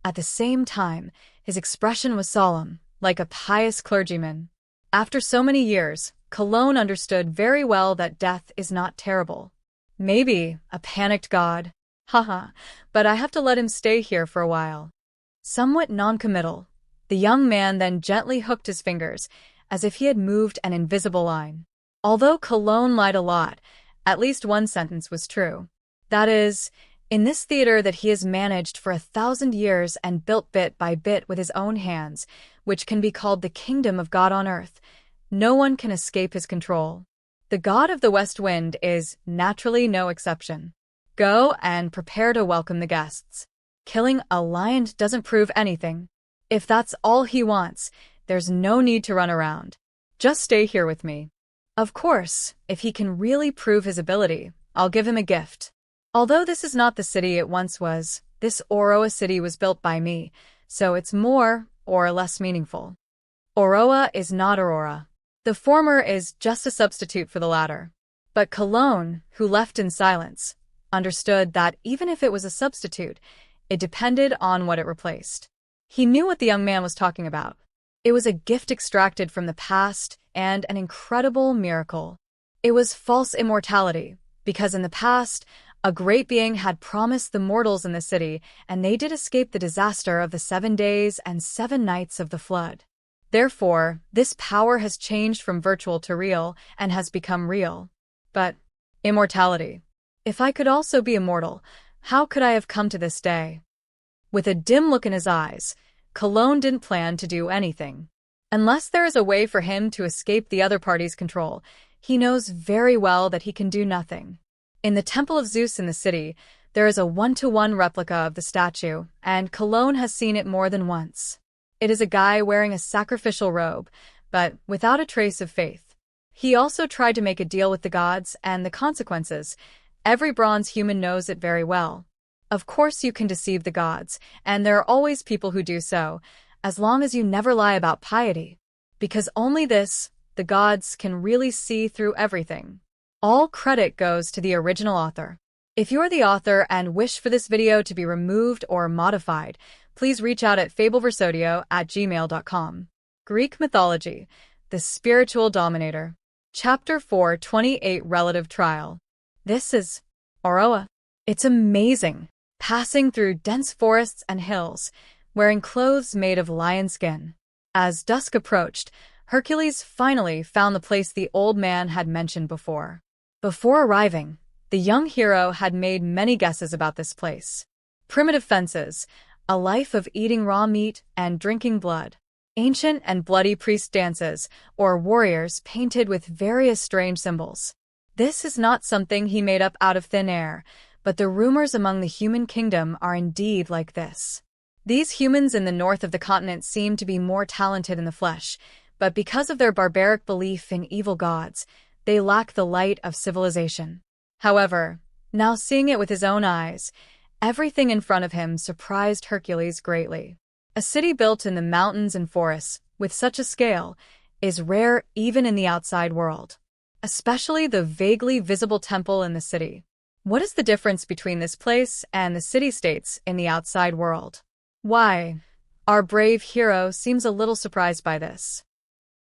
A: At the same time, his expression was solemn, like a pious clergyman. After so many years, Cologne understood very well that death is not terrible. Maybe a panicked god. Haha, but I have to let him stay here for a while. Somewhat noncommittal, the young man then gently hooked his fingers, as if he had moved an invisible line. Although Cologne lied a lot, at least one sentence was true. That is, in this theater that he has managed for 1,000 years and built bit by bit with his own hands, which can be called the kingdom of God on earth, no one can escape his control. The god of the west wind is naturally no exception. Go and prepare to welcome the guests. Killing a lion doesn't prove anything. If that's all he wants, there's no need to run around. Just stay here with me. Of course, if he can really prove his ability, I'll give him a gift. Although this is not the city it once was, this Oroa city was built by me, so it's more or less meaningful. Oroa is not Aurora. The former is just a substitute for the latter. But Cologne, who left in silence, understood that even if it was a substitute, it depended on what it replaced. He knew what the young man was talking about. It was a gift extracted from the past and an incredible miracle. It was false immortality, because in the past, a great being had promised the mortals in the city, and they did escape the disaster of the 7 days and 7 nights of the flood. Therefore, this power has changed from virtual to real and has become real. But immortality. If I could also be immortal, how could I have come to this day? With a dim look in his eyes, Cologne didn't plan to do anything. Unless there is a way for him to escape the other party's control, he knows very well that he can do nothing. In the Temple of Zeus in the city, there is a 1-to-1 replica of the statue, and Cologne has seen it more than once. It is a guy wearing a sacrificial robe, but without a trace of faith. He also tried to make a deal with the gods, and the consequences. Every bronze human knows it very well. Of course you can deceive the gods, and there are always people who do so, as long as you never lie about piety. Because only this, the gods can really see through everything. All credit goes to the original author. If you're the author and wish for this video to be removed or modified, please reach out at fableversodio@gmail.com. Greek Mythology, the Spiritual Dominator. Chapter 4:28 Relative Trial. This is Oroa. It's amazing. Passing through dense forests and hills, wearing clothes made of lion skin. As dusk approached, Hercules finally found the place the old man had mentioned before. Before arriving, the young hero had made many guesses about this place. Primitive fences, a life of eating raw meat and drinking blood. Ancient and bloody priest dances, or warriors painted with various strange symbols. This is not something he made up out of thin air, but the rumors among the human kingdom are indeed like this. These humans in the north of the continent seem to be more talented in the flesh, but because of their barbaric belief in evil gods, they lack the light of civilization. However, now seeing it with his own eyes, everything in front of him surprised Hercules greatly. A city built in the mountains and forests, with such a scale, is rare even in the outside world. Especially the vaguely visible temple in the city. What is the difference between this place and the city-states in the outside world? Why? Our brave hero seems a little surprised by this.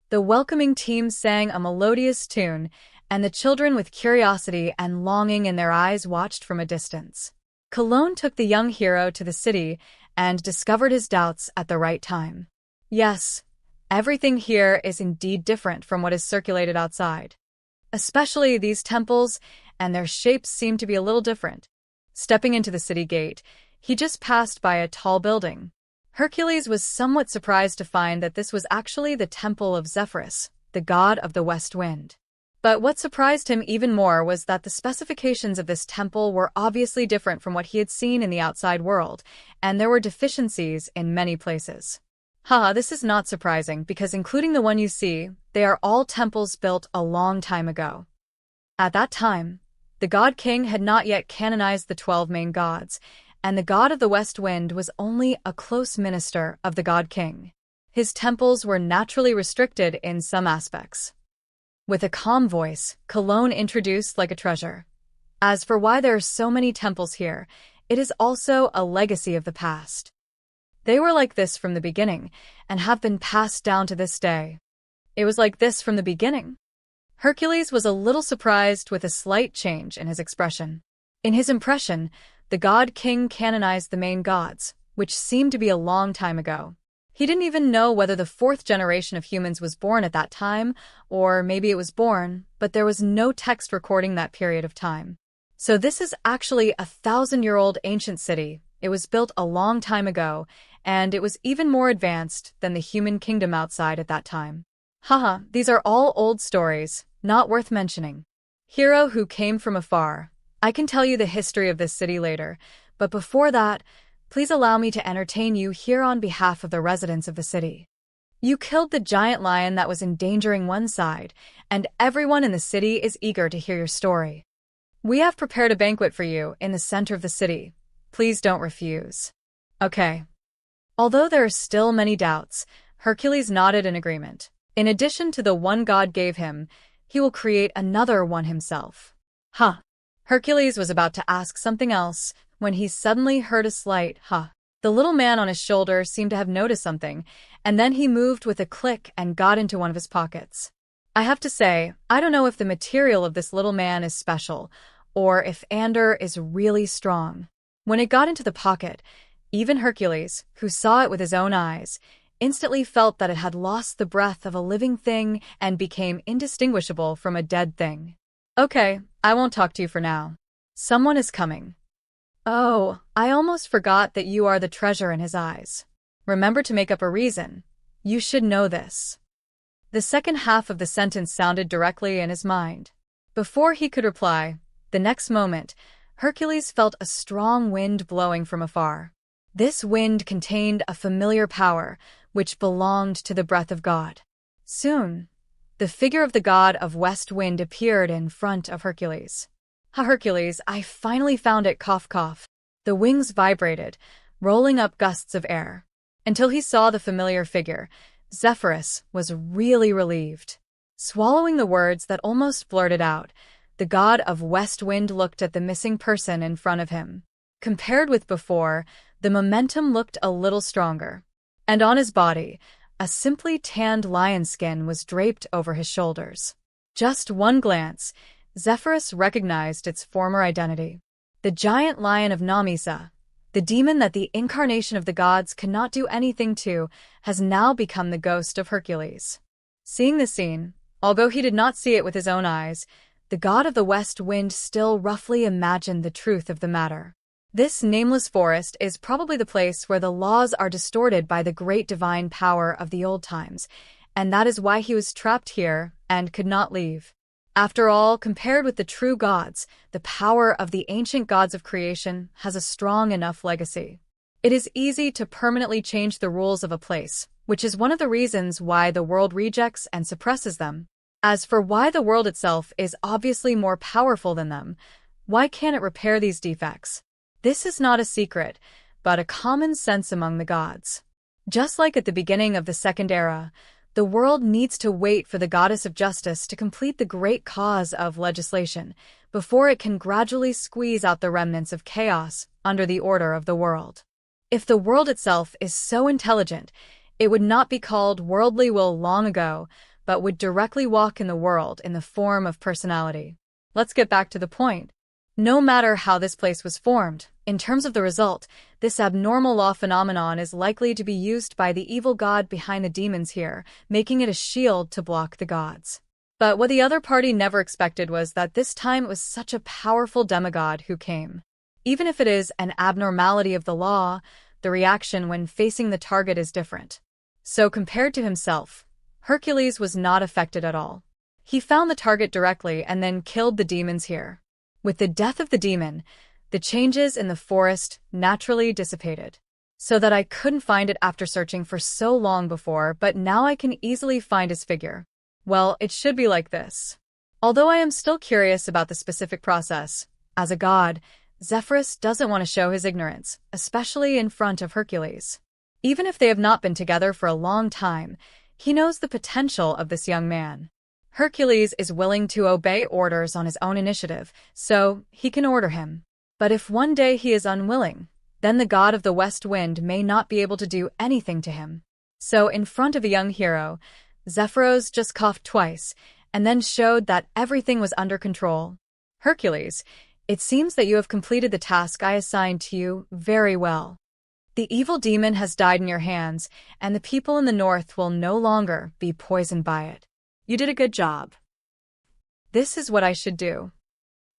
A: The welcoming team sang a melodious tune, and the children with curiosity and longing in their eyes watched from a distance. Cologne took the young hero to the city and discovered his doubts at the right time. Yes, everything here is indeed different from what is circulated outside. Especially these temples, and their shapes seem to be a little different. Stepping into the city gate, he just passed by a tall building. Hercules was somewhat surprised to find that this was actually the temple of Zephyrus, the god of the west wind. But what surprised him even more was that the specifications of this temple were obviously different from what he had seen in the outside world, and there were deficiencies in many places. Haha, this is not surprising because including the one you see, they are all temples built a long time ago. At that time, the god king had not yet canonized the 12 main gods, and the god of the west wind was only a close minister of the god king. His temples were naturally restricted in some aspects. With a calm voice, Cologne introduced like a treasure. As for why there are so many temples here, it is also a legacy of the past. They were like this from the beginning, and have been passed down to this day. It was like this from the beginning? Hercules was a little surprised with a slight change in his expression. In his impression, the god king canonized the main gods, which seemed to be a long time ago. He didn't even know whether the 4th generation of humans was born at that time, or maybe it was born, but there was no text recording that period of time. So this is actually a 1,000-year-old ancient city. It was built a long time ago, and it was even more advanced than the human kingdom outside at that time. Haha, these are all old stories, not worth mentioning. Hero who came from afar, I can tell you the history of this city later, but before that, please allow me to entertain you here on behalf of the residents of the city. You killed the giant lion that was endangering one side, and everyone in the city is eager to hear your story. We have prepared a banquet for you in the center of the city. Please don't refuse. Okay. Although there are still many doubts, Hercules nodded in agreement. In addition to the one God gave him, he will create another one himself. Huh. Hercules was about to ask something else when he suddenly heard a slight huh. The little man on his shoulder seemed to have noticed something, and then he moved with a click and got into one of his pockets. I have to say, I don't know if the material of this little man is special, or if Ander is really strong. When it got into the pocket, even Hercules, who saw it with his own eyes, instantly felt that it had lost the breath of a living thing and became indistinguishable from a dead thing. Okay, I won't talk to you for now. Someone is coming. Oh, I almost forgot that you are the treasure in his eyes. Remember to make up a reason. You should know this. The second half of the sentence sounded directly in his mind. Before he could reply, the next moment, Hercules felt a strong wind blowing from afar. This wind contained a familiar power, which belonged to the breath of God. Soon, the figure of the god of West Wind appeared in front of Hercules. Ha Hercules, I finally found it, cough cough. The wings vibrated, rolling up gusts of air. Until he saw the familiar figure, Zephyrus was really relieved. Swallowing the words that almost blurted out, the god of West Wind looked at the missing person in front of him. Compared with before, the momentum looked a little stronger. And on his body, a simply tanned lion skin was draped over his shoulders. Just one glance, Zephyrus recognized its former identity. The giant lion of Namisa, the demon that the incarnation of the gods cannot do anything to, has now become the ghost of Hercules. Seeing the scene, although he did not see it with his own eyes, the god of the West Wind still roughly imagined the truth of the matter. This nameless forest is probably the place where the laws are distorted by the great divine power of the old times, and that is why he was trapped here and could not leave. After all, compared with the true gods, the power of the ancient gods of creation has a strong enough legacy. It is easy to permanently change the rules of a place, which is one of the reasons why the world rejects and suppresses them. As for why the world itself is obviously more powerful than them, why can't it repair these defects? This is not a secret, but a common sense among the gods. Just like at the beginning of the Second Era, the world needs to wait for the goddess of justice to complete the great cause of legislation before it can gradually squeeze out the remnants of chaos under the order of the world. If the world itself is so intelligent, it would not be called worldly will long ago, but would directly walk in the world in the form of personality. Let's get back to the point. No matter how this place was formed, in terms of the result, this abnormal law phenomenon is likely to be used by the evil god behind the demons here, making it a shield to block the gods. But what the other party never expected was that this time it was such a powerful demigod who came. Even if it is an abnormality of the law, the reaction when facing the target is different. So compared to himself, Hercules was not affected at all. He found the target directly and then killed the demons here. With the death of the demon, the changes in the forest naturally dissipated. So that I couldn't find it after searching for so long before, but now I can easily find his figure. Well, it should be like this. Although I am still curious about the specific process, as a god, Zephyrus doesn't want to show his ignorance, especially in front of Hercules. Even if they have not been together for a long time, he knows the potential of this young man. Hercules is willing to obey orders on his own initiative, so he can order him. But if one day he is unwilling, then the god of the west wind may not be able to do anything to him. So in front of a young hero, Zephyros just coughed twice, and then showed that everything was under control. Hercules, it seems that you have completed the task I assigned to you very well. The evil demon has died in your hands, and the people in the north will no longer be poisoned by it.
B: You did a good job.
A: This is what I should do.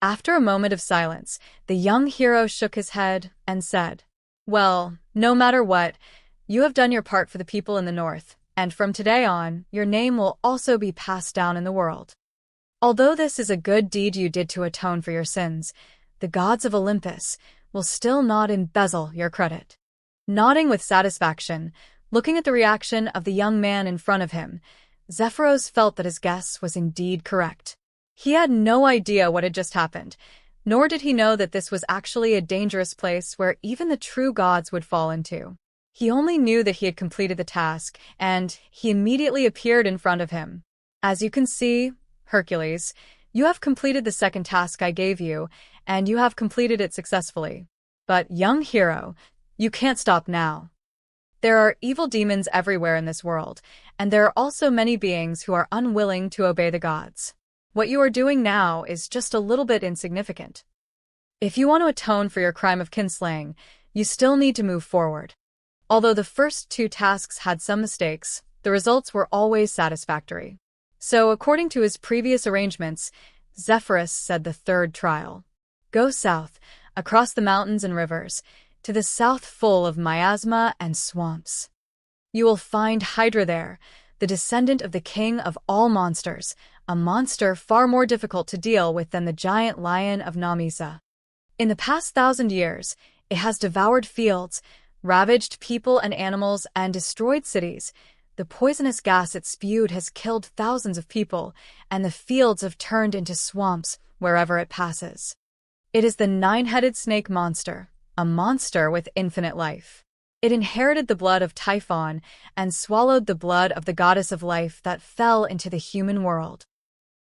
A: After a moment of silence, the young hero shook his head and said, "Well, no matter what, you have done your part for the people in the north, and from today on, your name will also be passed down in the world. Although this is a good deed you did to atone for your sins, the gods of Olympus will still not embezzle your credit." Nodding with satisfaction, looking at the reaction of the young man in front of him, Zephyros felt that his guess was indeed correct. He had no idea what had just happened, nor did he know that this was actually a dangerous place where even the true gods would fall into. He only knew that he had completed the task, and he immediately appeared in front of him. "As you can see, Hercules, you have completed the second task I gave you, and you have completed it successfully. But, young hero, you can't stop now. There are evil demons everywhere in this world, and there are also many beings who are unwilling to obey the gods. What you are doing now is just a little bit insignificant. If you want to atone for your crime of kinslaying, you still need to move forward." Although the first two tasks had some mistakes, the results were always satisfactory. So, according to his previous arrangements, Zephyrus said the third trial. "Go south, across the mountains and rivers, to the south full of miasma and swamps. You will find Hydra there, the descendant of the king of all monsters, a monster far more difficult to deal with than the giant lion of Namisa. In the past 1,000 years, it has devoured fields, ravaged people and animals, and destroyed cities. The poisonous gas it spewed has killed thousands of people, and the fields have turned into swamps wherever it passes. It is the nine-headed snake monster, a monster with infinite life. It inherited the blood of Typhon and swallowed the blood of the goddess of life that fell into the human world.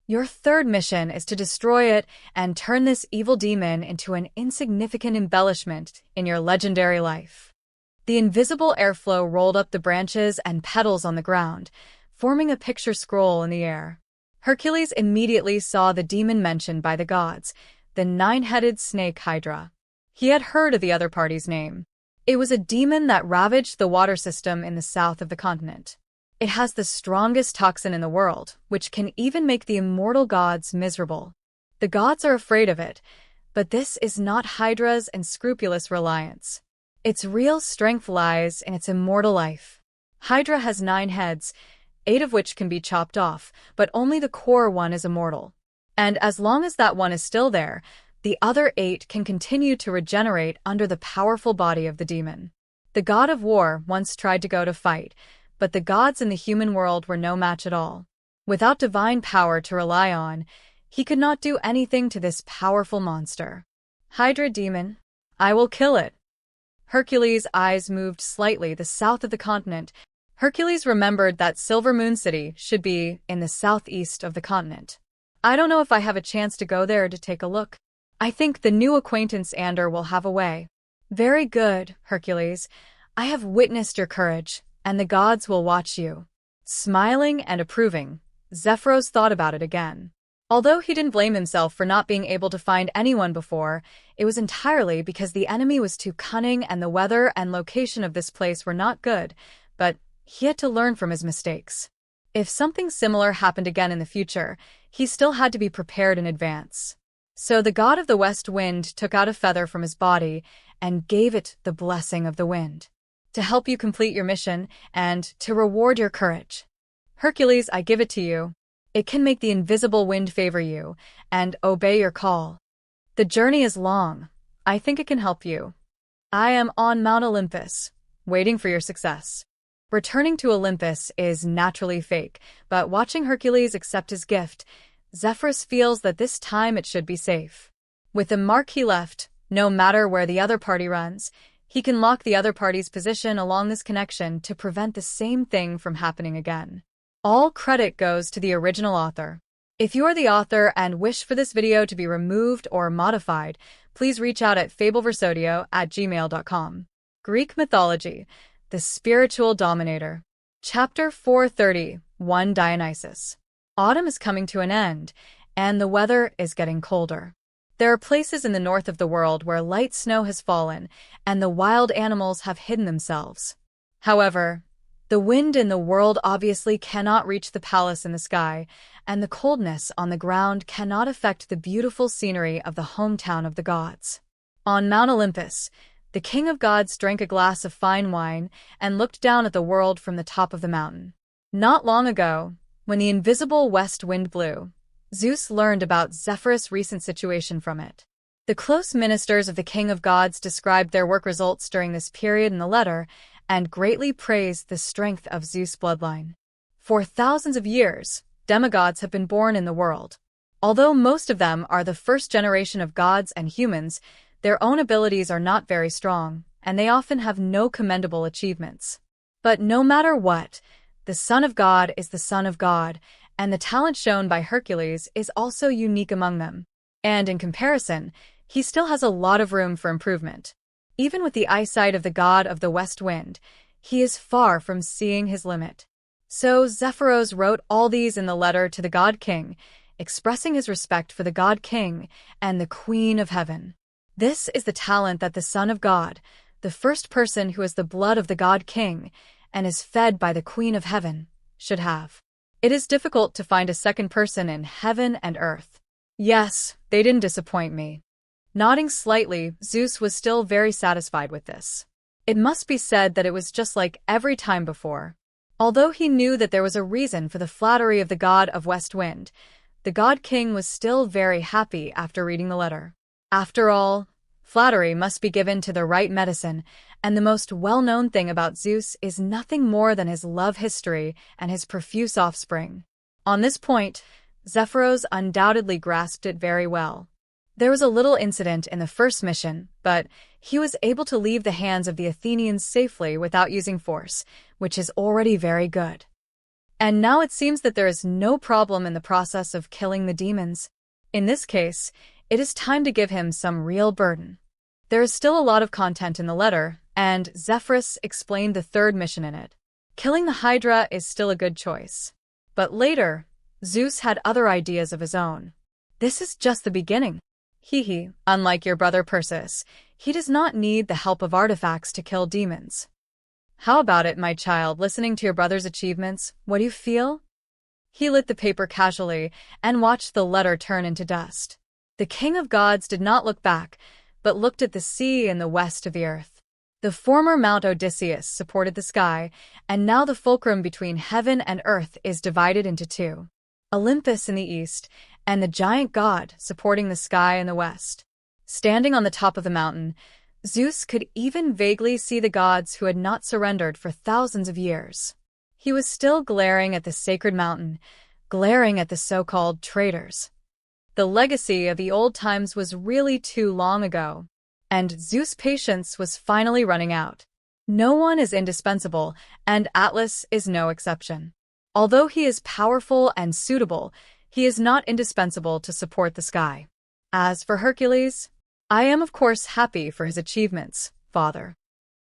A: Your third mission is to destroy it and turn this evil demon into an insignificant embellishment in your legendary life." The invisible airflow rolled up the branches and petals on the ground, forming a picture scroll in the air. Hercules immediately saw the demon mentioned by the gods, the nine-headed snake Hydra. He had heard of the other party's name. It was a demon that ravaged the water system in the south of the continent. It has the strongest toxin in the world, which can even make the immortal gods miserable. The gods are afraid of it, but this is not Hydra's unscrupulous reliance. Its real strength lies in its immortal life. Hydra has 9 heads, 8 of which can be chopped off, but only the core one is immortal. And as long as that one is still there, the other 8 can continue to regenerate under the powerful body of the demon. The god of war once tried to go to fight, but the gods in the human world were no match at all. Without divine power to rely on, he could not do anything to this powerful monster. "Hydra demon, I will kill it." Hercules' eyes moved slightly the south of the continent. Hercules remembered that Silver Moon City should be in the southeast of the continent. "I don't know if I have a chance to go there to take a look. I think the new acquaintance Ander will have a way." Very good, Hercules. I have witnessed your courage, and the gods will watch you. Smiling and approving, Zephyros thought about it again. Although he didn't blame himself for not being able to find anyone before, it was entirely because the enemy was too cunning and the weather and location of this place were not good, but he had to learn from his mistakes. If something similar happened again in the future, he still had to be prepared in advance. So the god of the west wind took out a feather from his body and gave it the blessing of the wind, to help you complete your mission and to reward your courage. Hercules, I give it to you. It can make the invisible wind favor you and obey your call. The journey is long. I think it can help you. I am on Mount Olympus, waiting for your success. Returning to Olympus is naturally fake, but watching Hercules accept his gift, Zephyros feels that this time it should be safe. With the mark he left, no matter where the other party runs, he can lock the other party's position along this connection to prevent the same thing from happening again. All credit goes to the original author. If you are the author and wish for this video to be removed or modified, please reach out at fableversodio@gmail.com. Greek Mythology, the Spiritual Dominator. Chapter 430, 1 Dionysus. Autumn is coming to an end, and the weather is getting colder. There are places in the north of the world where light snow has fallen, and the wild animals have hidden themselves. However, the wind in the world obviously cannot reach the palace in the sky, and the coldness on the ground cannot affect the beautiful scenery of the hometown of the gods. On Mount Olympus, the king of gods drank a glass of fine wine and looked down at the world from the top of the mountain. Not long ago, when the invisible west wind blew, Zeus learned about Zephyrus' recent situation from it. The close ministers of the king of gods described their work results during this period in the letter and greatly praised the strength of Zeus' bloodline. For thousands of years, demigods have been born in the world. Although most of them are the first generation of gods and humans, their own abilities are not very strong, and they often have no commendable achievements. But no matter what, the Son of God is the Son of God, and the talent shown by Hercules is also unique among them. And in comparison, he still has a lot of room for improvement. Even with the eyesight of the god of the west wind, he is far from seeing his limit. So Zephyros wrote all these in the letter to the god king, expressing his respect for the god king and the queen of heaven. This is the talent that the Son of God, the first person who has the blood of the god king and is fed by the queen of heaven, should have. It is difficult to find a second person in heaven and earth. Yes, they didn't disappoint me. Nodding slightly, Zeus was still very satisfied with this. It must be said that it was just like every time before. Although he knew that there was a reason for the flattery of the god of west wind, the god king was still very happy after reading the letter. After all, flattery must be given to the right medicine, and the most well-known thing about Zeus is nothing more than his love history and his profuse offspring. On this point, Zephyros undoubtedly grasped it very well. There was a little incident in the first mission, but he was able to leave the hands of the Athenians safely without using force, which is already very good. And now it seems that there is no problem in the process of killing the demons. In this case, it is time to give him some real burden. There is still a lot of content in the letter, and Zephyros explained the third mission in it. Killing the Hydra is still a good choice. But later, Zeus had other ideas of his own. This is just the beginning. Unlike your brother Perseus, he does not need the help of artifacts to kill demons. How about it, my child, listening to your brother's achievements? What do you feel? He lit the paper casually and watched the letter turn into dust. The king of gods did not look back, but looked at the sea in the west of the earth. The former Mount Odysseus supported the sky, and now the fulcrum between heaven and earth is divided into two. Olympus in the east, and the giant god supporting the sky in the west. Standing on the top of the mountain, Zeus could even vaguely see the gods who had not surrendered for thousands of years. He was still glaring at the sacred mountain, glaring at the so-called traitors. The legacy of the old times was really too long ago, and Zeus' patience was finally running out. No one is indispensable, and Atlas is no exception. Although he is powerful and suitable, he is not indispensable to support the sky. As for Hercules, I am of course happy for his achievements, father.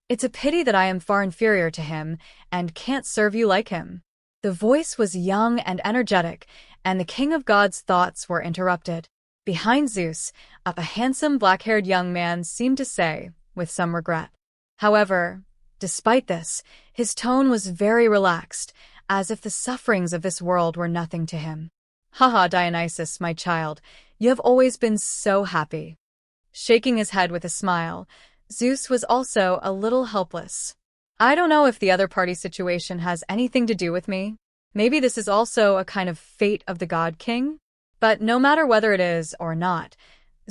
A: It's a pity that I am far inferior to him and can't serve you like him." The voice was young and energetic, and the king of gods' thoughts were interrupted. Behind Zeus, a handsome black-haired young man seemed to say, with some regret. However, despite this, his tone was very relaxed, as if the sufferings of this world were nothing to him. "Haha, Dionysus, my child, you have always been so happy." Shaking his head with a smile, Zeus was also a little helpless. "I don't know if the other party situation has anything to do with me. Maybe this is also a kind of fate of the God King? But no matter whether it is or not,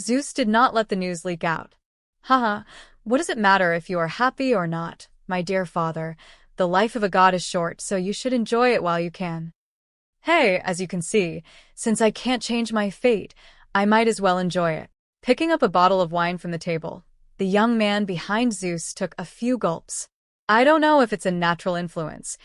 A: Zeus did not let the news leak out. Haha, what does it matter if you are happy or not, my dear father? The life of a god is short, so you should enjoy it while you can. Hey, as you can see, since I can't change my fate, I might as well enjoy it." Picking up a bottle of wine from the table, the young man behind Zeus took a few gulps. I don't know if it's a natural influence.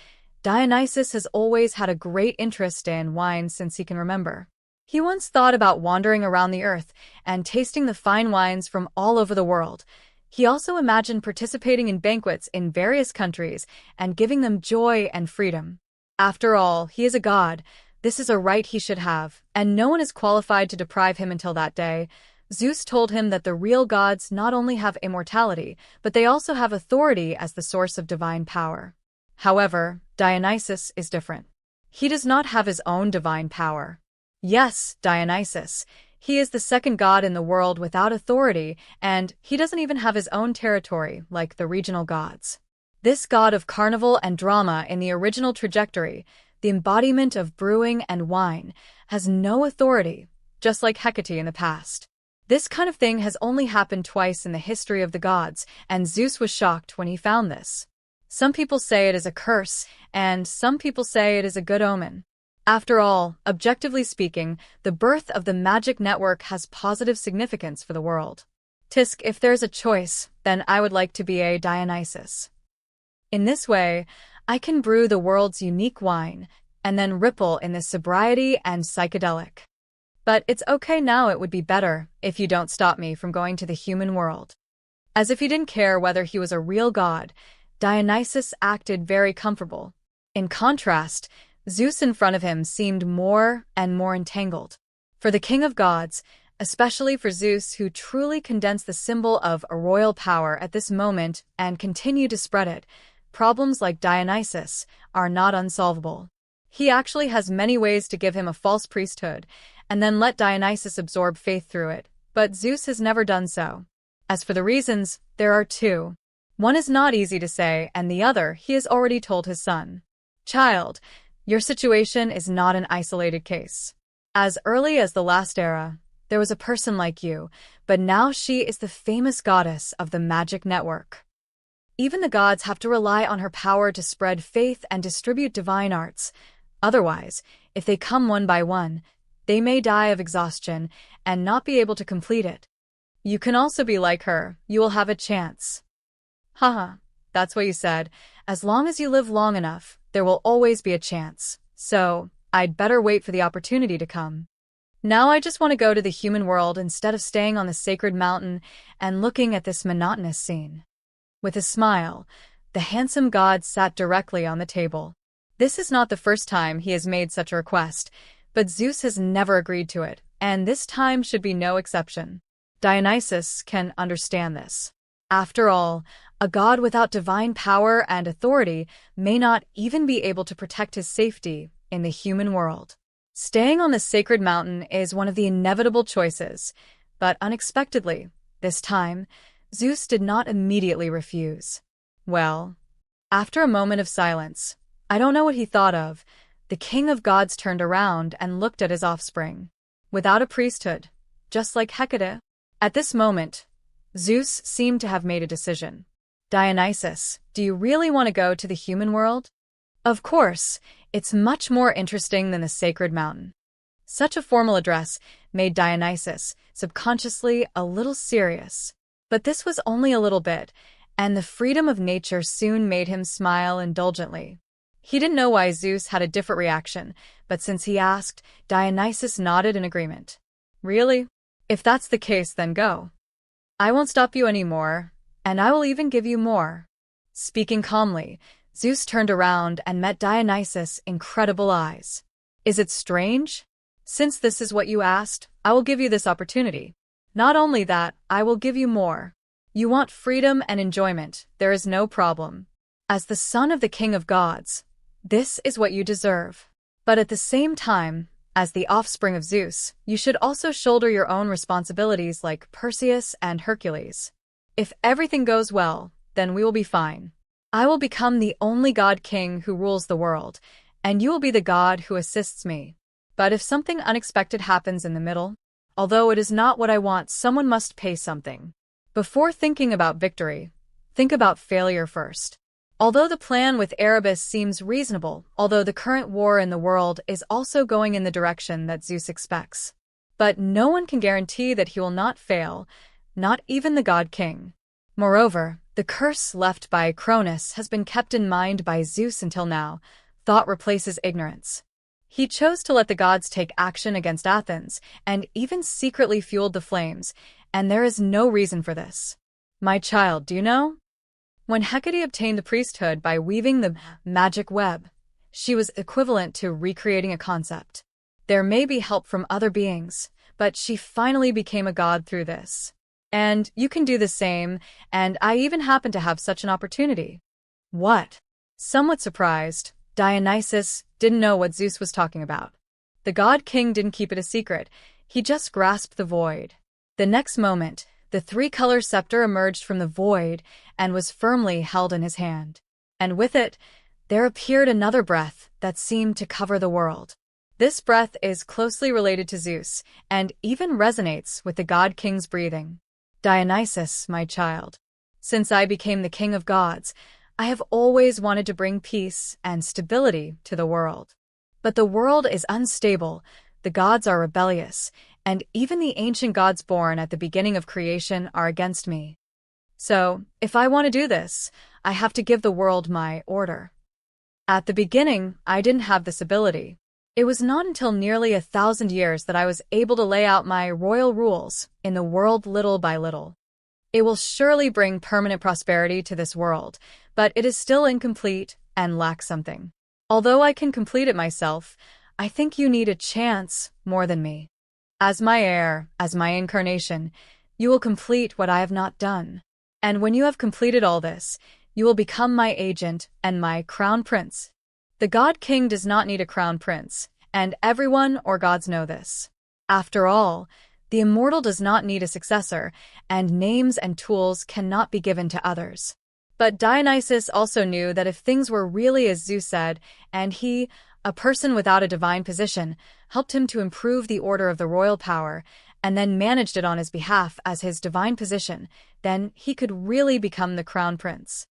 A: Dionysus has always had a great interest in wine since he can remember. He once thought about wandering around the earth and tasting the fine wines from all over the world. He also imagined participating in banquets in various countries and giving them joy and freedom. After all, he is a god. This is a right he should have, and no one is qualified to deprive him until that day. Zeus told him that the real gods not only have immortality, but they also have authority as the source of divine power. However, Dionysus is different. He does not have his own divine power. Yes, Dionysus. He is the second god in the world without authority, and he doesn't even have his own territory like the regional gods. This god of carnival and drama in the original trajectory, the embodiment of brewing and wine, has no authority, just like Hecate in the past. This kind of thing has only happened twice in the history of the gods, and Zeus was shocked when he found this. Some people say it is a curse, and some people say it is a good omen. After all, objectively speaking, the birth of the magic network has positive significance for the world. Tisk, if there's a choice, then I would like to be a Dionysus. In this way, I can brew the world's unique wine, and then ripple in the sobriety and psychedelic. But it's okay now. It would be better if you don't stop me from going to the human world. As if he didn't care whether he was a real god, Dionysus acted very comfortable. In contrast, Zeus in front of him seemed more and more entangled. For the king of gods, especially for Zeus, who truly condensed the symbol of a royal power at this moment and continued to spread it, problems like Dionysus are not unsolvable. He actually has many ways to give him a false priesthood and then let Dionysus absorb faith through it, but Zeus has never done so. As for the reasons, there are two. One is not easy to say, and the other he has already told his son. Child, your situation is not an isolated case. As early as the last era, there was a person like you, but now she is the famous goddess of the magic network. Even the gods have to rely on her power to spread faith and distribute divine arts. Otherwise, if they come one by one, they may die of exhaustion and not be able to complete it. You can also be like her. You will have a chance. Haha, that's what you said. As long as you live long enough, there will always be a chance. So, I'd better wait for the opportunity to come. Now I just want to go to the human world instead of staying on the sacred mountain and looking at this monotonous scene. With a smile, the handsome god sat directly on the table. This is not the first time he has made such a request, but Zeus has never agreed to it, and this time should be no exception. Dionysus can understand this. After all, a god without divine power and authority may not even be able to protect his safety in the human world. Staying on the sacred mountain is one of the inevitable choices, but unexpectedly, this time, Zeus did not immediately refuse. Well, after a moment of silence, I don't know what he thought of, the king of gods turned around and looked at his offspring. Without a priesthood, just like Hecate. At this moment, Zeus seemed to have made a decision. Dionysus, do you really want to go to the human world? Of course, it's much more interesting than the sacred mountain. Such a formal address made Dionysus subconsciously a little serious. But this was only a little bit, and the freedom of nature soon made him smile indulgently. He didn't know why Zeus had a different reaction, but since he asked, Dionysus nodded in agreement. Really? If that's the case, then go. I won't stop you anymore, and I will even give you more." Speaking calmly, Zeus turned around and met Dionysus' incredible eyes. "Is it strange? Since this is what you asked, I will give you this opportunity. Not only that, I will give you more. You want freedom and enjoyment, there is no problem. As the son of the king of gods, this is what you deserve. But at the same time, as the offspring of Zeus, you should also shoulder your own responsibilities like Perseus and Hercules. If everything goes well, then we will be fine. I will become the only god king who rules the world, and you will be the god who assists me. But if something unexpected happens in the middle, although it is not what I want, someone must pay something. Before thinking about victory, think about failure first. Although the plan with Erebus seems reasonable, although the current war in the world is also going in the direction that Zeus expects. But no one can guarantee that he will not fail, not even the god king. Moreover, the curse left by Cronus has been kept in mind by Zeus until now. Thought replaces ignorance. He chose to let the gods take action against Athens, and even secretly fueled the flames, and there is no reason for this. My child, do you know? When Hecate obtained the priesthood by weaving the magic web, she was equivalent to recreating a concept. There may be help from other beings, but she finally became a god through this. And you can do the same, and I even happen to have such an opportunity. What? Somewhat surprised, Dionysus didn't know what Zeus was talking about. The god king didn't keep it a secret, he just grasped the void. The next moment, the three-color scepter emerged from the void and was firmly held in his hand. And with it, there appeared another breath that seemed to cover the world. This breath is closely related to Zeus, and even resonates with the god king's breathing. Dionysus, my child, since I became the king of gods, I have always wanted to bring peace and stability to the world. But the world is unstable, the gods are rebellious, and even the ancient gods born at the beginning of creation are against me. So, if I want to do this, I have to give the world my order. At the beginning, I didn't have this ability. It was not until nearly 1,000 years that I was able to lay out my royal rules in the world little by little. It will surely bring permanent prosperity to this world, but it is still incomplete and lacks something. Although I can complete it myself, I think you need a chance more than me. As my heir, as my incarnation, you will complete what I have not done. And when you have completed all this, you will become my agent and my crown prince. The god king does not need a crown prince, and everyone or gods know this. After all, the immortal does not need a successor, and names and tools cannot be given to others. But Dionysus also knew that if things were really as Zeus said, and he, a person without a divine position, helped him to improve the order of the royal power, and then managed it on his behalf as his divine position, then he could really become the crown prince.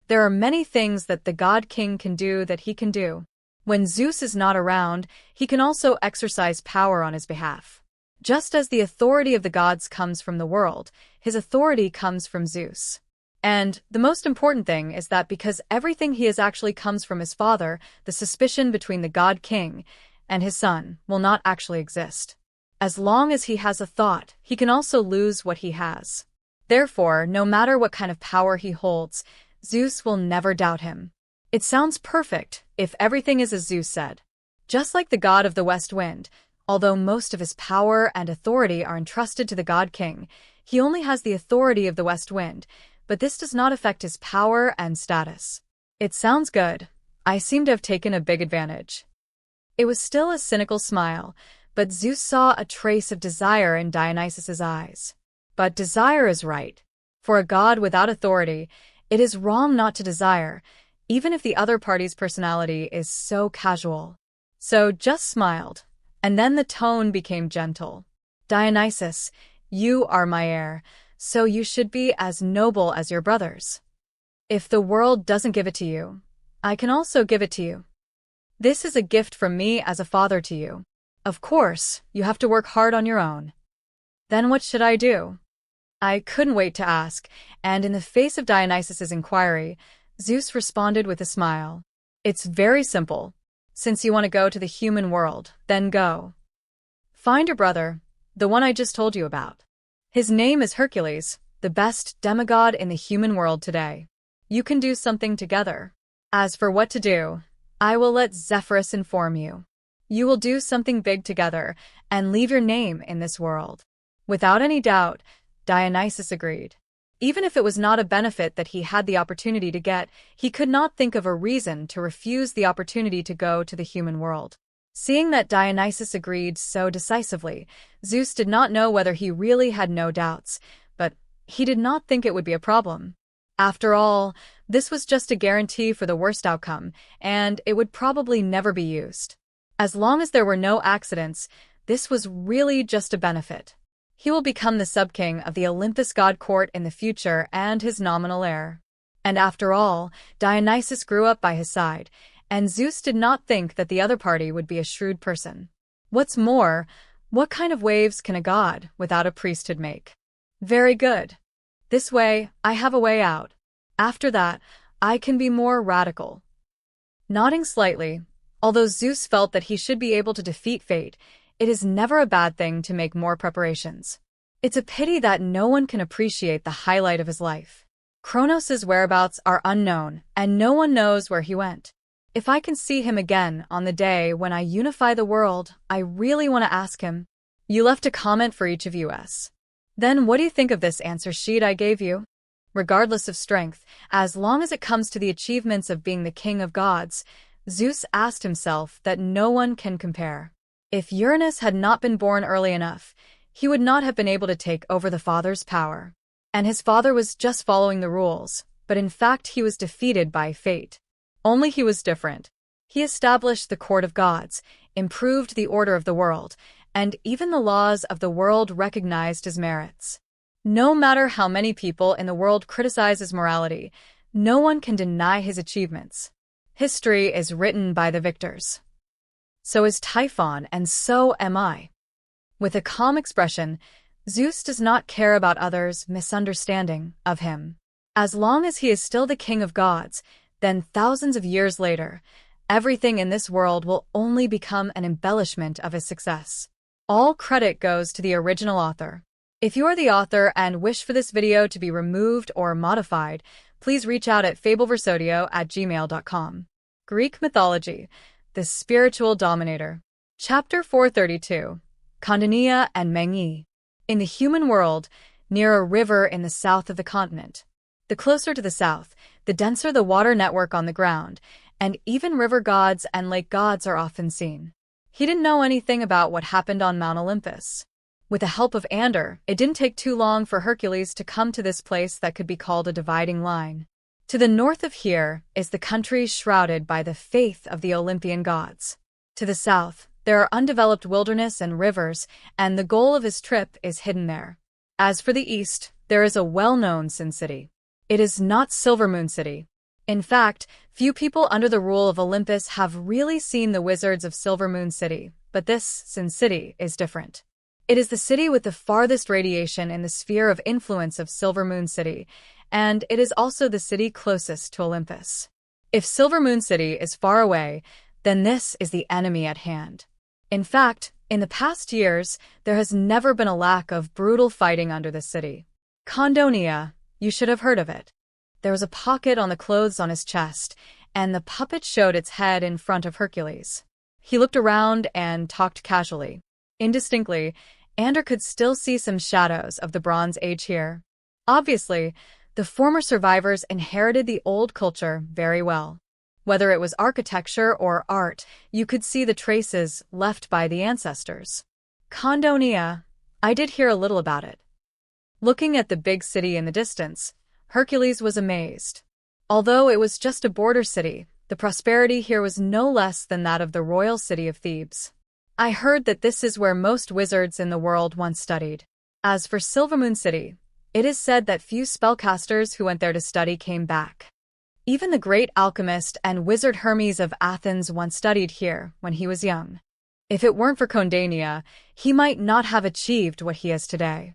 A: There are many things that the god king can do that he can do. When Zeus is not around, he can also exercise power on his behalf. Just as the authority of the gods comes from the world, his authority comes from Zeus. And the most important thing is that because everything he has actually comes from his father, the suspicion between the god king and his son will not actually exist. As long as he has a thought, he can also lose what he has. Therefore, no matter what kind of power he holds, Zeus will never doubt him. It sounds perfect if everything is as Zeus said. Just like the god of the west wind, although most of his power and authority are entrusted to the god king, he only has the authority of the west wind, but this does not affect his power and status. It sounds good. I seem to have taken a big advantage. It was still a cynical smile, but Zeus saw a trace of desire in Dionysus's eyes. But desire is right. For a god without authority, it is wrong not to desire, even if the other party's personality is so casual. So just smiled, and then the tone became gentle. Dionysus, you are my heir, so you should be as noble as your brothers. If the world doesn't give it to you, I can also give it to you. This is a gift from me as a father to you. Of course, you have to work hard on your own. Then what should I do? I couldn't wait to ask, and in the face of Dionysus's inquiry, Zeus responded with a smile. It's very simple. Since you want to go to the human world, then go. Find your brother, the one I just told you about. His name is Hercules, the best demigod in the human world today. You can do something together. As for what to do, I will let Zephyrus inform you. You will do something big together and leave your name in this world." Without any doubt, Dionysus agreed. Even if it was not a benefit that he had the opportunity to get, he could not think of a reason to refuse the opportunity to go to the human world. Seeing that Dionysus agreed so decisively, Zeus did not know whether he really had no doubts, but he did not think it would be a problem. After all, this was just a guarantee for the worst outcome, and it would probably never be used. As long as there were no accidents, this was really just a benefit. He will become the sub-king of the Olympus god court in the future and his nominal heir. And after all, Dionysus grew up by his side, and Zeus did not think that the other party would be a shrewd person. What's more, what kind of waves can a god without a priesthood make? Very good. This way, I have a way out. After that, I can be more radical. Nodding slightly, although Zeus felt that he should be able to defeat fate, it is never a bad thing to make more preparations. It's a pity that no one can appreciate the highlight of his life. Kronos' whereabouts are unknown, and no one knows where he went. If I can see him again on the day when I unify the world, I really want to ask him. You left a comment for each of us. Then what do you think of this answer sheet I gave you? Regardless of strength, as long as it comes to the achievements of being the king of gods, Zeus asked himself that no one can compare. If Uranus had not been born early enough, he would not have been able to take over the father's power. And his father was just following the rules, but in fact he was defeated by fate. Only he was different. He established the court of gods, improved the order of the world, and even the laws of the world recognized his merits. No matter how many people in the world criticize his morality, no one can deny his achievements. History is written by the victors. So is Typhon, and so am I. With a calm expression, Zeus does not care about others' misunderstanding of him. As long as he is still the king of gods, then thousands of years later, everything in this world will only become an embellishment of his success. All credit goes to the original author. If you are the author and wish for this video to be removed or modified, please reach out at fableversodio@gmail.com. Greek Mythology, the Spiritual Dominator. Chapter 432. Kondania and Mengi. In the human world, near a river in the south of the continent. The closer to the south, the denser the water network on the ground, and even river gods and lake gods are often seen. He didn't know anything about what happened on Mount Olympus. With the help of Ander, it didn't take too long for Hercules to come to this place that could be called a dividing line. To the north of here is the country shrouded by the faith of the Olympian gods. To the south, there are undeveloped wilderness and rivers, and the goal of his trip is hidden there. As for the east, there is a well-known Sin City. It is not Silvermoon City. In fact, few people under the rule of Olympus have really seen the wizards of Silvermoon City, but this Sin City is different. It is the city with the farthest radiation in the sphere of influence of Silvermoon City, and it is also the city closest to Olympus. If Silvermoon City is far away, then this is the enemy at hand. In fact, in the past years, there has never been a lack of brutal fighting under this city. Kondania, you should have heard of it. There was a pocket on the clothes on his chest, and the puppet showed its head in front of Hercules. He looked around and talked casually. Indistinctly, Ander could still see some shadows of the Bronze Age here. Obviously, the former survivors inherited the old culture very well. Whether it was architecture or art, you could see the traces left by the ancestors. Kondania, I did hear a little about it. Looking at the big city in the distance, Hercules was amazed. Although it was just a border city, the prosperity here was no less than that of the royal city of Thebes. I heard that this is where most wizards in the world once studied. As for Silvermoon City, it is said that few spellcasters who went there to study came back. Even the great alchemist and wizard Hermes of Athens once studied here when he was young. If it weren't for Kondania, he might not have achieved what he is today.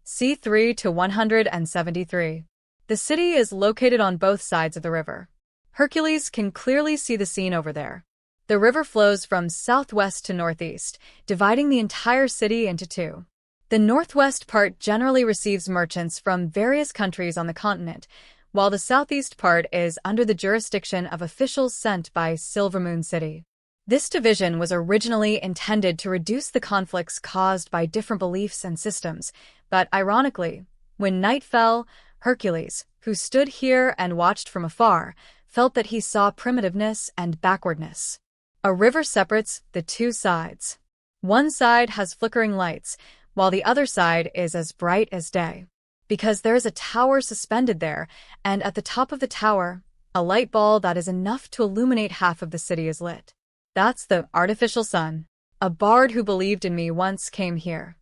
A: C3 to 173. The city is located on both sides of the river. Hercules can clearly see the scene over there. The river flows from southwest to northeast, dividing the entire city into two. The northwest part generally receives merchants from various countries on the continent, while the southeast part is under the jurisdiction of officials sent by Silvermoon City. This division was originally intended to reduce the conflicts caused by different beliefs and systems, but ironically, when night fell, Hercules, who stood here and watched from afar, felt that he saw primitiveness and backwardness. A river separates the two sides. One side has flickering lights, while the other side is as bright as day. Because there is a tower suspended there, and at the top of the tower, a light ball that is enough to illuminate half of the city is lit. That's the artificial sun. A bard who believed in me once came here.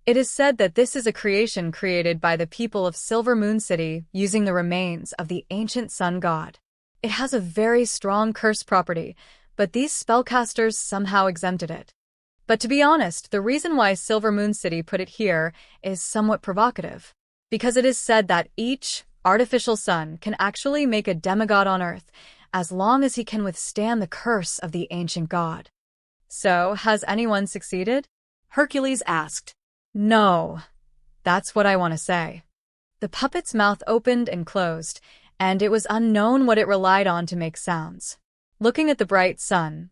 A: It is said that this is a creation created by the people of Silvermoon City using the remains of the ancient sun god. It has a very strong curse property, but these spellcasters somehow exempted it. But to be honest, the reason why Silvermoon City put it here is somewhat provocative. Because it is said that each artificial sun can actually make a demigod on Earth, as long as he can withstand the curse of the ancient god. So, has anyone succeeded?
B: Hercules asked.
A: No. That's what I want to say. The puppet's mouth opened and closed, and it was unknown what it relied on to make sounds. Looking at the bright sun,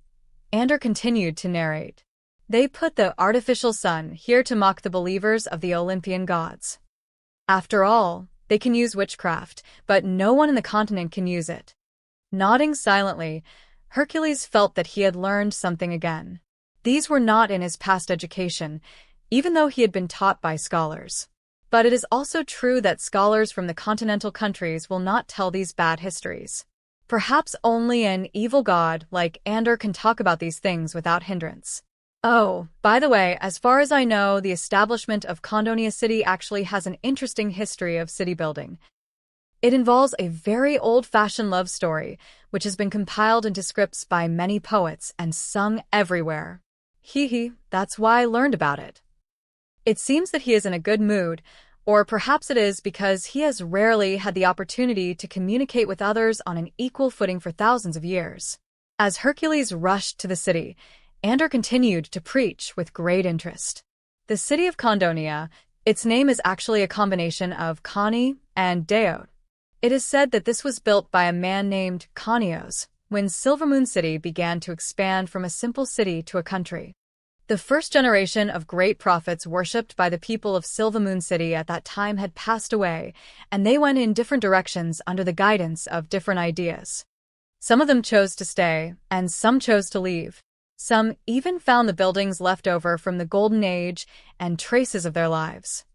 A: Ander continued to narrate. They put the artificial sun here to mock the believers of the Olympian gods. After all, they can use witchcraft, but no one in the continent can use it. Nodding silently, Hercules felt that he had learned something again. These were not in his past education, even though he had been taught by scholars. But it is also true that scholars from the continental countries will not tell these bad histories. Perhaps only an evil god like Ander can talk about these things without hindrance. Oh, by the way, as far as I know, the establishment of Condonia City actually has an interesting history of city building. It involves a very old-fashioned love story, which has been compiled into scripts by many poets and sung everywhere. Hee, that's why I learned about it. It seems that he is in a good mood, or perhaps it is because he has rarely had the opportunity to communicate with others on an equal footing for thousands of years. As Hercules rushed to the city, Ander continued to preach with great interest. The city of Condonia, its name is actually a combination of Connie and Deot. It is said that this was built by a man named Khaos when Silvermoon City began to expand from a simple city to a country. The first generation of great prophets worshipped by the people of Silvermoon City at that time had passed away, and they went in different directions under the guidance of different ideas. Some of them chose to stay, and some chose to leave. Some even found the buildings left over from the Golden Age and traces of their lives.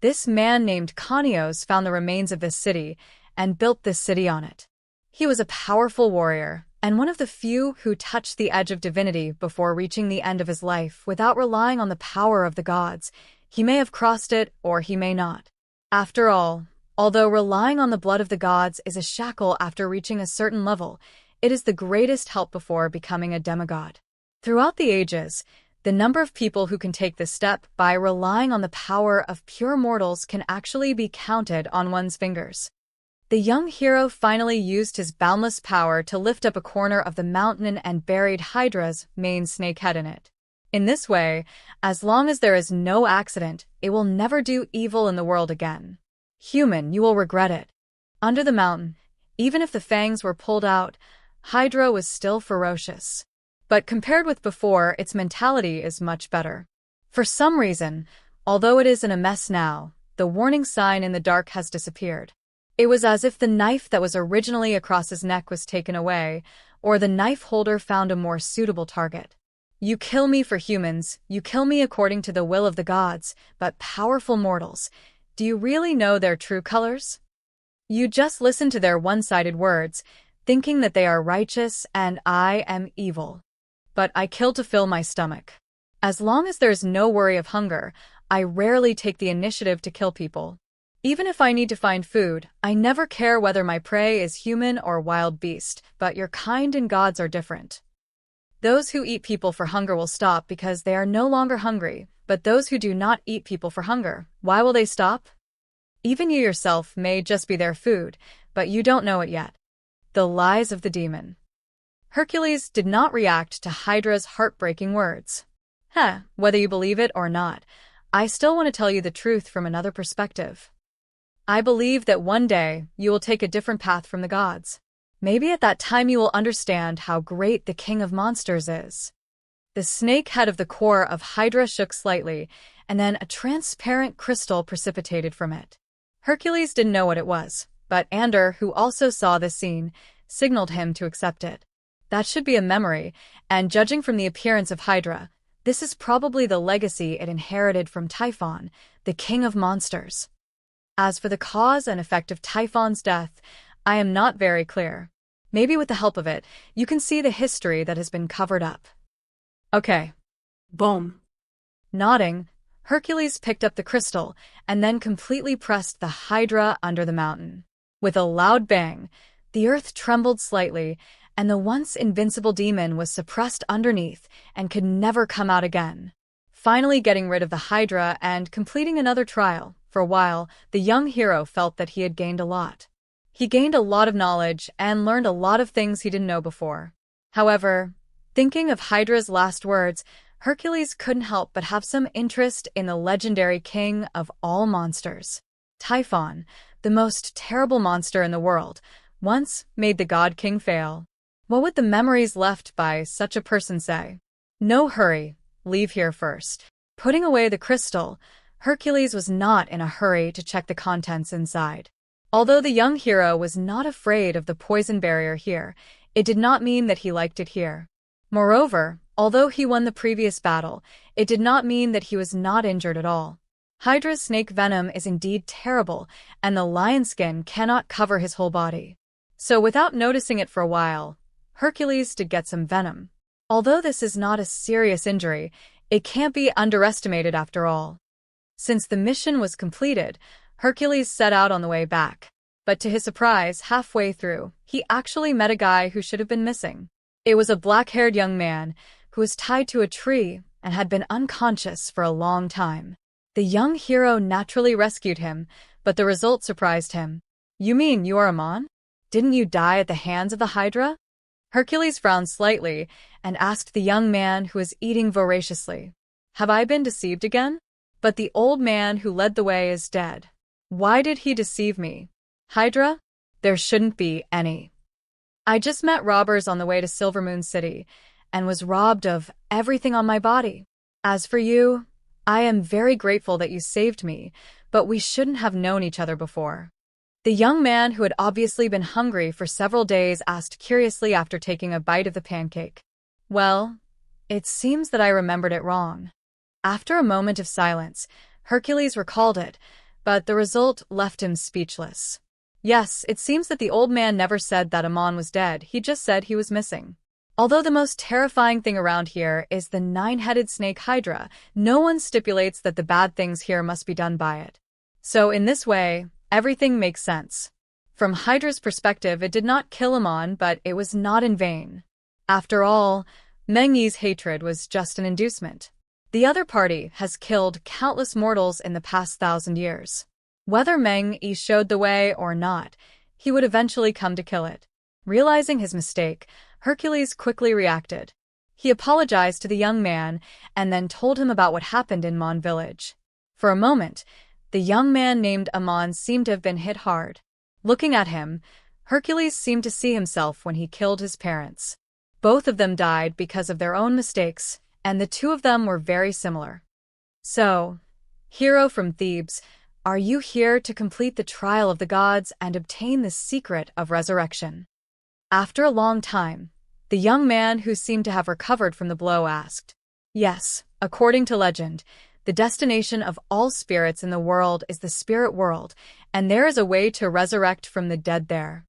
A: This man named Khaos found the remains of this city and built this city on it. He was a powerful warrior, and one of the few who touched the edge of divinity before reaching the end of his life without relying on the power of the gods. He may have crossed it, or he may not. After all, although relying on the blood of the gods is a shackle after reaching a certain level, it is the greatest help before becoming a demigod. Throughout the ages, the number of people who can take this step by relying on the power of pure mortals can actually be counted on one's fingers. The young hero finally used his boundless power to lift up a corner of the mountain and buried Hydra's main snake head in it. In this way, as long as there is no accident, it will never do evil in the world again. Human, you will regret it. Under the mountain, even if the fangs were pulled out, Hydra was still ferocious. But compared with before, its mentality is much better. For some reason, although it is in a mess now, the warning sign in the dark has disappeared. It was as if the knife that was originally across his neck was taken away, or the knife holder found a more suitable target. You kill me for humans, you kill me according to the will of the gods, but powerful mortals, do you really know their true colors? You just listen to their one-sided words, thinking that they are righteous and I am evil. But I kill to fill my stomach. As long as there's no worry of hunger, I rarely take the initiative to kill people. Even if I need to find food, I never care whether my prey is human or wild beast, but your kind and gods are different. Those who eat people for hunger will stop because they are no longer hungry, but those who do not eat people for hunger, why will they stop? Even you yourself may just be their food, but you don't know it yet. The lies of the demon. Hercules did not react to Hydra's heartbreaking words. Whether you believe it or not, I still want to tell you the truth from another perspective. I believe that one day you will take a different path from the gods. Maybe at that time you will understand how great the king of monsters is. The snake head of the core of Hydra shook slightly, and then a transparent crystal precipitated from it. Hercules didn't know what it was, but Ander, who also saw this scene, signaled him to accept it. That should be a memory, and judging from the appearance of Hydra, this is probably the legacy it inherited from Typhon, the king of monsters. As for the cause and effect of Typhon's death, I am not very clear. Maybe with the help of it, you can see the history that has been covered up. Okay.
B: Boom.
A: Nodding, Hercules picked up the crystal and then completely pressed the Hydra under the mountain. With a loud bang, the earth trembled slightly, and the once invincible demon was suppressed underneath and could never come out again. Finally getting rid of the Hydra and completing another trial, for a while, the young hero felt that he had gained a lot. He gained a lot of knowledge and learned a lot of things he didn't know before. However, thinking of Hydra's last words, Hercules couldn't help but have some interest in the legendary king of all monsters. Typhon, the most terrible monster in the world, once made the god king fail. What would the memories left by such a person say? No hurry, leave here first. Putting away the crystal, Hercules was not in a hurry to check the contents inside. Although the young hero was not afraid of the poison barrier here, it did not mean that he liked it here. Moreover, although he won the previous battle, it did not mean that he was not injured at all. Hydra's snake venom is indeed terrible, and the lion skin cannot cover his whole body. So without noticing it for a while, Hercules did get some venom. Although this is not a serious injury, it can't be underestimated after all. Since the mission was completed, Hercules set out on the way back. But to his surprise, halfway through, he actually met a guy who should have been missing. It was a black-haired young man who was tied to a tree and had been unconscious for a long time. The young hero naturally rescued him, but the result surprised him. You mean you are Amon? Didn't you die at the hands of the Hydra? Hercules frowned slightly and asked the young man who was eating voraciously. Have I been deceived again? But the old man who led the way is dead. Why did he deceive me? Hydra? There shouldn't be any. I just met robbers on the way to Silvermoon City and was robbed of everything on my body. As for you, I am very grateful that you saved me, but we shouldn't have known each other before. The young man, who had obviously been hungry for several days, asked curiously after taking a bite of the pancake. Well, it seems that I remembered it wrong. After a moment of silence, Hercules recalled it, but the result left him speechless. Yes, it seems that the old man never said that Amon was dead, he just said he was missing. Although the most terrifying thing around here is the nine-headed snake Hydra, no one stipulates that the bad things here must be done by it. So in this way, everything makes sense. From Hydra's perspective, it did not kill Amon, but it was not in vain. After all, Meng Yi's hatred was just an inducement. The other party has killed countless mortals in the past 1,000 years. Whether Meng Yi showed the way or not, he would eventually come to kill it. Realizing his mistake, Hercules quickly reacted. He apologized to the young man and then told him about what happened in Mon village. For a moment, the young man named Amon seemed to have been hit hard. Looking at him, Hercules seemed to see himself when he killed his parents. Both of them died because of their own mistakes, and the two of them were very similar. So, hero from Thebes, are you here to complete the trial of the gods and obtain the secret of resurrection? After a long time, the young man, who seemed to have recovered from the blow, asked. Yes, according to legend, the destination of all spirits in the world is the spirit world, and there is a way to resurrect from the dead there.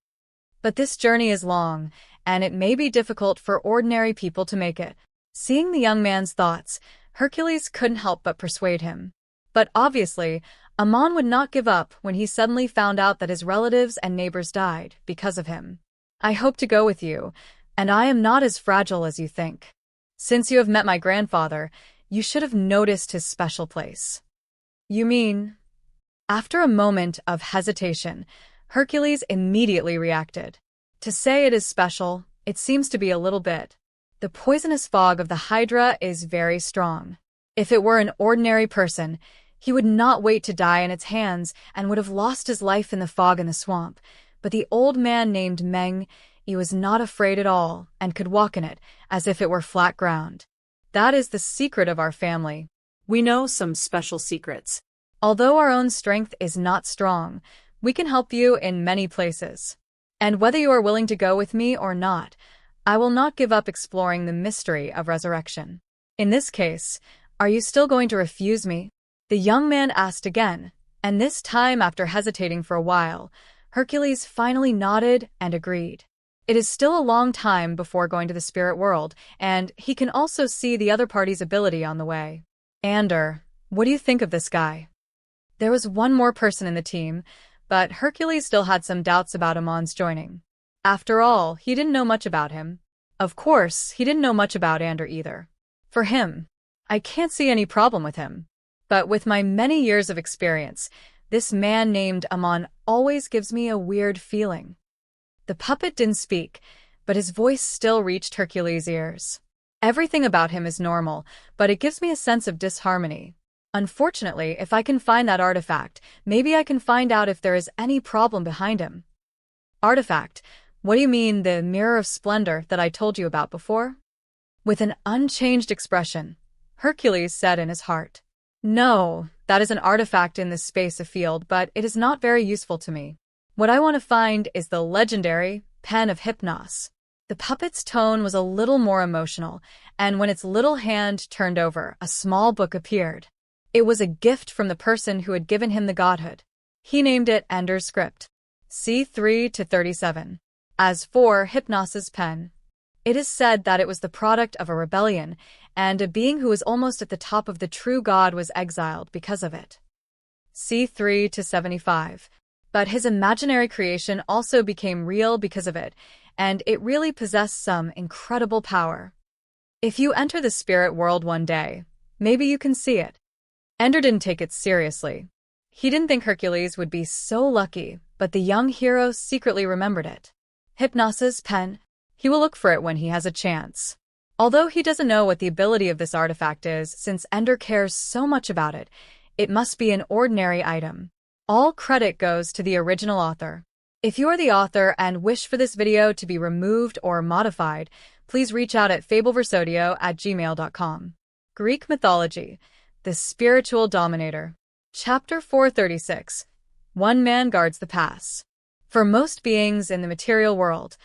A: But this journey is long, and it may be difficult for ordinary people to make it. Seeing the young man's thoughts, Hercules couldn't help but persuade him. But obviously, Amon would not give up when he suddenly found out that his relatives and neighbors died because of him. I hope to go with you, and I am not as fragile as you think. Since you have met my grandfather, you should have noticed his special place. You mean? After a moment of hesitation, Hercules immediately reacted. To say it is special, it seems to be a little bit. The poisonous fog of the Hydra is very strong. If it were an ordinary person, he would not wait to die in its hands and would have lost his life in the fog in the swamp. But the old man named Meng, he was not afraid at all and could walk in it as if it were flat ground. That is the secret of our family.
B: We know some special secrets.
A: Although our own strength is not strong, we can help you in many places. And whether you are willing to go with me or not, I will not give up exploring the mystery of resurrection. In this case, are you still going to refuse me? The young man asked again, and this time after hesitating for a while, Hercules finally nodded and agreed. It is still a long time before going to the spirit world, and he can also see the other party's ability on the way. Ander, what do you think of this guy? There was one more person in the team, but Hercules still had some doubts about Amon's joining. After all, he didn't know much about him. Of course, he didn't know much about Ander either. For him, I can't see any problem with him. But with my many years of experience, this man named Amon always gives me a weird feeling. The puppet didn't speak, but his voice still reached Hercules' ears. Everything about him is normal, but it gives me a sense of disharmony. Unfortunately, if I can find that artifact, maybe I can find out if there is any problem behind him. Artifact? What do you mean, the mirror of splendor that I told you about before? With an unchanged expression, Hercules said in his heart, No, that is an artifact in this space of field, but it is not very useful to me. What I want to find is the legendary pen of Hypnos. The puppet's tone was a little more emotional, and when its little hand turned over, a small book appeared. It was a gift from the person who had given him the godhood. He named it Ender's Script, C3-37. As for Hypnos's pen, it is said that it was the product of a rebellion, and a being who was almost at the top of the true god was exiled because of it. C3-75. But his imaginary creation also became real because of it, and it really possessed some incredible power. If you enter the spirit world one day, maybe you can see it. Ender didn't take it seriously. He didn't think Hercules would be so lucky, but the young hero secretly remembered it. Hypnos's pen. He will look for it when he has a chance. Although he doesn't know what the ability of this artifact is, since Ender cares so much about it, it must be an ordinary item. All credit goes to the original author. If you are the author and wish for this video to be removed or modified, please reach out at fableversodio@gmail.com. Greek Mythology, the Spiritual Dominator. Chapter 436. One man guards the pass. For most beings in the material world,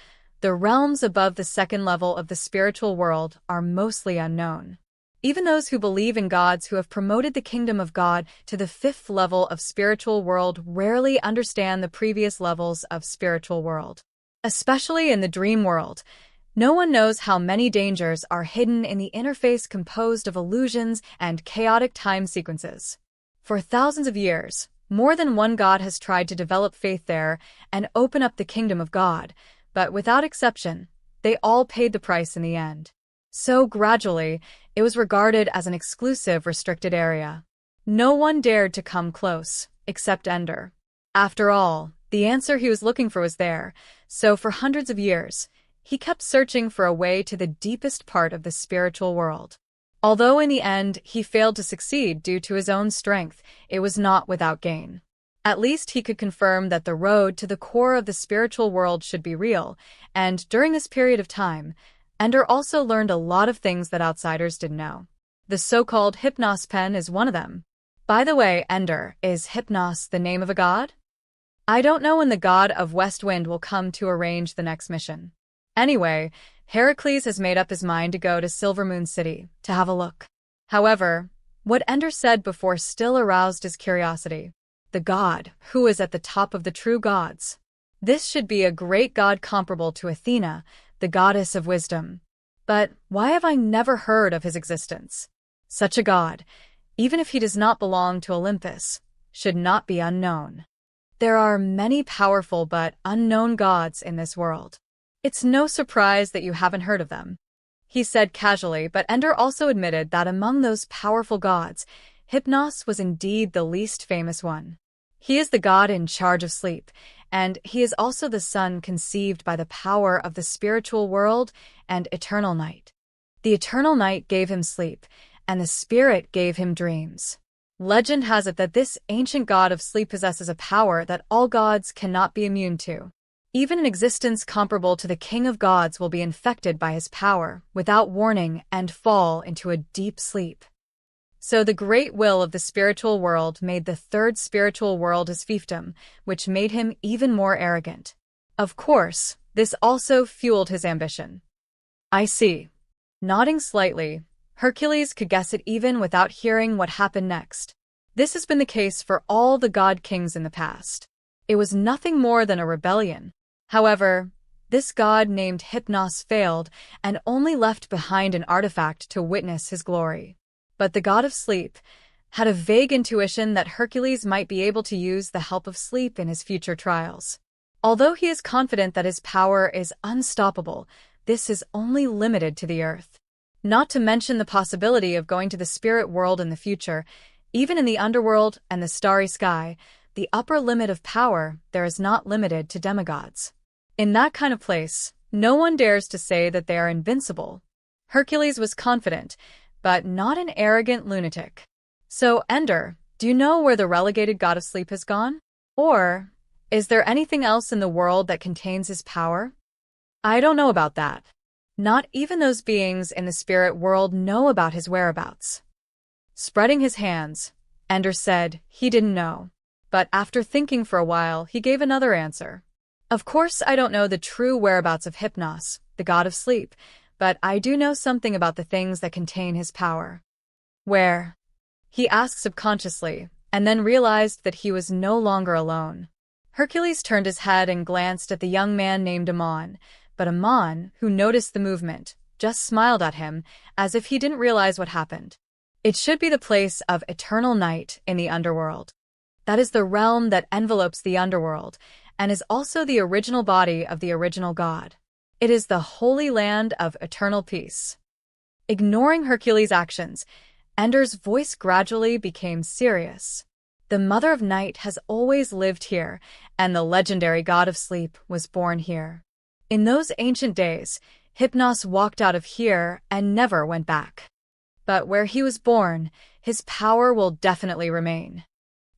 A: the realms above the second level of the spiritual world are mostly unknown. Even those who believe in gods who have promoted the kingdom of God to the fifth level of spiritual world rarely understand the previous levels of spiritual world. Especially in the dream world, no one knows how many dangers are hidden in the interface composed of illusions and chaotic time sequences. For thousands of years, more than one god has tried to develop faith there and open up the kingdom of God, but without exception, they all paid the price in the end. So gradually, it was regarded as an exclusive, restricted area. No one dared to come close, except Ender. After all, the answer he was looking for was there, so for hundreds of years, he kept searching for a way to the deepest part of the spiritual world. Although in the end he failed to succeed due to his own strength, it was not without gain. At least he could confirm that the road to the core of the spiritual world should be real, and during this period of time, Ender also learned a lot of things that outsiders didn't know. The so-called Hypnos pen is one of them. By the way, Ender, is Hypnos the name of a god? I don't know when the god of West Wind will come to arrange the next mission. Anyway, Heracles has made up his mind to go to Silvermoon City to have a look. However, what Ender said before still aroused his curiosity. The god, who is at the top of the true gods. This should be a great god comparable to Athena, the goddess of wisdom. But why have I never heard of his existence? Such a god, even if he does not belong to Olympus, should not be unknown. There are many powerful but unknown gods in this world. It's no surprise that you haven't heard of them, he said casually, but Ender also admitted that among those powerful gods, Hypnos was indeed the least famous one. He is the god in charge of sleep, and he is also the son conceived by the power of the spiritual world and eternal night. The eternal night gave him sleep, and the spirit gave him dreams. Legend has it that this ancient god of sleep possesses a power that all gods cannot be immune to. Even an existence comparable to the king of gods will be infected by his power without warning and fall into a deep sleep. So the great will of the spiritual world made the third spiritual world his fiefdom, which made him even more arrogant. Of course, this also fueled his ambition. I see. Nodding slightly, Hercules could guess it even without hearing what happened next. This has been the case for all the god-kings in the past. It was nothing more than a rebellion. However, this god named Hypnos failed and only left behind an artifact to witness his glory. But the god of sleep had a vague intuition that Hercules might be able to use the help of sleep in his future trials. Although he is confident that his power is unstoppable, this is only limited to the earth. Not to mention the possibility of going to the spirit world in the future. Even in the underworld and the starry sky, the upper limit of power there is not limited to demigods. In that kind of place, no one dares to say that they are invincible. Hercules was confident, but not an arrogant lunatic. So, Ender, do you know where the relegated god of sleep has gone? Or, is there anything else in the world that contains his power? I don't know about that. Not even those beings in the spirit world know about his whereabouts. Spreading his hands, Ender said he didn't know. But after thinking for a while, he gave another answer. Of course, I don't know the true whereabouts of Hypnos, the god of sleep, but I do know something about the things that contain his power. Where? He asked subconsciously, and then realized that he was no longer alone. Hercules turned his head and glanced at the young man named Ammon, but Ammon, who noticed the movement, just smiled at him as if he didn't realize what happened. It should be the place of eternal night in the underworld. That is the realm that envelopes the underworld, and is also the original body of the original god. It is the holy land of eternal peace. Ignoring Hercules' actions, Ender's voice gradually became serious. The Mother of Night has always lived here, and the legendary god of sleep was born here. In those ancient days, Hypnos walked out of here and never went back. But where he was born, his power will definitely remain.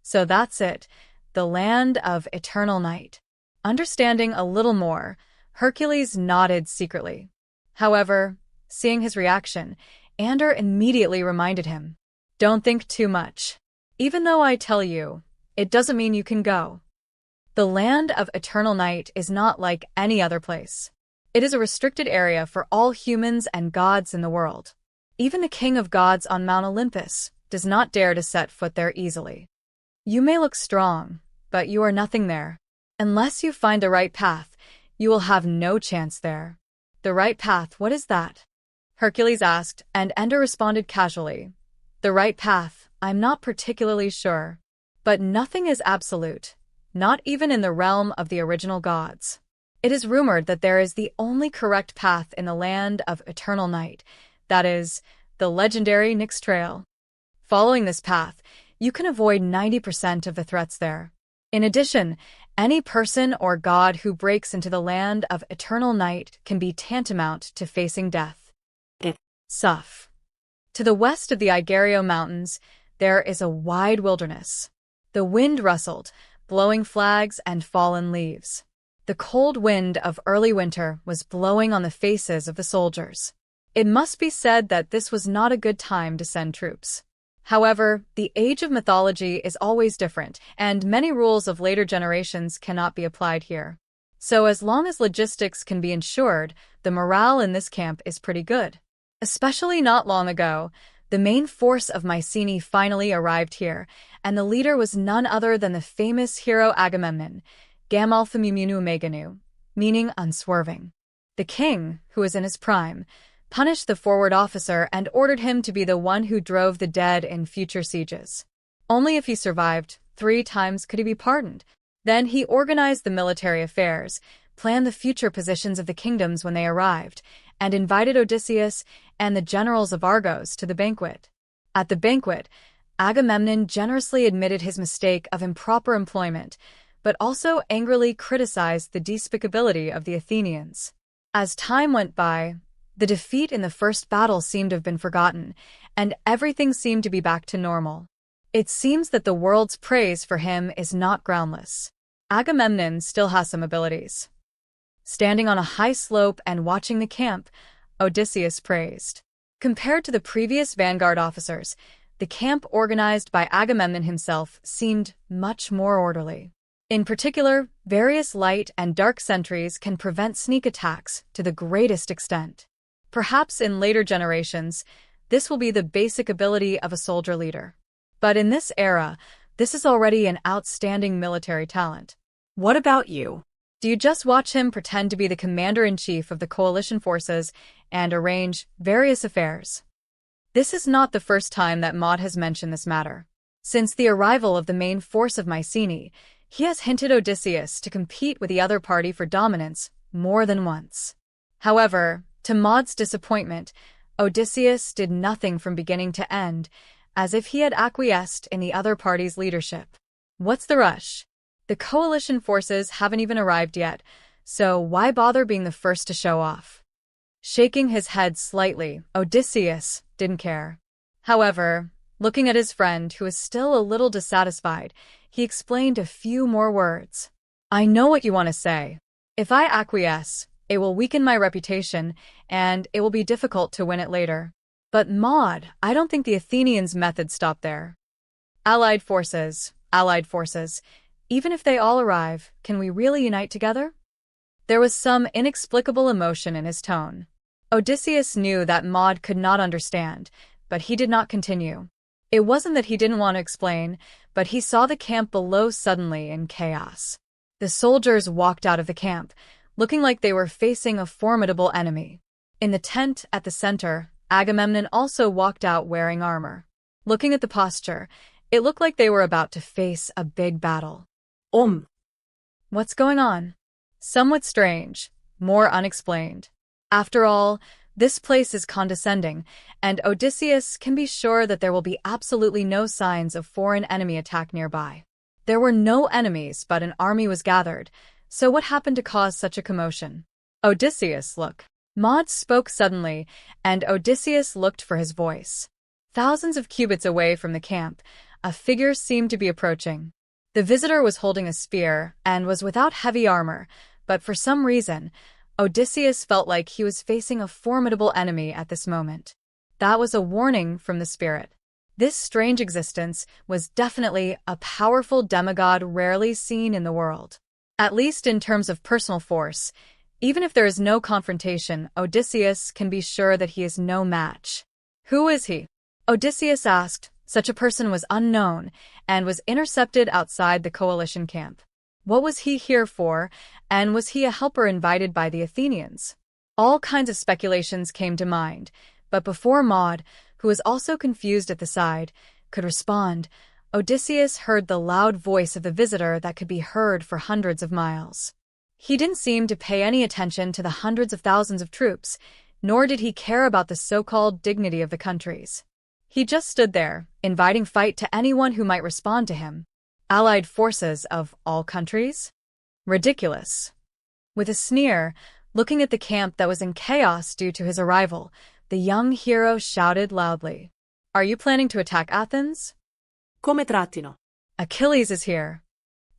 A: So that's it, the land of eternal night. Understanding a little more, Hercules nodded secretly. However, seeing his reaction, Ender immediately reminded him, "Don't think too much. Even though I tell you, it doesn't mean you can go. The land of eternal night is not like any other place. It is a restricted area for all humans and gods in the world. Even the king of gods on Mount Olympus does not dare to set foot there easily. You may look strong, but you are nothing there. Unless you find the right path, you will have no chance there." "The right path, what is that?" Hercules asked, and Ender responded casually. "The right path, I'm not particularly sure. But nothing is absolute, not even in the realm of the original gods. It is rumored that there is the only correct path in the land of eternal night, that is, the legendary Nyx Trail. Following this path, you can avoid 90% of the threats there. In addition, any person or god who breaks into the land of eternal night can be tantamount to facing death." Suf. To the west of the Igario Mountains, there is a wide wilderness. The wind rustled, blowing flags and fallen leaves. The cold wind of early winter was blowing on the faces of the soldiers. It must be said that this was not a good time to send troops. However, the age of mythology is always different, and many rules of later generations cannot be applied here. So as long as logistics can be ensured, the morale in this camp is pretty good. Especially not long ago, the main force of Mycenae finally arrived here, and the leader was none other than the famous hero Agamemnon, Gamalthamumunu, meaning unswerving. The king, who was in his prime, punished the forward officer and ordered him to be the one who drove the dead in future sieges. Only if he survived 3 times could he be pardoned. Then he organized the military affairs, planned the future positions of the kingdoms when they arrived, and invited Odysseus and the generals of Argos to the banquet. At the banquet, Agamemnon generously admitted his mistake of improper employment, but also angrily criticized the despicability of the Athenians. As time went by, the defeat in the first battle seemed to have been forgotten, and everything seemed to be back to normal. It seems that the world's praise for him is not groundless. Agamemnon still has some abilities. Standing on a high slope and watching the camp, Odysseus praised. Compared to the previous vanguard officers, the camp organized by Agamemnon himself seemed much more orderly. In particular, various light and dark sentries can prevent sneak attacks to the greatest extent. Perhaps in later generations, this will be the basic ability of a soldier leader. But in this era, this is already an outstanding military talent.
B: What about you?
A: Do you just watch him pretend to be the commander-in-chief of the coalition forces and arrange various affairs? This is not the first time that Maud has mentioned this matter. Since the arrival of the main force of Mycenae, he has hinted Odysseus to compete with the other party for dominance more than once. However, to Maud's disappointment, Odysseus did nothing from beginning to end, as if he had acquiesced in the other party's leadership. What's the rush? The coalition forces haven't even arrived yet, so why bother being the first to show off? Shaking his head slightly, Odysseus didn't care. However, looking at his friend, who was still a little dissatisfied, he explained a few more words. I know what you want to say. If I acquiesce, it will weaken my reputation, and it will be difficult to win it later. But Maud, I don't think the Athenians' method stopped there. Allied forces. Even if they all arrive, can we really unite together? There was some inexplicable emotion in his tone. Odysseus knew that Maud could not understand, but he did not continue. It wasn't that he didn't want to explain, but he saw the camp below suddenly in chaos. The soldiers walked out of the camp, looking like they were facing a formidable enemy. In the tent at the center, Agamemnon also walked out wearing armor. Looking at the posture, it looked like they were about to face a big battle. What's going on? Somewhat strange, more unexplained. After all, this place is condescending, and Odysseus can be sure that there will be absolutely no signs of foreign enemy attack nearby. There were no enemies, but an army was gathered, so what happened to cause such a commotion? Odysseus, look. Maud spoke suddenly, and Odysseus looked for his voice. Thousands of cubits away from the camp, a figure seemed to be approaching. The visitor was holding a spear and was without heavy armor, but for some reason, Odysseus felt like he was facing a formidable enemy at this moment. That was a warning from the spirit. This strange existence was definitely a powerful demigod rarely seen in the world. At least in terms of personal force, even if there is no confrontation, Odysseus can be sure that he is no match. Who is he? Odysseus asked. Such a person was unknown and was intercepted outside the coalition camp. What was he here for, and was he a helper invited by the Athenians? All kinds of speculations came to mind, but before Maud, who was also confused at the side, could respond, Odysseus heard the loud voice of the visitor that could be heard for hundreds of miles. He didn't seem to pay any attention to the hundreds of thousands of troops, nor did he care about the so-called dignity of the countries. He just stood there, inviting fight to anyone who might respond to him. Allied forces of all countries? Ridiculous. With a sneer, looking at the camp that was in chaos due to his arrival, the young hero shouted loudly. Are you planning to attack Athens?
B: Come trattino?
A: Achilles is here.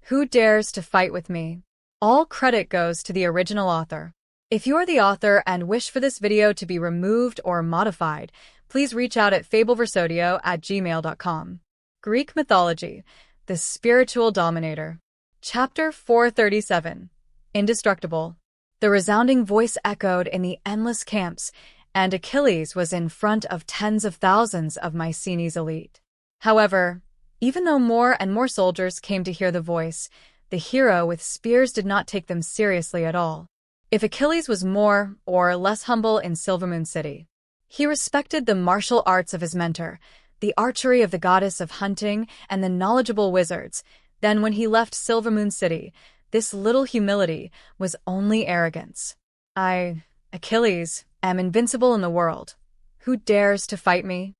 A: Who dares to fight with me? All credit goes to the original author. If you are the author and wish for this video to be removed or modified, please reach out at fableversodio@gmail.com. Greek Mythology, the Spiritual Dominator. Chapter 437. Indestructible. The resounding voice echoed in the endless camps, and Achilles was in front of tens of thousands of Mycenae's elite. However, even though more and more soldiers came to hear the voice, the hero with spears did not take them seriously at all. If Achilles was more or less humble in Silvermoon City, he respected the martial arts of his mentor, the archery of the goddess of hunting, and the knowledgeable wizards. Then when he left Silvermoon City, this little humility was only arrogance. I, Achilles, am invincible in the world. Who dares to fight me?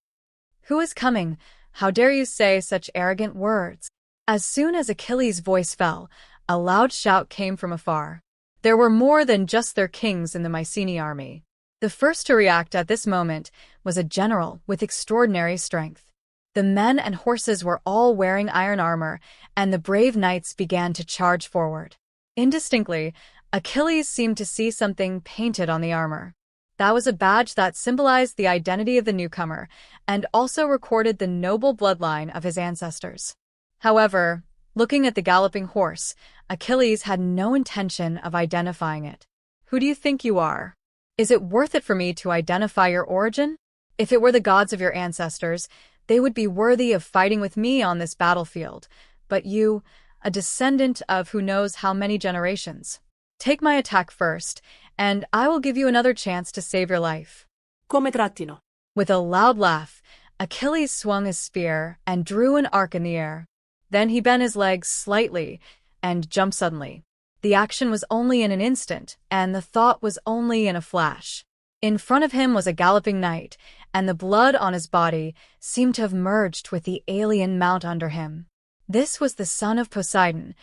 A: Who is coming? How dare you say such arrogant words? As soon as Achilles' voice fell, a loud shout came from afar. There were more than just their kings in the Mycenae army. The first to react at this moment was a general with extraordinary strength. The men and horses were all wearing iron armor, and the brave knights began to charge forward. Indistinctly, Achilles seemed to see something painted on the armor. That was a badge that symbolized the identity of the newcomer and also recorded the noble bloodline of his ancestors. However, looking at the galloping horse, Achilles had no intention of identifying it. "Who do you think you are? Is it worth it for me to identify your origin? If it were the gods of your ancestors, they would be worthy of fighting with me on this battlefield. But you, a descendant of who knows how many generations. Take my attack first, and I will give you another chance to save your life."
B: Come trattino.
A: With a loud laugh, Achilles swung his spear and drew an arc in the air. Then he bent his legs slightly and jumped suddenly. The action was only in an instant, and the thought was only in a flash. In front of him was a galloping knight, and the blood on his body seemed to have merged with the alien mount under him. This was the son of Poseidon,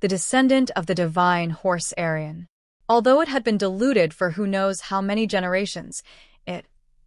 A: the descendant of the divine horse Arion. Although it had been diluted for who knows how many generations, it,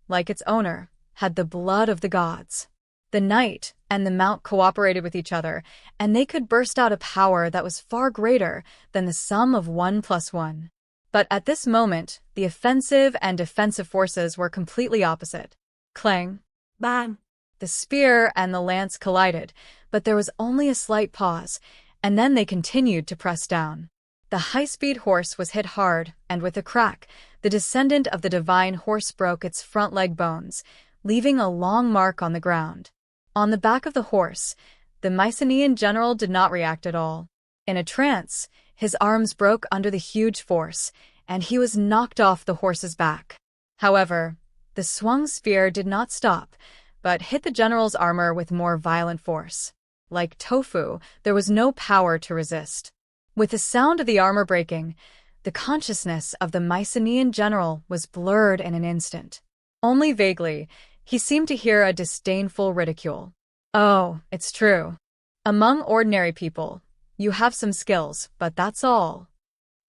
A: like its owner, had the blood of the gods. The knight and the mount cooperated with each other, and they could burst out a power that was far greater than the sum of 1 + 1. But at this moment, the offensive and defensive forces were completely opposite. Clang!
B: Bang!
A: The spear and the lance collided, but there was only a slight pause, and then they continued to press down. The high-speed horse was hit hard, and with a crack, the descendant of the divine horse broke its front leg bones, leaving a long mark on the ground. On the back of the horse, the Mycenaean general did not react at all. In a trance, his arms broke under the huge force, and he was knocked off the horse's back. However, the swung spear did not stop, but hit the general's armor with more violent force. Like tofu, there was no power to resist. With the sound of the armor breaking, the consciousness of the Mycenaean general was blurred in an instant. Only vaguely, he seemed to hear a disdainful ridicule. "Oh, it's true. Among ordinary people, you have some skills, but that's all.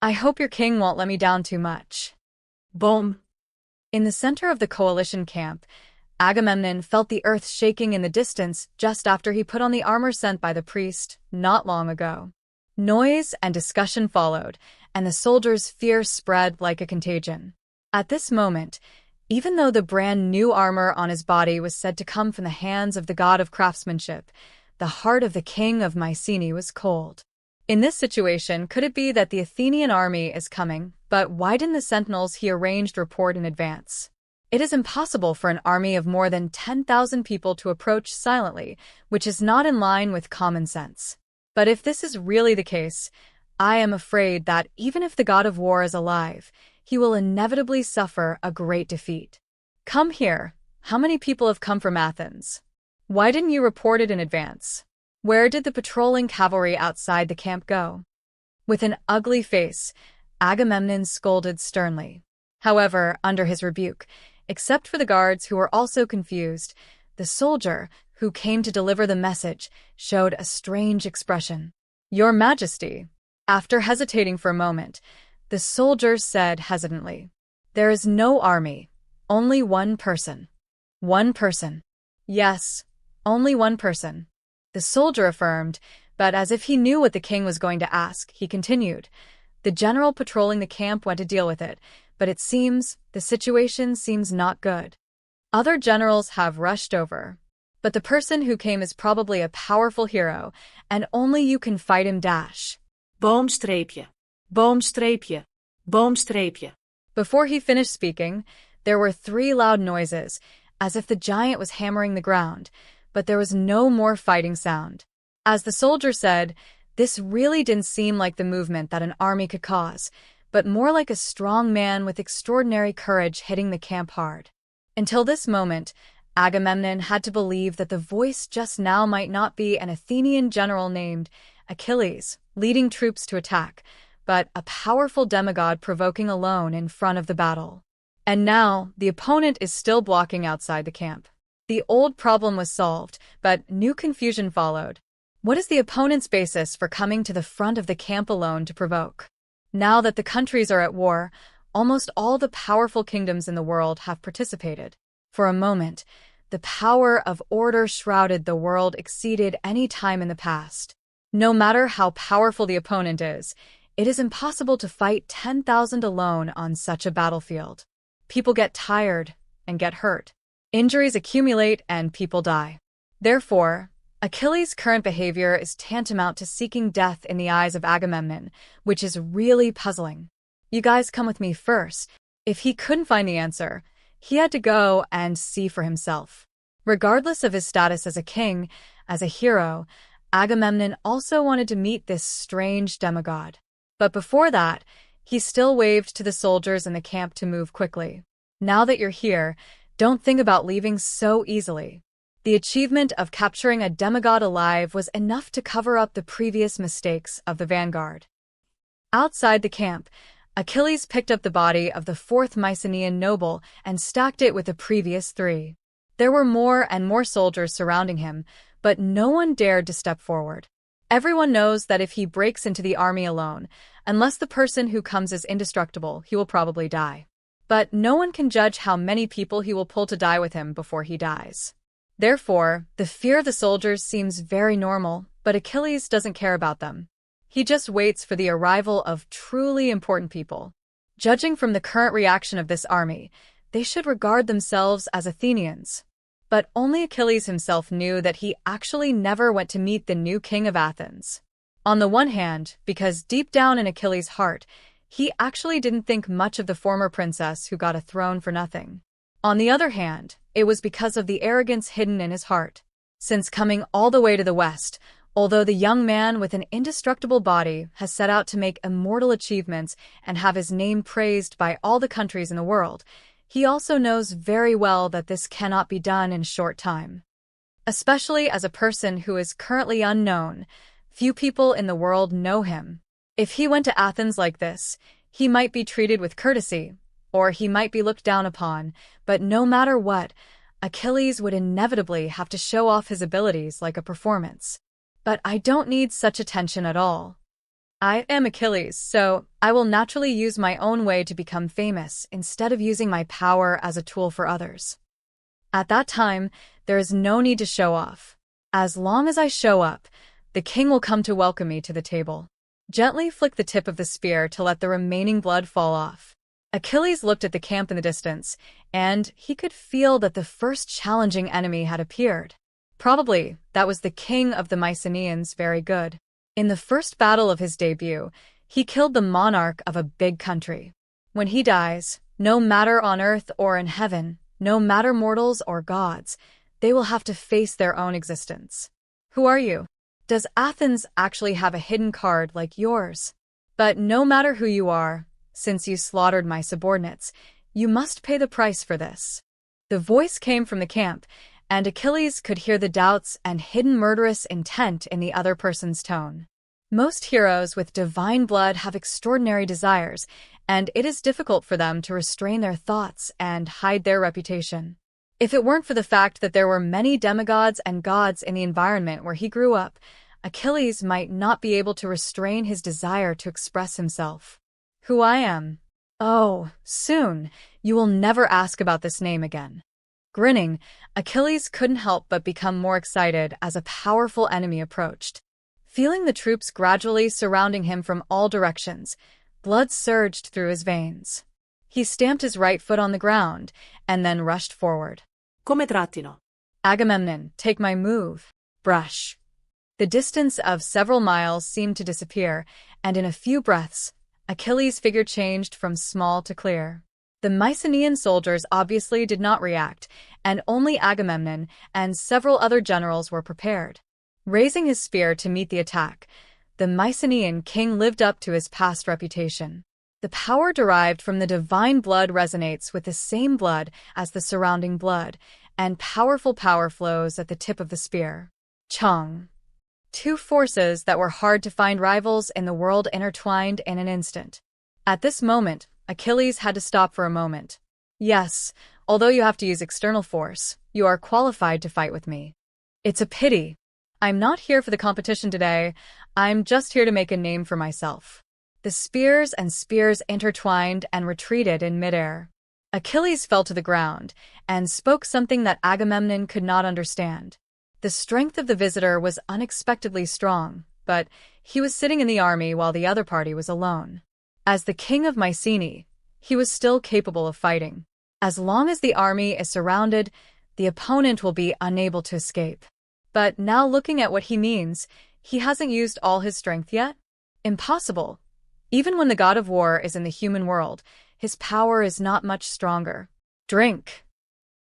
A: I hope your king won't let me down too much."
B: Boom!
A: In the center of the coalition camp, Agamemnon felt the earth shaking in the distance just after he put on the armor sent by the priest not long ago. Noise and discussion followed, and the soldiers' fear spread like a contagion. At this moment, even though the brand new armor on his body was said to come from the hands of the god of craftsmanship, the heart of the king of Mycenae was cold. In this situation, could it be that the Athenian army is coming, but why didn't the sentinels he arranged report in advance? It is impossible for an army of more than 10,000 people to approach silently, which is not in line with common sense. But if this is really the case, I am afraid that even if the god of war is alive, he will inevitably suffer a great defeat. "Come here. How many people have come from Athens? Why didn't you report it in advance? Where did the patrolling cavalry outside the camp go?" With an ugly face, Agamemnon scolded sternly. However, under his rebuke, except for the guards who were also confused, the soldier who came to deliver the message showed a strange expression. "Your Majesty." After hesitating for a moment, the soldier said hesitantly, "There is no army, only one person." "One person?" "Yes, only one person," the soldier affirmed, but as if he knew what the king was going to ask, he continued, "The general patrolling the camp went to deal with it, but it seems the situation seems not good. Other generals have rushed over, but the person who came is probably a powerful hero, and only you can fight him.
B: Boomstreepje. Boomstreepje. Boomstreepje.
A: Before he finished speaking, there were 3 loud noises, as if the giant was hammering the ground, but there was no more fighting sound. As the soldier said, this really didn't seem like the movement that an army could cause, but more like a strong man with extraordinary courage hitting the camp hard. Until this moment, Agamemnon had to believe that the voice just now might not be an Athenian general named Achilles, leading troops to attack, but a powerful demigod provoking alone in front of the battle. And now, the opponent is still blocking outside the camp. The old problem was solved, but new confusion followed. What is the opponent's basis for coming to the front of the camp alone to provoke? Now that the countries are at war, almost all the powerful kingdoms in the world have participated. For a moment, the power of order shrouded the world exceeded any time in the past. No matter how powerful the opponent is, it is impossible to fight 10,000 alone on such a battlefield. People get tired and get hurt. Injuries accumulate and people die. Therefore, Achilles' current behavior is tantamount to seeking death in the eyes of Agamemnon, which is really puzzling. You guys come with me first. If he couldn't find the answer, he had to go and see for himself. Regardless of his status as a king, as a hero, Agamemnon also wanted to meet this strange demigod. But before that, he still waved to the soldiers in the camp to move quickly. Now that you're here, don't think about leaving so easily. The achievement of capturing a demigod alive was enough to cover up the previous mistakes of the vanguard. Outside the camp, Achilles picked up the body of the fourth Mycenaean noble and stacked it with the previous three. There were more and more soldiers surrounding him, but no one dared to step forward. Everyone knows that if he breaks into the army alone, unless the person who comes is indestructible, he will probably die. But no one can judge how many people he will pull to die with him before he dies. Therefore, the fear of the soldiers seems very normal, but Achilles doesn't care about them. He just waits for the arrival of truly important people. Judging from the current reaction of this army, they should regard themselves as Athenians. But only Achilles himself knew that he actually never went to meet the new king of Athens. On the one hand, because deep down in Achilles' heart, he actually didn't think much of the former princess who got a throne for nothing. On the other hand, it was because of the arrogance hidden in his heart. Since coming all the way to the west, although the young man with an indestructible body has set out to make immortal achievements and have his name praised by all the countries in the world, he also knows very well that this cannot be done in a short time. Especially as a person who is currently unknown, few people in the world know him. If he went to Athens like this, he might be treated with courtesy, or he might be looked down upon, but no matter what, Achilles would inevitably have to show off his abilities like a performance. But I don't need such attention at all. I am Achilles, so I will naturally use my own way to become famous instead of using my power as a tool for others. At that time, there is no need to show off. As long as I show up, the king will come to welcome me to the table. Gently flick the tip of the spear to let the remaining blood fall off. Achilles looked at the camp in the distance, and he could feel that the first challenging enemy had appeared. Probably, that was the king of the Mycenaeans. Very good. In the first battle of his debut, he killed the monarch of a big country. When he dies, no matter on earth or in heaven, no matter mortals or gods, they will have to face their own existence. Who are you? Does Athens actually have a hidden card like yours? But no matter who you are, since you slaughtered my subordinates, you must pay the price for this. The voice came from the camp, and Achilles could hear the doubts and hidden murderous intent in the other person's tone. Most heroes with divine blood have extraordinary desires, and it is difficult for them to restrain their thoughts and hide their reputation. If it weren't for the fact that there were many demigods and gods in the environment where he grew up, Achilles might not be able to restrain his desire to express himself. Who I am? Oh, soon. You will never ask about this name again. Grinning, Achilles couldn't help but become more excited as a powerful enemy approached. Feeling the troops gradually surrounding him from all directions, blood surged through his veins. He stamped his right foot on the ground and then rushed forward.
B: Come trattino.
A: Agamemnon, take my move. Brush. The distance of several miles seemed to disappear, and in a few breaths, Achilles' figure changed from small to clear. The Mycenaean soldiers obviously did not react, and only Agamemnon and several other generals were prepared. Raising his spear to meet the attack, the Mycenaean king lived up to his past reputation. The power derived from the divine blood resonates with the same blood as the surrounding blood, and powerful power flows at the tip of the spear. Chung. Two forces that were hard to find rivals in the world intertwined in an instant. At this moment, Achilles had to stop for a moment. Yes, although you have to use external force, you are qualified to fight with me. It's a pity. I'm not here for the competition today. I'm just here to make a name for myself. The spears and spears intertwined and retreated in midair. Achilles fell to the ground and spoke something that Agamemnon could not understand. The strength of the visitor was unexpectedly strong, but he was sitting in the army while the other party was alone. As the king of Mycenae, he was still capable of fighting. As long as the army is surrounded, the opponent will be unable to escape. But now looking at what he means, he hasn't used all his strength yet? Impossible. Even when the god of war is in the human world, his power is not much stronger. Drink!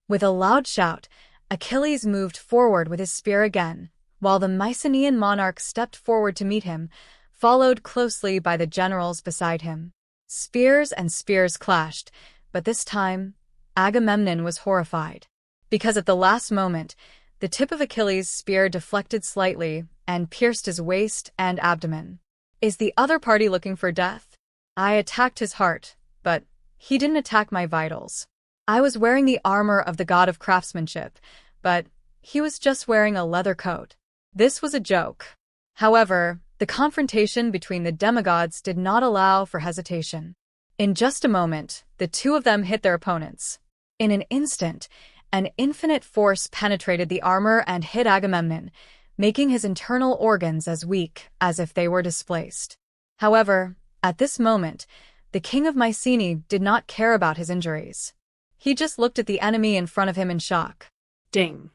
A: With a loud shout, Achilles moved forward with his spear again, while the Mycenaean monarch stepped forward to meet him, followed closely by the generals beside him. Spears and spears clashed, but this time, Agamemnon was horrified. Because at the last moment, the tip of Achilles' spear deflected slightly and pierced his waist and abdomen. Is the other party looking for death? I attacked his heart, but he didn't attack my vitals. I was wearing the armor of the god of craftsmanship, but he was just wearing a leather coat. This was a joke. However, the confrontation between the demigods did not allow for hesitation. In just a moment, the two of them hit their opponents. In an instant, an infinite force penetrated the armor and hit Agamemnon, making his internal organs as weak as if they were displaced. However, at this moment, the king of Mycenae did not care about his injuries. He just looked at the enemy in front of him in shock.
B: Ding.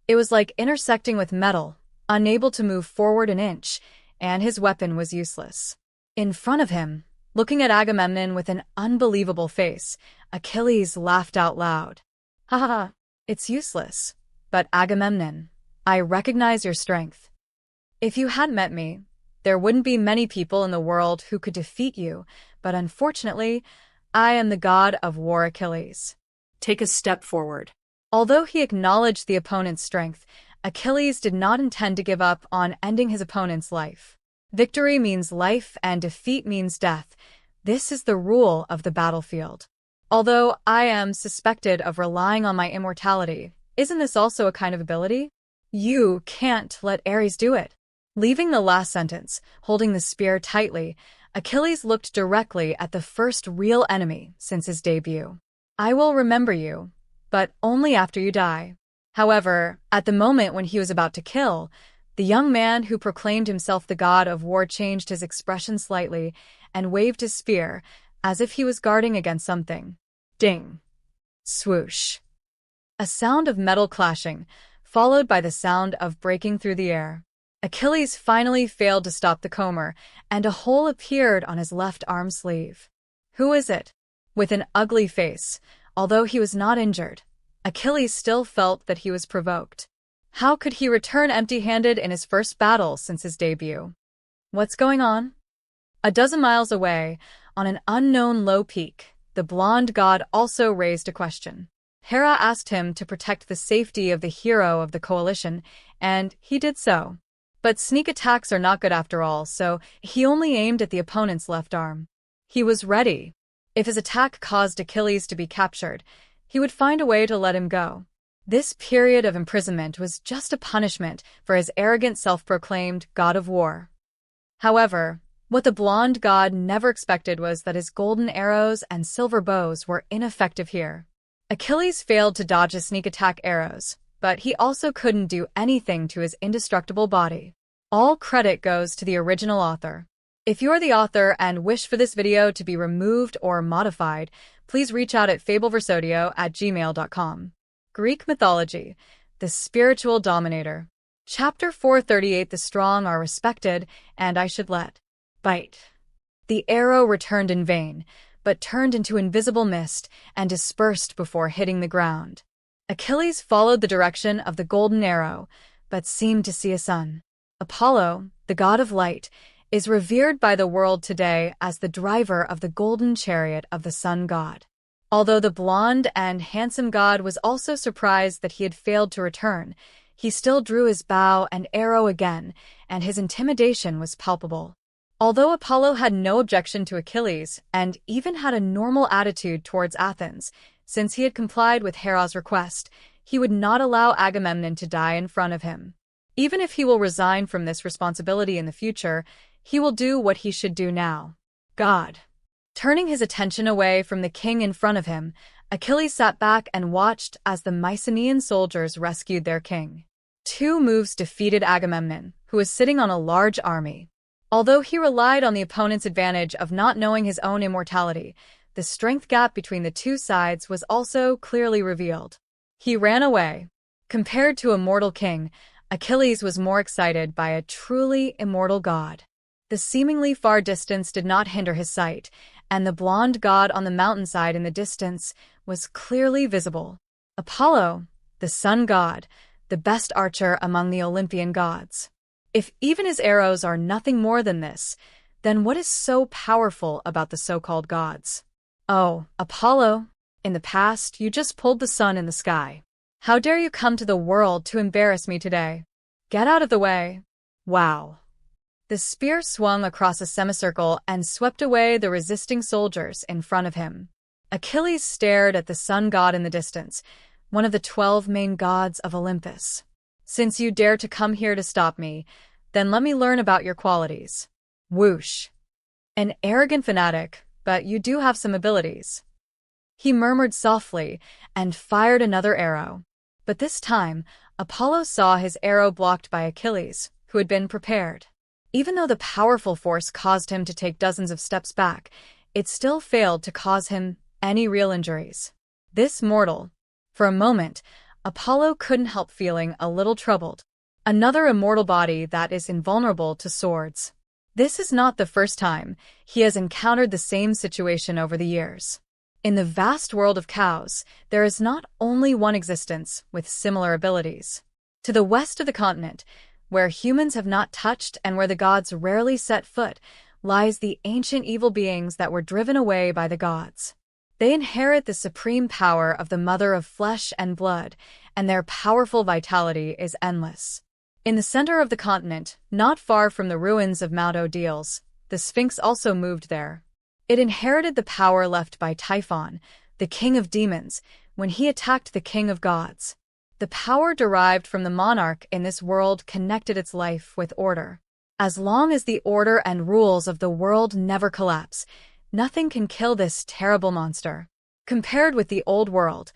A: It was like intersecting with metal, unable to move forward an inch, and his weapon was useless. In front of him, looking at Agamemnon with an unbelievable face, Achilles laughed out loud. Ha ha ha, it's useless. But Agamemnon, I recognize your strength. If you hadn't met me, there wouldn't be many people in the world who could defeat you, but unfortunately, I am the god of war Achilles.
B: Take a step forward.
A: Although he acknowledged the opponent's strength, Achilles did not intend to give up on ending his opponent's life. Victory means life and defeat means death. This is the rule of the battlefield. Although I am suspected of relying on my immortality, isn't this also a kind of ability? You can't let Ares do it. Leaving the last sentence, holding the spear tightly, Achilles looked directly at the first real enemy since his debut. I will remember you, but only after you die. However, at the moment when he was about to kill, the young man who proclaimed himself the god of war changed his expression slightly and waved his spear, as if he was guarding against something. Ding! Swoosh! A sound of metal clashing, followed by the sound of breaking through the air. Achilles finally failed to stop the comber, and a hole appeared on his left arm sleeve. Who is it? With an ugly face, although he was not injured, Achilles still felt that he was provoked. How could he return empty-handed in his first battle since his debut? What's going on? A dozen miles away, on an unknown low peak, the blonde god also raised a question. Hera asked him to protect the safety of the hero of the coalition, and he did so. But sneak attacks are not good after all, so he only aimed at the opponent's left arm. He was ready. If his attack caused Achilles to be captured, he would find a way to let him go. This period of imprisonment was just a punishment for his arrogant self-proclaimed god of war. However, what the blonde god never expected was that his golden arrows and silver bows were ineffective here. Achilles failed to dodge his sneak attack arrows, but he also couldn't do anything to his indestructible body. All credit goes to the original author. If you're the author and wish for this video to be removed or modified, please reach out at fableversodio@gmail.com. Greek Mythology, the Spiritual Dominator. Chapter 438. The strong are respected, and I should let bite. The arrow returned in vain, but turned into invisible mist and dispersed before hitting the ground. Achilles followed the direction of the golden arrow, but seemed to see a sun. Apollo, the god of light, is revered by the world today as the driver of the golden chariot of the sun god. Although the blonde and handsome god was also surprised that he had failed to return, he still drew his bow and arrow again, and his intimidation was palpable. Although Apollo had no objection to Achilles, and even had a normal attitude towards Athens, since he had complied with Hera's request, he would not allow Agamemnon to die in front of him. Even if he will resign from this responsibility in the future, he will do what he should do now. God. Turning his attention away from the king in front of him, Achilles sat back and watched as the Mycenaean soldiers rescued their king. 2 moves defeated Agamemnon, who was sitting on a large army. Although he relied on the opponent's advantage of not knowing his own immortality, the strength gap between the 2 sides was also clearly revealed. He ran away. Compared to a mortal king, Achilles was more excited by a truly immortal god. The seemingly far distance did not hinder his sight, and the blonde god on the mountainside in the distance was clearly visible. Apollo, the sun god, the best archer among the Olympian gods. If even his arrows are nothing more than this, then what is so powerful about the so-called gods? Oh, Apollo, in the past you just pulled the sun in the sky. How dare you come to the world to embarrass me today? Get out of the way. Wow. The spear swung across a semicircle and swept away the resisting soldiers in front of him. Achilles stared at the sun god in the distance, one of the 12 main gods of Olympus. Since you dare to come here to stop me, then let me learn about your qualities. Whoosh. An arrogant fanatic, but you do have some abilities. He murmured softly and fired another arrow. But this time, Apollo saw his arrow blocked by Achilles, who had been prepared. Even though the powerful force caused him to take dozens of steps back, it still failed to cause him any real injuries. This mortal. For a moment, Apollo couldn't help feeling a little troubled. Another immortal body that is invulnerable to swords. This is not the first time he has encountered the same situation over the years. In the vast world of Khaos, there is not only one existence with similar abilities. To the west of the continent, where humans have not touched and where the gods rarely set foot, lies the ancient evil beings that were driven away by the gods. They inherit the supreme power of the mother of flesh and blood, and their powerful vitality is endless. In the center of the continent, not far from the ruins of Mount Odeals, the Sphinx also moved there. It inherited the power left by Typhon, the king of demons, when he attacked the king of gods. The power derived from the monarch in this world connected its life with order. As long as the order and rules of the world never collapse, nothing can kill this terrible monster. Compared with the old world,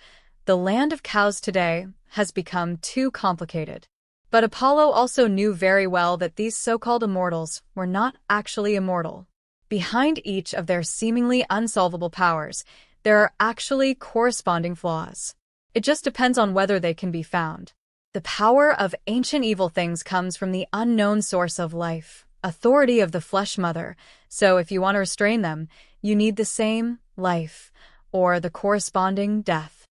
A: the land of Khaos today has become too complicated. But Apollo also knew very well that these so-called immortals were not actually immortal. Behind each of their seemingly unsolvable powers, there are actually corresponding flaws. It just depends on whether they can be found. The power of ancient evil things comes from the unknown source of life, authority of the flesh mother, so if you want to restrain them, you need the same life, or the corresponding death.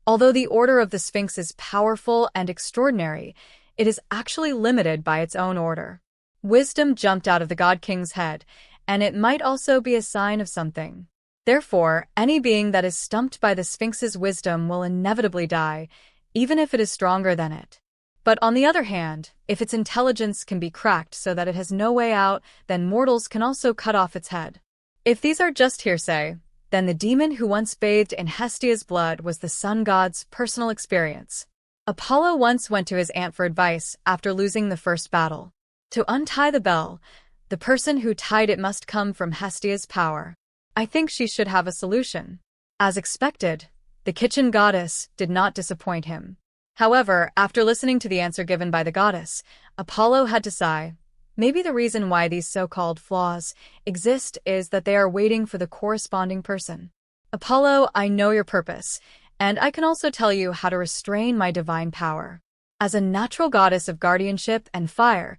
A: Although the order of the Sphinx is powerful and extraordinary, it is actually limited by its own order. Wisdom jumped out of the God King's head, and it might also be a sign of something. Therefore, any being that is stumped by the Sphinx's wisdom will inevitably die, even if it is stronger than it. But on the other hand, if its intelligence can be cracked so that it has no way out, then mortals can also cut off its head. If these are just hearsay, then the demon who once bathed in Hestia's blood was the sun god's personal experience. Apollo once went to his aunt for advice after losing the first battle. To untie the bell, the person who tied it must come from Hestia's power. I think she should have a solution. As expected, the kitchen goddess did not disappoint him. However, after listening to the answer given by the goddess, Apollo had to sigh. Maybe the reason why these so-called flaws exist is that they are waiting for the corresponding person. Apollo, I know your purpose, and I can also tell you how to restrain my divine power. As a natural goddess of guardianship and fire,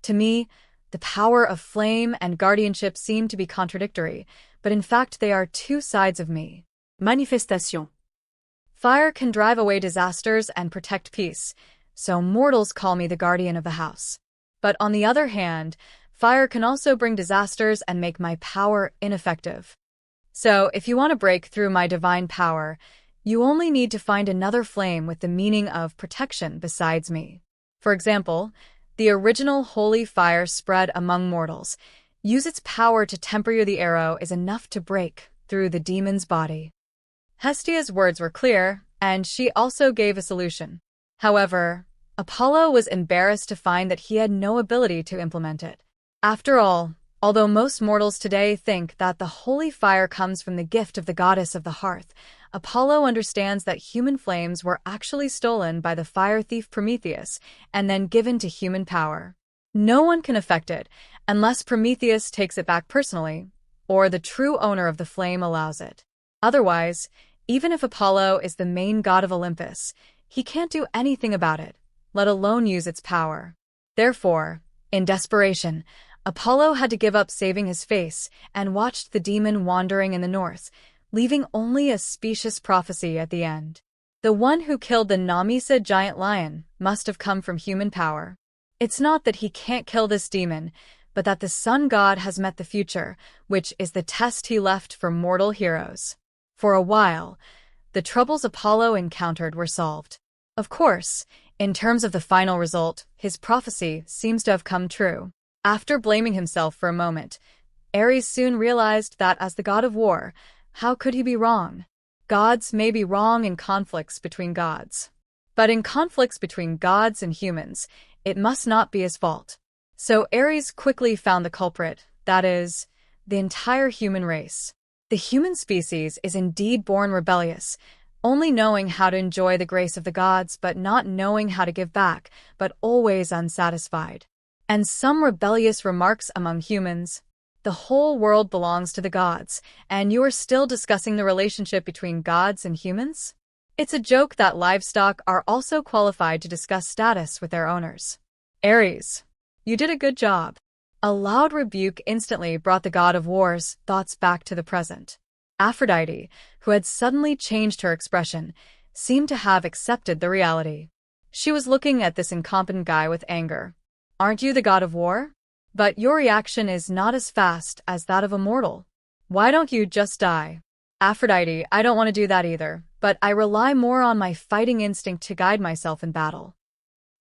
A: to me, the power of flame and guardianship seem to be contradictory, but in fact they are two sides of me.
B: Manifestation.
A: Fire can drive away disasters and protect peace, so mortals call me the guardian of the house. But on the other hand, fire can also bring disasters and make my power ineffective. So if you want to break through my divine power, you only need to find another flame with the meaning of protection besides me. For example, the original holy fire spread among mortals. Use its power to temper the arrow is enough to break through the demon's body. Hestia's words were clear, and she also gave a solution. However, Apollo was embarrassed to find that he had no ability to implement it. After all, Although most mortals today think that the holy fire comes from the gift of the goddess of the hearth, Apollo understands that human flames were actually stolen by the fire thief Prometheus and then given to human power. No one can affect it unless Prometheus takes it back personally, or the true owner of the flame allows it. Otherwise, even if Apollo is the main god of Olympus, he can't do anything about it, let alone use its power. Therefore, in desperation, Apollo had to give up saving his face and watched the demon wandering in the north, leaving only a specious prophecy at the end. The one who killed the Namisa giant lion must have come from human power. It's not that he can't kill this demon, but that the sun god has met the future, which is the test he left for mortal heroes. For a while, the troubles Apollo encountered were solved. Of course, in terms of the final result, his prophecy seems to have come true. After blaming himself for a moment, Ares soon realized that as the god of war, how could he be wrong? Gods may be wrong in conflicts between gods. But in conflicts between gods and humans, it must not be his fault. So Ares quickly found the culprit, that is, the entire human race. The human species is indeed born rebellious, only knowing how to enjoy the grace of the gods but not knowing how to give back, but always unsatisfied. And some rebellious remarks among humans. The whole world belongs to the gods, and you are still discussing the relationship between gods and humans? It's a joke that livestock are also qualified to discuss status with their owners. Ares, you did a good job. A loud rebuke instantly brought the god of war's thoughts back to the present. Aphrodite, who had suddenly changed her expression, seemed to have accepted the reality. She was looking at this incompetent guy with anger. Aren't you the god of war? But your reaction is not as fast as that of a mortal. Why don't you just die? Aphrodite, I don't want to do that either, but I rely more on my fighting instinct to guide myself in battle.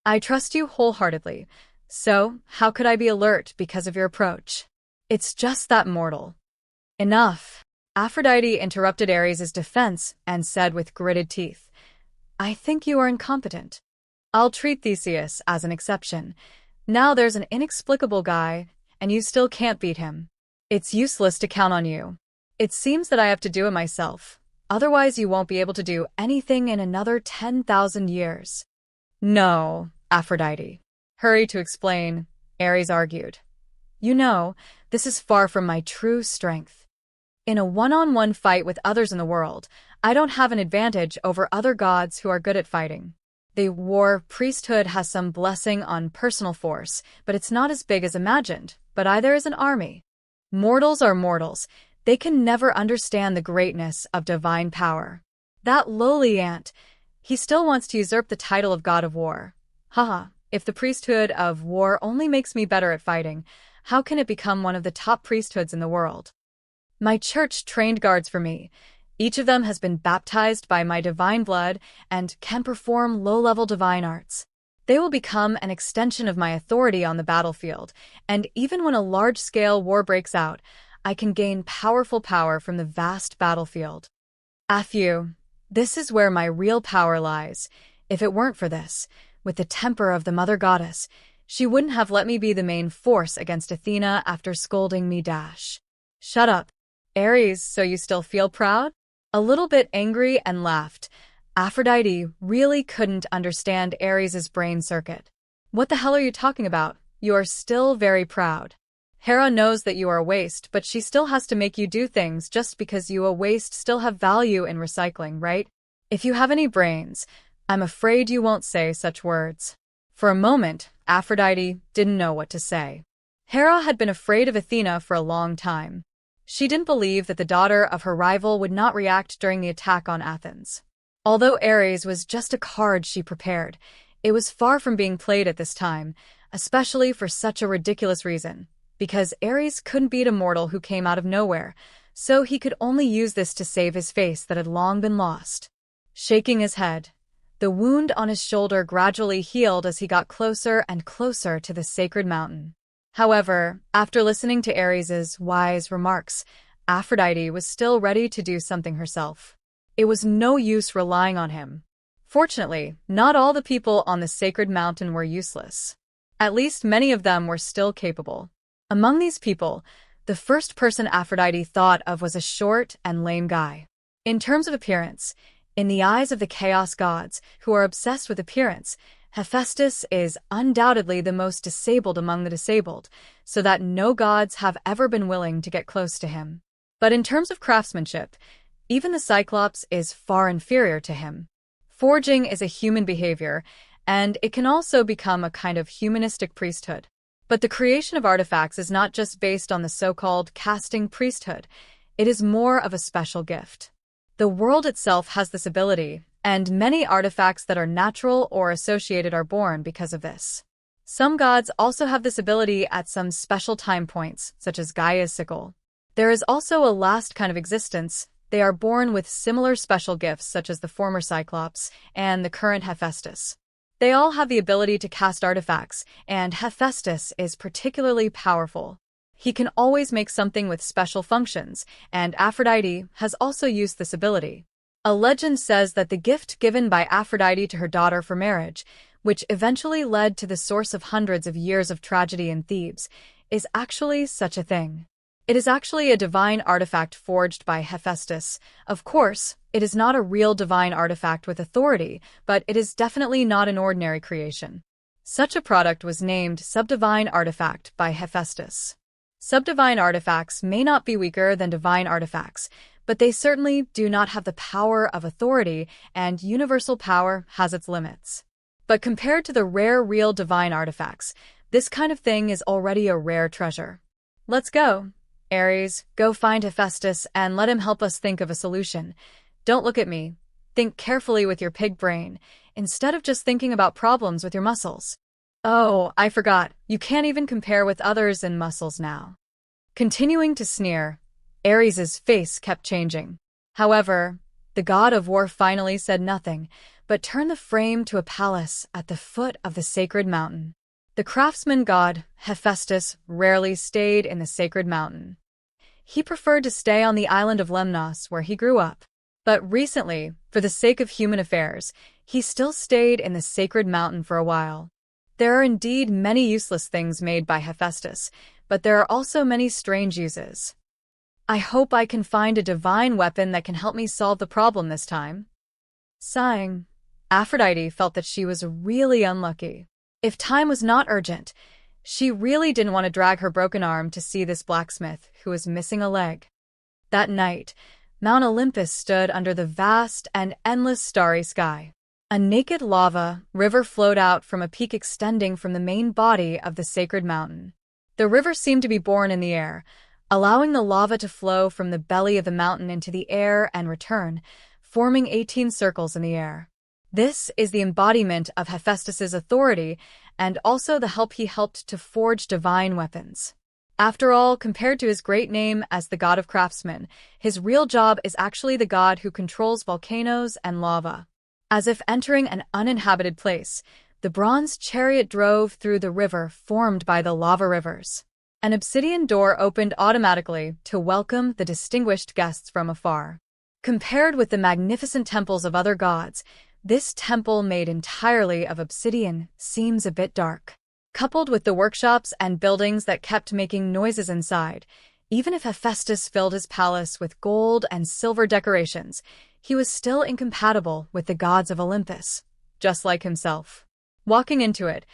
A: I trust you wholeheartedly, so how could I be alert because of your approach? It's just that mortal. Enough. Aphrodite interrupted Ares' defense and said with gritted teeth, I think you are incompetent. I'll treat Theseus as an exception. Now there's an inexplicable guy, and you still can't beat him. It's useless to count on you. It seems that I have to do it myself. Otherwise you won't be able to do anything in another 10,000 years. No, Aphrodite. Hurry to explain, Ares argued. You know, this is far from my true strength. In a one-on-one fight with others in the world, I don't have an advantage over other gods who are good at fighting. The war priesthood has some blessing on personal force, but it's not as big as imagined, but either is an army. Mortals are mortals. They can never understand the greatness of divine power. That lowly ant, he still wants to usurp the title of god of war. Haha, if the priesthood of war only makes me better at fighting, how can it become one of the top priesthoods in the world? My church trained guards for me. Each of them has been baptized by my divine blood and can perform low-level divine arts. They will become an extension of my authority on the battlefield, and even when a large-scale war breaks out, I can gain powerful power from the vast battlefield. Aphew, this is where my real power lies. If it weren't for this, with the temper of the mother goddess, she wouldn't have let me be the main force against Athena after scolding me. Shut up. Ares, so you still feel proud? A little bit angry and laughed. Aphrodite really couldn't understand Ares' brain circuit. What the hell are you talking about? You are still very proud. Hera knows that you are a waste, but she still has to make you do things just because you a waste still have value in recycling, right? If you have any brains, I'm afraid you won't say such words. For a moment, Aphrodite didn't know what to say. Hera had been afraid of Athena for a long time. She didn't believe that the daughter of her rival would not react during the attack on Athens. Although Ares was just a card she prepared, it was far from being played at this time, especially for such a ridiculous reason, because Ares couldn't beat a mortal who came out of nowhere, so he could only use this to save his face that had long been lost. Shaking his head, the wound on his shoulder gradually healed as he got closer and closer to the sacred mountain. However, after listening to Ares' wise remarks, Aphrodite was still ready to do something herself. It was no use relying on him. Fortunately, not all the people on the sacred mountain were useless. At least many of them were still capable. Among these people, the first person Aphrodite thought of was a short and lame guy. In terms of appearance, in the eyes of the Khaos gods, who are obsessed with appearance, Hephaestus is undoubtedly the most disabled among the disabled, so that no gods have ever been willing to get close to him. But in terms of craftsmanship, even the Cyclops is far inferior to him. Forging is a human behavior, and it can also become a kind of humanistic priesthood. But the creation of artifacts is not just based on the so-called casting priesthood. It is more of a special gift. The world itself has this ability, and many artifacts that are natural or associated are born because of this. Some gods also have this ability at some special time points, such as Gaia's sickle. There is also a last kind of existence. They are born with similar special gifts, such as the former Cyclops and the current Hephaestus. They all have the ability to cast artifacts, and Hephaestus is particularly powerful. He can always make something with special functions, and Aphrodite has also used this ability. A legend says that the gift given by Aphrodite to her daughter for marriage, which eventually led to the source of hundreds of years of tragedy in Thebes, is actually such a thing. It is actually a divine artifact forged by Hephaestus. Of course, it is not a real divine artifact with authority, but it is definitely not an ordinary creation. Such a product was named Subdivine Artifact by Hephaestus. Subdivine artifacts may not be weaker than divine artifacts, but they certainly do not have the power of authority, and universal power has its limits. But compared to the rare real divine artifacts, this kind of thing is already a rare treasure. Let's go. Ares, go find Hephaestus and let him help us think of a solution. Don't look at me. Think carefully with your pig brain, instead of just thinking about problems with your muscles. Oh, I forgot. You can't even compare with others in muscles now. Continuing to sneer, Ares's face kept changing. However, the god of war finally said nothing, but turned the frame to a palace at the foot of the sacred mountain. The craftsman god, Hephaestus, rarely stayed in the sacred mountain. He preferred to stay on the island of Lemnos where he grew up. But recently, for the sake of human affairs, he still stayed in the sacred mountain for a while. There are indeed many useless things made by Hephaestus, but there are also many strange uses. I hope I can find a divine weapon that can help me solve the problem this time. Sighing, Aphrodite felt that she was really unlucky. If time was not urgent, she really didn't want to drag her broken arm to see this blacksmith who was missing a leg. That night, Mount Olympus stood under the vast and endless starry sky. A naked lava river flowed out from a peak extending from the main body of the sacred mountain. The river seemed to be born in the air, allowing the lava to flow from the belly of the mountain into the air and return, forming 18 circles in the air. This is the embodiment of Hephaestus's authority and also the help he helped to forge divine weapons. After all, compared to his great name as the god of craftsmen, his real job is actually the god who controls volcanoes and lava. As if entering an uninhabited place, the bronze chariot drove through the river formed by the lava rivers. An obsidian door opened automatically to welcome the distinguished guests from afar. Compared with the magnificent temples of other gods, this temple made entirely of obsidian seems a bit dark. Coupled with the workshops and buildings that kept making noises inside, even if Hephaestus filled his palace with gold and silver decorations, he was still incompatible with the gods of Olympus, just like himself. Walking into it,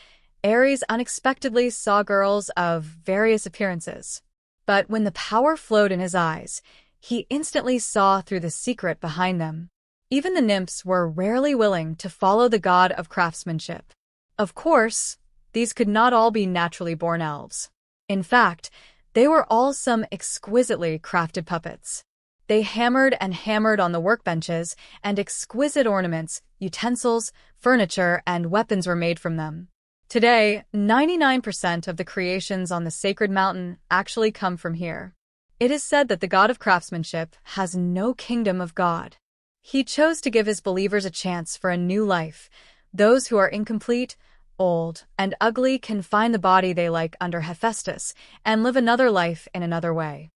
A: Ares unexpectedly saw girls of various appearances. But when the power flowed in his eyes, he instantly saw through the secret behind them. Even the nymphs were rarely willing to follow the god of craftsmanship. Of course, these could not all be naturally born elves. In fact, they were all some exquisitely crafted puppets. They hammered and hammered on the workbenches, and exquisite ornaments, utensils, furniture, and weapons were made from them. Today, 99% of the creations on the sacred mountain actually come from here. It is said that the god of craftsmanship has no kingdom of God. He chose to give his believers a chance for a new life. Those who are incomplete, old, and ugly can find the body they like under Hephaestus and live another life in another way.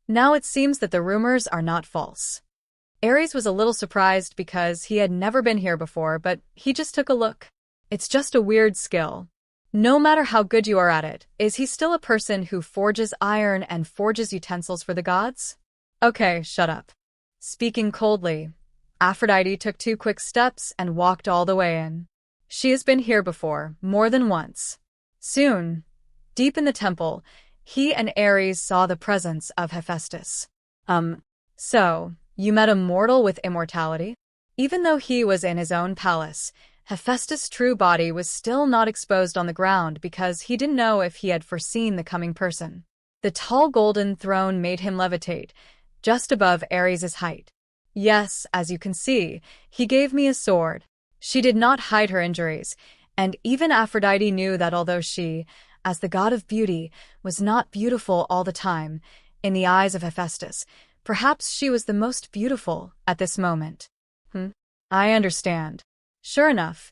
A: Now it seems that the rumors are not false. Ares was a little surprised because he had never been here before, but he just took a look. It's just a weird skill. No matter how good you are at it, is he still a person who forges iron and forges utensils for the gods? Okay, shut up. Speaking coldly, Aphrodite took 2 quick steps and walked all the way in. She has been here before, more than once. Soon, deep in the temple, he and Ares saw the presence of Hephaestus. So, you met a mortal with immortality? Even though he was in his own palace, Hephaestus' true body was still not exposed on the ground because he didn't know if he had foreseen the coming person. The tall golden throne made him levitate, just above Ares' height. Yes, as you can see, he gave me a sword. She did not hide her injuries, and even Aphrodite knew that although she, as the god of beauty, was not beautiful all the time, in the eyes of Hephaestus, perhaps she was the most beautiful at this moment. I understand. Sure enough,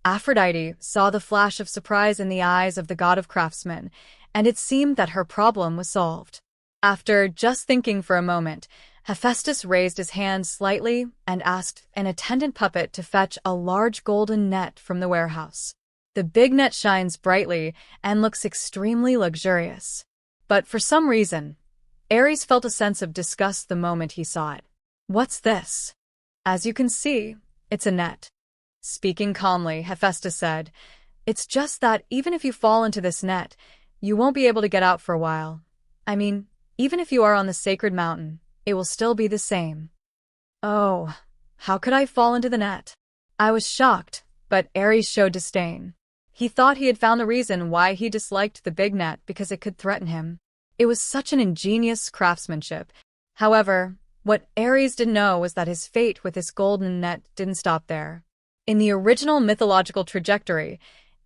A: Aphrodite saw the flash of surprise in the eyes of the god of craftsmen, and it seemed that her problem was solved. After just thinking for a moment, Hephaestus raised his hand slightly and asked an attendant puppet to fetch a large golden net from the warehouse. The big net shines brightly and looks extremely luxurious. But for some reason, Ares felt a sense of disgust the moment he saw it. What's this? As you can see, it's a net. Speaking calmly, Hephaestus said, It's just that even if you fall into this net, you won't be able to get out for a while. I mean, even if you are on the sacred mountain, it will still be the same. Oh, how could I fall into the net? I was shocked, but Ares showed disdain. He thought he had found the reason why he disliked the big net because it could threaten him. It was such an ingenious craftsmanship. However, what Ares didn't know was that his fate with this golden net didn't stop there. In the original mythological trajectory,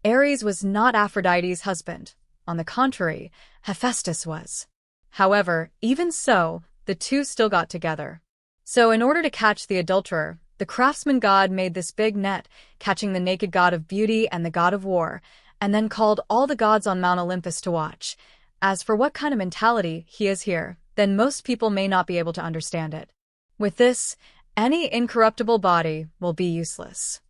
A: Ares was not Aphrodite's husband. On the contrary, Hephaestus was. However, even so, the two still got together. So in order to catch the adulterer, the craftsman god made this big net, catching the naked god of beauty and the god of war, and then called all the gods on Mount Olympus to watch. As for what kind of mentality he is here, then most people may not be able to understand it. With this, any incorruptible body will be useless.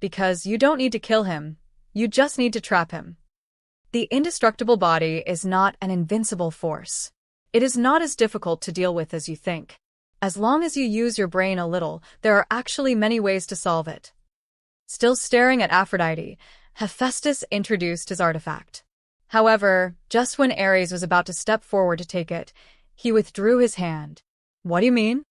A: Because you don't need to kill him, you just need to trap him. The indestructible body is not an invincible force. It is not as difficult to deal with as you think. As long as you use your brain a little, there are actually many ways to solve it. Still staring at Aphrodite, Hephaestus introduced his artifact. However, just when Ares was about to step forward to take it, he withdrew his hand. What do you mean?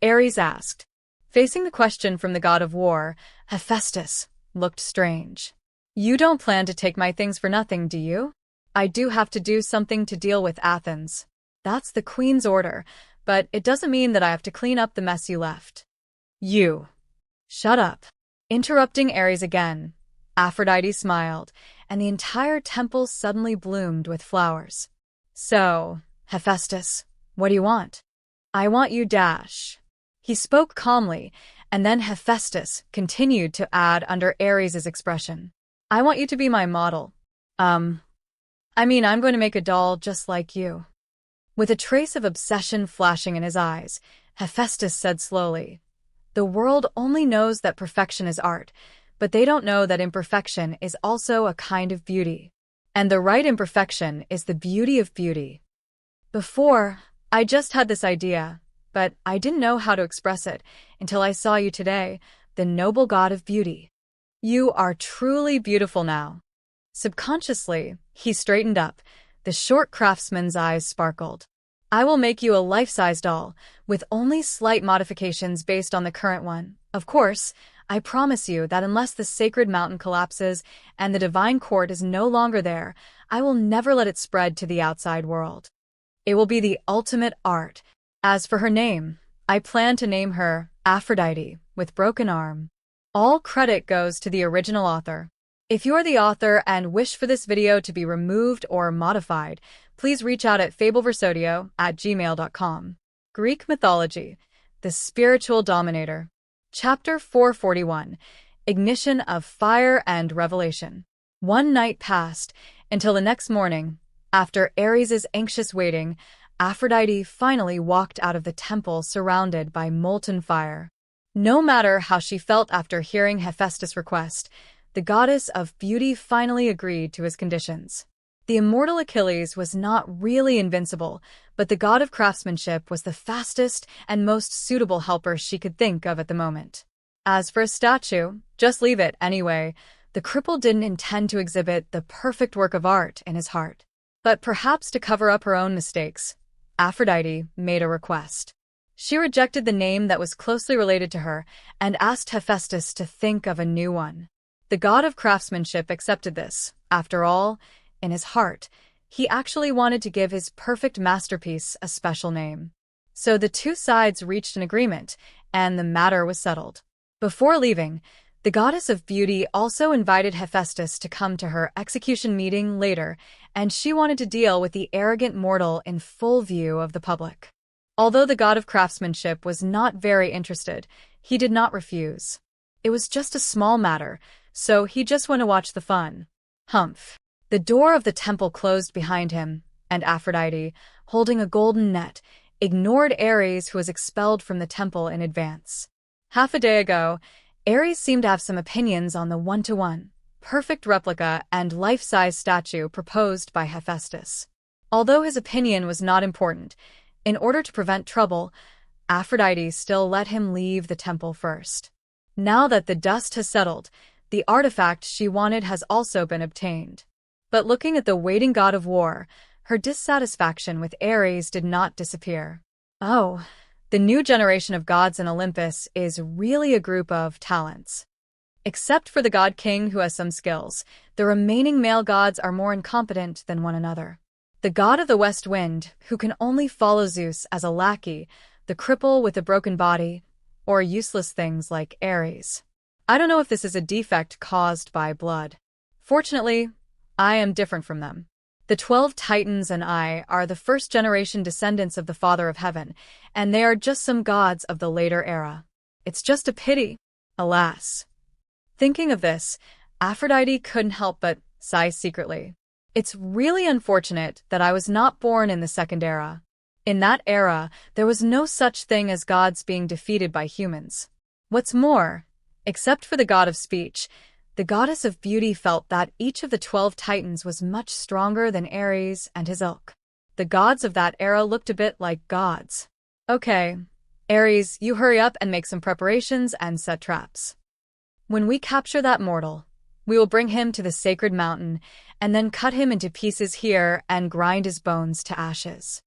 A: Ares asked. Facing the question from the god of war, Hephaestus looked strange. You don't plan to take my things for nothing, do you? I do have to do something to deal with Athens. That's the queen's order, but it doesn't mean that I have to clean up the mess you left. You. Shut up. Interrupting Ares again, Aphrodite smiled, and the entire temple suddenly bloomed with flowers. So, Hephaestus, what do you want? I want you dash. He spoke calmly, and then Hephaestus continued to add under Ares's expression. I want you to be my model. I'm going to make a doll just like you. With a trace of obsession flashing in his eyes, Hephaestus said slowly, The world only knows that perfection is art, but they don't know that imperfection is also a kind of beauty. And the right imperfection is the beauty of beauty. Before, I just had this idea, but I didn't know how to express it until I saw you today, the noble god of beauty. You are truly beautiful now. Subconsciously, he straightened up. The short craftsman's eyes sparkled. I will make you a life-size doll, with only slight modifications based on the current one. Of course, I promise you that unless the sacred mountain collapses and the divine court is no longer there, I will never let it spread to the outside world. It will be the ultimate art. As for her name, I plan to name her Aphrodite, with broken arm. All credit goes to the original author. If you're the author and wish for this video to be removed or modified, please reach out at fableversodio@gmail.com. Greek Mythology, the Spiritual Dominator. Chapter 441, Ignition of Fire and Revelation. One night passed, until the next morning, after Ares's anxious waiting, Aphrodite finally walked out of the temple surrounded by molten fire. No matter how she felt after hearing Hephaestus' request, the goddess of beauty finally agreed to his conditions. The immortal Achilles was not really invincible, but the god of craftsmanship was the fastest and most suitable helper she could think of at the moment. As for a statue, just leave it anyway. The cripple didn't intend to exhibit the perfect work of art in his heart. But perhaps to cover up her own mistakes, Aphrodite made a request. She rejected the name that was closely related to her and asked Hephaestus to think of a new one. The god of craftsmanship accepted this. After all, in his heart, he actually wanted to give his perfect masterpiece a special name. So the two sides reached an agreement, and the matter was settled. Before leaving, the goddess of beauty also invited Hephaestus to come to her execution meeting later, and she wanted to deal with the arrogant mortal in full view of the public. Although the god of craftsmanship was not very interested, he did not refuse. It was just a small matter, so he just went to watch the fun. Humph. The door of the temple closed behind him, and Aphrodite, holding a golden net, ignored Ares, who was expelled from the temple in advance. Half a day ago, Ares seemed to have some opinions on the one-to-one, perfect replica and life-size statue proposed by Hephaestus. Although his opinion was not important, in order to prevent trouble, Aphrodite still let him leave the temple first. Now that the dust has settled, the artifact she wanted has also been obtained. But looking at the waiting god of war, her dissatisfaction with Ares did not disappear. Oh, the new generation of gods in Olympus is really a group of talents. Except for the god king who has some skills, the remaining male gods are more incompetent than one another. The god of the west wind, who can only follow Zeus as a lackey, the cripple with a broken body, or useless things like Ares. I don't know if this is a defect caused by blood. Fortunately, I am different from them. The 12 Titans and I are the first-generation descendants of the Father of Heaven, and they are just some gods of the later era. It's just a pity, alas. Thinking of this, Aphrodite couldn't help but sigh secretly. It's really unfortunate that I was not born in the Second Era. In that era, there was no such thing as gods being defeated by humans. What's more, except for the god of speech, the goddess of beauty felt that each of the 12 Titans was much stronger than Ares and his ilk. The gods of that era looked a bit like gods. Okay, Ares, you hurry up and make some preparations and set traps. When we capture that mortal, we will bring him to the sacred mountain and then cut him into pieces here and grind his bones to ashes.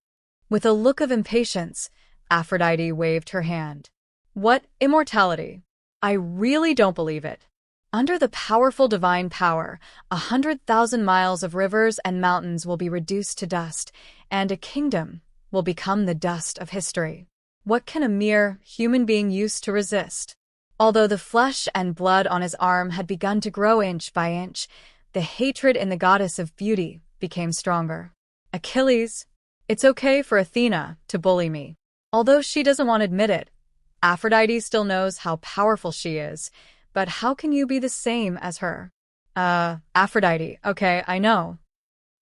A: With a look of impatience, Aphrodite waved her hand. What immortality? I really don't believe it. Under the powerful divine power, 100,000 miles of rivers and mountains will be reduced to dust, and a kingdom will become the dust of history. What can a mere human being use to resist? Although the flesh and blood on his arm had begun to grow inch by inch, the hatred in the goddess of beauty became stronger. Achilles, it's okay for Athena to bully me. Although she doesn't want to admit it, Aphrodite still knows how powerful she is. But how can you be the same as her? Aphrodite, okay, I know.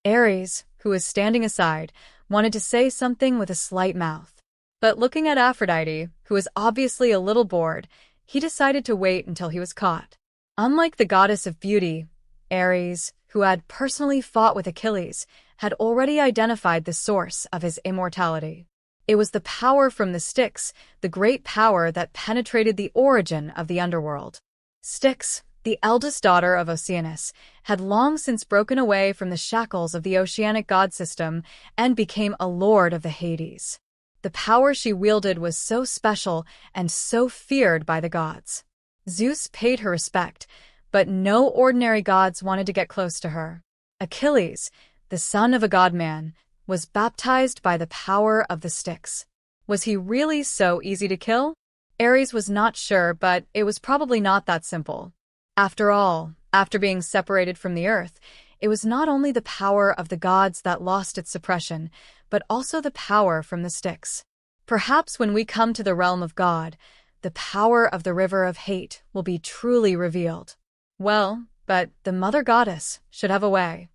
A: Ares, who was standing aside, wanted to say something with a slight mouth. But looking at Aphrodite, who was obviously a little bored, he decided to wait until he was caught. Unlike the goddess of beauty, Ares, who had personally fought with Achilles, had already identified the source of his immortality. It was the power from the Styx, the great power that penetrated the origin of the underworld. Styx, the eldest daughter of Oceanus, had long since broken away from the shackles of the oceanic god system and became a lord of the Hades. The power she wielded was so special and so feared by the gods. Zeus paid her respect, but no ordinary gods wanted to get close to her. Achilles, the son of a god-man, was baptized by the power of the Styx. Was he really so easy to kill? Ares was not sure, but it was probably not that simple. After all, after being separated from the earth, it was not only the power of the gods that lost its suppression, but also the power from the Styx. Perhaps when we come to the realm of God, the power of the river of hate will be truly revealed. Well, but the mother goddess should have a way.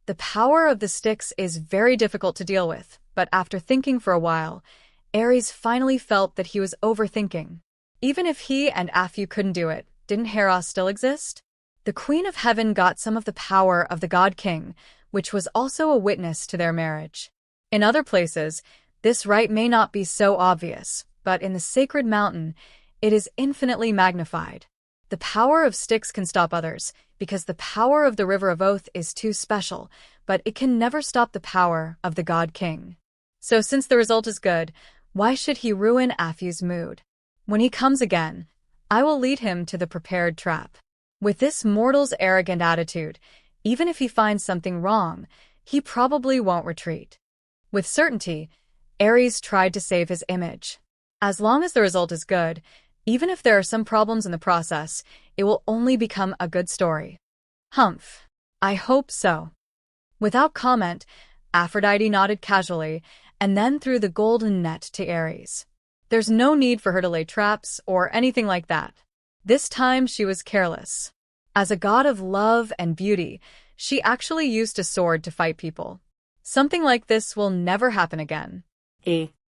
A: The power of the Styx is very difficult to deal with, but after thinking for a while, Ares finally felt that he was overthinking. Even if he and Aphu couldn't do it, didn't Khaos still exist? The Queen of Heaven got some of the power of the God King, which was also a witness to their marriage. In other places, this right may not be so obvious, but in the sacred mountain, it is infinitely magnified. The power of Styx can stop others, because the power of the River of Oath is too special, but it can never stop the power of the God King. So since the result is good, why should he ruin Aphu's mood? When he comes again, I will lead him to the prepared trap. With this mortal's arrogant attitude, even if he finds something wrong, he probably won't retreat. With certainty, Ares tried to save his image. As long as the result is good, even if there are some problems in the process, it will only become a good story. Humph. I hope so. Without comment, Aphrodite nodded casually and then threw the golden net to Ares. There's no need for her to lay traps or anything like that. This time she was careless. As a god of love and beauty, she actually used a sword to fight people. Something like this will never happen again.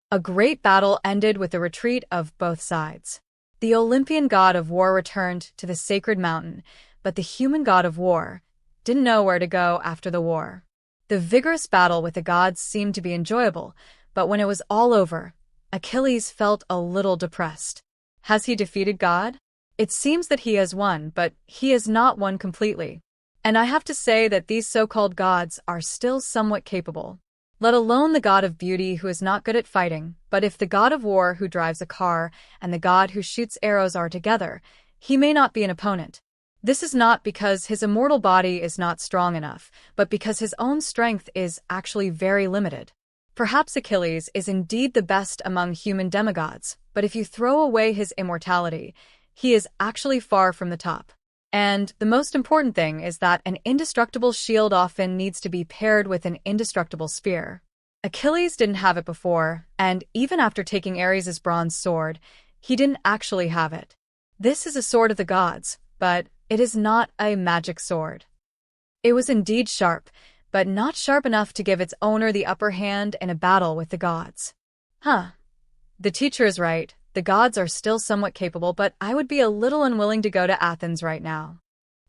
A: A great battle ended with the retreat of both sides. The Olympian god of war returned to the sacred mountain, but the human god of war didn't know where to go after the war. The vigorous battle with the gods seemed to be enjoyable, but when it was all over, Achilles felt a little depressed. Has he defeated God? It seems that he has won, but he has not won completely. And I have to say that these so-called gods are still somewhat capable. Let alone the god of beauty who is not good at fighting, but if the god of war who drives a car and the god who shoots arrows are together, he may not be an opponent. This is not because his immortal body is not strong enough, but because his own strength is actually very limited. Perhaps Achilles is indeed the best among human demigods, but if you throw away his immortality, he is actually far from the top. And the most important thing is that an indestructible shield often needs to be paired with an indestructible spear. Achilles didn't have it before, and even after taking Ares' bronze sword, he didn't actually have it. This is a sword of the gods, but it is not a magic sword. It was indeed sharp, but not sharp enough to give its owner the upper hand in a battle with the gods. The teacher is right. The gods are still somewhat capable, but I would be a little unwilling to go to Athens right now.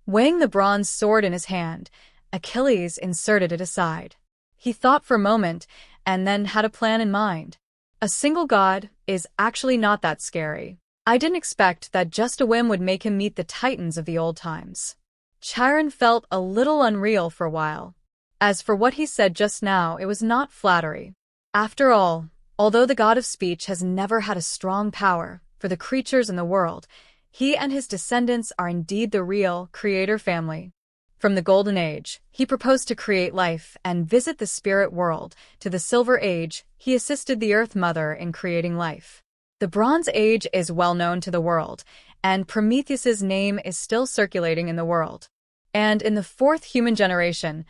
A: Weighing the bronze sword in his hand, Achilles inserted it aside. He thought for a moment, and then had a plan in mind. A single god is actually not that scary. I didn't expect that just a whim would make him meet the titans of the old times. Chiron felt a little unreal for a while. As for what he said just now, it was not flattery. After all, although the god of speech has never had a strong power for the creatures in the world, he and his descendants are indeed the real creator family. From the Golden Age, he proposed to create life and visit the spirit world. To the Silver Age, he assisted the Earth Mother in creating life. The Bronze Age is well known to the world, and Prometheus's name is still circulating in the world. And in the fourth human generation,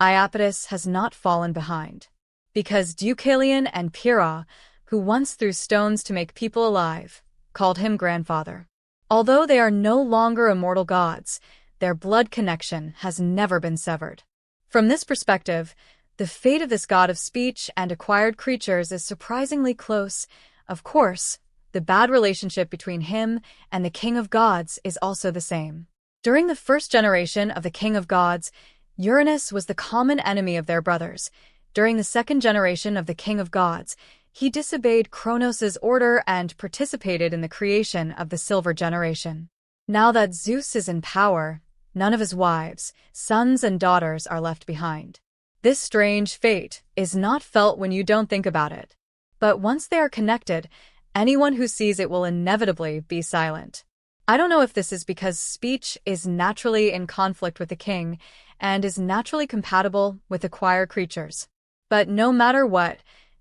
A: Iapetus has not fallen behind. Because Deucalion and Pyrrha, who once threw stones to make people alive, called him grandfather. Although they are no longer immortal gods, their blood connection has never been severed. From this perspective, the fate of this god of speech and acquired creatures is surprisingly close. Of course, the bad relationship between him and the king of gods is also the same. During the first generation of the king of gods, Uranus was the common enemy of their brothers. During the second generation of the king of gods, he disobeyed Kronos' order and participated in the creation of the silver generation. Now that Zeus is in power, none of his wives, sons, and daughters are left behind. This strange fate is not felt when you don't think about it. But once they are connected, anyone who sees it will inevitably be silent. I don't know if this is because speech is naturally in conflict with the king and is naturally compatible with acquired creatures. But no matter what,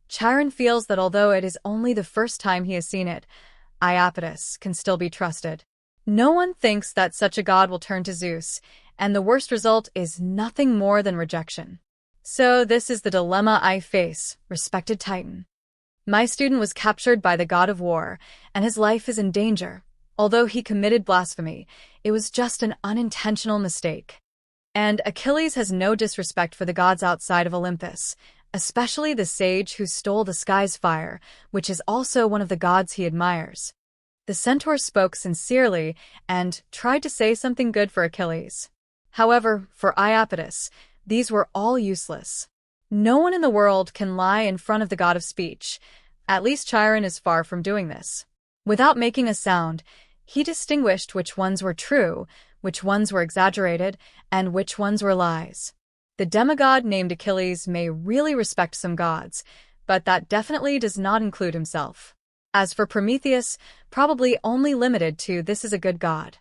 A: Chiron feels that although it is only the first time he has seen it, Iapetus can still be trusted. No one thinks that such a god will turn to Zeus, and the worst result is nothing more than rejection. So this is the dilemma I face, respected Titan. My student was captured by the god of war, and his life is in danger. Although he committed blasphemy, it was just an unintentional mistake. And Achilles has no disrespect for the gods outside of Olympus, especially the sage who stole the sky's fire, which is also one of the gods he admires. The centaur spoke sincerely and tried to say something good for Achilles. However, for Iapetus, these were all useless. No one in the world can lie in front of the god of speech. At least Chiron is far from doing this. Without making a sound, he distinguished which ones were true, which ones were exaggerated, and which ones were lies. The demigod named Achilles may really respect some gods, but that definitely does not include himself. As for Prometheus, probably only limited to this is a good god.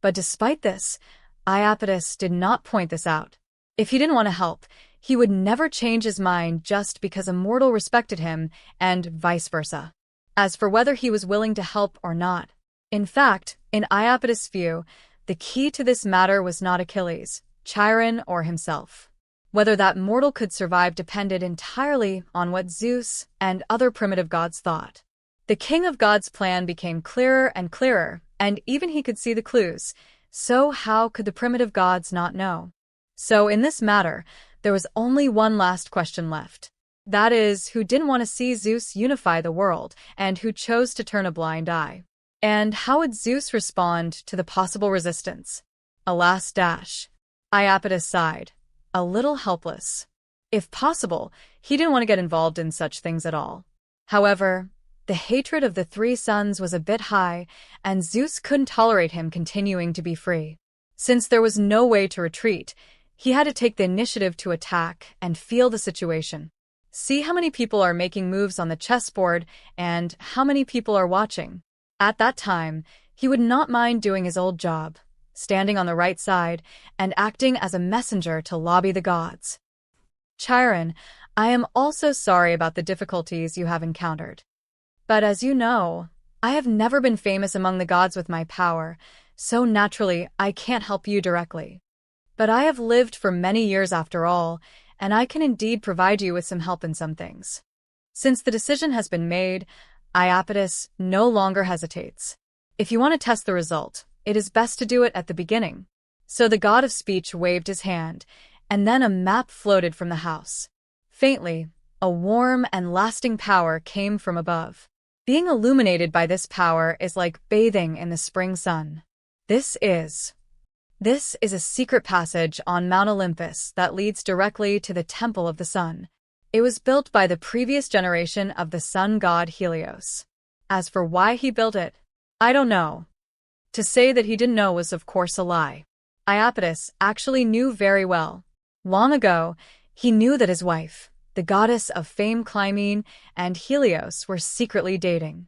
A: But despite this, Iapetus did not point this out. If he didn't want to help, he would never change his mind just because a mortal respected him, and vice versa. As for whether he was willing to help or not, in fact, in Iapetus' view, the key to this matter was not Achilles, Chiron, or himself. Whether that mortal could survive depended entirely on what Zeus and other primitive gods thought. The king of gods' plan became clearer and clearer, and even he could see the clues. So how could the primitive gods not know? So in this matter, there was only one last question left. That is, who didn't want to see Zeus unify the world, and who chose to turn a blind eye? And how would Zeus respond to the possible resistance? Alas dash. Iapetus sighed, a little helpless. If possible, he didn't want to get involved in such things at all. However, the hatred of the three sons was a bit high, and Zeus couldn't tolerate him continuing to be free. Since there was no way to retreat, he had to take the initiative to attack and feel the situation. See how many people are making moves on the chessboard and how many people are watching. At that time, he would not mind doing his old job, standing on the right side and acting as a messenger to lobby the gods. Chiron, I am also sorry about the difficulties you have encountered. But as you know, I have never been famous among the gods with my power, so naturally I can't help you directly. But I have lived for many years after all, and I can indeed provide you with some help in some things. Since the decision has been made, Iapetus no longer hesitates. If you want to test the result, it is best to do it at the beginning. So the god of speech waved his hand, and then a map floated from the house. Faintly, a warm and lasting power came from above. Being illuminated by this power is like bathing in the spring sun. This is a secret passage on Mount Olympus that leads directly to the Temple of the Sun. It was built by the previous generation of the sun god Helios. As for why he built it, I don't know. To say that he didn't know was of course a lie. Iapetus actually knew very well. Long ago, he knew that his wife, the goddess of fame Clymene, and Helios were secretly dating.